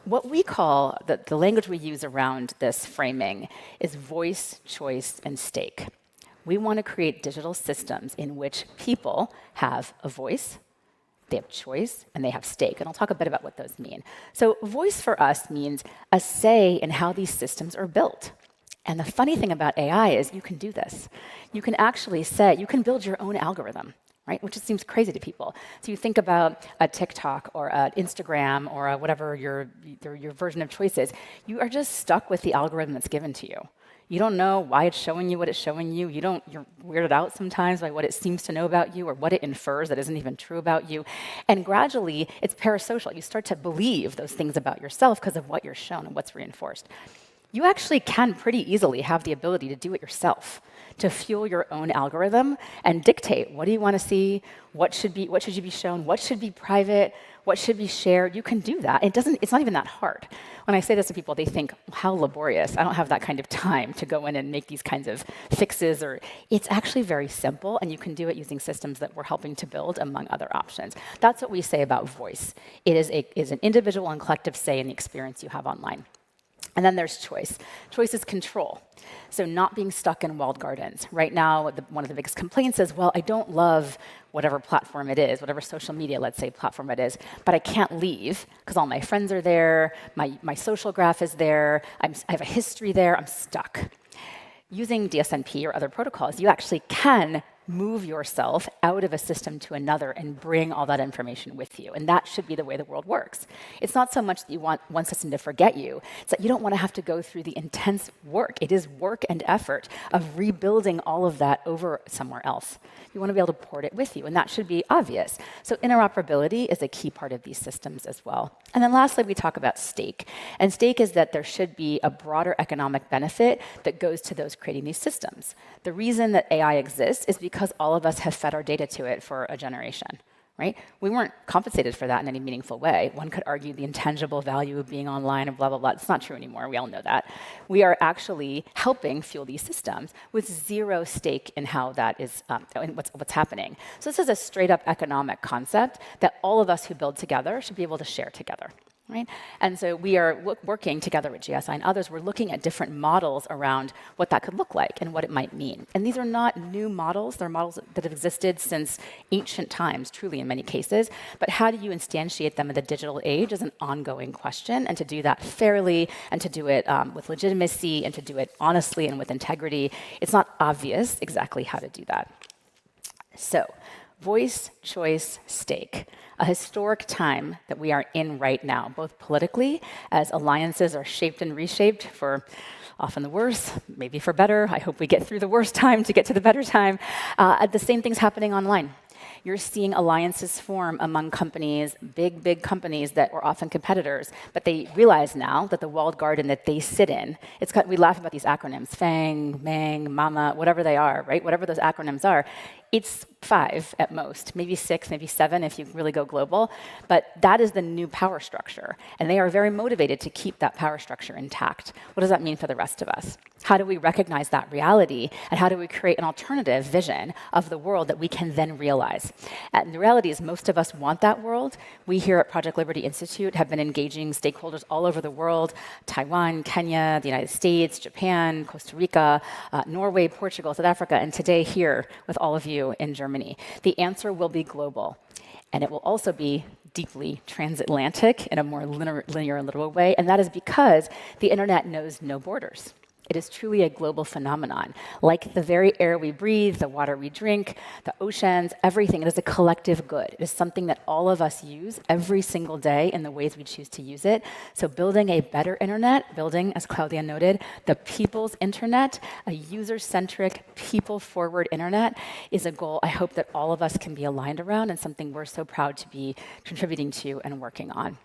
What we call, the language we use around this framing is voice, choice, and stake. We want to create digital systems in which people have a voice, they have choice, and they have stake. And I'll talk a bit about what those mean. So voice for us means a say in how these systems are built. And the funny thing about AI is you can do this. You can actually say, you can build your own algorithm, right? Which just seems crazy to people. So you think about a TikTok or an Instagram or whatever your version of choice is. You are just stuck with the algorithm that's given to you. You don't know why it's showing you what it's showing you. You're weirded out sometimes by what it seems to know about you or what it infers that isn't even true about you. And gradually, it's parasocial. You start to believe those things about yourself because of what you're shown and what's reinforced. You actually can pretty easily have the ability to do it yourself, to fuel your own algorithm and dictate what do you want to see, what should you be shown, what should be private, what should be shared. You can do that. It's not even that hard. When I say this to people, they think, how laborious. I don't have that kind of time to go in and make these kinds of fixes. Or it's actually very simple, and you can do it using systems that we're helping to build, among other options. That's what we say about voice. It is an individual and collective say in the experience you have online. And then there's choice. Choice is control. So not being stuck in walled gardens. Right now, one of the biggest complaints is, well, I don't love whatever platform it is, whatever social media, let's say, platform it is, but I can't leave because all my friends are there, my social graph is there, I have a history there, I'm stuck. Using DSNP or other protocols, you actually can move yourself out of a system to another and bring all that information with you. And that should be the way the world works. It's not so much that you want one system to forget you, it's that you don't want to have to go through the intense work. It is work and effort of rebuilding all of that over somewhere else. You want to be able to port it with you, and that should be obvious. So interoperability is a key part of these systems as well. And then lastly, we talk about stake. And stake is that there should be a broader economic benefit that goes to those creating these systems. The reason that AI exists is because all of us have fed our data to it for a generation, right? We weren't compensated for that in any meaningful way. One could argue the intangible value of being online and blah, blah, blah. It's not true anymore. We all know that. We are actually helping fuel these systems with zero stake in how that is, in what's happening. So this is a straight up economic concept that all of us who build together should be able to share together. Right? And so we are working together with GSI and others. We're looking at different models around what that could look like and what it might mean. And these are not new models. They're models that have existed since ancient times, truly in many cases. But how do you instantiate them in the digital age is an ongoing question. And to do that fairly and to do it with legitimacy and to do it honestly and with integrity, it's not obvious exactly how to do that. So, voice, choice, stake. A historic time that we are in right now, both politically, as alliances are shaped and reshaped for often the worse, maybe for better. I hope we get through the worst time to get to the better time. The same thing's happening online. You're seeing alliances form among companies, big companies that were often competitors, but they realize now that the walled garden that they sit in, we laugh about these acronyms, FANG, MANG, MAMA, whatever they are, right? Whatever those acronyms are, it's 5 at most, maybe 6, maybe 7 if you really go global, but that is the new power structure, and they are very motivated to keep that power structure intact. What does that mean for the rest of us? How do we recognize that reality, and how do we create an alternative vision of the world that we can then realize? And the reality is most of us want that world. We here at Project Liberty Institute have been engaging stakeholders all over the world, Taiwan, Kenya, the United States, Japan, Costa Rica, Norway, Portugal, South Africa, and today here with all of you in Germany. The answer will be global, and it will also be deeply transatlantic in a more linear and literal way, and that is because the internet knows no borders. It is truly a global phenomenon. Like the very air we breathe, the water we drink, the oceans, everything, it is a collective good. It is something that all of us use every single day in the ways we choose to use it. So building a better internet, building, as Claudia noted, the people's internet, a user-centric, people-forward internet is a goal I hope that all of us can be aligned around and something we're so proud to be contributing to and working on.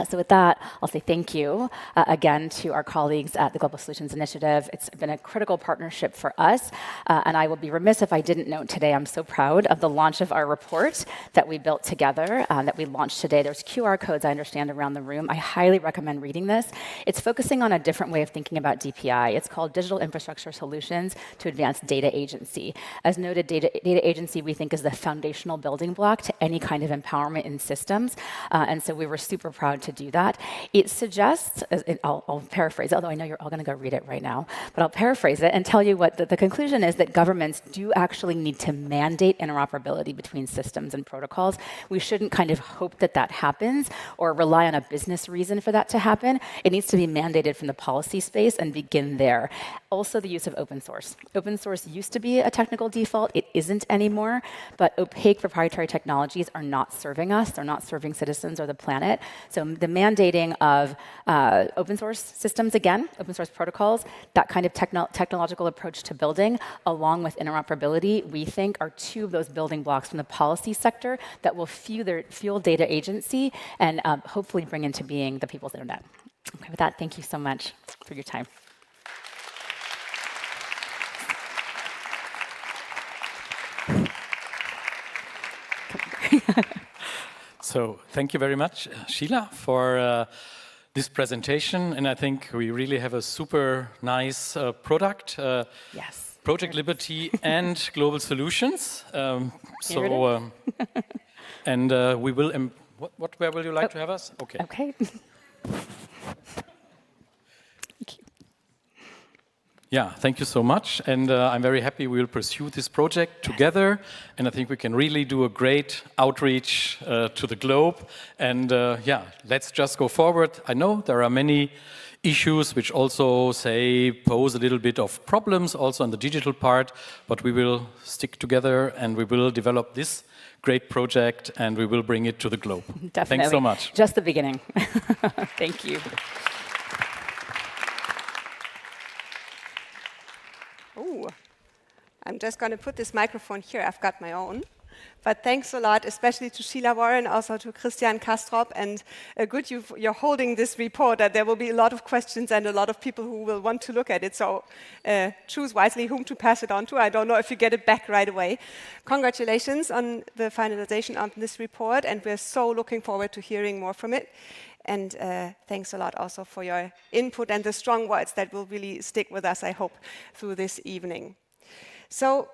So with that, I'll say thank you again to our colleagues at the Global Solutions Initiative. It's been a critical partnership for us, and I will be remiss if I didn't note today I'm so proud of the launch of our report that we built together, that we launched today. There's QR codes, I understand, around the room. I highly recommend reading this. It's focusing on a different way of thinking about DPI. It's called Digital Infrastructure Solutions to Advance Data Agency. As noted, data agency we think is the foundational building block to any kind of empowerment in systems, and so we were super proud to do that. It suggests, I'll paraphrase it, although I know you're all going to go read it right now, but I'll paraphrase it and tell you what the conclusion is, that governments do actually need to mandate interoperability between systems and protocols. We shouldn't kind of hope that that happens or rely on a business reason for that to happen. It needs to be mandated from the policy space and begin there. Also, the use of open source. Open source used to be a technical default. It isn't anymore, but opaque proprietary technologies are not serving us. They're not serving citizens or the planet. So the mandating of open source systems, again, open source protocols, that kind of technological approach to building, along with interoperability, we think are two of those building blocks from the policy sector that will fuel data agency and hopefully bring into being the people's internet. Okay, with that, thank you so much for your time. So thank you very much, Sheila, for this presentation. And I think we really have a super nice product. Yes. Project Liberty and Global Solutions. And we will, where will you like to have us? Okay. Okay. Yeah, thank you so much. And I'm very happy we will pursue this project together. And I think we can really do a great outreach to the globe. And yeah, let's just go forward. I know there are many issues which also pose a little bit of problems also on the digital part, but we will stick together and we will develop this great project and we will bring it to the globe. Definitely. Thanks so much. Just the beginning. Thank you. Ooh, I'm just going to put this microphone here. I've got my own. But thanks a lot, especially to Sheila Warren, also to Christian Kastrop, and good you're holding this report. There will be a lot of questions and a lot of people who will want to look at it. So choose wisely whom to pass it on to. I don't know if you get it back right away. Congratulations on the finalization of this report, and we're so looking forward to hearing more from it. And thanks a lot also for your input and the strong words that will really stick with us, I hope, through this evening. So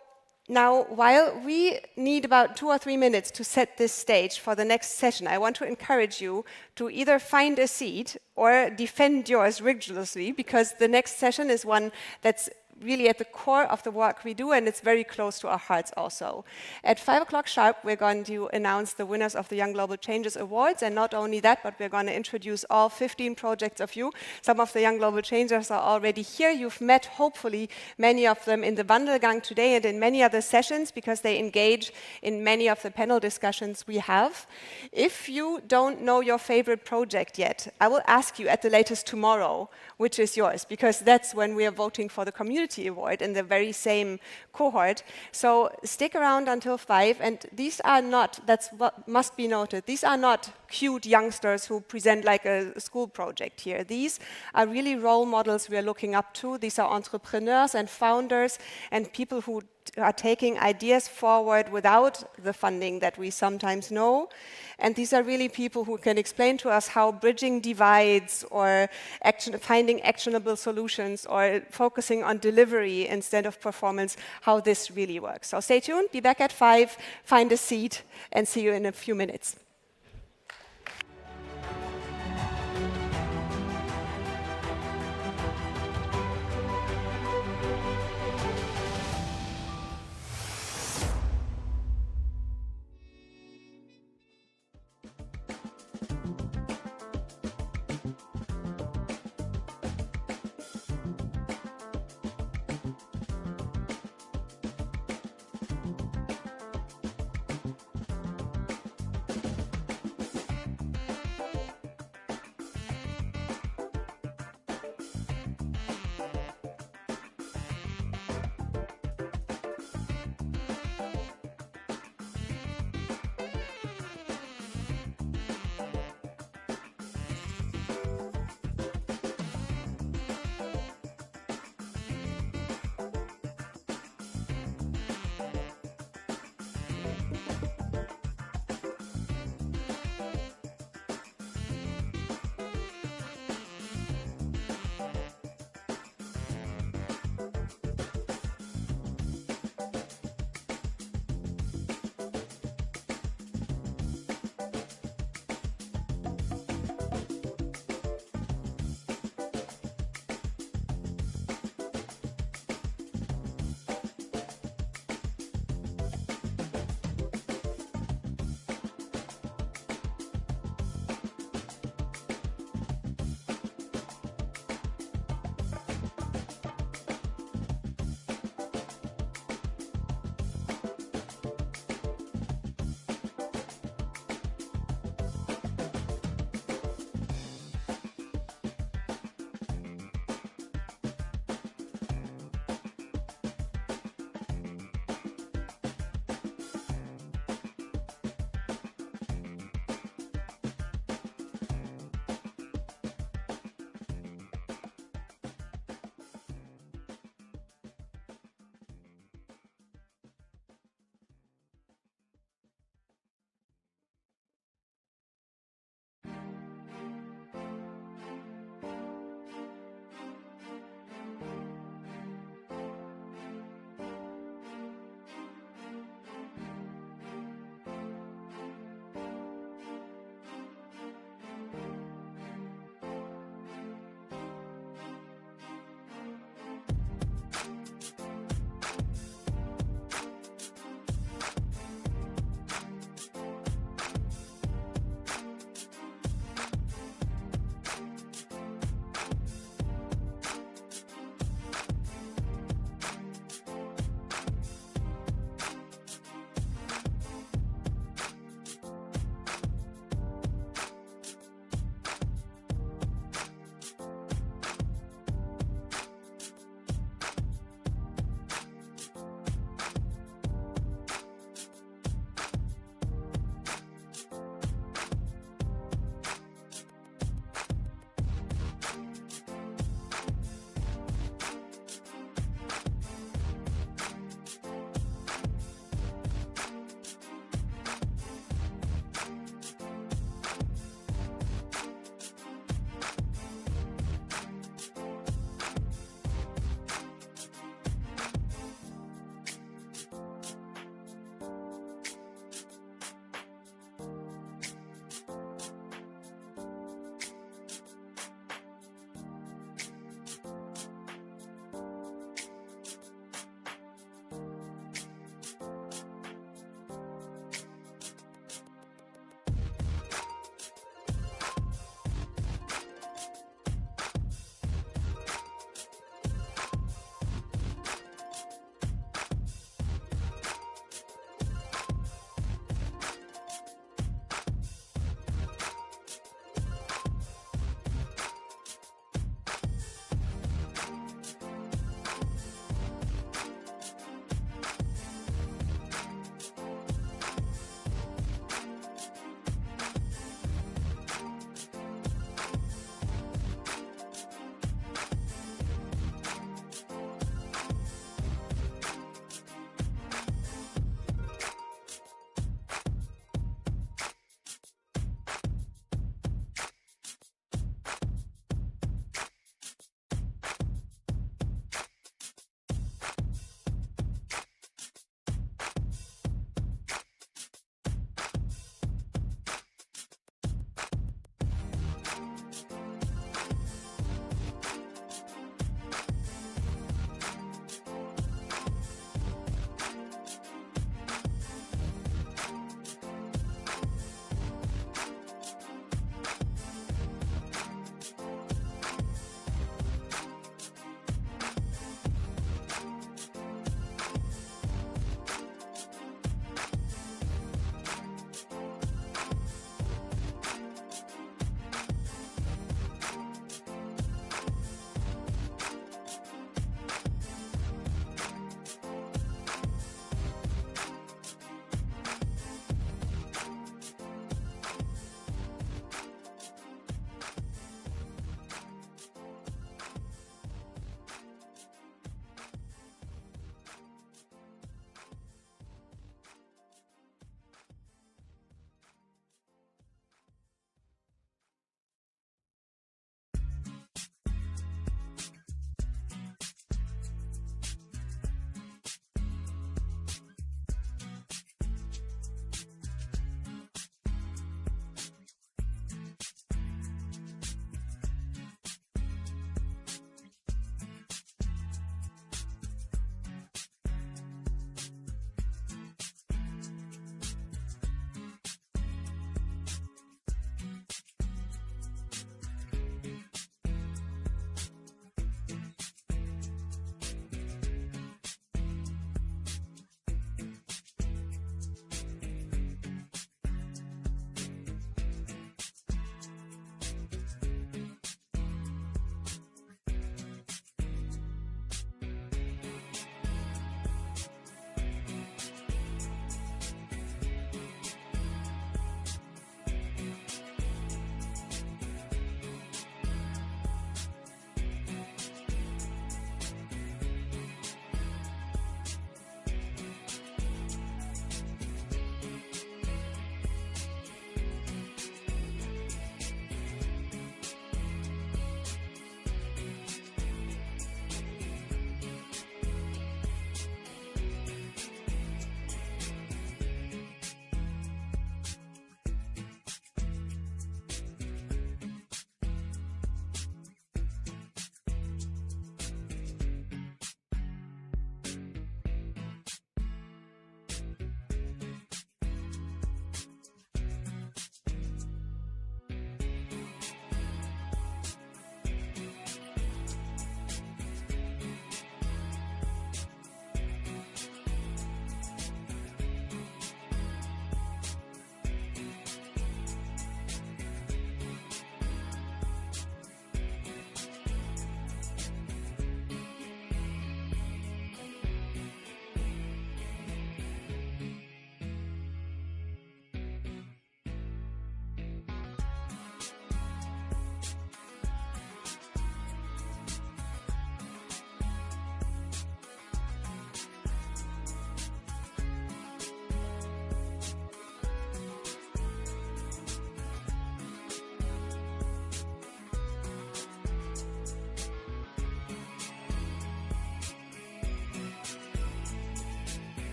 Now, while we need about 2 or 3 minutes to set this stage for the next session, I want to encourage you to either find a seat or defend yours rigorously, because the next session is one that's really at the core of the work we do, and it's very close to our hearts also. At 5 o'clock sharp, we're going to announce the winners of the Young Global Changers Awards, and not only that, but we're going to introduce all 15 projects of you. Some of the Young Global Changers are already here. You've met, hopefully, many of them in the Wandelgang today and in many other sessions, because they engage in many of the panel discussions we have. If you don't know your favorite project yet, I will ask you at the latest tomorrow which is yours, because that's when we are voting for the Community Award in the very same cohort. So stick around until 5, and these are not, that's what must be noted, these are not cute youngsters who present like a school project here. These are really role models we are looking up to. These are entrepreneurs and founders and people who are taking ideas forward without the funding that we sometimes know. And these are really people who can explain to us how bridging divides or finding actionable solutions or focusing on delivery instead of performance, how this really works. So stay tuned, be back at 5, find a seat, and see you in a few minutes.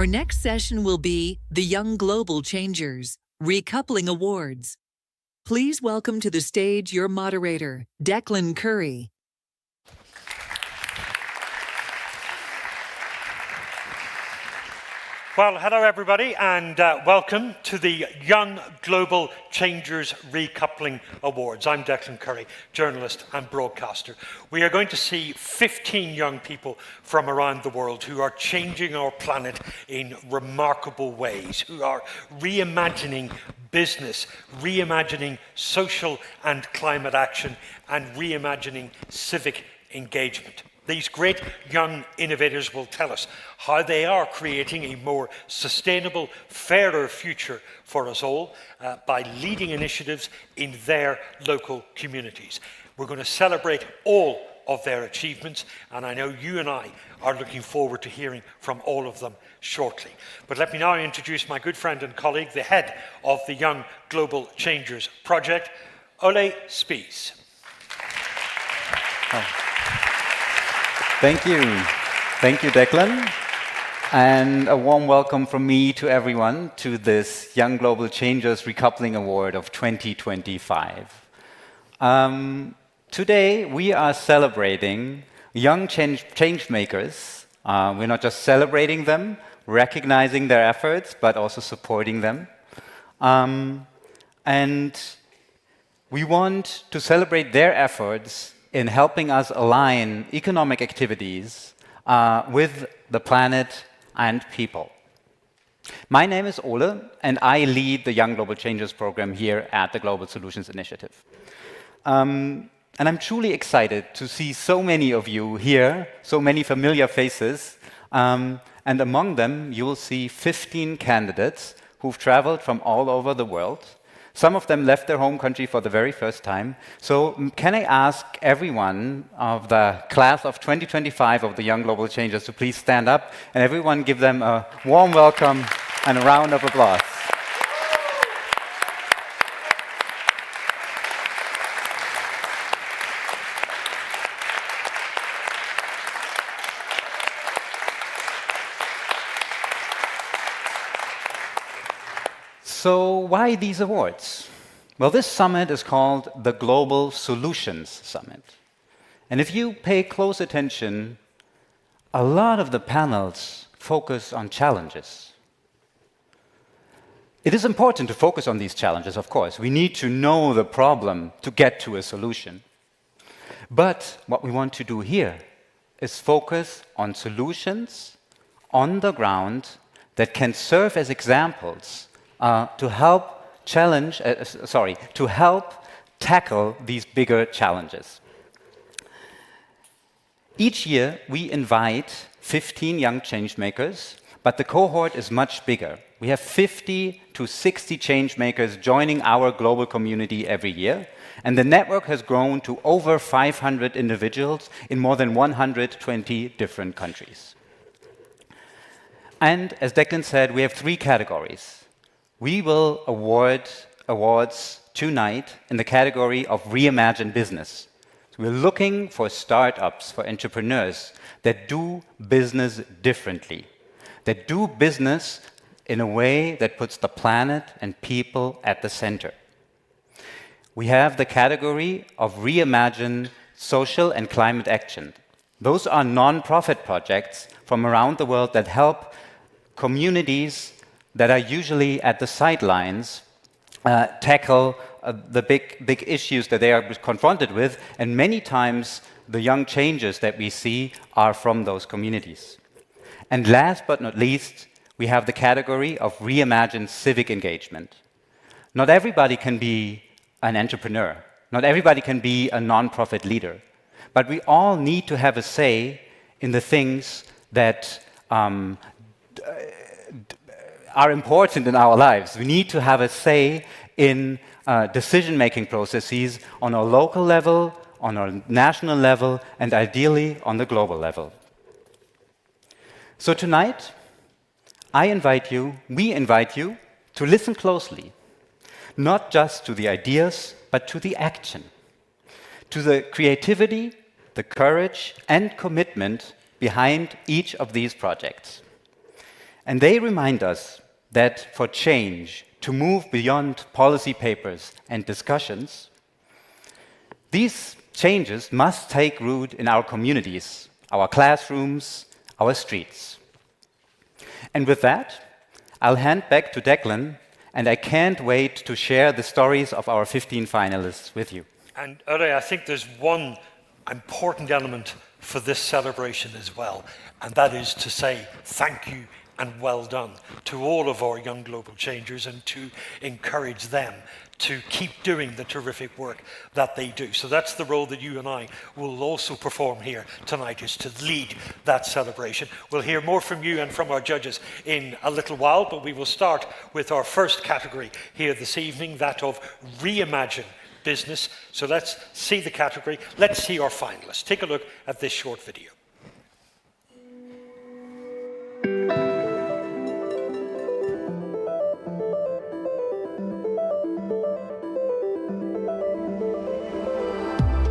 Our next session will be the Young Global Changers, Recoupling Awards. Please welcome to the stage your moderator, Declan Curry. Well, hello everybody, and welcome to the Young Global Changers Recoupling Awards. I'm Declan Curry, journalist and broadcaster. We are going to see 15 young people from around the world who are changing our planet in remarkable ways, who are reimagining business, reimagining social and climate action, and reimagining civic engagement. These great young innovators will tell us how they are creating a more sustainable, fairer future for us all by leading initiatives in their local communities. We're going to celebrate all of their achievements, and I know you and I are looking forward to hearing from all of them shortly. But let me now introduce my good friend and colleague, the head of the Young Global Changers Project, Ole Spies. Oh. Thank you. Thank you, Declan. And a warm welcome from me to everyone to this Young Global Changers Recoupling Award of 2025. Today, we are celebrating young change makers. We're not just celebrating them, recognizing their efforts, but also supporting them. And we want to celebrate their efforts in helping us align economic activities with the planet and people. My name is Ole, and I lead the Young Global Changers program here at the Global Solutions Initiative. And I'm truly excited to see so many of you here, so many familiar faces, and among them you will see 15 candidates who've traveled from all over the world. Some of them left their home country for the very first time. So can I ask everyone of the class of 2025 of the Young Global Changers to please stand up, and everyone give them a warm welcome and a round of applause. So why these awards? Well, this summit is called the Global Solutions Summit. And if you pay close attention, a lot of the panels focus on challenges. It is important to focus on these challenges, of course. We need to know the problem to get to a solution. But what we want to do here is focus on solutions on the ground that can serve as examples to help tackle these bigger challenges. Each year, we invite 15 young change makers, but the cohort is much bigger. We have 50 to 60 change makers joining our global community every year, and the network has grown to over 500 individuals in more than 120 different countries. And as Declan said, we have 3 categories. We will award awards tonight in the category of Reimagine Business. So we're looking for startups, for entrepreneurs that do business differently, that do business in a way that puts the planet and people at the center. We have the category of Reimagine Social and Climate Action. Those are non-profit projects from around the world that help communities that are usually at the sidelines tackle the big issues that they are confronted with, and many times the young changes that we see are from those communities. And last but not least, we have the category of Reimagine Civic Engagement. Not everybody can be an entrepreneur. Not everybody can be a non-profit leader. But we all need to have a say in the things that are important in our lives. We need to have a say in decision-making processes on a local level, on a national level, and ideally on the global level. So tonight, we invite you to listen closely, not just to the ideas, but to the action, to the creativity, the courage, and commitment behind each of these projects. And they remind us that for change to move beyond policy papers and discussions, these changes must take root in our communities, our classrooms, our streets. And with that, I'll hand back to Declan, and I can't wait to share the stories of our 15 finalists with you. And Alaa, I think there's one important element for this celebration as well, and that is to say thank you and well done to all of our young global changers and to encourage them to keep doing the terrific work that they do. So that's the role that you and I will also perform here tonight, is to lead that celebration. We'll hear more from you and from our judges in a little while, but we will start with our first category here this evening, that of reimagine business. So let's see the category. Let's see our finalists. Take a look at this short video.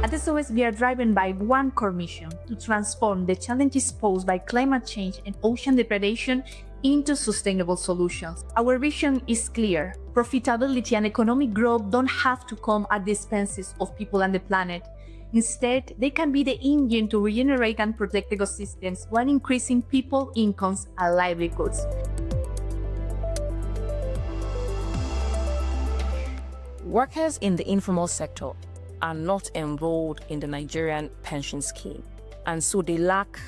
At SOS, we are driven by one core mission: to transform the challenges posed by climate change and ocean degradation into sustainable solutions. Our vision is clear. Profitability and economic growth don't have to come at the expenses of people and the planet. Instead, they can be the engine to regenerate and protect ecosystems while increasing people's incomes and livelihoods. Workers in the informal sector are not enrolled in the Nigerian pension scheme, and so they lack,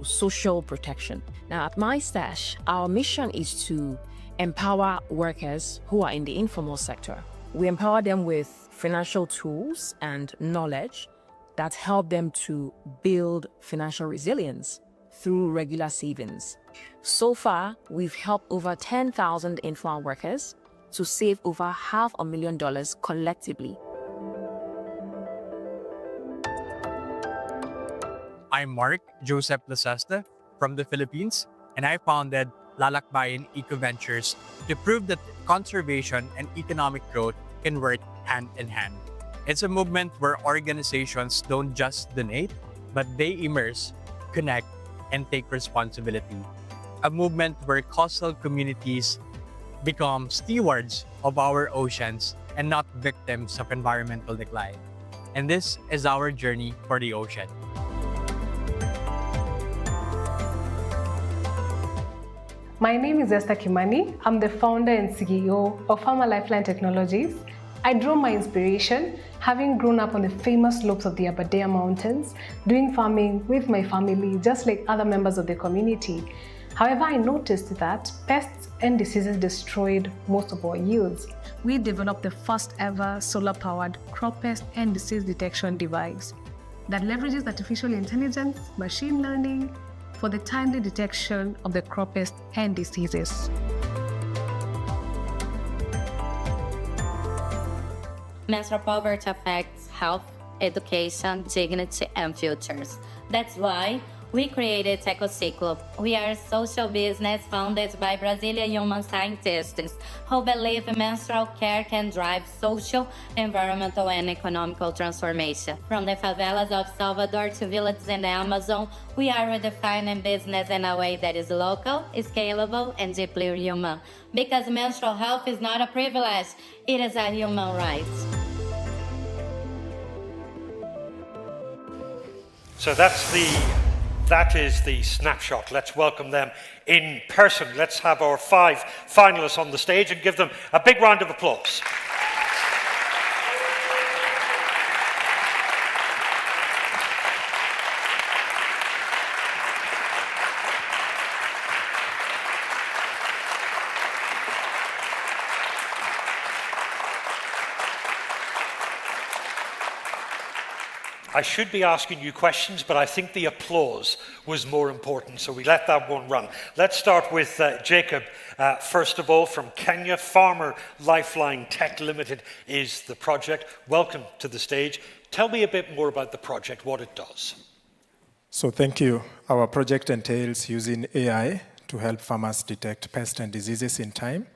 social protection. Now, at My Stash, our mission is to empower workers who are in the informal sector. We empower them with financial tools and knowledge that help them to build financial resilience through regular savings. So far, we've helped over 10,000 informal workers to save over $500,000 collectively. I'm Mark Joseph Lasesta from the Philippines, and I founded Lalakbayan Eco Ventures to prove that conservation and economic growth can work hand in hand. It's a movement where organizations don't just donate, but they immerse, connect, and take responsibility. A movement where coastal communities become stewards of our oceans and not victims of environmental decline. And this is our journey for the ocean. My name is Esther Kimani. I'm the founder and CEO of Farmer Lifeline Technologies. I drew my inspiration having grown up on the famous slopes of the Aberdare Mountains, doing farming with my family, just like other members of the community. However, I noticed that pests and diseases destroyed most of our yields. We developed the first ever solar-powered crop pest and disease detection device that leverages artificial intelligence, machine learning, for the timely detection of the crop pests and diseases. Menstrual poverty affects health, education, dignity, and futures. That's why we created Ecociclo. We are a social business founded by Brazilian human scientists who believe menstrual care can drive social, environmental, and economical transformation. From the favelas of Salvador to villages in the Amazon, we are redefining business in a way that is local, scalable, and deeply human. Because menstrual health is not a privilege, it is a human right. So that is the snapshot. Let's welcome them in person. Let's have our 5 finalists on the stage and give them a big round of applause. I should be asking you questions, but I think the applause was more important, so we let that one run. Let's start with Jacob, first of all, from Kenya. Farmer Lifeline Tech Limited is the project. Welcome to the stage. Tell me a bit more about the project, what it does. So thank you. Our project entails using AI to help farmers detect pests and diseases in time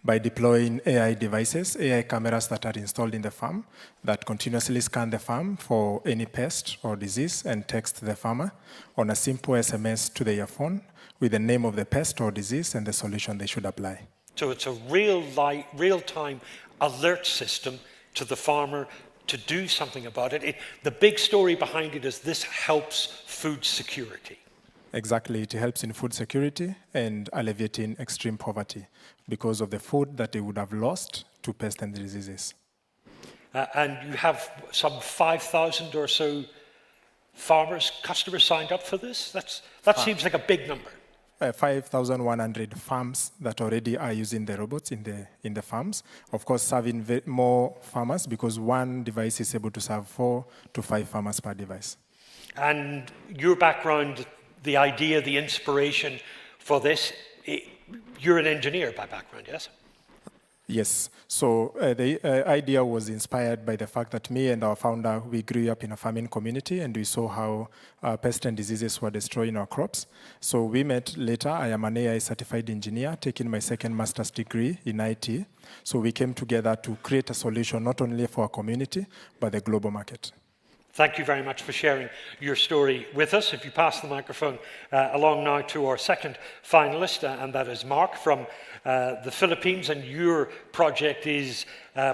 by deploying AI devices, AI cameras that are installed in the farm that continuously scan the farm for any pest or disease and text the farmer on a simple SMS to their phone with the name of the pest or disease and the solution they should apply. So it's a real-time alert system to the farmer to do something about it. The big story behind it is this helps food security. Exactly, it helps in food security and alleviating extreme poverty because of the food that they would have lost to pests and diseases. And you have some 5,000 or so customers signed up for this? That seems like a big number. 5,100 farms that already are using the robots in the farms. Of course, serving more farmers because one device is able to serve 4 to 5 farmers per device. And your background, the idea, the inspiration for this, you're an engineer by background, yes? Yes. So the idea was inspired by the fact that me and our founder, we grew up in a farming community and we saw how pests and diseases were destroying our crops. So we met later. I am an AI certified engineer, taking my second master's degree in IT. So we came together to create a solution not only for our community, but the global market. Thank you very much for sharing your story with us. If you pass the microphone along now to our second finalist, and that is Mark from the Philippines, and your project is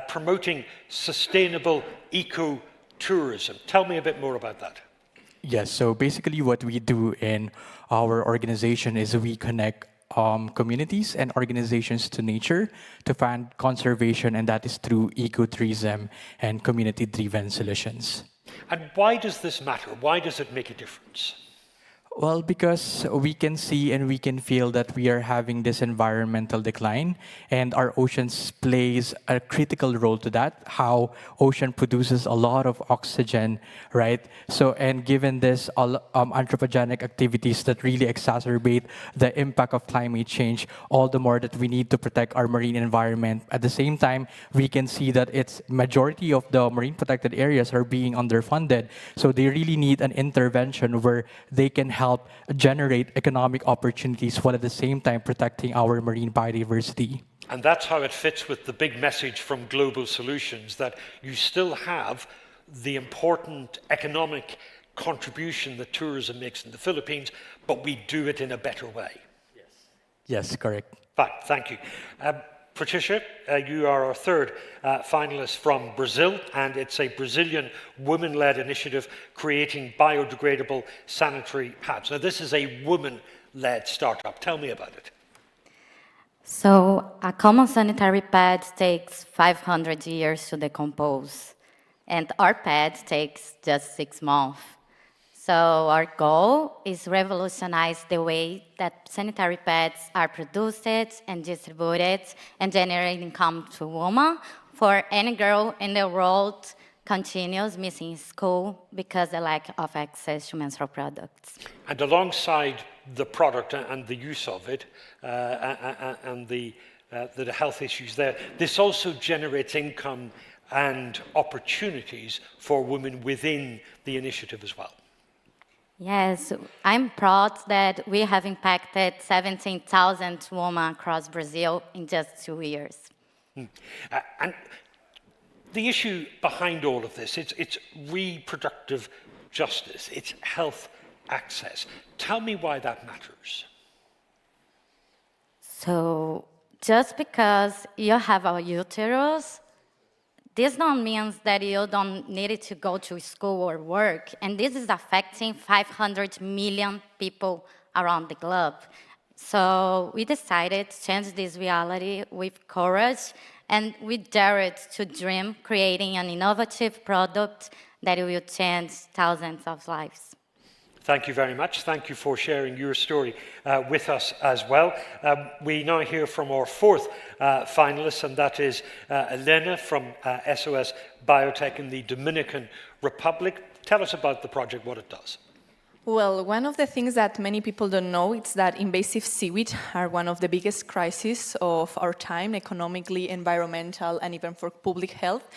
promoting sustainable eco-tourism. Tell me a bit more about that. Yes, so basically what we do in our organization is we connect communities and organizations to nature to fund conservation, and that is through ecotourism and community-driven solutions. And why does this matter? Why does it make a difference? Well, because we can see and we can feel that we are having this environmental decline, and our oceans plays a critical role to that, how ocean produces a lot of oxygen, right? So, and given this anthropogenic activities that really exacerbate the impact of climate change, all the more that we need to protect our marine environment. At the same time, we can see that it's majority of the marine protected areas are being underfunded. So they really need an intervention where they can help generate economic opportunities while at the same time protecting our marine biodiversity. And that's how it fits with the big message from Global Solutions, that you still have the important economic contribution that tourism makes in the Philippines, but we do it in a better way. Yes, correct. Fine, thank you. Patricia, you are our third finalist from Brazil, and it's a Brazilian women-led initiative creating biodegradable sanitary pads. Now, this is a woman-led startup. Tell me about it. So, a common sanitary pad takes 500 years to decompose, and our pad takes just 6 months. So our goal is revolutionize the way that sanitary pads are produced and distributed and generate income to women for any girl in the world continues missing school because of the lack of access to menstrual products. And alongside the product and the use of it and the health issues there, this also generates income and opportunities for women within the initiative as well. Yes, I'm proud that we have impacted 17,000 women across Brazil in just 2 years. And the issue behind all of this, it's reproductive justice, it's health access. Tell me why that matters. So just because you have a uterus, this don't mean that you don't need to go to school or work, and this is affecting 500 million people around the globe. So we decided to change this reality with courage, and we dared to dream creating an innovative product that will change thousands of lives. Thank you very much. Thank you for sharing your story with us as well. We now hear from our fourth finalist, and that is Elena from SOS Biotech in the Dominican Republic. Tell us about the project, what it does. Well, one of the things that many people don't know is that invasive seaweed are one of the biggest crises of our time, economically, environmental, and even for public health.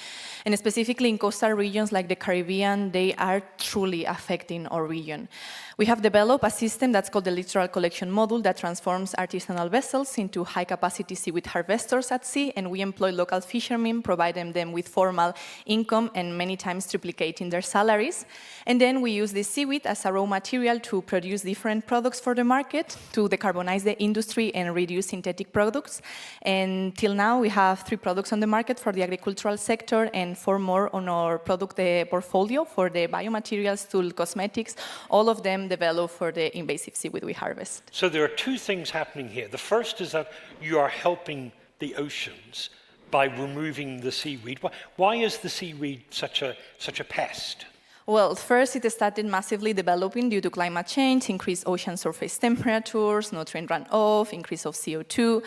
And specifically in coastal regions like the Caribbean, they are truly affecting our region. We have developed a system that's called the Littoral Collection Module that transforms artisanal vessels into high-capacity seaweed harvesters at sea, and we employ local fishermen, providing them with formal income and many times triplicating their salaries. And then we use this seaweed as a raw material to produce different products for the market, to decarbonize the industry and reduce synthetic products. And till now, we have 3 products on the market for the agricultural sector and 4 more on our product portfolio for the biomaterials, tool, cosmetics, all of them developed for the invasive seaweed we harvest. So there are 2 things happening here. The first is that you are helping the oceans by removing the seaweed. Why is the seaweed such a pest? Well, first, it started massively developing due to climate change, increased ocean surface temperatures, nutrient runoff, increase of CO2.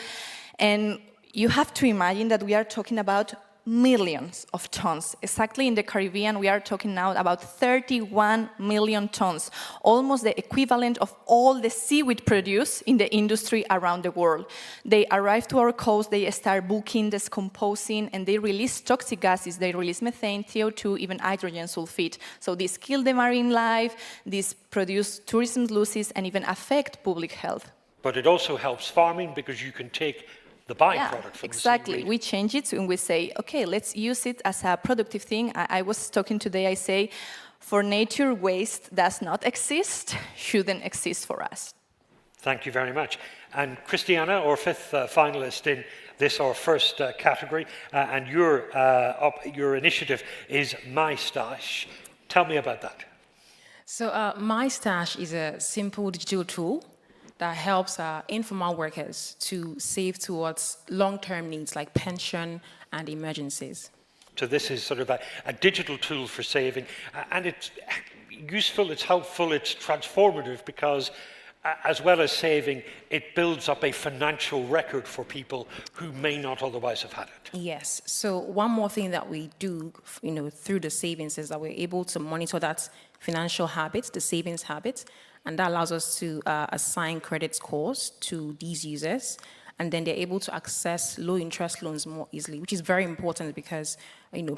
And you have to imagine that we are talking about millions of tons. Exactly in the Caribbean, we are talking now about 31 million tons, almost the equivalent of all the seaweed produced in the industry around the world. They arrive to our coast, they start bulking, decomposing, and they release toxic gases. They release methane, CO2, even hydrogen sulfide. So these kill the marine life, these produce tourism losses, and even affect public health. But it also helps farming because you can take the byproduct from exactly. the seaweed. We change it and we say, okay, let's use it as a productive thing. I was talking today, I say, for nature, waste does not exist, shouldn't exist for us. Thank you very much. And Christiana, our 5th finalist in this, our first category, and your initiative is My Stash. Tell me about that. So My Stash is a simple digital tool that helps informal workers to save towards long-term needs like pension and emergencies. So this is sort of a digital tool for saving, and it's useful, it's helpful, it's transformative because as well as saving, it builds up a financial record for people who may not otherwise have had it. Yes. So one more thing that we do, through the savings is that we're able to monitor that financial habits, the savings habits, and that allows us to assign credit scores to these users, and then they're able to access low-interest loans more easily, which is very important because,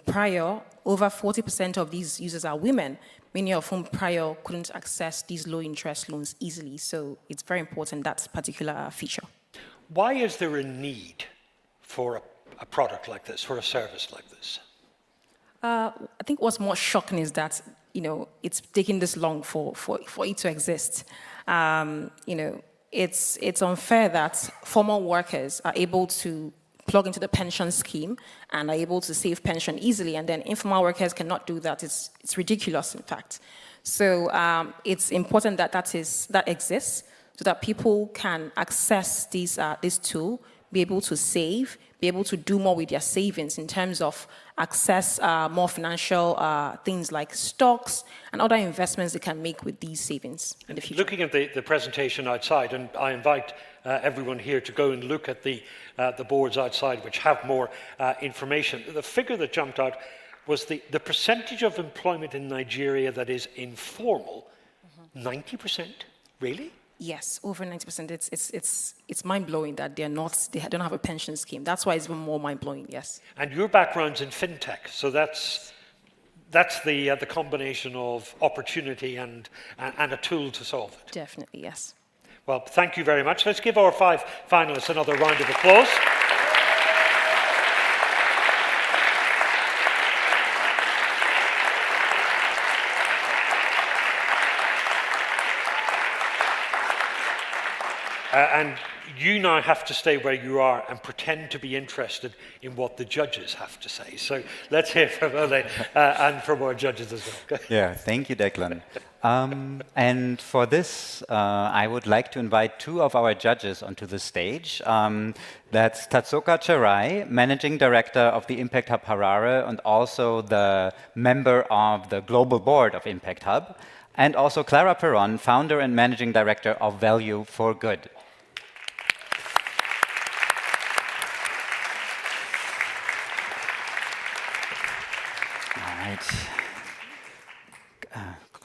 prior, over 40% of these users are women, many of whom prior couldn't access these low-interest loans easily. So it's very important, that particular feature. Why is there a need for a product like this, for a service like this? I think what's more shocking is that it's taking this long for it to exist. It's unfair that formal workers are able to plug into the pension scheme and are able to save pension easily, and then informal workers cannot do that. It's ridiculous, in fact. So it's important that that exists so that people can access this tool, be able to save, be able to do more with their savings in terms of access more financial things like stocks and other investments they can make with these savings in the future. Looking at the presentation outside, and I invite everyone here to go and look at the boards outside which have more information. The figure that jumped out was the percentage of employment in Nigeria that is informal, 90%, really? Yes, over 90%. It's mind-blowing that they don't have a pension scheme. That's why it's even more mind-blowing, yes. And your background's in fintech, so that's the combination of opportunity and a tool to solve it. Definitely, yes. Well, thank you very much. Let's give our 5 finalists another round of applause. And you now have to stay where you are and pretend to be interested in what the judges have to say. So let's hear from Alaa and from our judges as well. Yeah, thank you, Declan. And for this, I would like to invite 2 of our judges onto the stage. That's Tatsuoka Charai, Managing Director of the Impact Hub Harare and also the member of the Global Board of Impact Hub, and also Clara Perron, Founder and Managing Director of Value for Good.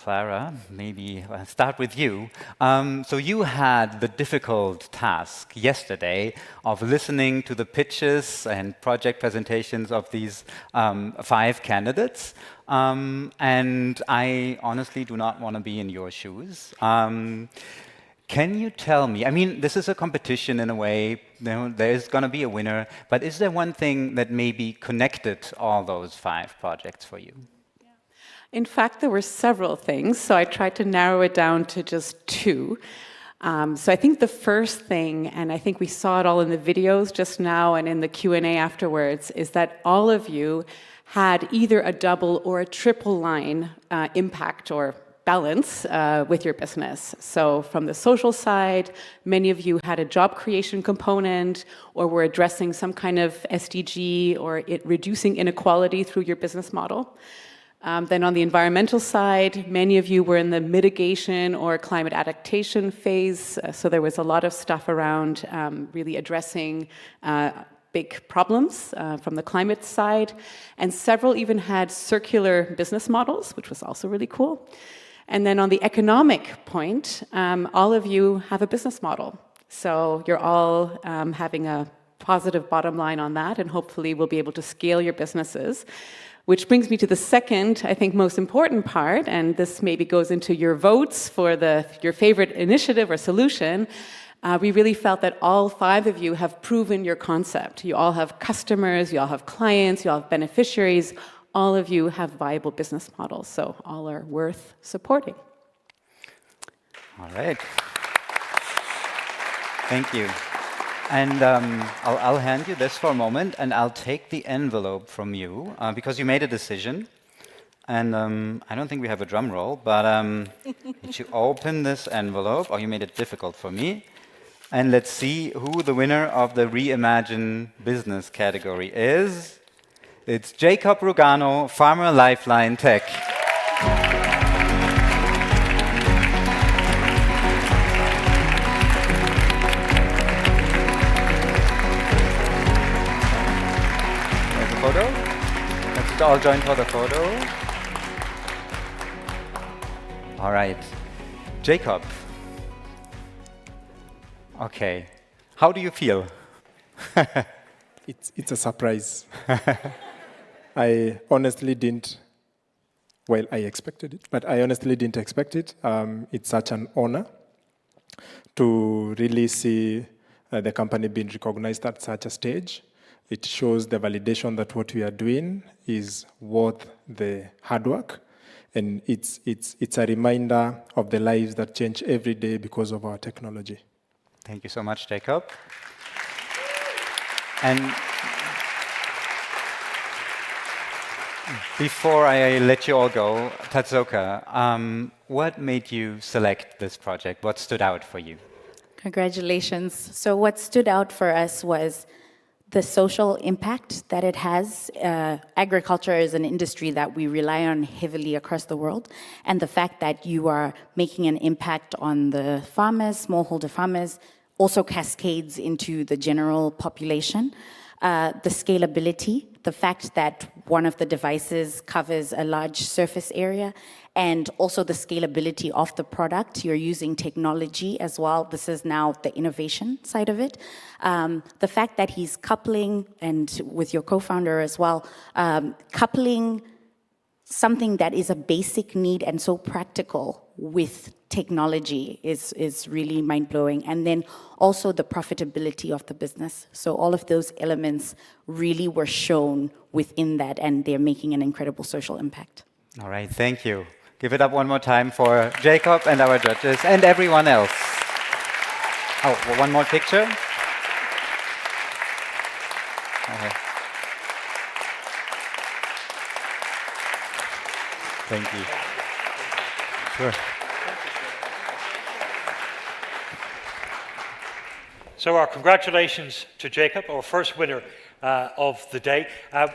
Clara, maybe I'll start with you. So you had the difficult task yesterday of listening to the pitches and project presentations of these 5 candidates. And I honestly do not want to be in your shoes. Can you tell me, I mean, this is a competition in a way, there's going to be a winner, but is there one thing that maybe connected all those 5 projects for you? In fact, there were several things, so I tried to narrow it down to just 2. So I think the first thing, and I think we saw it all in the videos just now and in the Q&A afterwards, is that all of you had either a double or a triple line impact or balance with your business. So from the social side, many of you had a job creation component or were addressing some kind of SDG or reducing inequality through your business model. Then on the environmental side, many of you were in the mitigation or climate adaptation phase. So there was a lot of stuff around really addressing big problems from the climate side. And several even had circular business models, which was also really cool. And then on the economic point, all of you have a business model. So you're all having a positive bottom line on that, and hopefully we'll be able to scale your businesses. Which brings me to the second, I think, most important part, and this maybe goes into your votes for your favorite initiative or solution. We really felt that all 5 of you have proven your concept. You all have customers, you all have clients, you all have beneficiaries. All of you have viable business models, so all are worth supporting. All right. Thank you. And I'll hand you this for a moment, and I'll take the envelope from you, because you made a decision. And I don't think we have a drum roll, but you open this envelope. Oh, you made it difficult for me. And let's see who the winner of the Reimagine Business category is. It's Jacob Rugano, Farmer Lifeline Tech. There's a photo. Let's all join for the photo. All right. Jacob. Okay. How do you feel? It's a surprise. I honestly didn't, well, I expected it, but I honestly didn't expect it. It's such an honor to really see the company being recognized at such a stage. It shows the validation that what we are doing is worth the hard work. And it's a reminder of the lives that change every day because of our technology. Thank you so much, Jacob. And before I let you all go, Tatsuoka, what made you select this project? What stood out for you? Congratulations. So what stood out for us was the social impact that it has. Agriculture is an industry that we rely on heavily across the world, and the fact that you are making an impact on the farmers, smallholder farmers, also cascades into the general population. The scalability, the fact that one of the devices covers a large surface area, and also the scalability of the product. You're using technology as well. This is now the innovation side of it. The fact that he's coupling, and with your co-founder as well, coupling something that is a basic need and so practical with technology is really mind-blowing. And then also the profitability of the business. So all of those elements really were shown within that, and they're making an incredible social impact. All right, thank you. Give it up one more time for Jacob and our judges and everyone else. Oh, one more picture. Okay. Thank you. Sure. So our congratulations to Jacob, our first winner of the day.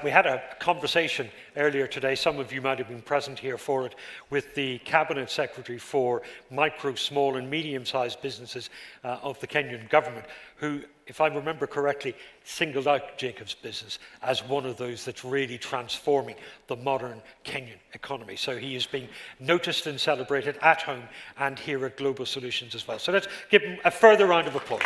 We had a conversation earlier today, some of you might have been present here for it, with the Cabinet Secretary for Micro, Small and Medium-Sized Businesses of the Kenyan government, who, if I remember correctly, singled out Jacob's business as one of those that's really transforming the modern Kenyan economy. So he is being noticed and celebrated at home and here at Global Solutions as well. So let's give him a further round of applause.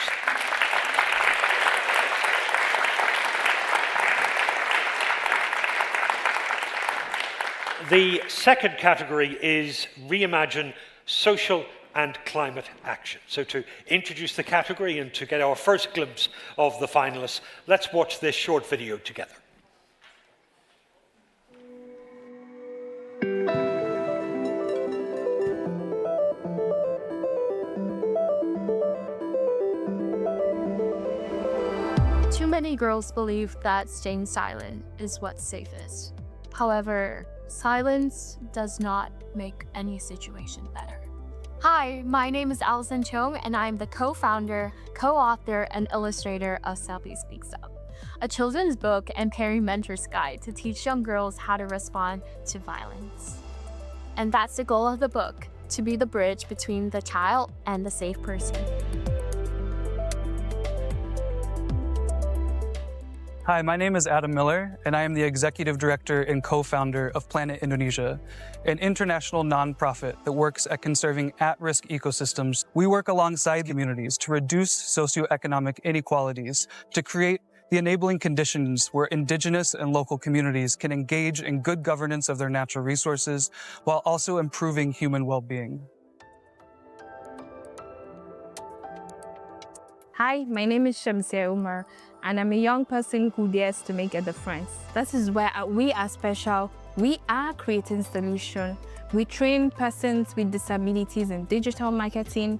The second category is Reimagine Social and Climate Action. So to introduce the category and to get our first glimpse of the finalists, let's watch this short video together. Too many girls believe that staying silent is what's safest. However, silence does not make any situation better. Hi, my name is Allison Chung, and I'm the co-founder, co-author, and illustrator of Selfie Speaks Up, a children's book and parent mentor's guide to teach young girls how to respond to violence. And that's the goal of the book, to be the bridge between the child and the safe person. Hi, my name is Adam Miller, and I am the Executive Director and co-founder of Planet Indonesia, an international nonprofit that works at conserving at-risk ecosystems. We work alongside communities to reduce socioeconomic inequalities, to create the enabling conditions where indigenous and local communities can engage in good governance of their natural resources while also improving human well-being. Hi, my name is Shamsia Umar, and I'm a young person who dares to make a difference. This is where we are special. We are creating solutions. We train persons with disabilities in digital marketing,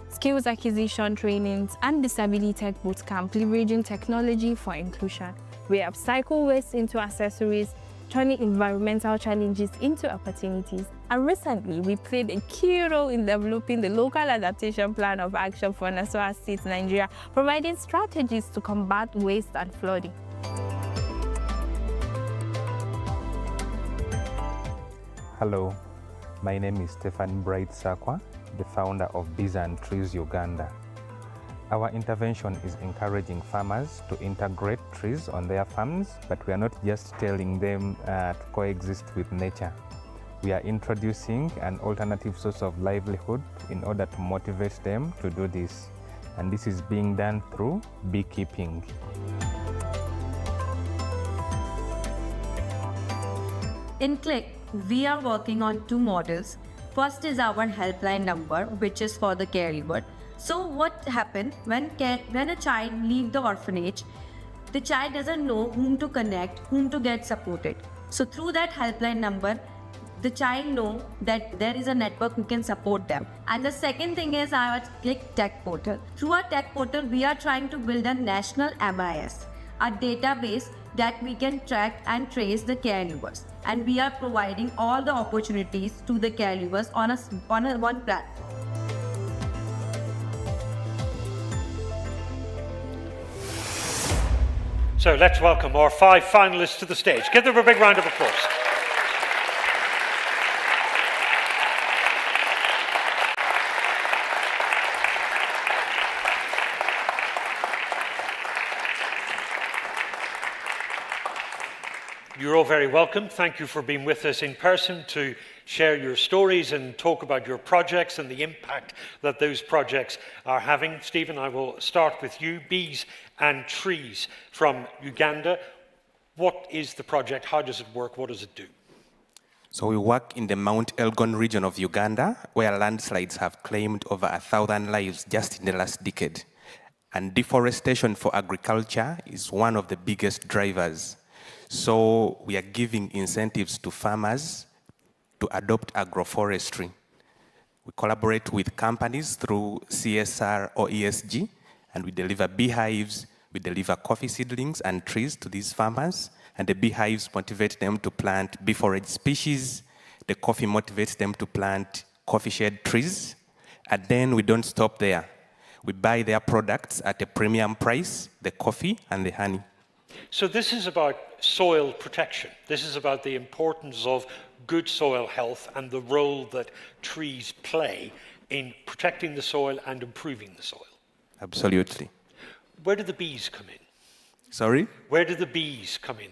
skills acquisition trainings, and disability tech bootcamp, leveraging technology for inclusion. We upcycle waste into accessories, turning environmental challenges into opportunities. And recently, we played a key role in developing the local adaptation plan of action for Nasarawa State, Nigeria, providing strategies to combat waste and flooding. Hello, my name is Stefan Bright Sakwa, the founder of Bees and Trees Uganda. Our intervention is encouraging farmers to integrate trees on their farms, but we are not just telling them to coexist with nature. We are introducing an alternative source of livelihood in order to motivate them to do this. And this is being done through beekeeping. In Click, we are working on two models. First is our helpline number, which is for the caregiver. So what happened when a child leaves the orphanage, the child doesn't know whom to connect, whom to get supported. So through that helpline number, the child know that there is a network who can support them. And the second thing is our Click Tech Portal. Through our Tech Portal, we are trying to build a national MIS, a database that we can track and trace the caregivers. And we are providing all the opportunities to the caregivers on one platform. So let's welcome our 5 finalists to the stage. Give them a big round of applause. You're all very welcome. Thank you for being with us in person to share your stories and talk about your projects and the impact that those projects are having. Stephen, I will start with you. Bees and Trees from Uganda. What is the project? How does it work? What does it do? So we work in the Mount Elgon region of Uganda, where landslides have claimed over 1,000 lives just in the last decade. And deforestation for agriculture is one of the biggest drivers. So we are giving incentives to farmers to adopt agroforestry. We collaborate with companies through CSR or ESG, and we deliver beehives, we deliver coffee seedlings and trees to these farmers, and the beehives motivate them to plant bee forage species, the coffee motivates them to plant coffee shade trees, and then we don't stop there. We buy their products at a premium price, the coffee and the honey. So this is about soil protection. This is about the importance of good soil health and the role that trees play in protecting the soil and improving the soil. Absolutely. Where do the bees come in? Sorry? Where do the bees come in?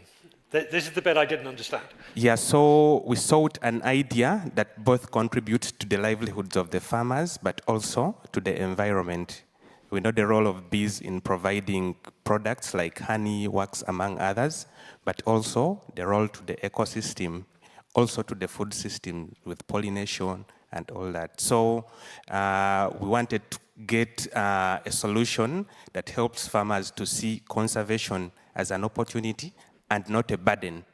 This is the bit I didn't understand. Yeah, so we sought an idea that both contributes to the livelihoods of the farmers, but also to the environment. We know the role of bees in providing products like honey, wax, among others, but also the role to the ecosystem, also to the food system with pollination and all that. So we wanted to get a solution that helps farmers to see conservation as an opportunity and not a burden.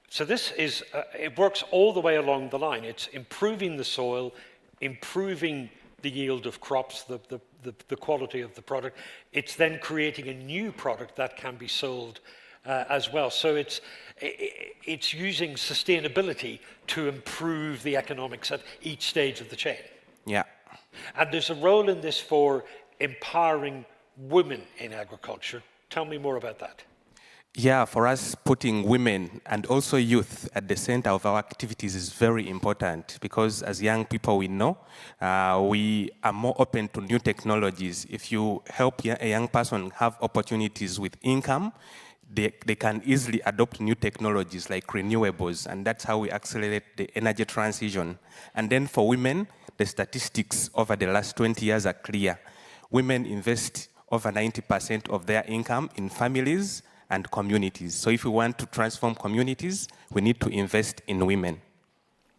So this is, it works all the way along the line. It's improving the soil, improving the yield of crops, the quality of the product. It's then creating a new product that can be sold as well. So it's using sustainability to improve the economics at each stage of the chain. Yeah. And there's a role in this for empowering women in agriculture. Tell me more about that. Yeah, for us, putting women and also youth at the center of our activities is very important because as young people, we know we are more open to new technologies. If you help a young person have opportunities with income, they can easily adopt new technologies like renewables, and that's how we accelerate the energy transition. And then for women, the statistics over the last 20 years are clear. Women invest over 90% of their income in families and communities. So if we want to transform communities, we need to invest in women.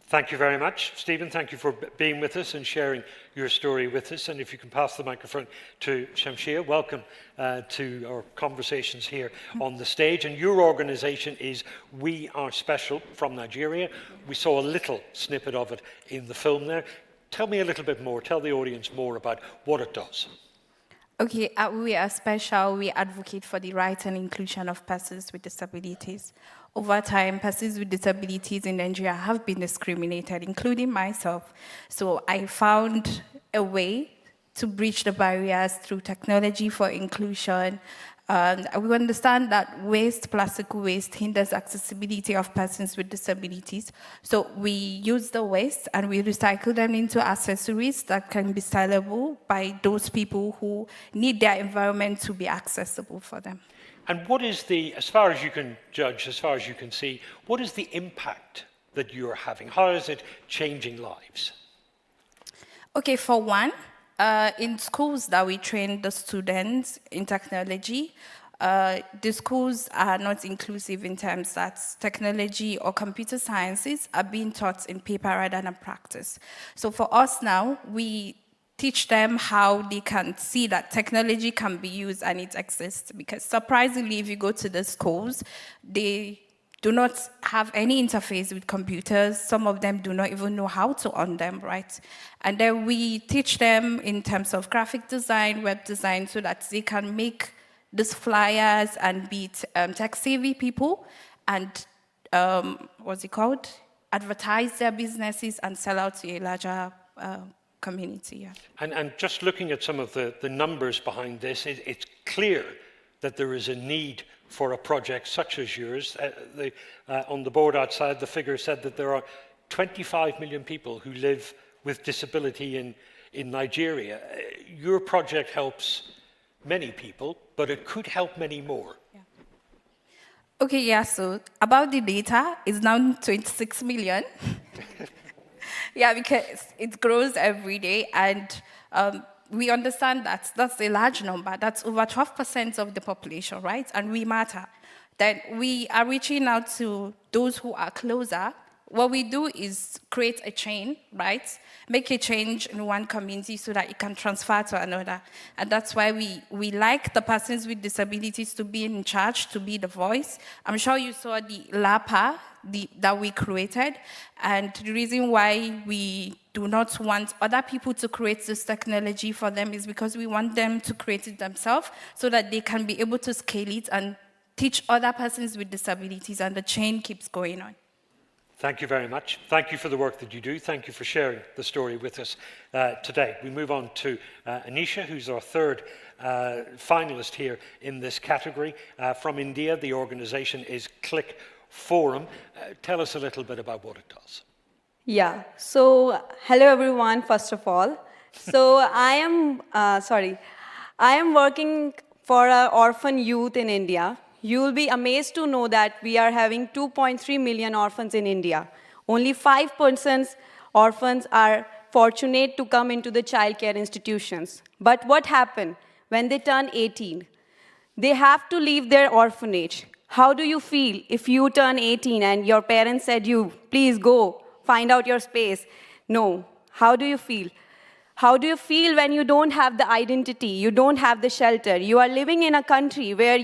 Thank you very much. Stephen, thank you for being with us and sharing your story with us. And if you can pass the microphone to Shamsia, welcome to our conversations here on the stage. And your organization is We Are Special from Nigeria. We saw a little snippet of it in the film there. Tell me a little bit more, tell the audience more about what it does. Okay, at We Are Special, we advocate for the rights and inclusion of persons with disabilities. Over time, persons with disabilities in Nigeria have been discriminated, including myself. So I found a way to bridge the barriers through technology for inclusion. And we understand that plastic waste, hinders accessibility of persons with disabilities. So we use the waste and we recycle them into accessories that can be sellable by those people who need their environment to be accessible for them. And what is the, as far as you can judge, as far as you can see, what is the impact that you're having? How is it changing lives? Okay, for one, in schools that we train the students in technology, the schools are not inclusive in terms that technology or computer sciences are being taught in paper rather than practice. So for us now, we teach them how they can see that technology can be used and it exists. Because surprisingly, if you go to the schools, they do not have any interface with computers. Some of them do not even know how to on them, right? And then we teach them in terms of graphic design, web design, so that they can make these flyers and be tech-savvy people and, advertise their businesses and sell out to a larger community. Yeah. And just looking at some of the numbers behind this, it's clear that there is a need for a project such as yours. On the board outside, the figure said that there are 25 million people who live with disability in Nigeria. Your project helps many people, but it could help many more. Yeah. Okay, yeah, so about the data, it's now 26 million. Yeah, because it grows every day, and we understand that that's a large number. That's over 12% of the population, right? And we matter. Then we are reaching out to those who are closer. What we do is create a chain, right? Make a change in one community so that it can transfer to another. And that's why we like the persons with disabilities to be in charge, to be the voice. I'm sure you saw the LAPA that we created. And the reason why we do not want other people to create this technology for them is because we want them to create it themselves so that they can be able to scale it and teach other persons with disabilities, and the chain keeps going on. Thank you very much. Thank you for the work that you do. Thank you for sharing the story with us today. We move on to Anisha, who's our third finalist here in this category. From India, the organization is Click Forum. Tell us a little bit about what it does. Yeah, so hello everyone, first of all. So I am working for orphan youth in India. You will be amazed to know that we are having 2.3 million orphans in India. Only 5% orphans are fortunate to come into the childcare institutions. But what happens when they turn 18? They have to leave their orphanage. How do you feel if you turn 18 and your parents said you, please go, find out your space? No. How do you feel? How do you feel when you don't have the identity, you don't have the shelter? You are living in a country where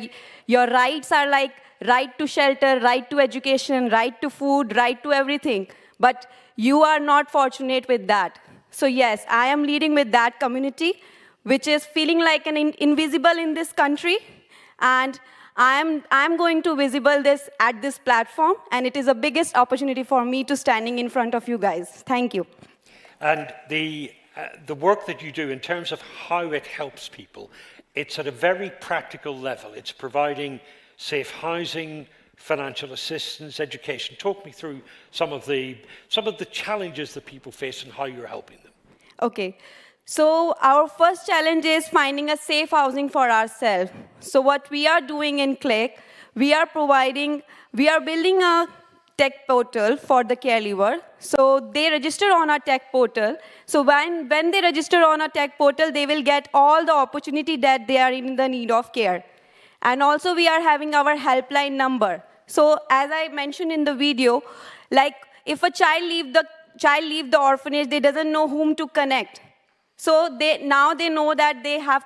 your rights are like right to shelter, right to education, right to food, right to everything. But you are not fortunate with that. So yes, I am leading with that community, which is feeling like an invisible in this country. And I'm going to visible this at this platform, and it is the biggest opportunity for me to standing in front of you guys. Thank you. And the work that you do in terms of how it helps people, it's at a very practical level. It's providing safe housing, financial assistance, education. Talk me through some of the challenges that people face and how you're helping them. Okay. So our first challenge is finding a safe housing for ourselves. So what we are doing in Click, we are building a tech portal for the care leaver. So they register on our tech portal. So when they register on our tech portal, they will get all the opportunity that they are in the need of care. And also we are having our helpline number. So as I mentioned in the video, like if a child leave the orphanage, they doesn't know whom to connect. So now they know that they have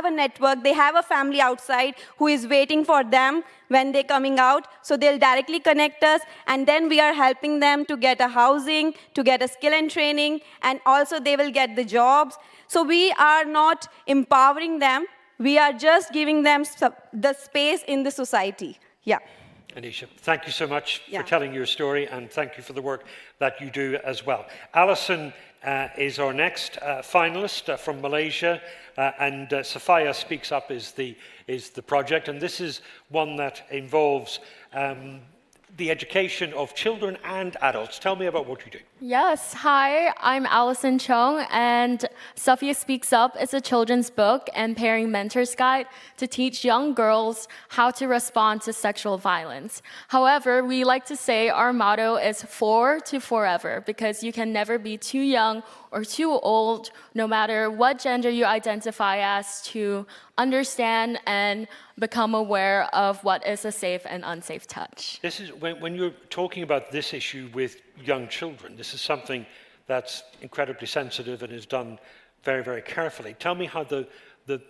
a network, they have a family outside who is waiting for them when they're coming out. So they'll directly connect us, and then we are helping them to get a housing, to get a skill and training, and also they will get the jobs. So we are not empowering them, we are just giving them the space in the society. Yeah. Anisha, thank you so much for telling your story, and thank you for the work that you do as well. Alison is our next finalist from Malaysia, and Sophia Speaks Up is the project, and this is one that involves the education of children and adults. Tell me about what you do. Yes, hi, I'm Alison Chung, and Sophia Speaks Up is a children's book and pairing mentor's guide to teach young girls how to respond to sexual violence. However, we like to say our motto is 4 to forever, because you can never be too young or too old, no matter what gender you identify as, to understand and become aware of what is a safe and unsafe touch. This is when you're talking about this issue with young children, this is something that's incredibly sensitive and is done very, very carefully. Tell me how the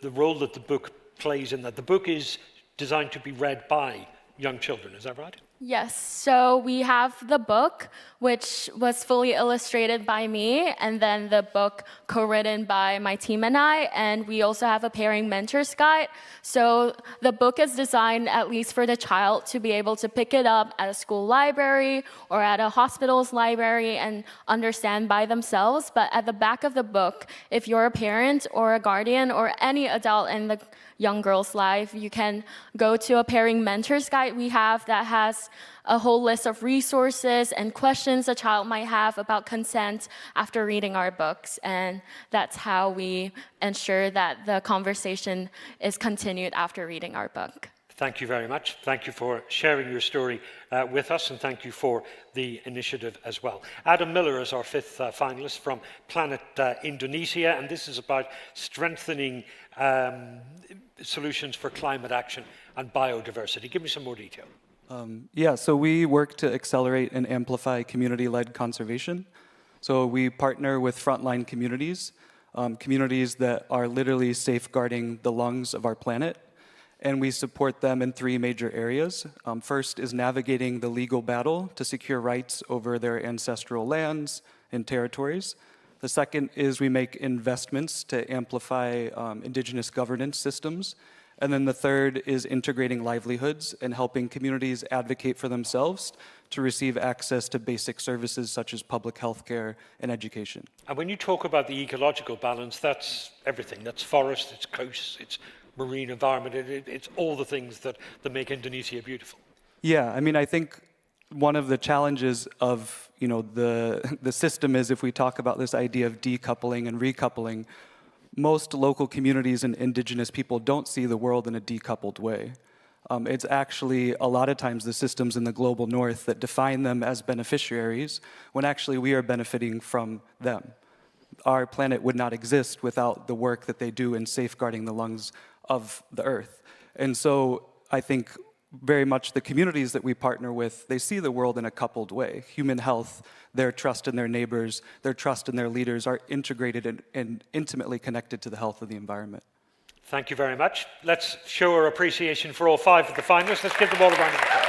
role that the book plays in that. The book is designed to be read by young children, is that right? Yes, so we have the book, which was fully illustrated by me, and then the book co-written by my team and I, and we also have a pairing mentor's guide. So the book is designed at least for the child to be able to pick it up at a school library or at a hospital's library and understand by themselves. But at the back of the book, if you're a parent or a guardian or any adult in the young girl's life, you can go to a pairing mentor's guide we have that has a whole list of resources and questions a child might have about consent after reading our books. And that's how we ensure that the conversation is continued after reading our book. Thank you very much. Thank you for sharing your story with us, and thank you for the initiative as well. Adam Miller is our fifth finalist from Planet Indonesia, and this is about strengthening solutions for climate action and biodiversity. Give me some more detail. So we work to accelerate and amplify community-led conservation. So we partner with frontline communities, communities that are literally safeguarding the lungs of our planet, and we support them in 3 major areas. First is navigating the legal battle to secure rights over their ancestral lands and territories. The second is we make investments to amplify indigenous governance systems. And then the third is integrating livelihoods and helping communities advocate for themselves to receive access to basic services such as public health care and education. And when you talk about the ecological balance, that's everything. That's forest, it's coast, it's marine environment, it's all the things that make Indonesia beautiful. Yeah, I mean, I think one of the challenges of the system is, if we talk about this idea of decoupling and recoupling, most local communities and indigenous people don't see the world in a decoupled way. It's actually a lot of times the systems in the global north that define them as beneficiaries, when actually we are benefiting from them. Our planet would not exist without the work that they do in safeguarding the lungs of the earth. And so I think very much the communities that we partner with, they see the world in a coupled way. Human health, their trust in their neighbors, their trust in their leaders are integrated and intimately connected to the health of the environment. Thank you very much. Let's show our appreciation for all 5 of the finalists. Let's give them all a round of applause.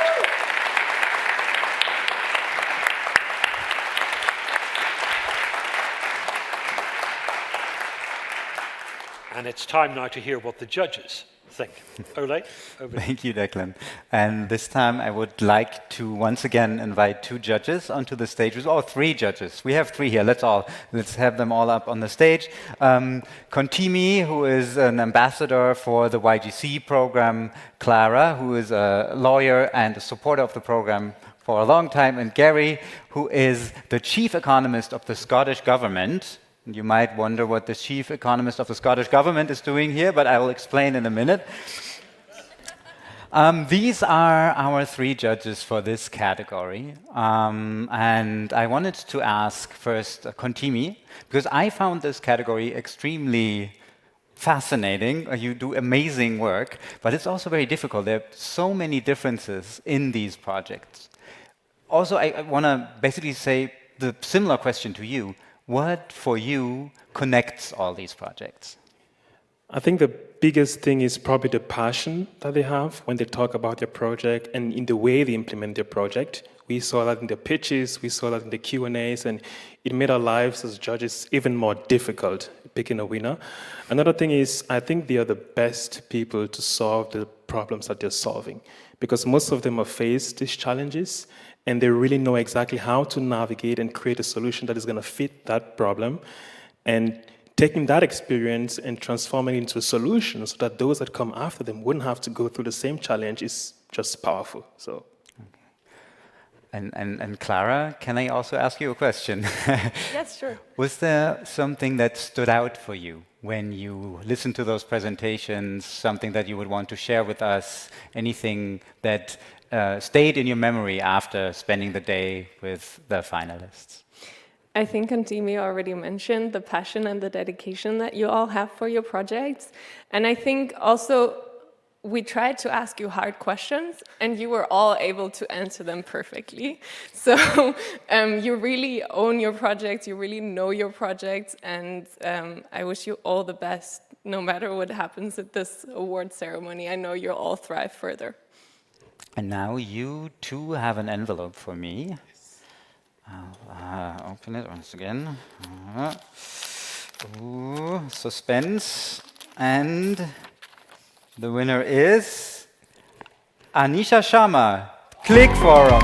And it's time now to hear what the judges think. Ole, over to you. Thank you, Declan. And this time I would like to once again invite 2 judges onto the stage. Oh, 3 judges. We have 3 here. Let's have them all up on the stage. Kontimi, who is an ambassador for the YGC program. Clara, who is a lawyer and a supporter of the program for a long time. And Gary, who is the chief economist of the Scottish government. You might wonder what the chief economist of the Scottish government is doing here, but I will explain in a minute. These are our 3 judges for this category. And I wanted to ask first Kontimi, because I found this category extremely fascinating. You do amazing work, but it's also very difficult. There are so many differences in these projects. Also, I want to basically say the similar question to you. What, for you, connects all these projects? I think the biggest thing is probably the passion that they have when they talk about their project and in the way they implement their project. We saw that in the pitches, we saw that in the Q&As, and it made our lives as judges even more difficult, picking a winner. Another thing is, I think they are the best people to solve the problems that they're solving, because most of them have faced these challenges, and they really know exactly how to navigate and create a solution that is going to fit that problem. And taking that experience and transforming it into a solution so that those that come after them wouldn't have to go through the same challenge is just powerful. So. And Clara, can I also ask you a question? Yes, sure. Was there something that stood out for you when you listened to those presentations, something that you would want to share with us, anything that stayed in your memory after spending the day with the finalists? I think Kontimi already mentioned the passion and the dedication that you all have for your projects. And I think also we tried to ask you hard questions and you were all able to answer them perfectly. So you really own your projects, you really know your projects, and I wish you all the best no matter what happens at this award ceremony. I know you'll all thrive further. And now you too have an envelope for me. I'll open it once again. Ooh, suspense. And the winner is Anisha Sharma, Click Forum.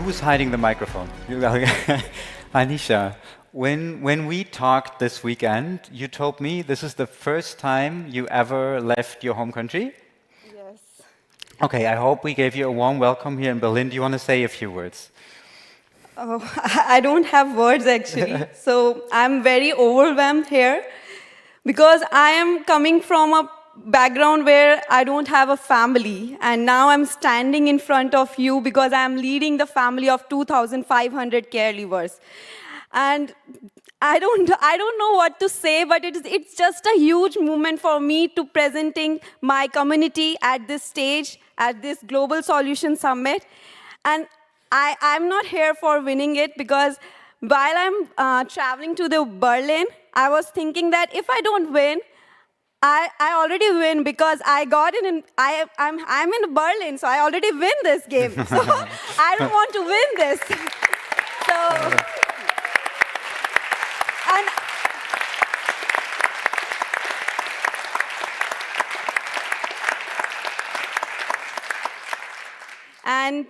Who's hiding the microphone? Anisha, when we talked this weekend, you told me this is the first time you ever left your home country? Yes. Okay, I hope we gave you a warm welcome here in Berlin. Do you want to say a few words? Oh, I don't have words actually. So I'm very overwhelmed here because I am coming from a background where I don't have a family, and now I'm standing in front of you because I'm leading the family of 2,500 caregivers. And I don't know what to say, but it's just a huge moment for me to presenting my community at this stage, at this Global Solution Summit. And I'm not here for winning it because while I'm traveling to the Berlin, I was thinking that if I don't win, I already win because I got in. I'm in Berlin, so I already win this game. So I don't want to win this. So and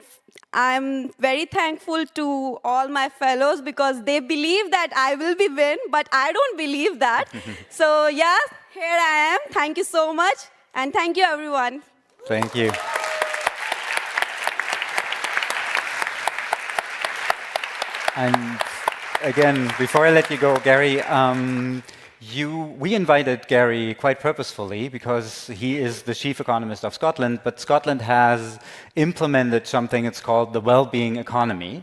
I'm very thankful to all my fellows because they believe that I will be win, but I don't believe that. So yeah, here I am. Thank you so much, and thank you everyone. Thank you. And again, before I let you go, Gary, we invited Gary quite purposefully because he is the chief economist of Scotland, but Scotland has implemented something it's called the well-being economy,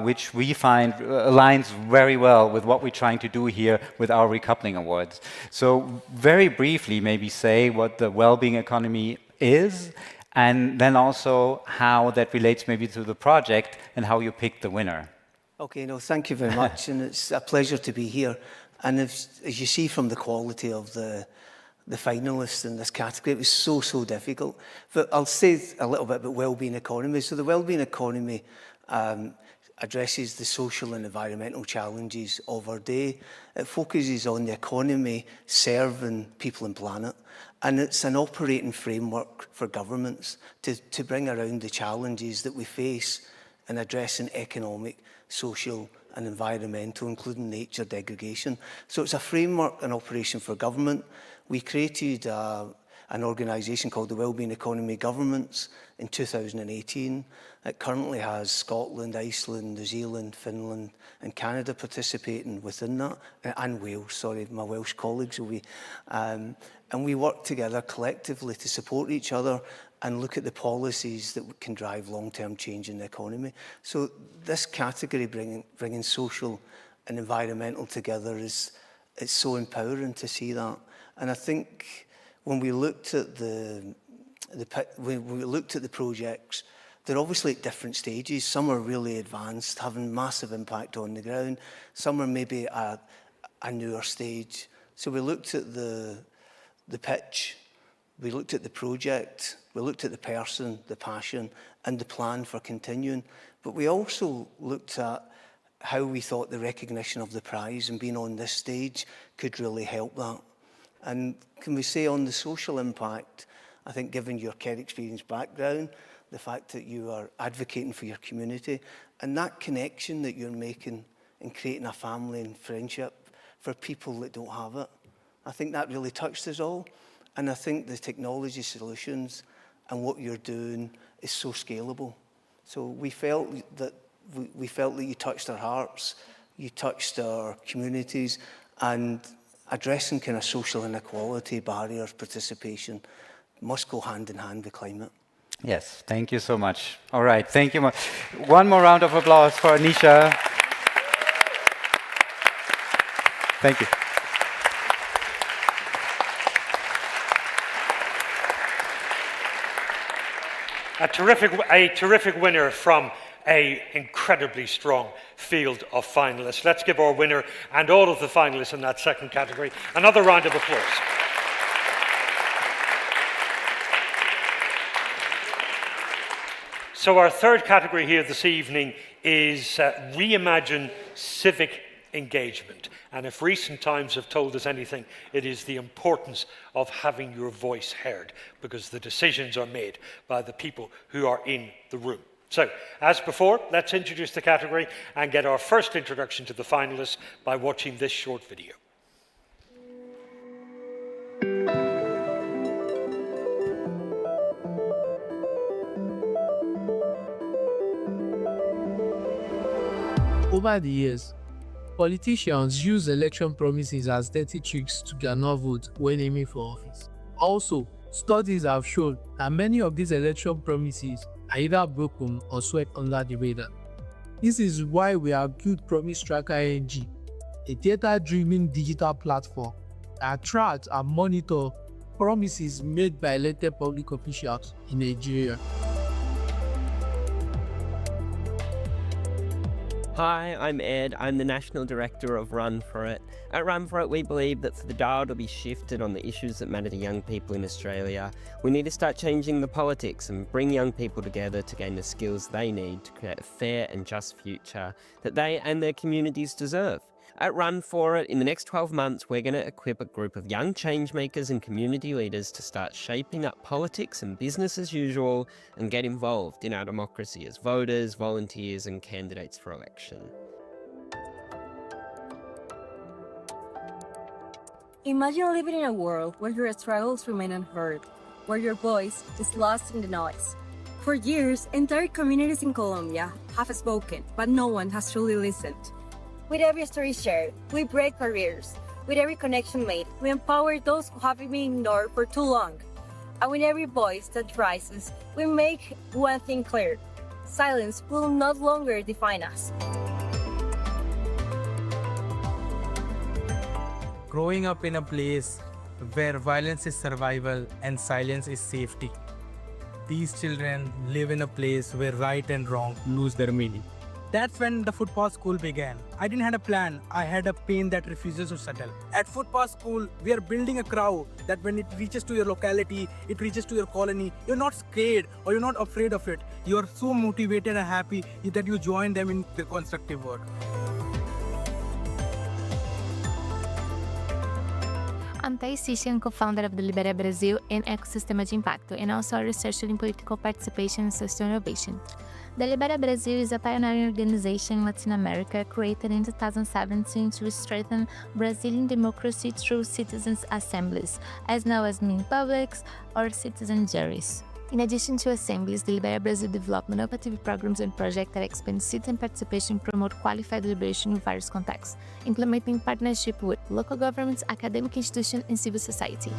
which we find aligns very well with what we're trying to do here with our recoupling awards. So very briefly, maybe say what the well-being economy is, and then also how that relates maybe to the project and how you pick the winner. Okay, no, thank you very much, and it's a pleasure to be here. And as you see from the quality of the finalists in this category, it was so difficult. But I'll say a little bit about well-being economy. So the well-being economy addresses the social and environmental challenges of our day. It focuses on the economy serving people and planet. And it's an operating framework for governments to bring around the challenges that we face in addressing economic, social and environmental, including nature degradation. So it's a framework and operation for government. We created an organisation called the Wellbeing Economy Governments in 2018. It currently has Scotland, Iceland, New Zealand, Finland and Canada participating within that, and Wales, sorry, my Welsh colleagues will be. And we work together collectively to support each other and look at the policies that can drive long-term change in the economy. So this category, bringing social and environmental together, it's so empowering to see that. And I think when we looked at the projects, they're obviously at different stages. Some are really advanced, having massive impact on the ground. Some are maybe at a newer stage. So we looked at the pitch, we looked at the project, we looked at the person, the passion, and the plan for continuing. But we also looked at how we thought the recognition of the prize and being on this stage could really help that. And can we say on the social impact, I think given your care experience background, the fact that you are advocating for your community, and that connection that you're making in creating a family and friendship for people that don't have it, I think that really touched us all. And I think the technology solutions and what you're doing is so scalable. So we felt that you touched our hearts, you touched our communities, and addressing kind of social inequality, barriers, participation must go hand in hand with climate. Yes, thank you so much. All right, thank you. One more round of applause for Anisha. Thank you. A terrific winner from an incredibly strong field of finalists. Let's give our winner and all of the finalists in that second category another round of applause. So our third category here this evening is Reimagine Civic Engagement. And if recent times have told us anything, it is the importance of having your voice heard, because the decisions are made by the people who are in the room. So, as before, let's introduce the category and get our first introduction to the finalists by watching this short video. Over the years, politicians use election promises as dirty tricks to garner votes when aiming for office. Also, studies have shown that many of these election promises are either broken or swept under the radar. This is why we have built Promise Tracker NG, a data-driven digital platform that tracks and monitors promises made by elected public officials in Nigeria. Hi, I'm Ed. I'm the National Director of Run For It. At Run For It, we believe that for the dial to be shifted on the issues that matter to young people in Australia, we need to start changing the politics and bring young people together to gain the skills they need to create a fair and just future that they and their communities deserve. At Run For It, in the next 12 months, we're going to equip a group of young changemakers and community leaders to start shaping up politics and business as usual and get involved in our democracy as voters, volunteers and candidates for election. Imagine living in a world where your struggles remain unheard, where your voice is lost in the noise. For years, entire communities in Colombia have spoken, but no one has truly listened. With every story shared, we break barriers. With every connection made, we empower those who have been ignored for too long. And with every voice that rises, we make one thing clear: silence will no longer define us. Growing up in a place where violence is survival and silence is safety. These children live in a place where right and wrong lose their meaning. That's when the football school began. I didn't have a plan, I had a pain that refuses to settle. At football school, we are building a crowd that when it reaches to your locality, it reaches to your colony, you're not scared or you're not afraid of it. You're so motivated and happy that you join them in the constructive work. I'm Thais Sician, co-founder of Delibera Brasil and Ecosistema de Impacto, and also a researcher in political participation and social innovation. Delibera Brasil is a pioneering organization in Latin America created in 2017 to strengthen Brazilian democracy through citizens' assemblies, as known as mini-publics or citizen juries. In addition to assemblies, Delibera Brasil developed innovative programs and projects that expand citizen participation and promote qualified deliberation in various contexts, implementing partnership with local governments, academic institutions, and civil society.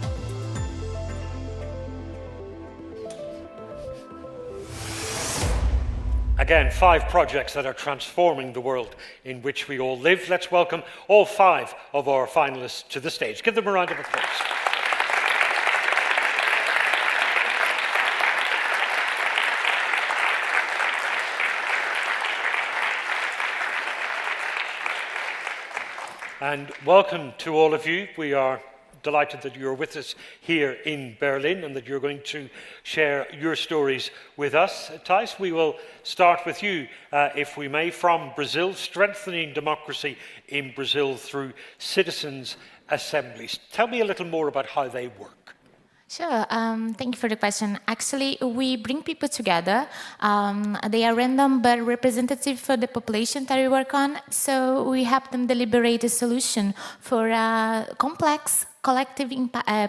Again, 5 projects that are transforming the world in which we all live. Let's welcome all 5 of our finalists to the stage. Give them a round of applause. And welcome to all of you. We are delighted that you're with us here in Berlin and that you're going to share your stories with us. Thais, we will start with you, if we may, from Brazil, strengthening democracy in Brazil through citizens' assemblies. Tell me a little more about how they work. Sure. Thank you for the question. Actually, we bring people together. They are random but representative for the population that we work on. So we help them deliberate a solution for a complex collective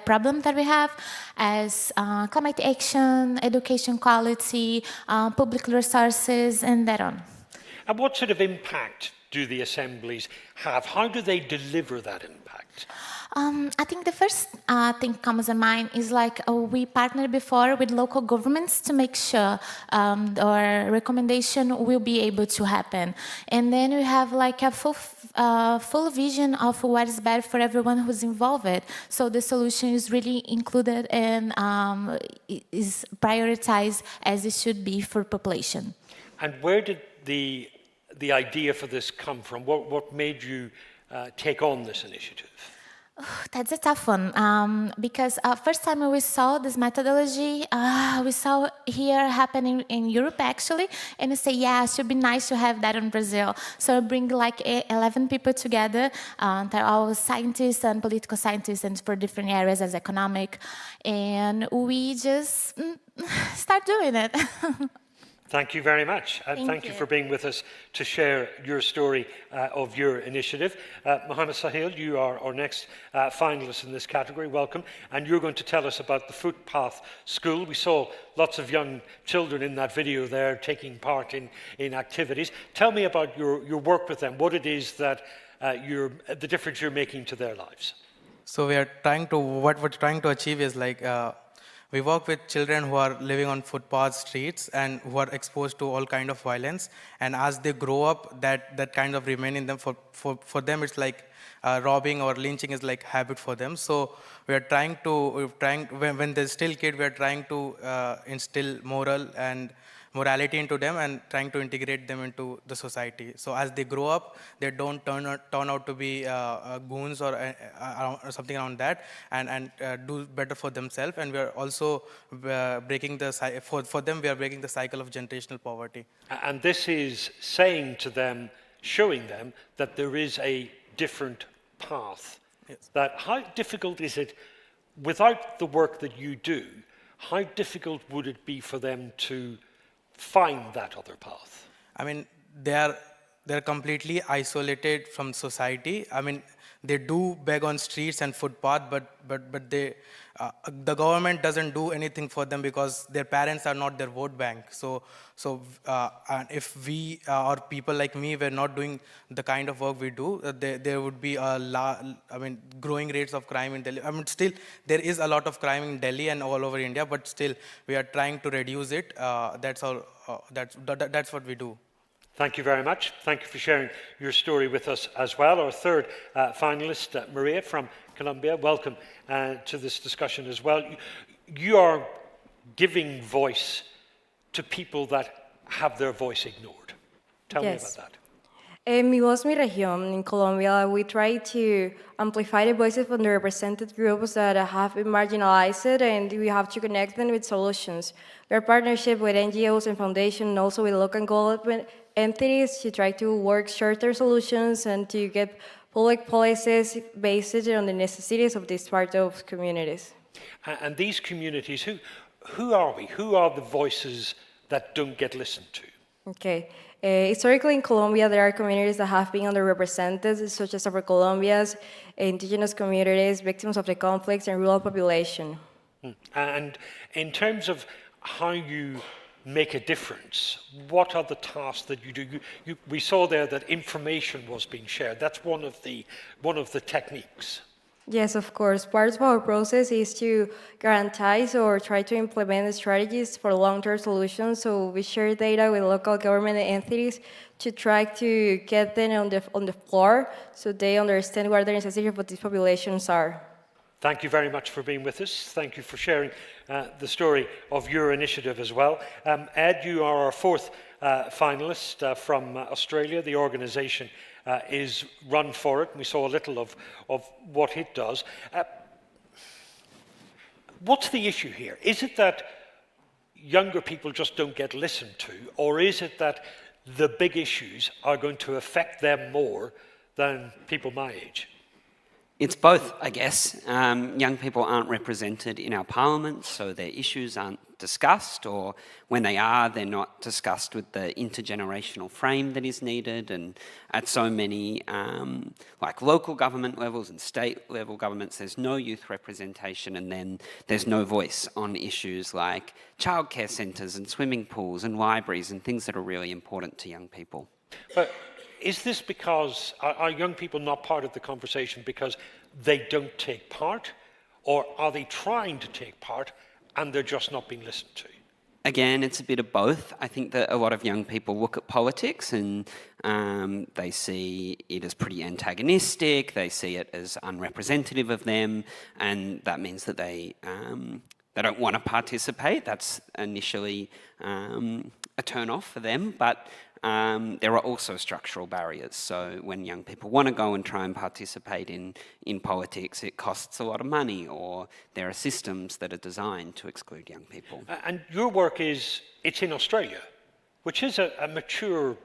problem that we have as climate action, education quality, public resources, and that on. And what sort of impact do the assemblies have? How do they deliver that impact? I think the first thing comes to mind is like we partnered before with local governments to make sure our recommendation will be able to happen. And then we have like a full vision of what is better for everyone who's involved. So the solution is really included and is prioritized as it should be for population. And where did the idea for this come from? What made you take on this initiative? That's a tough one because first time we saw this methodology, we saw here happening in Europe actually, and we say, yeah, it should be nice to have that in Brazil. So bring like 11 people together, they're all scientists and political scientists and for different areas as economic, and we just start doing it. Thank you very much. Thank you for being with us to share your story of your initiative. Mohammed Sahil, you are our next finalist in this category. Welcome. And you're going to tell us about the Footpath School. We saw lots of young children in that video there taking part in activities. Tell me about your work with them, what it is that the difference you're making to their lives. So what we're trying to achieve is like, we work with children who are living on footpath streets and who are exposed to all kind of violence. And as they grow up, that kind of remain in them. For them, it's like robbing or lynching is like habit for them. So we're trying when they're still kid, we're trying to instill moral and morality into them and trying to integrate them into the society. So as they grow up, they don't turn out to be goons or something around that, and do better for themselves. And we are also breaking the for them. We are breaking the cycle of generational poverty. And this is saying to them, showing them that there is a different path. Yes. That how difficult is it, without the work that you do, how difficult would it be for them to find that other path? I mean, they're completely isolated from society. I mean, they do beg on streets and footpath, but they the government doesn't do anything for them because their parents are not their vote bank. So and if we or people like me were not doing the kind of work we do, there would be growing rates of crime in Delhi. I mean, still there is a lot of crime in Delhi and all over India, but still we are trying to reduce it. That's all. That's what we do. Thank you very much. Thank you for sharing your story with us as well. Our third finalist, Maria from Colombia, welcome to this discussion as well. You are giving voice to people that have their voice ignored. Tell me about that. Mi Voz, Mi Región, in Colombia, we try to amplify the voices of underrepresented groups that have been marginalized, and we have to connect them with solutions. We are partnership with NGOs and foundations, and also with local government entities to try to work short-term solutions and to get public policies based on the necessities of this part of communities. And these communities, who are we? Who are the voices that don't get listened to? Okay. Historically in Colombia, there are communities that have been underrepresented, such as Afro-Colombians, indigenous communities, victims of the conflicts, and rural population. And in terms of how you make a difference, what are the tasks that you do? We saw there that information was being shared. That's one of the techniques. Yes, of course. Part of our process is to guarantee or try to implement strategies for long-term solutions. So we share data with local government entities to try to get them on the floor so they understand what the necessities of these populations are. Thank you very much for being with us. Thank you for sharing the story of your initiative as well. Ed, you are our fourth finalist from Australia. The organisation is Run For It. We saw a little of what it does. What's the issue here? Is it that younger people just don't get listened to, or is it that the big issues are going to affect them more than people my age? It's both, I guess. Young people aren't represented in our parliament, so their issues aren't discussed, or when they are, they're not discussed with the intergenerational frame that is needed. And at so many like local government levels and state level governments, there's no youth representation, and then there's no voice on issues like childcare centres and swimming pools and libraries and things that are really important to young people. But is this because, are young people not part of the conversation because they don't take part, or are they trying to take part and they're just not being listened to? Again, it's a bit of both. I think that a lot of young people look at politics and they see it as pretty antagonistic, they see it as unrepresentative of them, and that means that they don't want to participate. That's initially a turn-off for them, but there are also structural barriers. So when young people want to go and try and participate in politics, it costs a lot of money, or there are systems that are designed to exclude young people. And your work it's in Australia, which is a mature,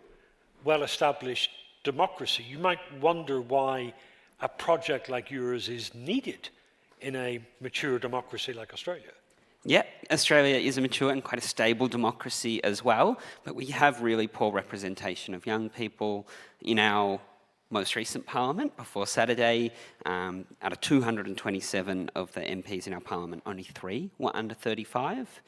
well-established democracy. You might wonder why a project like yours is needed in a mature democracy like Australia. Yeah, Australia is a mature and quite a stable democracy as well, but we have really poor representation of young people. In our most recent parliament, before Saturday, out of 227 of the MPs in our parliament, only 3 were under 35.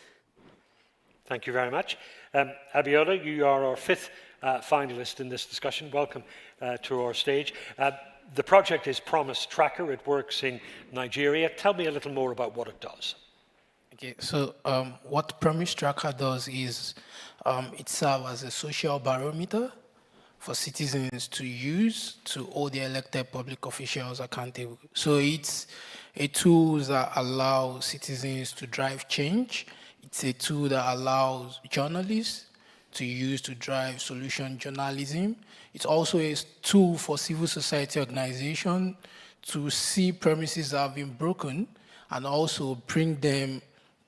Thank you very much. Abiola, you are our 5th finalist in this discussion. Welcome to our stage. The project is Promise Tracker. It works in Nigeria. Tell me a little more about what it does. Okay, so what Promise Tracker does is it serves as a social barometer for citizens to use to hold the elected public officials accountable. So it's a tool that allows citizens to drive change It's a tool that allows journalists to use to drive solution journalism. It's also a tool for civil society organizations to see premises that have been broken and also bring them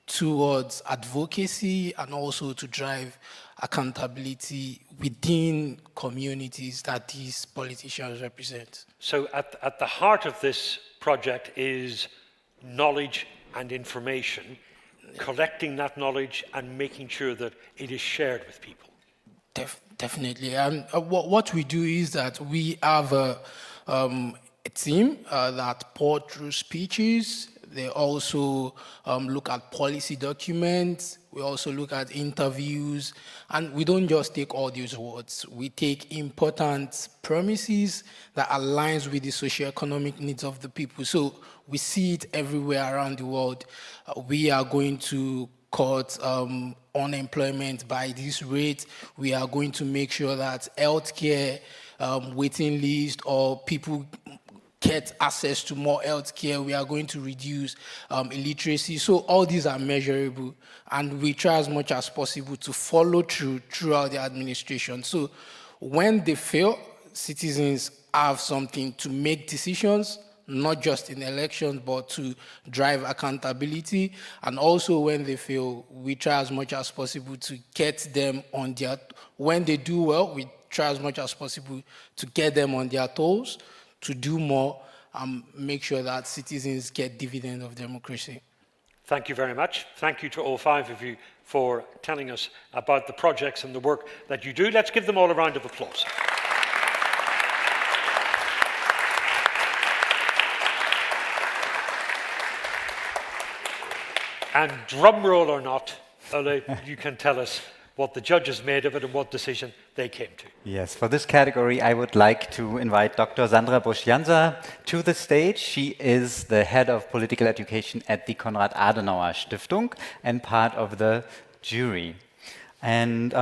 towards advocacy and also to drive accountability within communities that these politicians represent. So at the heart of this project is knowledge and information, collecting that knowledge and making sure that it is shared with people. Definitely. And what we do is that we have a team that pour through speeches. They also look at policy documents. We also look at interviews. And we don't just take all these words. We take important premises that aligns with the socioeconomic needs of the people. So we see it everywhere around the world. We are going to cut unemployment by this rate. We are going to make sure that healthcare waiting list or people get access to more healthcare. We are going to reduce illiteracy. So all these are measurable, and we try as much as possible to follow throughout the administration. So when they fail, citizens have something to make decisions, not just in elections, but to drive accountability. And also when they fail, we try as much as possible to get them on their, when they do well, we try as much as possible to get them on their toes, to do more, and make sure that citizens get dividend of democracy. Thank you very much. Thank you to all five of you for telling us about the projects and the work that you do. Let's give them all a round of applause. And drum roll or not, Alaa, you can tell us what the judges made of it and what decision they came to. Yes, for this category, I would like to invite Dr. Sandra Busch-Jansa to the stage. She is the head of political education at the Konrad Adenauer Stiftung and part of the jury. And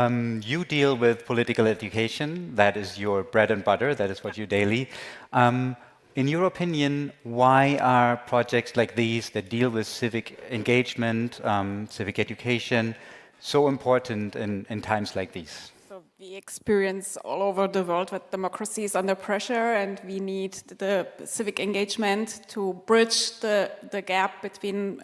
you deal with political education. That is your bread and butter. That is what you daily. In your opinion, why are projects like these that deal with civic engagement, civic education, so important in times like these? So we experience all over the world that democracy is under pressure, and we need the civic engagement to bridge the gap between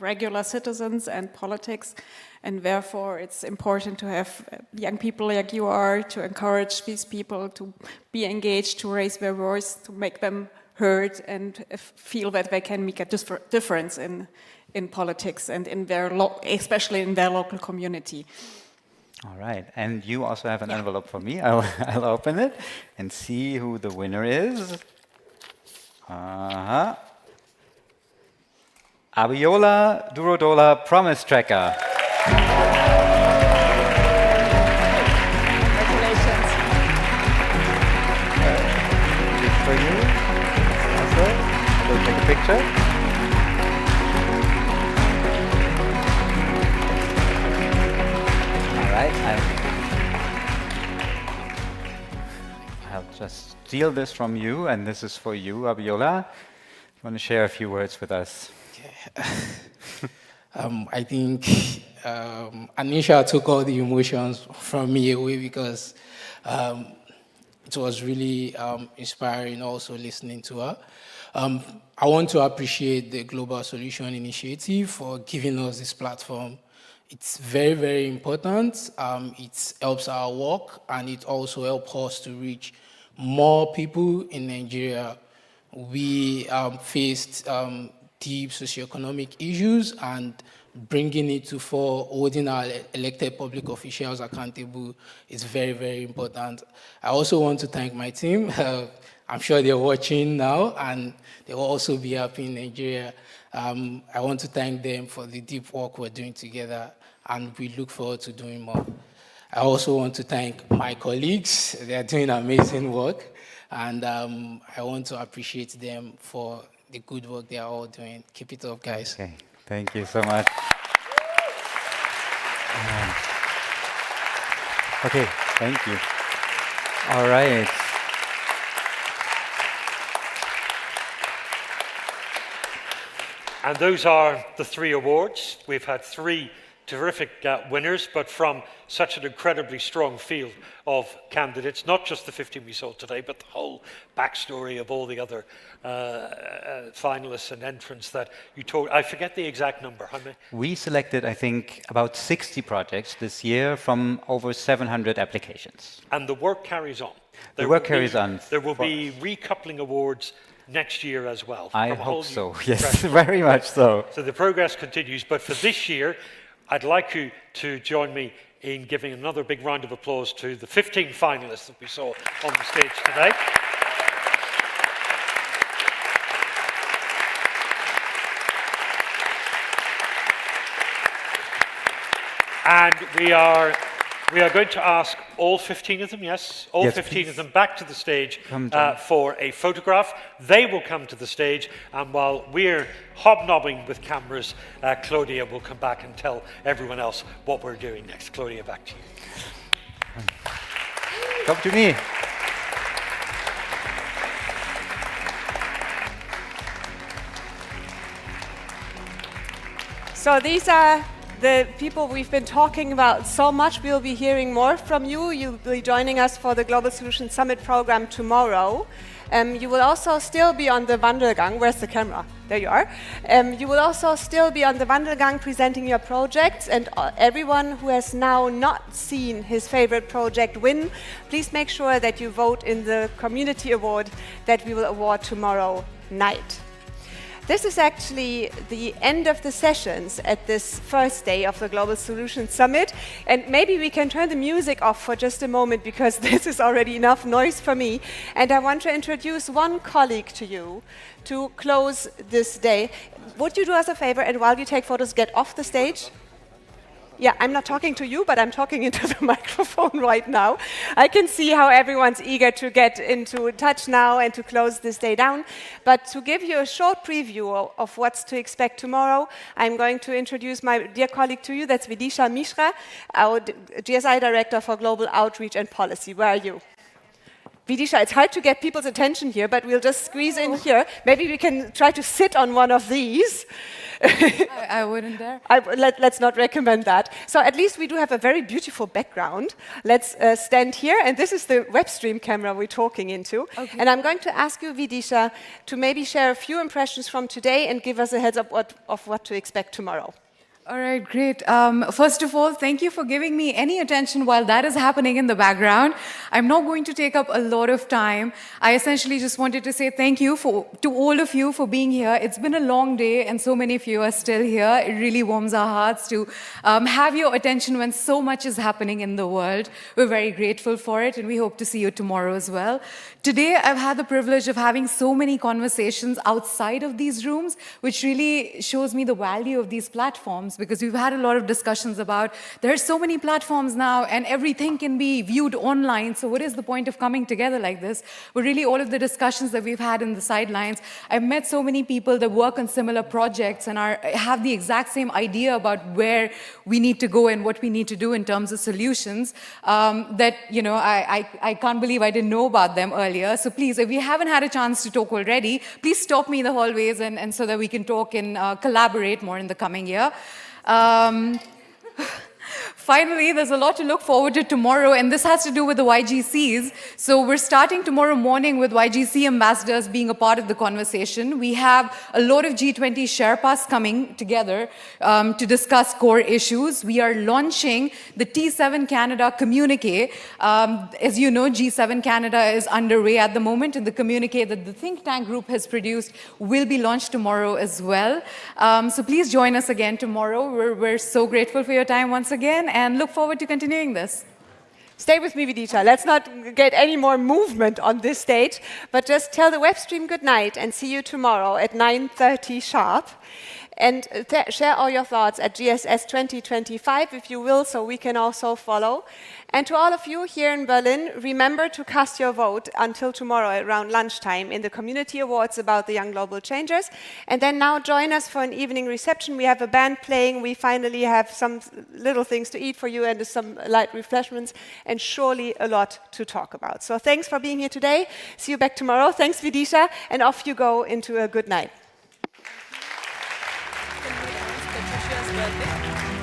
regular citizens and politics. And therefore, it's important to have young people like you are, to encourage these people to be engaged, to raise their voice, to make them heard, and feel that they can make a difference in politics and in their especially in their local community. All right, and you also have an envelope for me. I'll open it and see who the winner is. Abiola Durodola Promise Tracker. Congratulations. This for you. Also, we'll take a picture. All right, I'll just steal this from you, and this is for you, Abiola. You want to share a few words with us? I think Anisha took all the emotions from me away because it was really inspiring also listening to her. I want to appreciate the Global Solution Initiative for giving us this platform. It's very, very important. It helps our work, and it also helps us to reach more people in Nigeria. We faced deep socioeconomic issues, and bringing it to fore, holding our elected public officials accountable is very, very important. I also want to thank my team. I'm sure they're watching now, and they will also be happy in Nigeria. I want to thank them for the deep work we're doing together, and we look forward to doing more. I also want to thank my colleagues. They are doing amazing work, and I want to appreciate them for the good work they are all doing. Keep it up, guys. Okay, thank you so much. Okay, thank you. All right. And those are the three awards. We've had three terrific winners, but from such an incredibly strong field of candidates, not just the 15 we saw today, but the whole backstory of all the other finalists and entrants that you told. I forget the exact number. How many? We selected, I think, about 60 projects this year from over 700 applications. And the work carries on. The work carries on. There will be recoupling awards next year as well. I hope so, yes, very much so. So the progress continues, but for this year, I'd like you to join me in giving another big round of applause to the 15 finalists that we saw on the stage today. And we are going to ask all 15 of them, yes? All 15 of them back to the stage for a photograph. They will come to the stage, and while we're hobnobbing with cameras, Claudia will come back and tell everyone else what we're doing next. Claudia, back to you. Come to me. So these are the people we've been talking about so much. We'll be hearing more from you. You'll be joining us for the Global Solutions Summit program tomorrow. You will also still be on the Wandelgang. Where's the camera? There you are. You will also still be on the Wandelgang presenting your projects, and everyone who has now not seen his favorite project win, please make sure that you vote in the community award that we will award tomorrow night. This is actually the end of the sessions at this first day of the Global Solutions Summit. And maybe we can turn the music off for just a moment, because this is already enough noise for me. And I want to introduce one colleague to you to close this day. Would you do us a favor, and while you take photos, get off the stage? Yeah, I'm not talking to you, but I'm talking into the microphone right now. I can see how everyone's eager to get into touch now and to close this day down. But to give you a short preview of what's to expect tomorrow, I'm going to introduce my dear colleague to you. That's Vidisha Mishra, our GSI Director for Global Outreach and Policy. Where are you? Vidisha, it's hard to get people's attention here, but we'll just squeeze in here. Maybe we can try to sit on one of these. I wouldn't dare. Let's not recommend that. So at least we do have a very beautiful background. Let's stand here, and this is the web stream camera we're talking into. Okay. And I'm going to ask you, Vidisha, to maybe share a few impressions from today and give us a heads up of what to expect tomorrow. All right, great. First of all, thank you for giving me any attention while that is happening in the background. I'm not going to take up a lot of time. I essentially just wanted to say thank you to all of you for being here. It's been a long day, and so many of you are still here. It really warms our hearts to have your attention when so much is happening in the world. We're very grateful for it, and we hope to see you tomorrow as well. Today, I've had the privilege of having so many conversations outside of these rooms, which really shows me the value of these platforms, because we've had a lot of discussions about there are so many platforms now and everything can be viewed online. So what is the point of coming together like this? But really all of the discussions that we've had in the sidelines, I've met so many people that work on similar projects and have the exact same idea about where we need to go and what we need to do in terms of solutions that, you know, I can't believe I didn't know about them earlier. So please, if you haven't had a chance to talk already, please stop me in the hallways and so that we can talk and collaborate more in the coming year. Finally, there's a lot to look forward to tomorrow, and this has to do with the YGCs. So we're starting tomorrow morning with YGC ambassadors being a part of the conversation. We have a lot of G20 Sherpas coming together to discuss core issues. We are launching the T7 Canada communique. As you know, G7 Canada is underway at the moment, and the communique that the think tank group has produced will be launched tomorrow as well. So please join us again tomorrow. We're so grateful for your time once again, and look forward to continuing this. Stay with me, Vidisha. Let's not get any more movement on this stage, but just tell the web stream good night and see you tomorrow at 9:30 sharp. And share all your thoughts at GSS2025, if you will, so we can also follow. And to all of you here in Berlin, remember to cast your vote until tomorrow around lunchtime in the community awards about the Young Global Changers. And then now join us for an evening reception. We have a band playing. We finally have some little things to eat for you and some light refreshments, and surely a lot to talk about. So thanks for being here today. See you back tomorrow. Thanks, Vidisha. And off you go into a good night. Patricia's birthday.